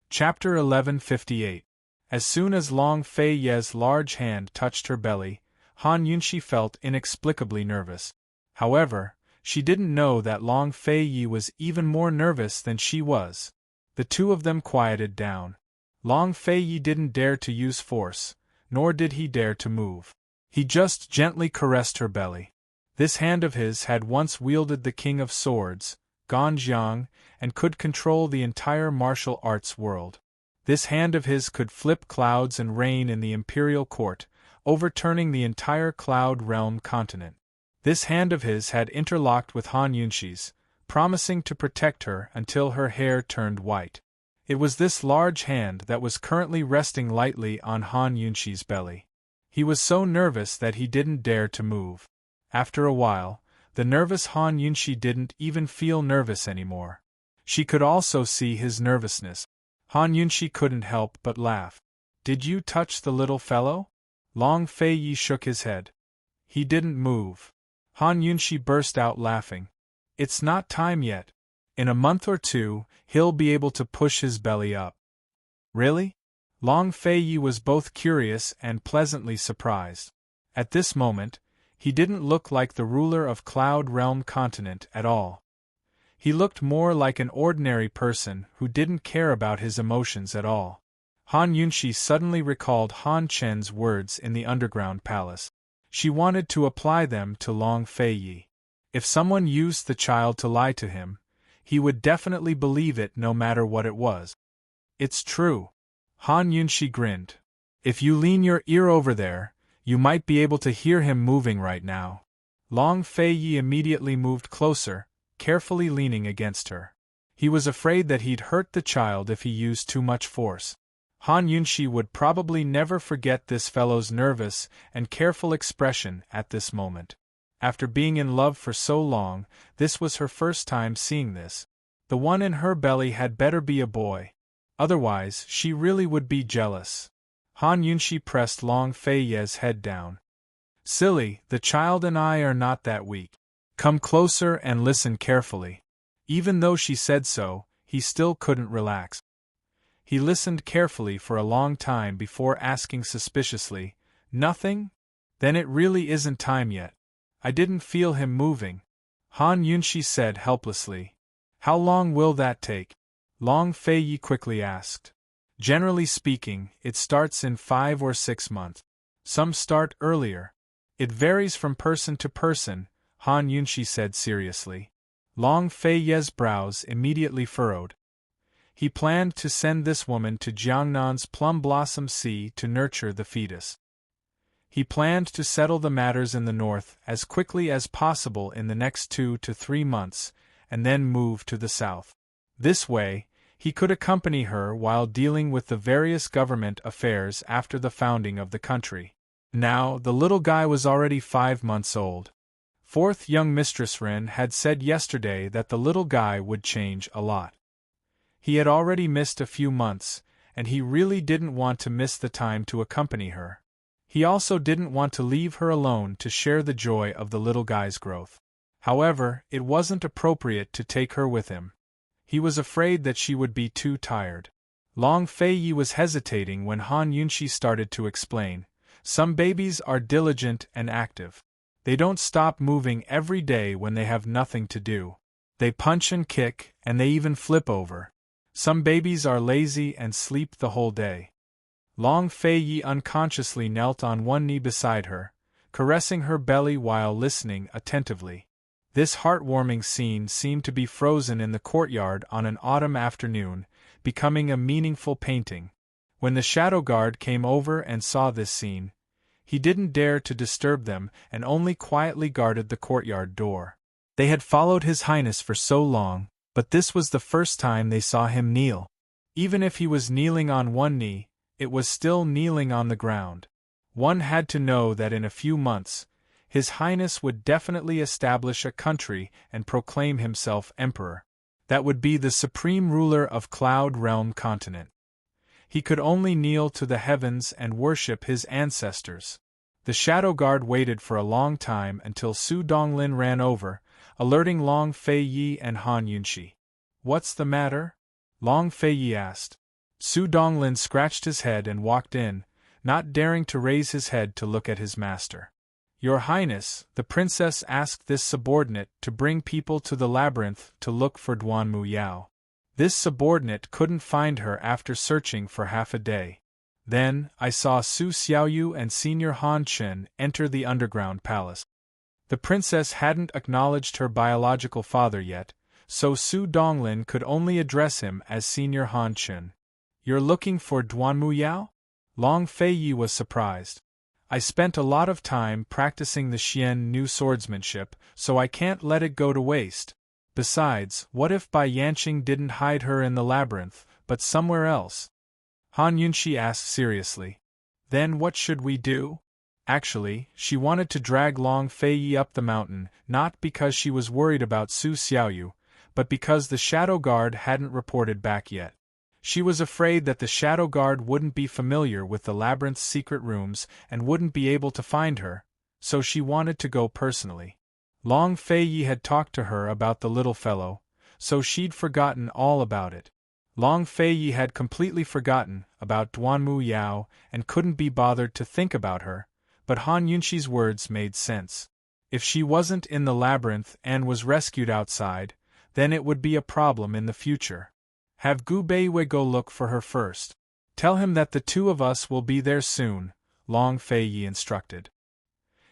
Chapter 1158. As soon as Long Fei Yi's large hand touched her belly, Han Yunxi felt inexplicably nervous. However, she didn't know that Long Fei Yi was even more nervous than she was. The two of them quieted down. Long Fei Yi didn't dare to use force, nor did he dare to move. He just gently caressed her belly. This hand of his had once wielded the King of Swords, Gan Jiang, and could control the entire martial arts world. This hand of his could flip clouds and reign in the imperial court, overturning the entire Cloud Realm continent. This hand of his had interlocked with Han Yunxi's, promising to protect her until her hair turned white. It was this large hand that was currently resting lightly on Han Yunxi's belly. He was so nervous that he didn't dare to move. After a while, the nervous Han Yunxi didn't even feel nervous anymore. She could also see his nervousness. Han Yunxi couldn't help but laugh. "Did you touch the little fellow?" Long Fei Yi shook his head. He didn't move. Han Yunxi burst out laughing. "It's not time yet. In a month or two, he'll be able to push his belly up." "Really?" Long Fei Yi was both curious and pleasantly surprised. At this moment, he didn't look like the ruler of Cloud Realm continent at all. He looked more like an ordinary person who didn't care about his emotions at all. Han Yunxi suddenly recalled Han Chen's words in the underground palace. She wanted to apply them to Long Feiyi. If someone used the child to lie to him, he would definitely believe it no matter what it was. It's true. Han Yunxi grinned. If you lean your ear over there, you might be able to hear him moving right now. Long Feiyi immediately moved closer, carefully leaning against her. He was afraid that he'd hurt the child if he used too much force. Han Yunxi would probably never forget this fellow's nervous and careful expression at this moment. After being in love for so long, this was her first time seeing this. The one in her belly had better be a boy. Otherwise, she really would be jealous. Han Yunxi pressed Long Feiyi's head down. Silly, the child and I are not that weak. Come closer and listen carefully. Even though she said so, he still couldn't relax. He listened carefully for a long time before asking suspiciously, "Nothing? Then it really isn't time yet. I didn't feel him moving," Han Yunxi said helplessly. "How long will that take?" Long Feiyi quickly asked. "Generally speaking, it starts in 5 or 6 months. Some start earlier. It varies from person to person," Han Yunxi said seriously. Long Feiyi's brows immediately furrowed. He planned to send this woman to Jiangnan's Plum Blossom Sea to nurture the fetus. He planned to settle the matters in the north as quickly as possible in the next 2 to 3 months, and then move to the south. This way, he could accompany her while dealing with the various government affairs after the founding of the country. Now, the little guy was already 5 months old. Fourth young Mistress Ren had said yesterday that the little guy would change a lot. He had already missed a few months, and he really didn't want to miss the time to accompany her. He also didn't want to leave her alone to share the joy of the little guy's growth. However, it wasn't appropriate to take her with him. He was afraid that she would be too tired. Long Feiyi was hesitating when Han Yunxi started to explain. Some babies are diligent and active. They don't stop moving every day when they have nothing to do. They punch and kick, and they even flip over. Some babies are lazy and sleep the whole day. Long Feiyi unconsciously knelt on one knee beside her, caressing her belly while listening attentively. This heartwarming scene seemed to be frozen in the courtyard on an autumn afternoon, becoming a meaningful painting. When the shadow guard came over and saw this scene, he didn't dare to disturb them and only quietly guarded the courtyard door. They had followed His Highness for so long, but this was the first time they saw him kneel. Even if he was kneeling on one knee, it was still kneeling on the ground. One had to know that in a few months, His Highness would definitely establish a country and proclaim himself emperor. That would be the supreme ruler of Cloud Realm continent. He could only kneel to the heavens and worship his ancestors. The shadow guard waited for a long time until Su Donglin ran over, alerting Long Feiyi and Han Yunxi. "What's the matter?" Long Feiyi asked. Su Donglin scratched his head and walked in, not daring to raise his head to look at his master. "Your Highness, the princess asked this subordinate to bring people to the labyrinth to look for Duanmu Yao. This subordinate couldn't find her after searching for half a day. Then, I saw Su Xiaoyu and Senior Han Chen enter the underground palace." The princess hadn't acknowledged her biological father yet, so Su Donglin could only address him as Senior Han Chen. "You're looking for Duanmu Yao?" Long Feiyi was surprised. "I spent a lot of time practicing the Xian new swordsmanship, so I can't let it go to waste. Besides, what if Bai Yanqing didn't hide her in the labyrinth, but somewhere else?" Han Yunxi asked seriously. "Then what should we do?" Actually, she wanted to drag Long Feiyi up the mountain, not because she was worried about Su Xiaoyu, but because the shadow guard hadn't reported back yet. She was afraid that the shadow guard wouldn't be familiar with the labyrinth's secret rooms and wouldn't be able to find her, so she wanted to go personally. Long Feiyi had talked to her about the little fellow, so she'd forgotten all about it. Long Feiyi had completely forgotten about Duanmu Yao and couldn't be bothered to think about her, but Han Yunxi's words made sense. If she wasn't in the labyrinth and was rescued outside, Then it would be a problem in the future. Have Gu Beiwei go look for her first. Tell him that the two of us will be there soon, Long Fei Yi instructed.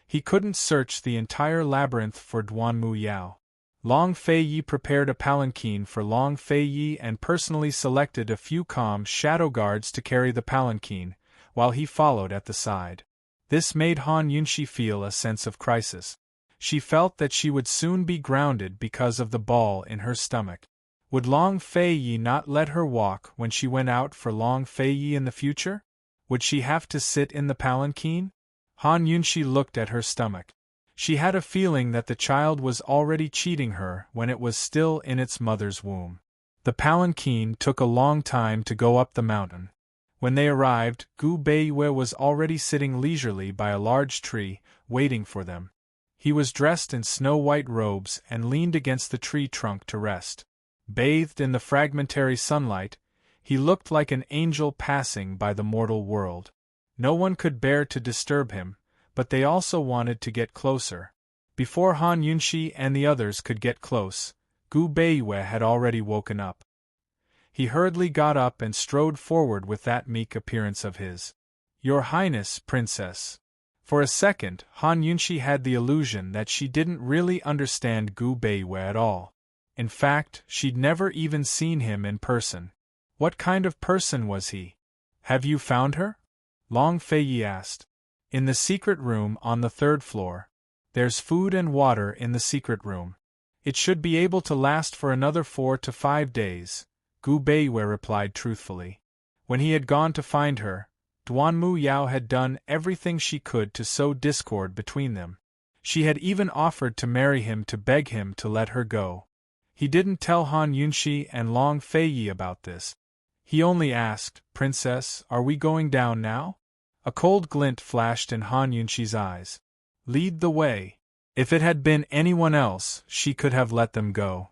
He couldn't search the entire labyrinth for Duanmu Yao. Long Fei Yi prepared a palanquin for Long Fei Yi and personally selected a few calm shadow guards to carry the palanquin, while he followed at the side. This made Han Yunxi feel a sense of crisis. She felt that she would soon be grounded because of the ball in her stomach. Would Long Fei Yi not let her walk when she went out for Long Fei Yi in the future? Would she have to sit in the palanquin? Han Yunxi looked at her stomach. She had a feeling that the child was already cheating her when it was still in its mother's womb. The palanquin took a long time to go up the mountain. When they arrived, Gu Beiwei was already sitting leisurely by a large tree, waiting for them. He was dressed in snow-white robes and leaned against the tree trunk to rest. Bathed in the fragmentary sunlight, he looked like an angel passing by the mortal world. No one could bear to disturb him, but they also wanted to get closer. Before Han Yunxi and the others could get close, Gu Beiwei had already woken up. He hurriedly got up and strode forward with that meek appearance of his. "Your Highness, Princess." For a second, Han Yunxi had the illusion that she didn't really understand Gu Beiwei at all. In fact, she'd never even seen him in person. What kind of person was he? "Have you found her?" Long Fei Yi asked. "In the secret room on the 3rd floor. There's food and water in the secret room. It should be able to last for another 4 to 5 days, Gu Beiwei replied truthfully. When he had gone to find her, Duanmu Yao had done everything she could to sow discord between them. She had even offered to marry him to beg him to let her go. He didn't tell Han Yunxi and Long Fei Yi about this. He only asked, "Princess, are we going down now?" A cold glint flashed in Han Yunxi's eyes. "Lead the way." If it had been anyone else, she could have let them go.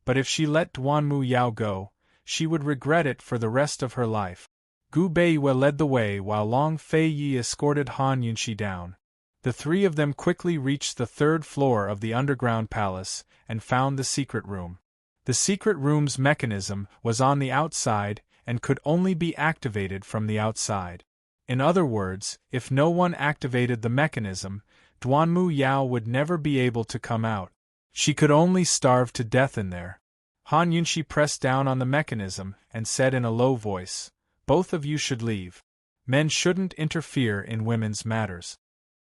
But if she let Duanmu Yao go, she would regret it for the rest of her life. Gu Beiwei led the way while Long Fei Yi escorted Han Yunxi down. The three of them quickly reached the 3rd floor of the underground palace and found the secret room. The secret room's mechanism was on the outside and could only be activated from the outside. In other words, if no one activated the mechanism, Duanmu Yao would never be able to come out. She could only starve to death in there. Han Yunxi pressed down on the mechanism and said in a low voice, "Both of you should leave. Men shouldn't interfere in women's matters."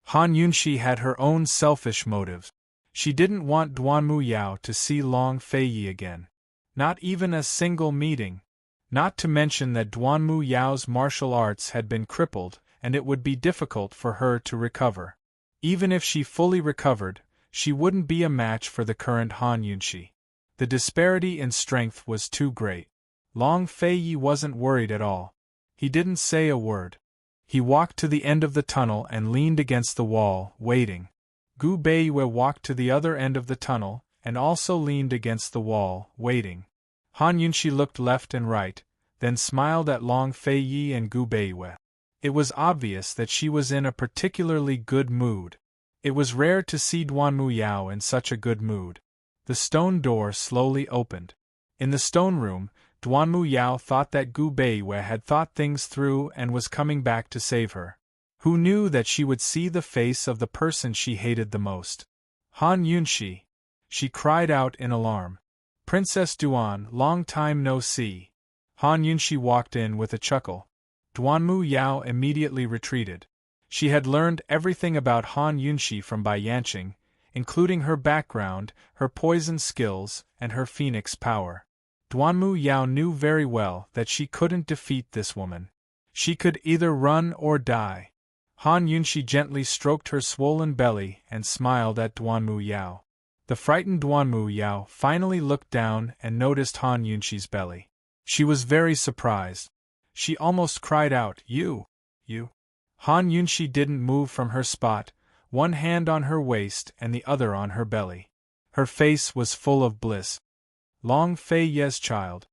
Han Yunxi had her own selfish motives. She didn't want Duanmu Yao to see Long Fei Yi again. Not even a single meeting. Not to mention that Duanmu Yao's martial arts had been crippled and it would be difficult for her to recover. Even if she fully recovered, she wouldn't be a match for the current Han Yunxi. The disparity in strength was too great. Long Fei Yi wasn't worried at all. He didn't say a word. He walked to the end of the tunnel and leaned against the wall, waiting. Gu Beiwei walked to the other end of the tunnel and also leaned against the wall, waiting. Han Yunxi looked left and right, then smiled at Long Fei Yi and Gu Beiwei. It was obvious that she was in a particularly good mood. It was rare to see Duanmu Yao in such a good mood. The stone door slowly opened. In the stone room, Duanmu Yao thought that Gu Beiwei had thought things through and was coming back to save her. Who knew that she would see the face of the person she hated the most? Han Yunxi! She cried out in alarm. "Princess Duan, long time no see." Han Yunxi walked in with a chuckle. Duanmu Yao immediately retreated. She had learned everything about Han Yunxi from Bai Yanqing, including her background, her poison skills, and her phoenix power. Duanmu Yao knew very well that she couldn't defeat this woman. She could either run or die. Han Yunxi gently stroked her swollen belly and smiled at Duanmu Yao. The frightened Duanmu Yao finally looked down and noticed Han Yunxi's belly. She was very surprised. She almost cried out, You! Han Yunxi didn't move from her spot, one hand on her waist and the other on her belly. Her face was full of bliss. Long Fei Ye's child.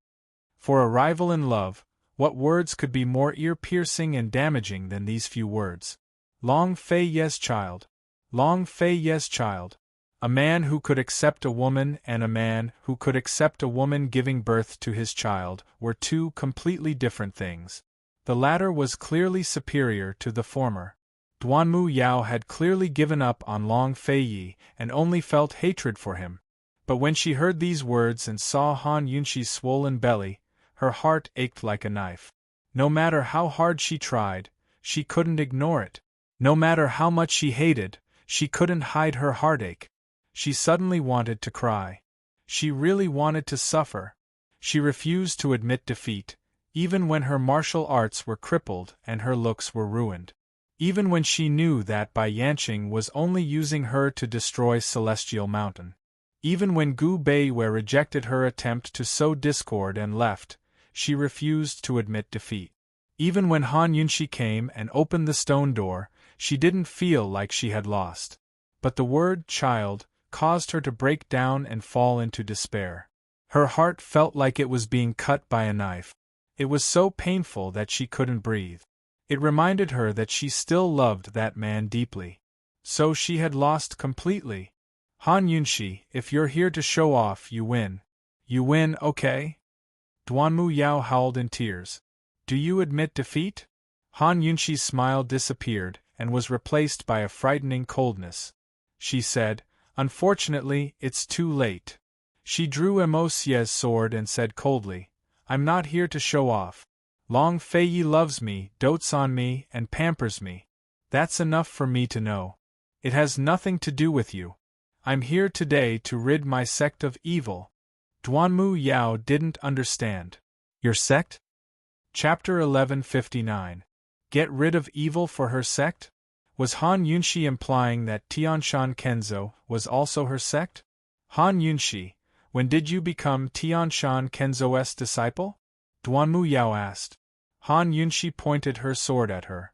For a rival in love, what words could be more ear-piercing and damaging than these few words? Long Fei Ye's child. Long Fei Ye's child. A man who could accept a woman and a man who could accept a woman giving birth to his child were two completely different things. The latter was clearly superior to the former. Duanmu Yao had clearly given up on Long Feiyi and only felt hatred for him. But when she heard these words and saw Han Yunxi's swollen belly, her heart ached like a knife. No matter how hard she tried, she couldn't ignore it. No matter how much she hated, she couldn't hide her heartache. She suddenly wanted to cry. She really wanted to suffer. She refused to admit defeat, even when her martial arts were crippled and her looks were ruined. Even when she knew that Bai Yanqing was only using her to destroy Celestial Mountain. Even when Gu Beiwei rejected her attempt to sow discord and left, she refused to admit defeat. Even when Han Yunxi came and opened the stone door, she didn't feel like she had lost. But the word child caused her to break down and fall into despair. Her heart felt like it was being cut by a knife. It was so painful that she couldn't breathe. It reminded her that she still loved that man deeply. So she had lost completely. Han Yunxi, if you're here to show off, you win. You win, okay? Duanmu Yao howled in tears. Do you admit defeat? Han Yunxi's smile disappeared and was replaced by a frightening coldness. She said, Unfortunately, it's too late. She drew Mo Xie's sword and said coldly, I'm not here to show off. Long Feiyi loves me, dotes on me, and pampers me. That's enough for me to know. It has nothing to do with you. I'm here today to rid my sect of evil. Duanmu Yao didn't understand. Your sect? Chapter 1159. Get rid of evil for her sect? Was Han Yunxi implying that Tianshan Kenzo was also her sect? Han Yunxi, when did you become Tianshan Kenzo's disciple? Duanmu Yao asked. Han Yunxi pointed her sword at her.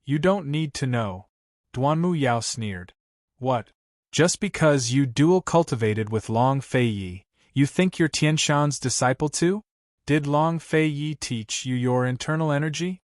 You don't need to know. Duanmu Yao sneered. What? Just because you dual cultivated with Long Feiyi, you think you're Tianshan's disciple too? Did Long Feiyi teach you your internal energy?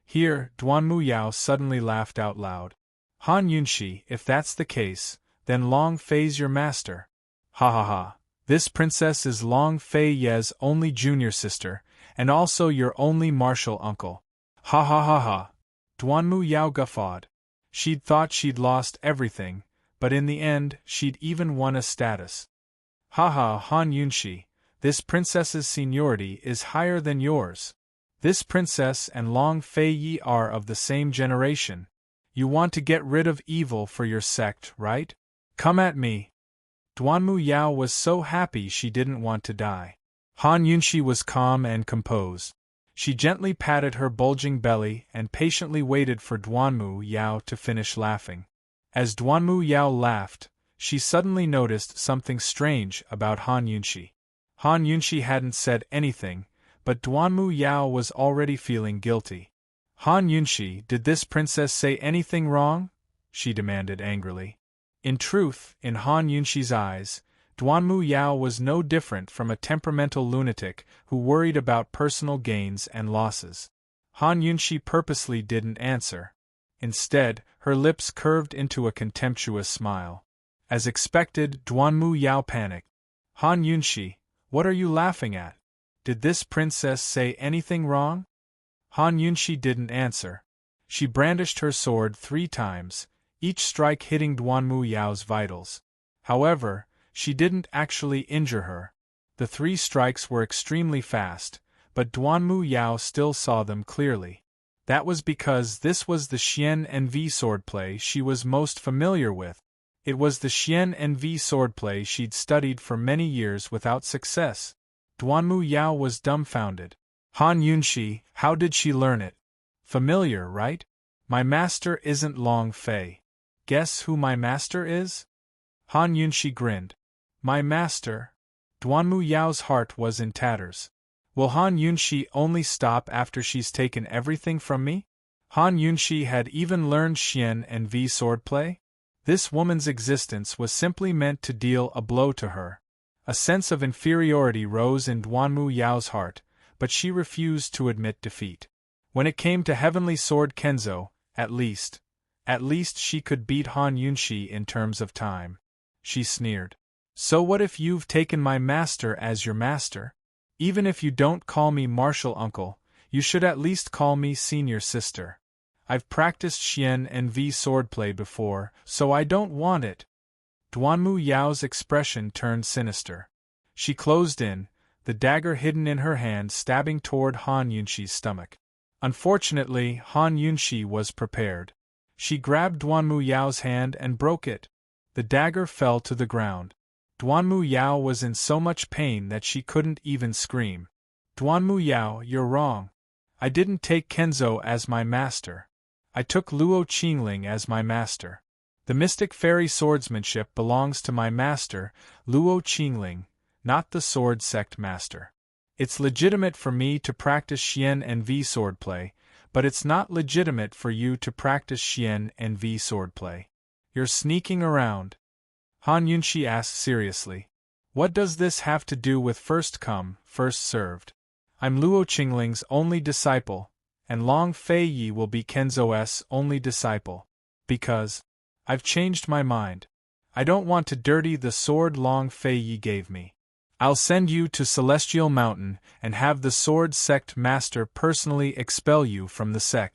Here, Duanmu Yao suddenly laughed out loud. Han Yunxi, if that's the case, then Long Fei's your master. Ha ha ha. This princess is Long Fei's only junior sister, and also your only martial uncle. Ha ha ha ha. Duanmu Yao guffawed. She'd thought she'd lost everything, but in the end, she'd even won a status. Ha ha, Han Yunxi, this princess's seniority is higher than yours. This princess and Long Feiyi are of the same generation. You want to get rid of evil for your sect, right? Come at me. Duanmu Yao was so happy she didn't want to die. Han Yunxi was calm and composed. She gently patted her bulging belly and patiently waited for Duanmu Yao to finish laughing. As Duanmu Yao laughed, she suddenly noticed something strange about Han Yunxi. Han Yunxi hadn't said anything, but Duanmu Yao was already feeling guilty. Han Yunxi, did this princess say anything wrong? She demanded angrily. In truth, in Han Yunxi's eyes, Duanmu Yao was no different from a temperamental lunatic who worried about personal gains and losses. Han Yunxi purposely didn't answer. Instead, her lips curved into a contemptuous smile. As expected, Duanmu Yao panicked. Han Yunxi, what are you laughing at? Did this princess say anything wrong? Han Yunxi didn't answer. She brandished her sword 3 times, each strike hitting Duanmu Yao's vitals. However, she didn't actually injure her. The 3 strikes were extremely fast, but Duanmu Yao still saw them clearly. That was because this was the Xian NV swordplay she was most familiar with. It was the Xian NV swordplay she'd studied for many years without success. Duanmu Yao was dumbfounded. Han Yunxi, how did she learn it? Familiar, right? My master isn't Long Fei. Guess who my master is? Han Yunxi grinned. My master? Duanmu Yao's heart was in tatters. Will Han Yunxi only stop after she's taken everything from me? Han Yunxi had even learned Xian and V swordplay? This woman's existence was simply meant to deal a blow to her. A sense of inferiority rose in Duanmu Yao's heart, but she refused to admit defeat. When it came to Heavenly Sword Kenzo, at least she could beat Han Yunxi in terms of time. she sneered. So what if you've taken my master as your master? Even if you don't call me martial uncle, you should at least call me senior sister. I've practiced Xian and V swordplay before, so I don't want it. Duanmu Yao's expression turned sinister. She closed in, the dagger hidden in her hand stabbing toward Han Yunxi's stomach. Unfortunately, Han Yunxi was prepared. She grabbed Duanmu Yao's hand and broke it. The dagger fell to the ground. Duanmu Yao was in so much pain that she couldn't even scream. Duanmu Yao, you're wrong. I didn't take Kenzo as my master. I took Luo Qingling as my master. The mystic fairy swordsmanship belongs to my master, Luo Qingling, not the sword sect master. It's legitimate for me to practice Xian and V swordplay, but it's not legitimate for you to practice Xian and V swordplay. You're sneaking around. Han Yunxi asked seriously. What does this have to do with first come, first served? I'm Luo Qingling's only disciple, and Long Fei Yi will be Kenzo's only disciple. Because I've changed my mind. I don't want to dirty the sword Long Fei Yi gave me. I'll send you to Celestial Mountain and have the sword sect master personally expel you from the sect.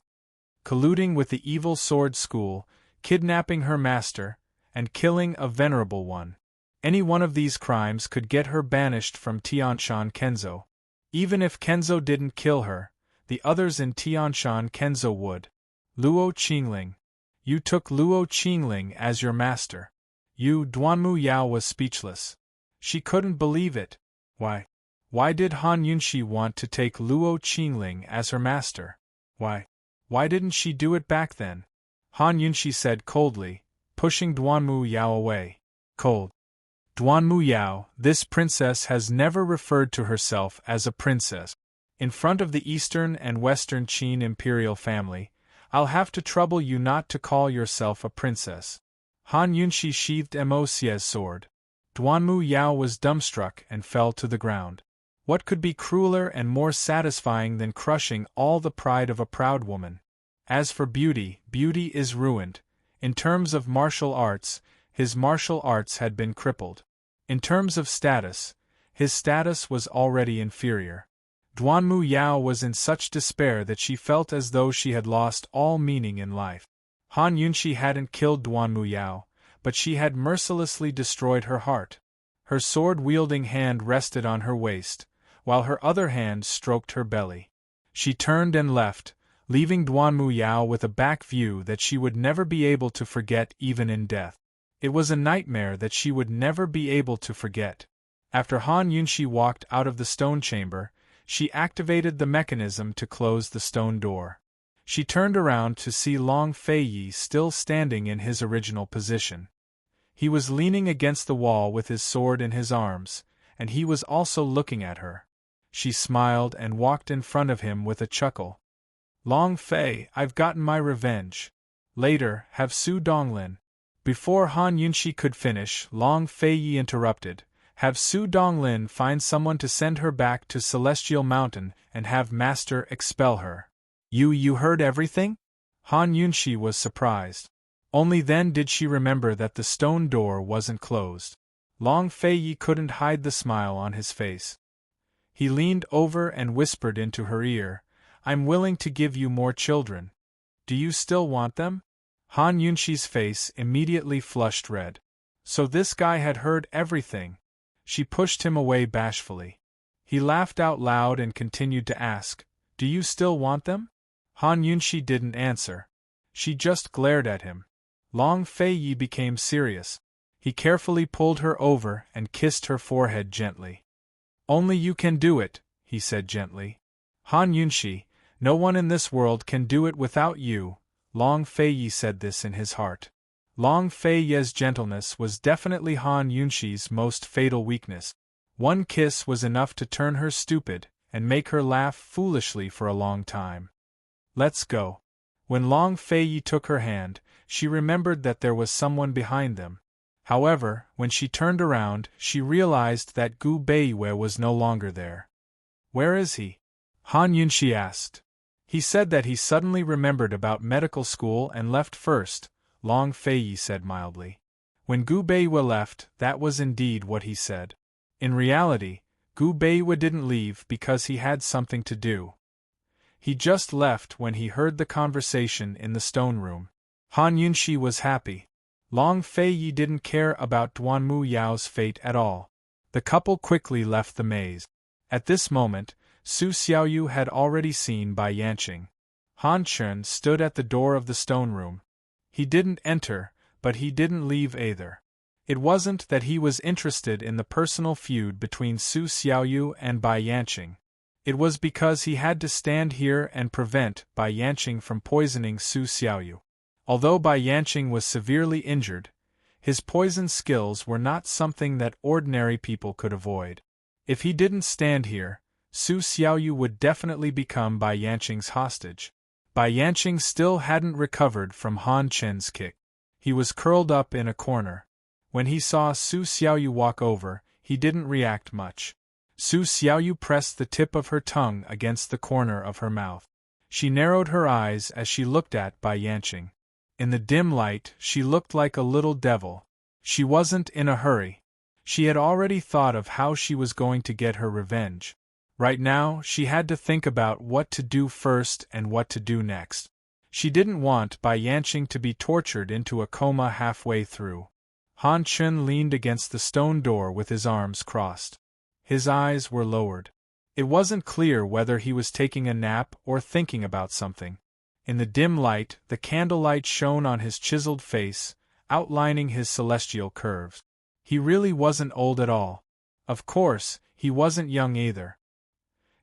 Colluding with the evil sword school, kidnapping her master, and killing a venerable one. Any one of these crimes could get her banished from Tianshan Kenzo. Even if Kenzo didn't kill her, the others in Tianshan Kenzo would. Luo Qingling. You took Luo Qingling as your master. Duanmu Yao was speechless. She couldn't believe it. Why? Why did Han Yunxi want to take Luo Qingling as her master? Why? Why didn't she do it back then? Han Yunxi said coldly, pushing Duanmu Yao away. Cold. Duanmu Yao, this princess has never referred to herself as a princess. In front of the Eastern and Western Qin imperial family, I'll have to trouble you not to call yourself a princess. Han Yunxi sheathed Mo Xie's sword. Duanmu Yao was dumbstruck and fell to the ground. What could be crueler and more satisfying than crushing all the pride of a proud woman? As for beauty, beauty is ruined. In terms of martial arts, his martial arts had been crippled. In terms of status, his status was already inferior. Duanmu Yao was in such despair that she felt as though she had lost all meaning in life. Han Yunxi hadn't killed Duanmu Yao, but she had mercilessly destroyed her heart. Her sword-wielding hand rested on her waist, while her other hand stroked her belly. She turned and left, leaving Duanmu Yao with a back view that she would never be able to forget even in death. It was a nightmare that she would never be able to forget. After Han Yunxi walked out of the stone chamber, she activated the mechanism to close the stone door. She turned around to see Long Fei Yi still standing in his original position. He was leaning against the wall with his sword in his arms, and he was also looking at her. She smiled and walked in front of him with a chuckle. Long Fei, I've gotten my revenge. Later, have Su Donglin. Before Han Yunxi could finish, Long Fei Yi interrupted. Have Su Donglin find someone to send her back to Celestial Mountain and have Master expel her. You heard everything? Han Yunxi was surprised. Only then did she remember that the stone door wasn't closed. Long Fei Yi couldn't hide the smile on his face. He leaned over and whispered into her ear, I'm willing to give you more children. Do you still want them? Han Yunxi's face immediately flushed red. So this guy had heard everything. She pushed him away bashfully. He laughed out loud and continued to ask, Do you still want them? Han Yunxi didn't answer. She just glared at him. Long Fei Yi became serious. He carefully pulled her over and kissed her forehead gently. Only you can do it, he said gently. Han Yunxi, no one in this world can do it without you. Long Fei Yi said this in his heart. Long Fei Yi's gentleness was definitely Han Yunxi's most fatal weakness. One kiss was enough to turn her stupid and make her laugh foolishly for a long time. Let's go. When Long Fei Yi took her hand, she remembered that there was someone behind them. However, when she turned around, she realized that Gu Beiwei was no longer there. Where is he? Han Yunxi asked. He said that he suddenly remembered about medical school and left first, Long Fei Yi said mildly. When Gu Beiwa left, that was indeed what he said. In reality, Gu Beiwa didn't leave because he had something to do. He just left when he heard the conversation in the stone room. Han Yunxi was happy. Long Fei Yi didn't care about Duanmu Yao's fate at all. The couple quickly left the maze. At this moment, Su Xiaoyu had already seen Bai Yanqing. Han Chen stood at the door of the stone room. He didn't enter, but he didn't leave either. It wasn't that he was interested in the personal feud between Su Xiaoyu and Bai Yanqing. It was because he had to stand here and prevent Bai Yanqing from poisoning Su Xiaoyu. Although Bai Yanqing was severely injured, his poison skills were not something that ordinary people could avoid. If he didn't stand here, Su Xiaoyu would definitely become Bai Yanqing's hostage. Bai Yanqing still hadn't recovered from Han Chen's kick. He was curled up in a corner. When he saw Su Xiaoyu walk over, he didn't react much. Su Xiaoyu pressed the tip of her tongue against the corner of her mouth. She narrowed her eyes as she looked at Bai Yanqing. In the dim light, she looked like a little devil. She wasn't in a hurry. She had already thought of how she was going to get her revenge. Right now, she had to think about what to do first and what to do next. She didn't want Bai Yanqing to be tortured into a coma halfway through. Han Chen leaned against the stone door with his arms crossed. His eyes were lowered. It wasn't clear whether he was taking a nap or thinking about something. In the dim light, the candlelight shone on his chiseled face, outlining his celestial curves. He really wasn't old at all. Of course, he wasn't young either.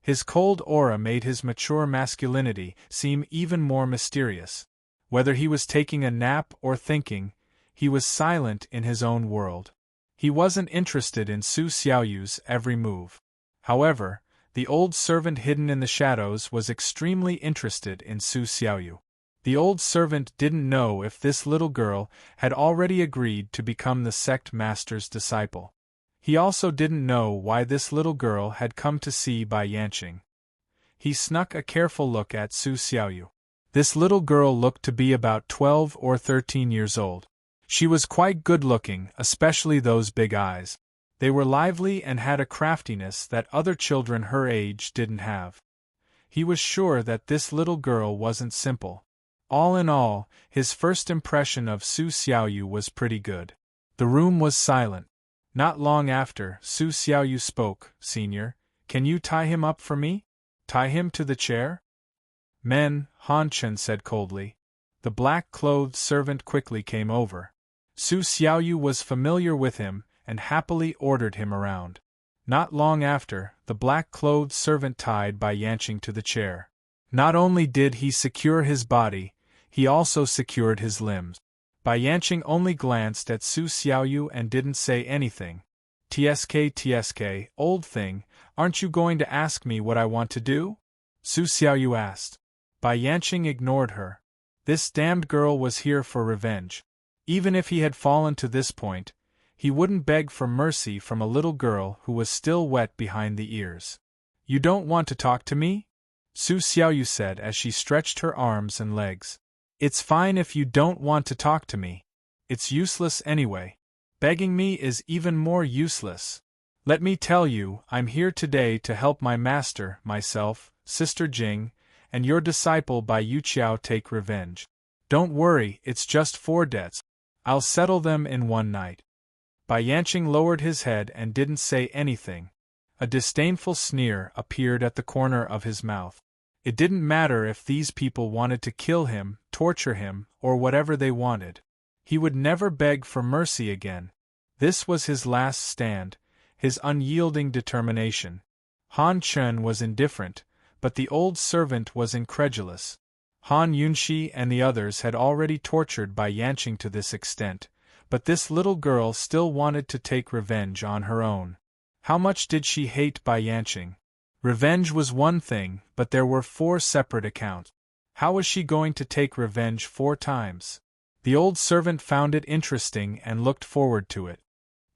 His cold aura made his mature masculinity seem even more mysterious. Whether he was taking a nap or thinking, he was silent in his own world. He wasn't interested in Su Xiaoyu's every move. However, the old servant hidden in the shadows was extremely interested in Su Xiaoyu. The old servant didn't know if this little girl had already agreed to become the sect master's disciple. He also didn't know why this little girl had come to see Bai Yanqing. He snuck a careful look at Su Xiaoyu. This little girl looked to be about 12 or 13 years old. She was quite good-looking, especially those big eyes. They were lively and had a craftiness that other children her age didn't have. He was sure that this little girl wasn't simple. All in all, his first impression of Su Xiaoyu was pretty good. The room was silent. Not long after, Su Xiaoyu spoke. "Senior, can you tie him up for me? Tie him to the chair?" "Men," Han Chen said coldly. The black-clothed servant quickly came over. Su Xiaoyu was familiar with him and happily ordered him around. Not long after, the black-clothed servant tied Bai Yanqing to the chair. Not only did he secure his body, he also secured his limbs. Bai Yanqing only glanced at Su Xiaoyu and didn't say anything. "Tsk, old thing, aren't you going to ask me what I want to do?" Su Xiaoyu asked. Bai Yanqing ignored her. This damned girl was here for revenge. Even if he had fallen to this point, he wouldn't beg for mercy from a little girl who was still wet behind the ears. "You don't want to talk to me?" Su Xiaoyu said as she stretched her arms and legs. "It's fine if you don't want to talk to me. It's useless anyway. Begging me is even more useless. Let me tell you, I'm here today to help my master, myself, Sister Jing, and your disciple Bai Yuqiao take revenge. Don't worry, it's just 4 debts. I'll settle them in one night." Bai Yanqing lowered his head and didn't say anything. A disdainful sneer appeared at the corner of his mouth. It didn't matter if these people wanted to kill him, torture him, or whatever they wanted. He would never beg for mercy again. This was his last stand, his unyielding determination. Han Chen was indifferent, but the old servant was incredulous. Han Yunxi and the others had already tortured Bai Yanqing to this extent, but this little girl still wanted to take revenge on her own. How much did she hate Bai Yanqing? Revenge was one thing, but there were 4 separate accounts. How was she going to take revenge 4 times? The old servant found it interesting and looked forward to it.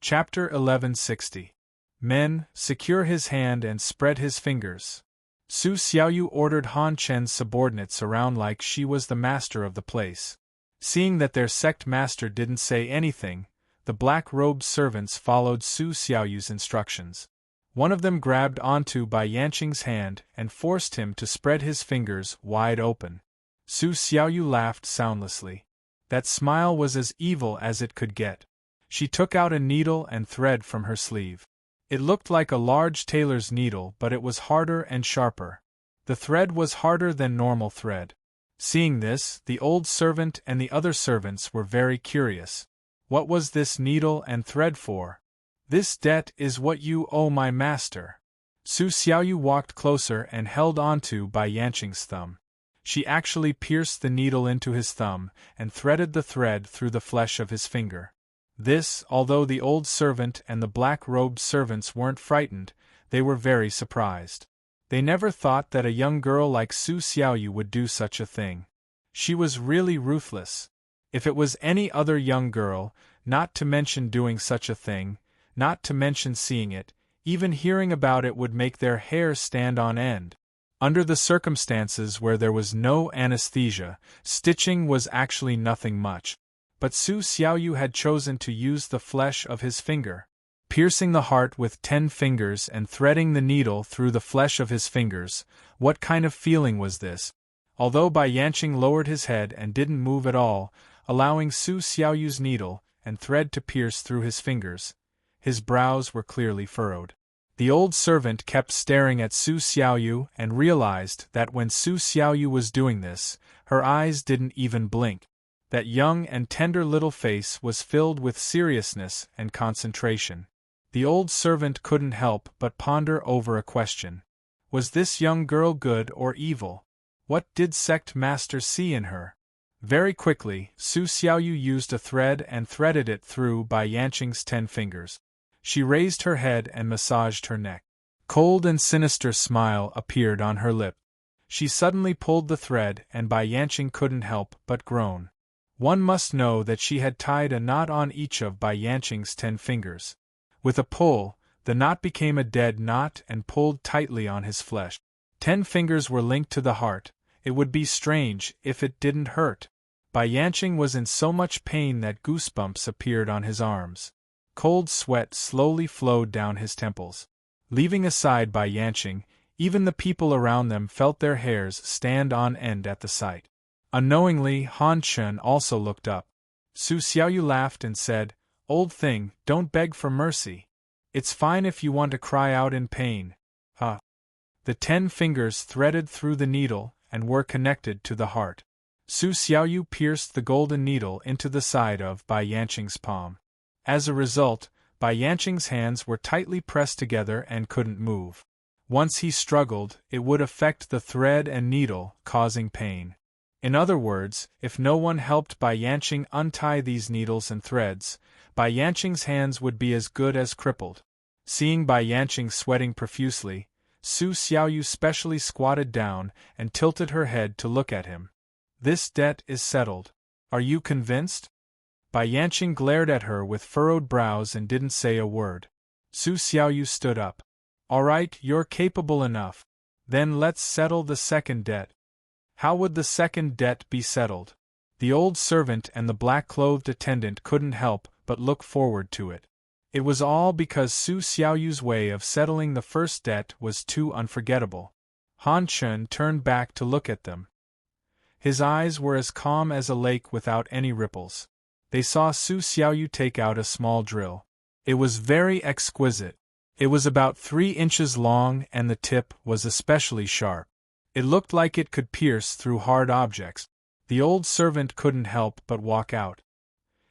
Chapter 1160. Men, secure his hand and spread his fingers. Su Xiaoyu ordered Han Chen's subordinates around like she was the master of the place. Seeing that their sect master didn't say anything, The black-robed servants followed Su Xiaoyu's instructions. One of them grabbed onto Bai Yanqing's hand and forced him to spread his fingers wide open. Su Xiaoyu laughed soundlessly. That smile was as evil as it could get. She took out a needle and thread from her sleeve. It looked like a large tailor's needle, but it was harder and sharper. The thread was harder than normal thread. Seeing this, the old servant and the other servants were very curious. What was this needle and thread for? This debt is what you owe my master. Su Xiaoyu walked closer and held onto Bai Yanqing's thumb. She actually pierced the needle into his thumb and threaded the thread through the flesh of his finger. This, although the old servant and the black-robed servants weren't frightened, they were very surprised. They never thought that a young girl like Su Xiaoyu would do such a thing. She was really ruthless. If it was any other young girl, not to mention doing such a thing, not to mention seeing it, even hearing about it would make their hair stand on end. Under the circumstances where there was no anesthesia, stitching was actually nothing much. But Su Xiaoyu had chosen to use the flesh of his finger. Piercing the heart with 10 fingers and threading the needle through the flesh of his fingers, what kind of feeling was this? Although Bai Yanqing lowered his head and didn't move at all, allowing Su Xiaoyu's needle and thread to pierce through his fingers, his brows were clearly furrowed. The old servant kept staring at Su Xiaoyu and realized that when Su Xiaoyu was doing this, her eyes didn't even blink. That young and tender little face was filled with seriousness and concentration. The old servant couldn't help but ponder over a question. Was this young girl good or evil? What did sect master see in her? Very quickly, Su Xiaoyu used a thread and threaded it through Bai Yanqing's 10 fingers. She raised her head and massaged her neck. Cold and sinister smile appeared on her lip. She suddenly pulled the thread and Bai Yanqing couldn't help but groan. One must know that she had tied a knot on each of Bai Yanqing's 10 fingers. With a pull, the knot became a dead knot and pulled tightly on his flesh. 10 fingers were linked to the heart. It would be strange if it didn't hurt. Bai Yanqing was in so much pain that goosebumps appeared on his arms. Cold sweat slowly flowed down his temples. Leaving aside Bai Yanqing, even the people around them felt their hairs stand on end at the sight. Unknowingly, Han Chen also looked up. Su Xiaoyu laughed and said, "Old thing, don't beg for mercy. It's fine if you want to cry out in pain." The 10 fingers threaded through the needle and were connected to the heart. Su Xiaoyu pierced the golden needle into the side of Bai Yanqing's palm. As a result, Bai Yanqing's hands were tightly pressed together and couldn't move. Once he struggled, it would affect the thread and needle, causing pain. In other words, if no one helped Bai Yanqing untie these needles and threads, Bai Yanqing's hands would be as good as crippled. Seeing Bai Yanqing sweating profusely, Su Xiaoyu specially squatted down and tilted her head to look at him. "This debt is settled. Are you convinced?" Bai Yanqing glared at her with furrowed brows and didn't say a word. Su Xiaoyu stood up. "All right, you're capable enough. Then let's settle the second debt." How would the second debt be settled? The old servant and the black-clothed attendant couldn't help but look forward to it. It was all because Su Xiaoyu's way of settling the first debt was too unforgettable. Han Chen turned back to look at them. His eyes were as calm as a lake without any ripples. They saw Su Xiaoyu take out a small drill. It was very exquisite. It was about 3 inches long and the tip was especially sharp. It looked like it could pierce through hard objects. The old servant couldn't help but walk out.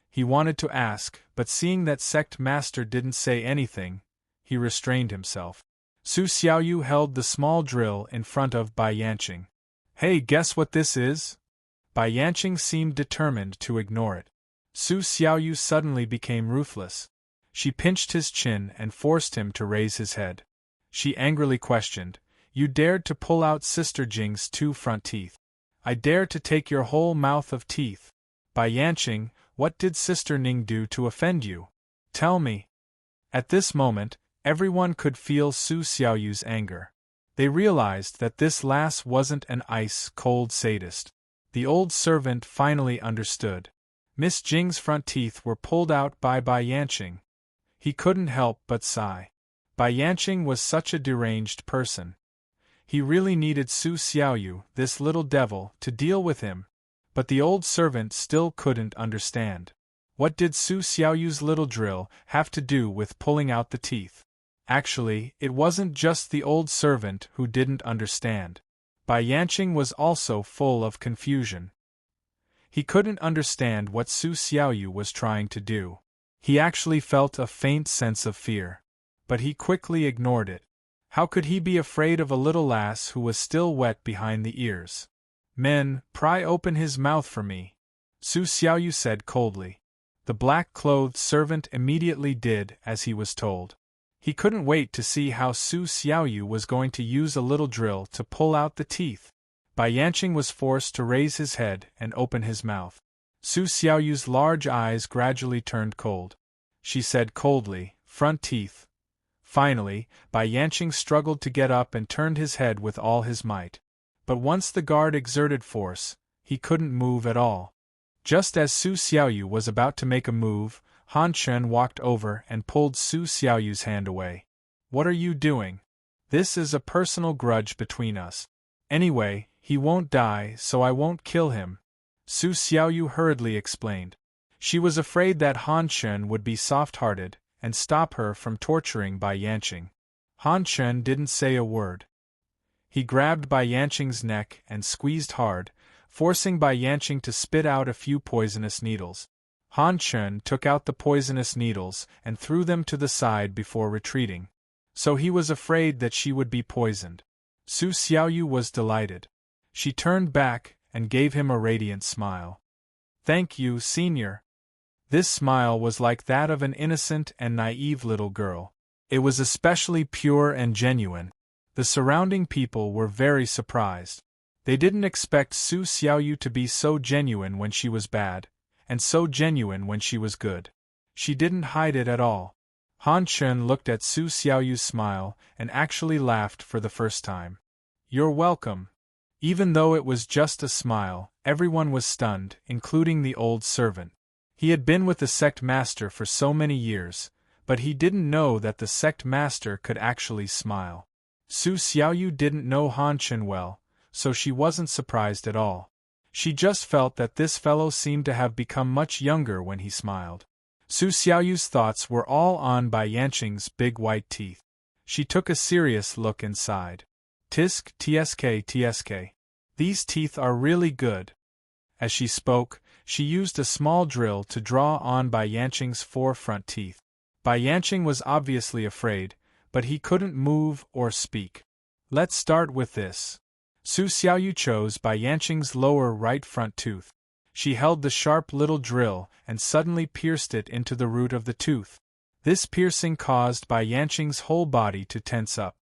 He wanted to ask, but seeing that sect master didn't say anything, he restrained himself. Su Xiaoyu held the small drill in front of Bai Yanqing. "Hey, guess what this is?" Bai Yanqing seemed determined to ignore it. Su Xiaoyu suddenly became ruthless. She pinched his chin and forced him to raise his head. She angrily questioned, "You dared to pull out Sister Jing's 2 front teeth. I dare to take your whole mouth of teeth. Bai Yanqing, what did Sister Ning do to offend you? Tell me." At this moment, everyone could feel Su Xiaoyu's anger. They realized that this lass wasn't an ice-cold sadist. The old servant finally understood. Miss Jing's front teeth were pulled out by Bai Yanqing. He couldn't help but sigh. Bai Yanqing was such a deranged person. He really needed Su Xiaoyu, this little devil, to deal with him, but the old servant still couldn't understand. What did Su Xiaoyu's little drill have to do with pulling out the teeth? Actually, it wasn't just the old servant who didn't understand. Bai Yanqing was also full of confusion. He couldn't understand what Su Xiaoyu was trying to do. He actually felt a faint sense of fear. But he quickly ignored it. How could he be afraid of a little lass who was still wet behind the ears? Men, pry open his mouth for me, Su Xiaoyu said coldly. The black-clothed servant immediately did as he was told. He couldn't wait to see how Su Xiaoyu was going to use a little drill to pull out the teeth. Bai Yanqing was forced to raise his head and open his mouth. Su Xiaoyu's large eyes gradually turned cold. She said coldly, "Front teeth." Finally, Bai Yanqing struggled to get up and turned his head with all his might. But once the guard exerted force, he couldn't move at all. Just as Su Xiaoyu was about to make a move, Han Quan walked over and pulled Su Xiaoyu's hand away. "What are you doing? This is a personal grudge between us. Anyway, he won't die, so I won't kill him," Su Xiaoyu hurriedly explained. She was afraid that Han Quan would be soft-hearted and stop her from torturing Bai Yanqing. Han Quan didn't say a word. He grabbed Bai Yanqing's neck and squeezed hard, forcing Bai Yanqing to spit out a few poisonous needles. Han Quan took out the poisonous needles and threw them to the side before retreating. So he was afraid that she would be poisoned. Su Xiaoyu was delighted. She turned back and gave him a radiant smile. "Thank you, Senior." This smile was like that of an innocent and naive little girl. It was especially pure and genuine. The surrounding people were very surprised. They didn't expect Su Xiaoyu to be so genuine when she was bad, and so genuine when she was good. She didn't hide it at all. Han Quan looked at Su Xiaoyu's smile and actually laughed for the first time. "You're welcome." Even though it was just a smile, everyone was stunned, including the old servant. He had been with the sect master for so many years, but he didn't know that the sect master could actually smile. Su Xiaoyu didn't know Han Quan well, so she wasn't surprised at all. She just felt that this fellow seemed to have become much younger when he smiled. Su Xiaoyu's thoughts were all on Bai Yanqing's big white teeth. She took a serious look inside. "Tisk, tsk, tsk. These teeth are really good." As she spoke, she used a small drill to draw on Bai Yanqing's 4 front teeth. Bai Yanqing was obviously afraid, but he couldn't move or speak. "Let's start with this." Su Xiaoyu chose Bai Yanqing's lower right front tooth. She held the sharp little drill and suddenly pierced it into the root of the tooth. This piercing caused Bai Yanqing's whole body to tense up.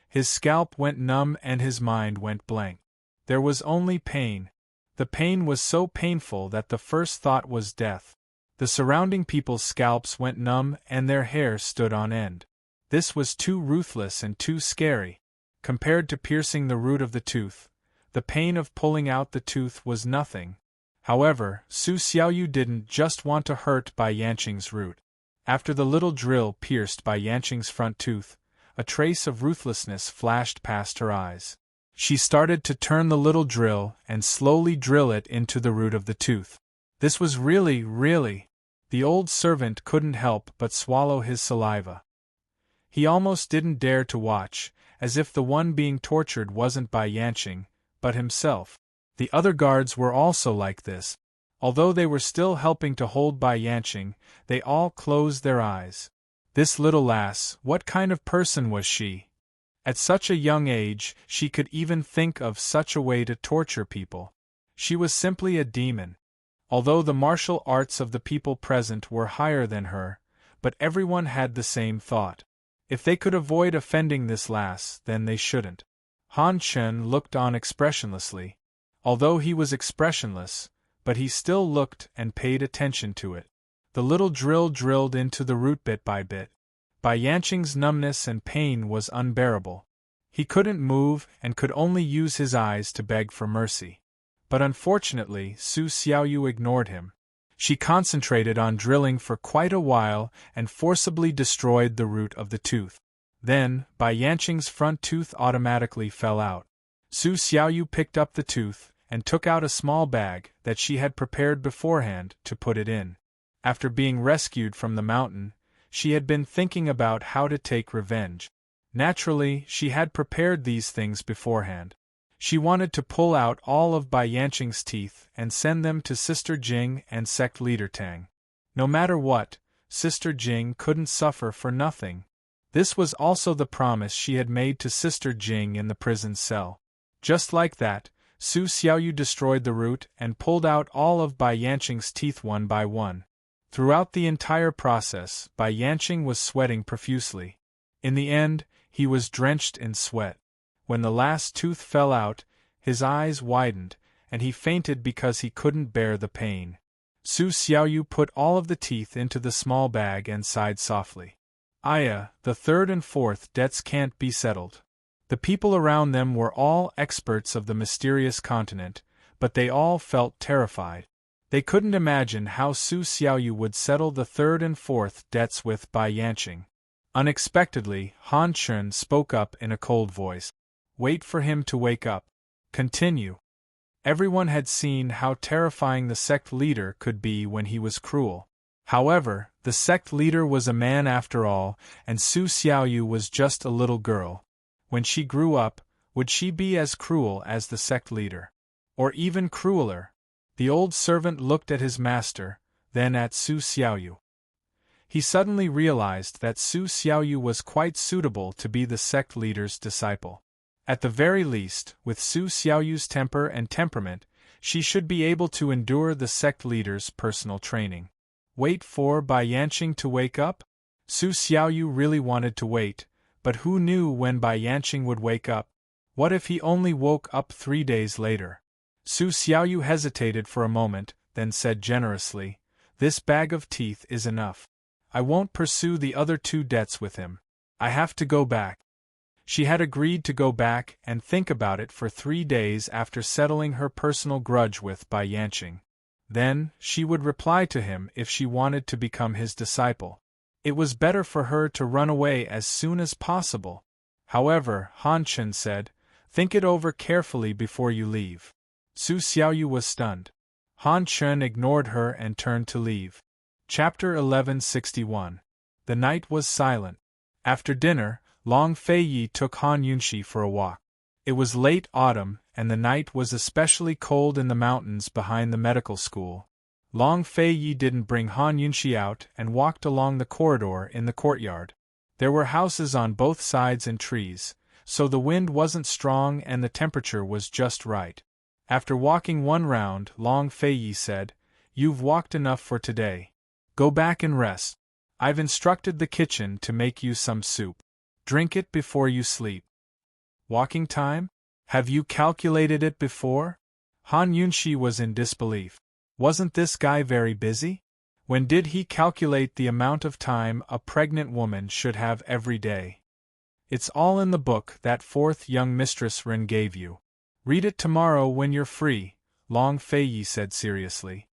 His scalp went numb and his mind went blank. There was only pain. The pain was so painful that the first thought was death. The surrounding people's scalps went numb and their hair stood on end. This was too ruthless and too scary. Compared to piercing the root of the tooth, the pain of pulling out the tooth was nothing. However, Su Xiaoyu didn't just want to hurt Bai Yanqing's root. After the little drill pierced Bai Yanqing's front tooth, a trace of ruthlessness flashed past her eyes. She started to turn the little drill and slowly drill it into the root of the tooth. This was really. The old servant couldn't help but swallow his saliva. He almost didn't dare to watch, as if the one being tortured wasn't Bai Yanqing, but himself. The other guards were also like this. Although they were still helping to hold Bai Yanqing, they all closed their eyes. This little lass, what kind of person was she? At such a young age, she could even think of such a way to torture people. She was simply a demon. Although the martial arts of the people present were higher than her, but everyone had the same thought. If they could avoid offending this lass, then they shouldn't. Han Quan looked on expressionlessly. Although he was expressionless, but he still looked and paid attention to it. The little drill drilled into the root bit by bit. Bai Yanqing's numbness and pain was unbearable. He couldn't move and could only use his eyes to beg for mercy. But unfortunately, Su Xiaoyu ignored him. She concentrated on drilling for quite a while and forcibly destroyed the root of the tooth. Then, Bai Yanqing's front tooth automatically fell out. Su Xiaoyu picked up the tooth and took out a small bag that she had prepared beforehand to put it in. After being rescued from the mountain, she had been thinking about how to take revenge. Naturally, she had prepared these things beforehand. She wanted to pull out all of Bai Yanqing's teeth and send them to Sister Jing and sect leader Tang. No matter what, Sister Jing couldn't suffer for nothing. This was also the promise she had made to Sister Jing in the prison cell. Just like that, Su Xiaoyu destroyed the root and pulled out all of Bai Yanqing's teeth one by one. Throughout the entire process, Bai Yanqing was sweating profusely. In the end, he was drenched in sweat. When the last tooth fell out, his eyes widened, and he fainted because he couldn't bear the pain. Su Xiaoyu put all of the teeth into the small bag and sighed softly. "Aya, the third and fourth debts can't be settled." The people around them were all experts of the mysterious continent, but they all felt terrified. They couldn't imagine how Su Xiaoyu would settle the third and fourth debts with Bai Yanqing. Unexpectedly, Han Chun spoke up in a cold voice. "Wait for him to wake up. Continue." Everyone had seen how terrifying the sect leader could be when he was cruel. However, the sect leader was a man after all, and Su Xiaoyu was just a little girl. When she grew up, would she be as cruel as the sect leader? Or even crueler? The old servant looked at his master, then at Su Xiaoyu. He suddenly realized that Su Xiaoyu was quite suitable to be the sect leader's disciple. At the very least, with Su Xiaoyu's temper and temperament, she should be able to endure the sect leader's personal training. Wait for Bai Yanqing to wake up? Su Xiaoyu really wanted to wait, but who knew when Bai Yanqing would wake up? What if he only woke up 3 days later? Su Xiaoyu hesitated for a moment, then said generously, "This bag of teeth is enough. I won't pursue the other 2 debts with him. I have to go back." She had agreed to go back and think about it for 3 days after settling her personal grudge with Bai Yanqing. Then, she would reply to him if she wanted to become his disciple. It was better for her to run away as soon as possible. However, Han Chun said, "Think it over carefully before you leave." Su Xiaoyu was stunned. Han Chun ignored her and turned to leave. Chapter 1161. The night was silent. After dinner, Long Feiyi took Han Yunxi for a walk. It was late autumn, and the night was especially cold in the mountains behind the medical school. Long Feiyi didn't bring Han Yunxi out and walked along the corridor in the courtyard. There were houses on both sides and trees, so the wind wasn't strong and the temperature was just right. After walking 1 round, Long Feiyi said, "You've walked enough for today. Go back and rest. I've instructed the kitchen to make you some soup. Drink it before you sleep." "Walking time? Have you calculated it before?" Han Yunxi was in disbelief. Wasn't this guy very busy? When did he calculate the amount of time a pregnant woman should have every day? "It's all in the book that 4th young mistress Ren gave you. Read it tomorrow when you're free," Long Feiyi said seriously.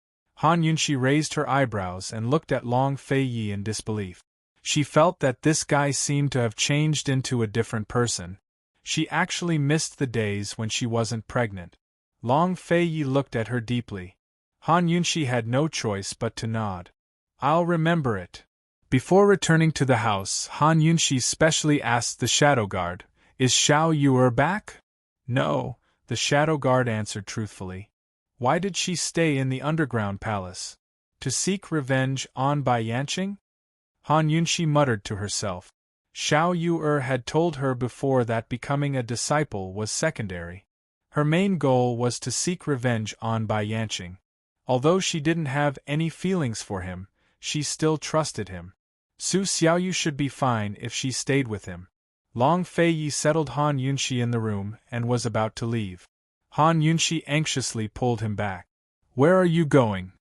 Han Yunxi raised her eyebrows and looked at Long Feiyi in disbelief. She felt that this guy seemed to have changed into a different person. She actually missed the days when she wasn't pregnant. Long Feiyi looked at her deeply. Han Yunxi had no choice but to nod. "I'll remember it." Before returning to the house, Han Yunxi specially asked the shadow guard, "Is Xiao Yu'er back?" "No," the shadow guard answered truthfully. Why did she stay in the underground palace? To seek revenge on Bai Yanqing? Han Yunxi muttered to herself. Xiao Yu'er had told her before that becoming a disciple was secondary. Her main goal was to seek revenge on Bai Yanqing. Although she didn't have any feelings for him, she still trusted him. Su Xiaoyu should be fine if she stayed with him. Long Feiyi settled Han Yunxi in the room and was about to leave. Han Yunxi anxiously pulled him back. "Where are you going?"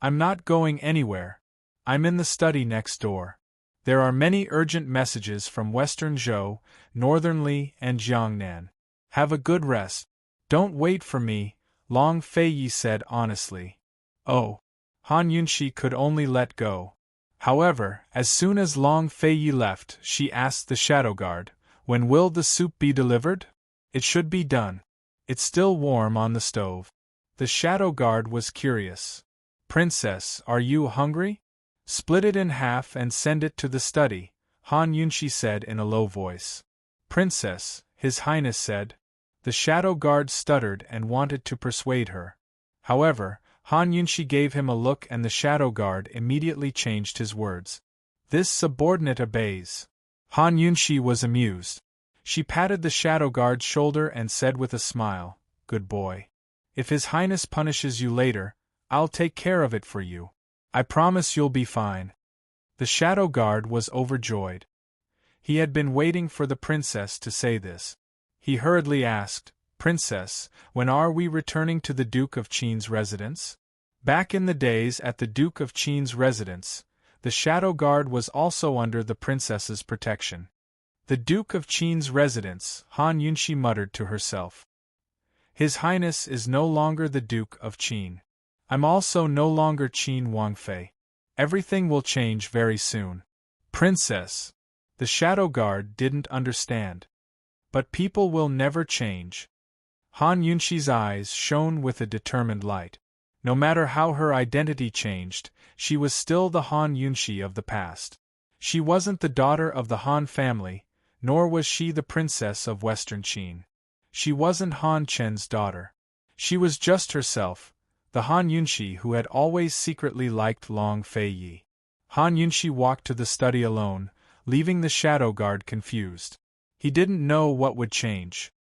"I'm not going anywhere. I'm in the study next door. There are many urgent messages from Western Zhou, Northern Li, and Jiangnan. Have a good rest. Don't wait for me," Long Feiyi said honestly. "Oh. Han Yunshi could only let go. However, as soon as Long Feiyi left, she asked the shadow guard, "When will the soup be delivered?" "It should be done. It's still warm on the stove." The shadow guard was curious. "Princess, are you hungry?" "Split it in half and send it to the study," Han Yunshi said in a low voice. "Princess," His Highness said. The shadow guard stuttered and wanted to persuade her. However, Han Yunshi gave him a look and the shadow guard immediately changed his words. "This subordinate obeys." Han Yunshi was amused. She patted the shadow guard's shoulder and said with a smile, "Good boy. If His Highness punishes you later, I'll take care of it for you. I promise you'll be fine." The shadow guard was overjoyed. He had been waiting for the princess to say this. He hurriedly asked, "Princess, when are we returning to the Duke of Qin's residence?" Back in the days at the Duke of Qin's residence, the shadow guard was also under the princess's protection. The Duke of Qin's residence, Han Yunshi muttered to herself. His Highness is no longer the Duke of Qin. I'm also no longer Qin Wangfei. Everything will change very soon. Princess. The shadow guard didn't understand. But people will never change. Han Yunshi's eyes shone with a determined light. No matter how her identity changed, she was still the Han Yunshi of the past. She wasn't the daughter of the Han family, nor was she the princess of Western Qin. She wasn't Han Chen's daughter. She was just herself, the Han Yunshi who had always secretly liked Long Feiyi. Han Yunshi walked to the study alone, leaving the shadow guard confused. He didn't know what would change.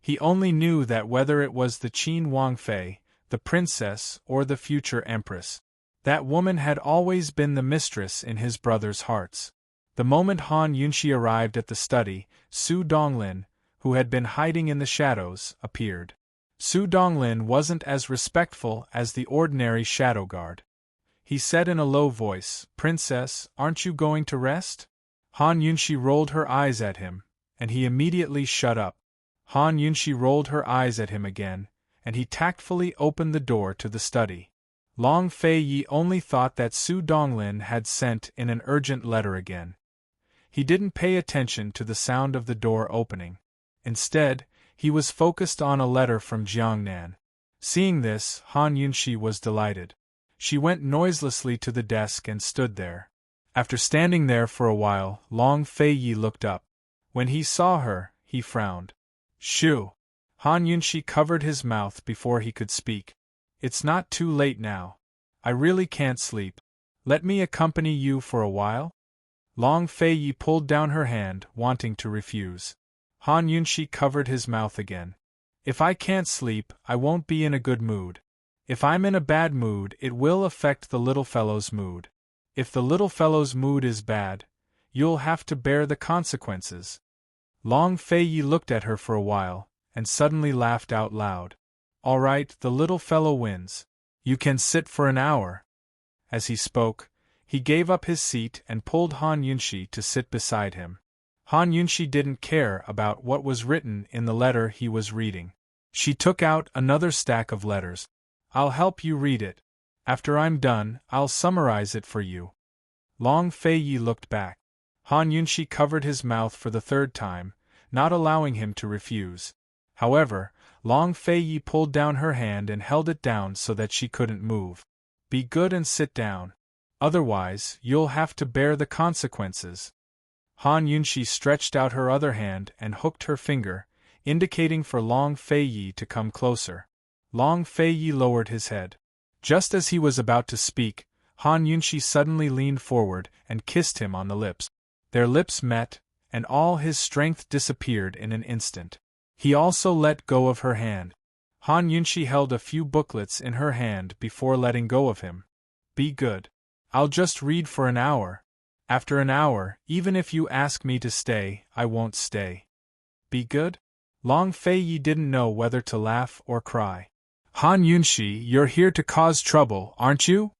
He only knew that whether it was the Qin Wangfei, the princess, or the future empress, that woman had always been the mistress in his brother's hearts. The moment Han Yunshi arrived at the study, Su Donglin, who had been hiding in the shadows, appeared. Su Donglin wasn't as respectful as the ordinary shadow guard. He said in a low voice, "Princess, aren't you going to rest?" Han Yunshi rolled her eyes at him, and he immediately shut up. Han Yunshi rolled her eyes at him again, and he tactfully opened the door to the study. Long Feiyi only thought that Su Donglin had sent in an urgent letter again. He didn't pay attention to the sound of the door opening. Instead, he was focused on a letter from Jiangnan. Seeing this, Han Yunshi was delighted. She went noiselessly to the desk and stood there. After standing there for a while, Long Feiyi looked up. When he saw her, he frowned. "Shoo!" Han Yunshi covered his mouth before he could speak. "It's not too late now. I really can't sleep. Let me accompany you for a while?" Long Feiyi pulled down her hand, wanting to refuse. Han Yunshi covered his mouth again. "If I can't sleep, I won't be in a good mood. If I'm in a bad mood, it will affect the little fellow's mood. If the little fellow's mood is bad, you'll have to bear the consequences." Long Feiyi looked at her for a while, and suddenly laughed out loud. "All right, the little fellow wins. You can sit for an hour." As he spoke, he gave up his seat and pulled Han Yunshi to sit beside him. Han Yunshi didn't care about what was written in the letter he was reading. She took out another stack of letters. "I'll help you read it. After I'm done, I'll summarize it for you." Long Feiyi looked back. Han Yunshi covered his mouth for the third time, not allowing him to refuse. However, Long Feiyi pulled down her hand and held it down so that she couldn't move. "Be good and sit down. Otherwise, you'll have to bear the consequences." Han Yunshi stretched out her other hand and hooked her finger, indicating for Long Feiyi to come closer. Long Feiyi lowered his head. Just as he was about to speak, Han Yunshi suddenly leaned forward and kissed him on the lips. Their lips met, and all his strength disappeared in an instant. He also let go of her hand. Han Yunshi held a few booklets in her hand before letting go of him. "Be good. I'll just read for an hour. After an hour, even if you ask me to stay, I won't stay." "Be good?" Long Feiyi didn't know whether to laugh or cry. "Han Yunshi, you're here to cause trouble, aren't you?"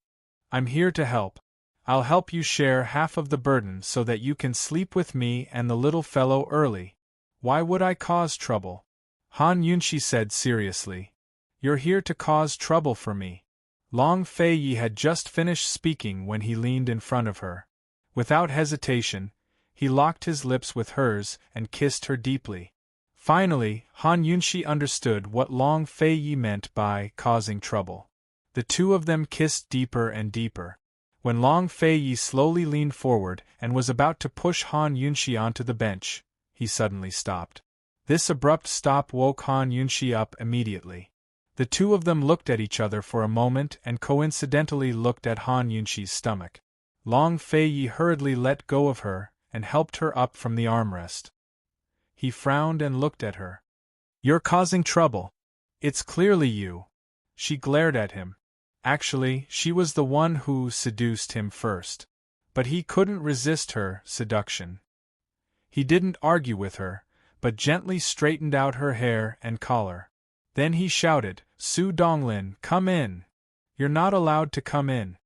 "I'm here to help. I'll help you share half of the burden so that you can sleep with me and the little fellow early." "Why would I cause trouble?" Han Yunshi said seriously. "You're here to cause trouble for me." Long Fei had just finished speaking when he leaned in front of her. Without hesitation, he locked his lips with hers and kissed her deeply. Finally, Han Yunxi understood what Long Fei meant by causing trouble. The two of them kissed deeper and deeper. When Long Fei slowly leaned forward and was about to push Han Yunxi onto the bench, he suddenly stopped. This abrupt stop woke Han Yunxi up immediately. The two of them looked at each other for a moment and coincidentally looked at Han Yunxi's stomach. Long Fei hurriedly let go of her and helped her up from the armrest. He frowned and looked at her. "You're causing trouble. It's clearly you." She glared at him. Actually, she was the one who seduced him first. But he couldn't resist her seduction. He didn't argue with her, but gently straightened out her hair and collar. Then he shouted, "Su Donglin, come in! You're not allowed to come in."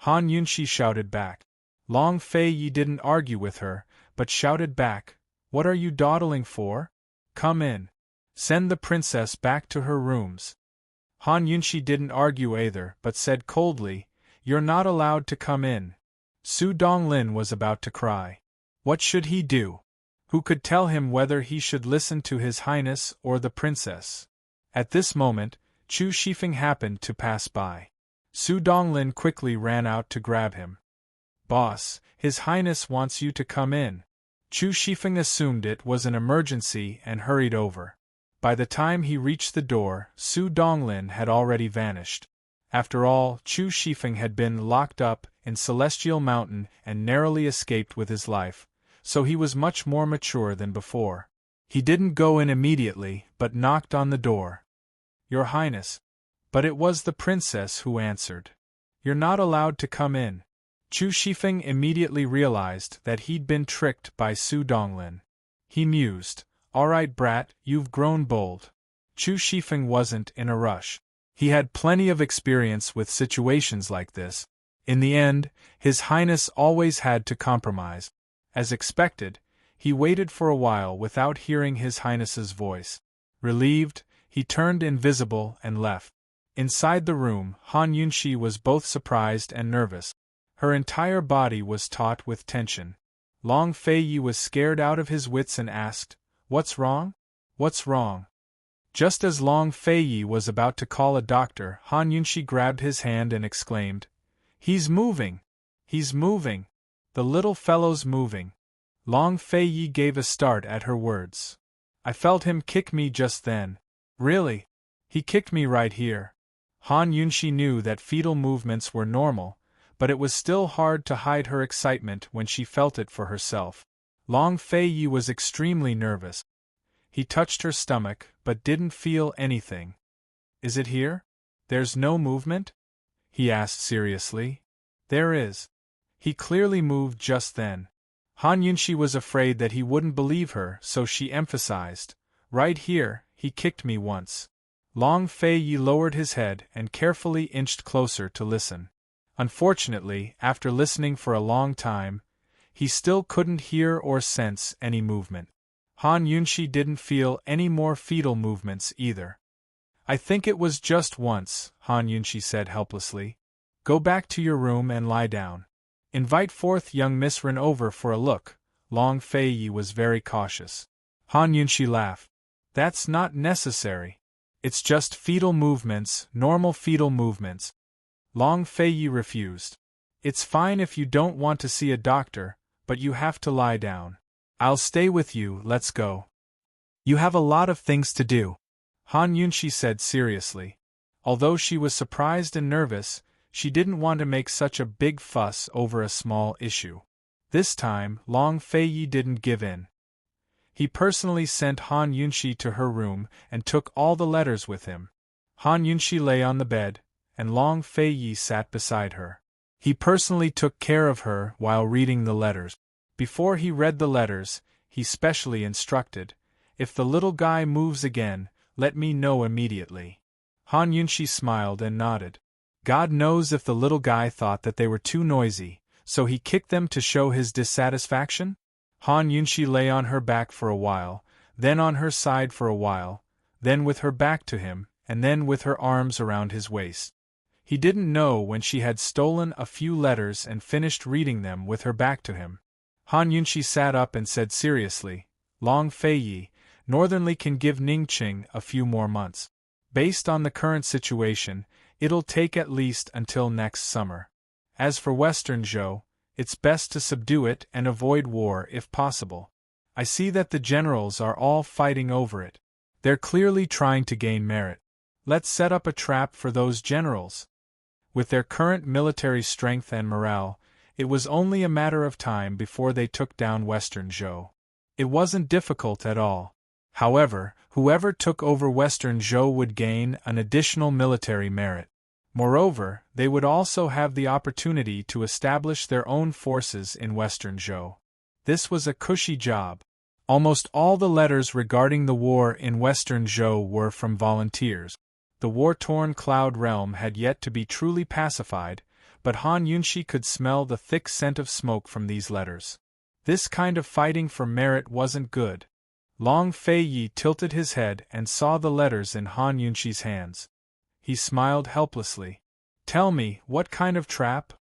Han Yunxi shouted back. Long Fei didn't argue with her, but shouted back, "What are you dawdling for? Come in. Send the princess back to her rooms." Han Yunxi didn't argue either, but said coldly, "You're not allowed to come in." Su Donglin was about to cry. What should he do? Who could tell him whether he should listen to His Highness or the princess? At this moment, Chu Shifeng happened to pass by. Su Donglin quickly ran out to grab him. "Boss, His Highness wants you to come in." Chu Shifeng assumed it was an emergency and hurried over. By the time he reached the door, Su Donglin had already vanished. After all, Chu Shifeng had been locked up in Celestial Mountain and narrowly escaped with his life, so he was much more mature than before. He didn't go in immediately, but knocked on the door. "Your Highness." But it was the princess who answered. "You're not allowed to come in." Chu Shifeng immediately realized that he'd been tricked by Su Donglin. He mused, "All right, brat, you've grown bold." Chu Shifeng wasn't in a rush. He had plenty of experience with situations like this. In the end, His Highness always had to compromise. As expected, he waited for a while without hearing His Highness's voice. Relieved, he turned invisible and left. Inside the room, Han Yunxi was both surprised and nervous. Her entire body was taut with tension. Long Fei was scared out of his wits and asked, "What's wrong? What's wrong?" Just as Long Fei was about to call a doctor, Han Yunxi grabbed his hand and exclaimed, "He's moving! He's moving! The little fellow's moving!" Long Fei gave a start at her words. "I felt him kick me just then." "Really? He kicked me right here." Han Yunxi knew that fetal movements were normal, but it was still hard to hide her excitement when she felt it for herself. Long Fei was extremely nervous. He touched her stomach, but didn't feel anything. "Is it here? There's no movement?" he asked seriously. "There is." He clearly moved just then. Han Yunxi was afraid that he wouldn't believe her, so she emphasized, "Right here, he kicked me once." Long Fei lowered his head and carefully inched closer to listen. Unfortunately, after listening for a long time, he still couldn't hear or sense any movement. Han Yunxi didn't feel any more fetal movements either. "I think it was just once," Han Yunxi said helplessly. "Go back to your room and lie down. Invite forth young Miss Ren over for a look." Long Fei was very cautious. Han Yunxi laughed. "That's not necessary. It's just fetal movements, normal fetal movements." Long Fei refused. "It's fine if you don't want to see a doctor, but you have to lie down. I'll stay with you, let's go." "You have a lot of things to do," Han Yunxi said seriously. Although she was surprised and nervous, she didn't want to make such a big fuss over a small issue. This time, Long Fei didn't give in. He personally sent Han Yunxi to her room and took all the letters with him. Han Yunxi lay on the bed, and Long Fei sat beside her. He personally took care of her while reading the letters. Before he read the letters, he specially instructed, "If the little guy moves again, let me know immediately." Han Yunxi smiled and nodded. God knows if the little guy thought that they were too noisy, so he kicked them to show his dissatisfaction? Han Yunxi lay on her back for a while, then on her side for a while, then with her back to him, and then with her arms around his waist. He didn't know when she had stolen a few letters and finished reading them with her back to him. Han Yunxi sat up and said seriously, Long Fei Yi, Northernly can give Ningqing a few more months. Based on the current situation, it'll take at least until next summer. As for Western Zhou, it's best to subdue it and avoid war if possible. I see that the generals are all fighting over it. They're clearly trying to gain merit. Let's set up a trap for those generals. With their current military strength and morale, it was only a matter of time before they took down Western Zhou. It wasn't difficult at all. However, whoever took over Western Zhou would gain an additional military merit. Moreover, they would also have the opportunity to establish their own forces in Western Zhou. This was a cushy job. Almost all the letters regarding the war in Western Zhou were from volunteers. The war-torn Cloud Realm had yet to be truly pacified, but Han Yunxi could smell the thick scent of smoke from these letters. This kind of fighting for merit wasn't good. Long Fei Yi tilted his head and saw the letters in Han Yunxi's hands. He smiled helplessly. Tell me, what kind of trap?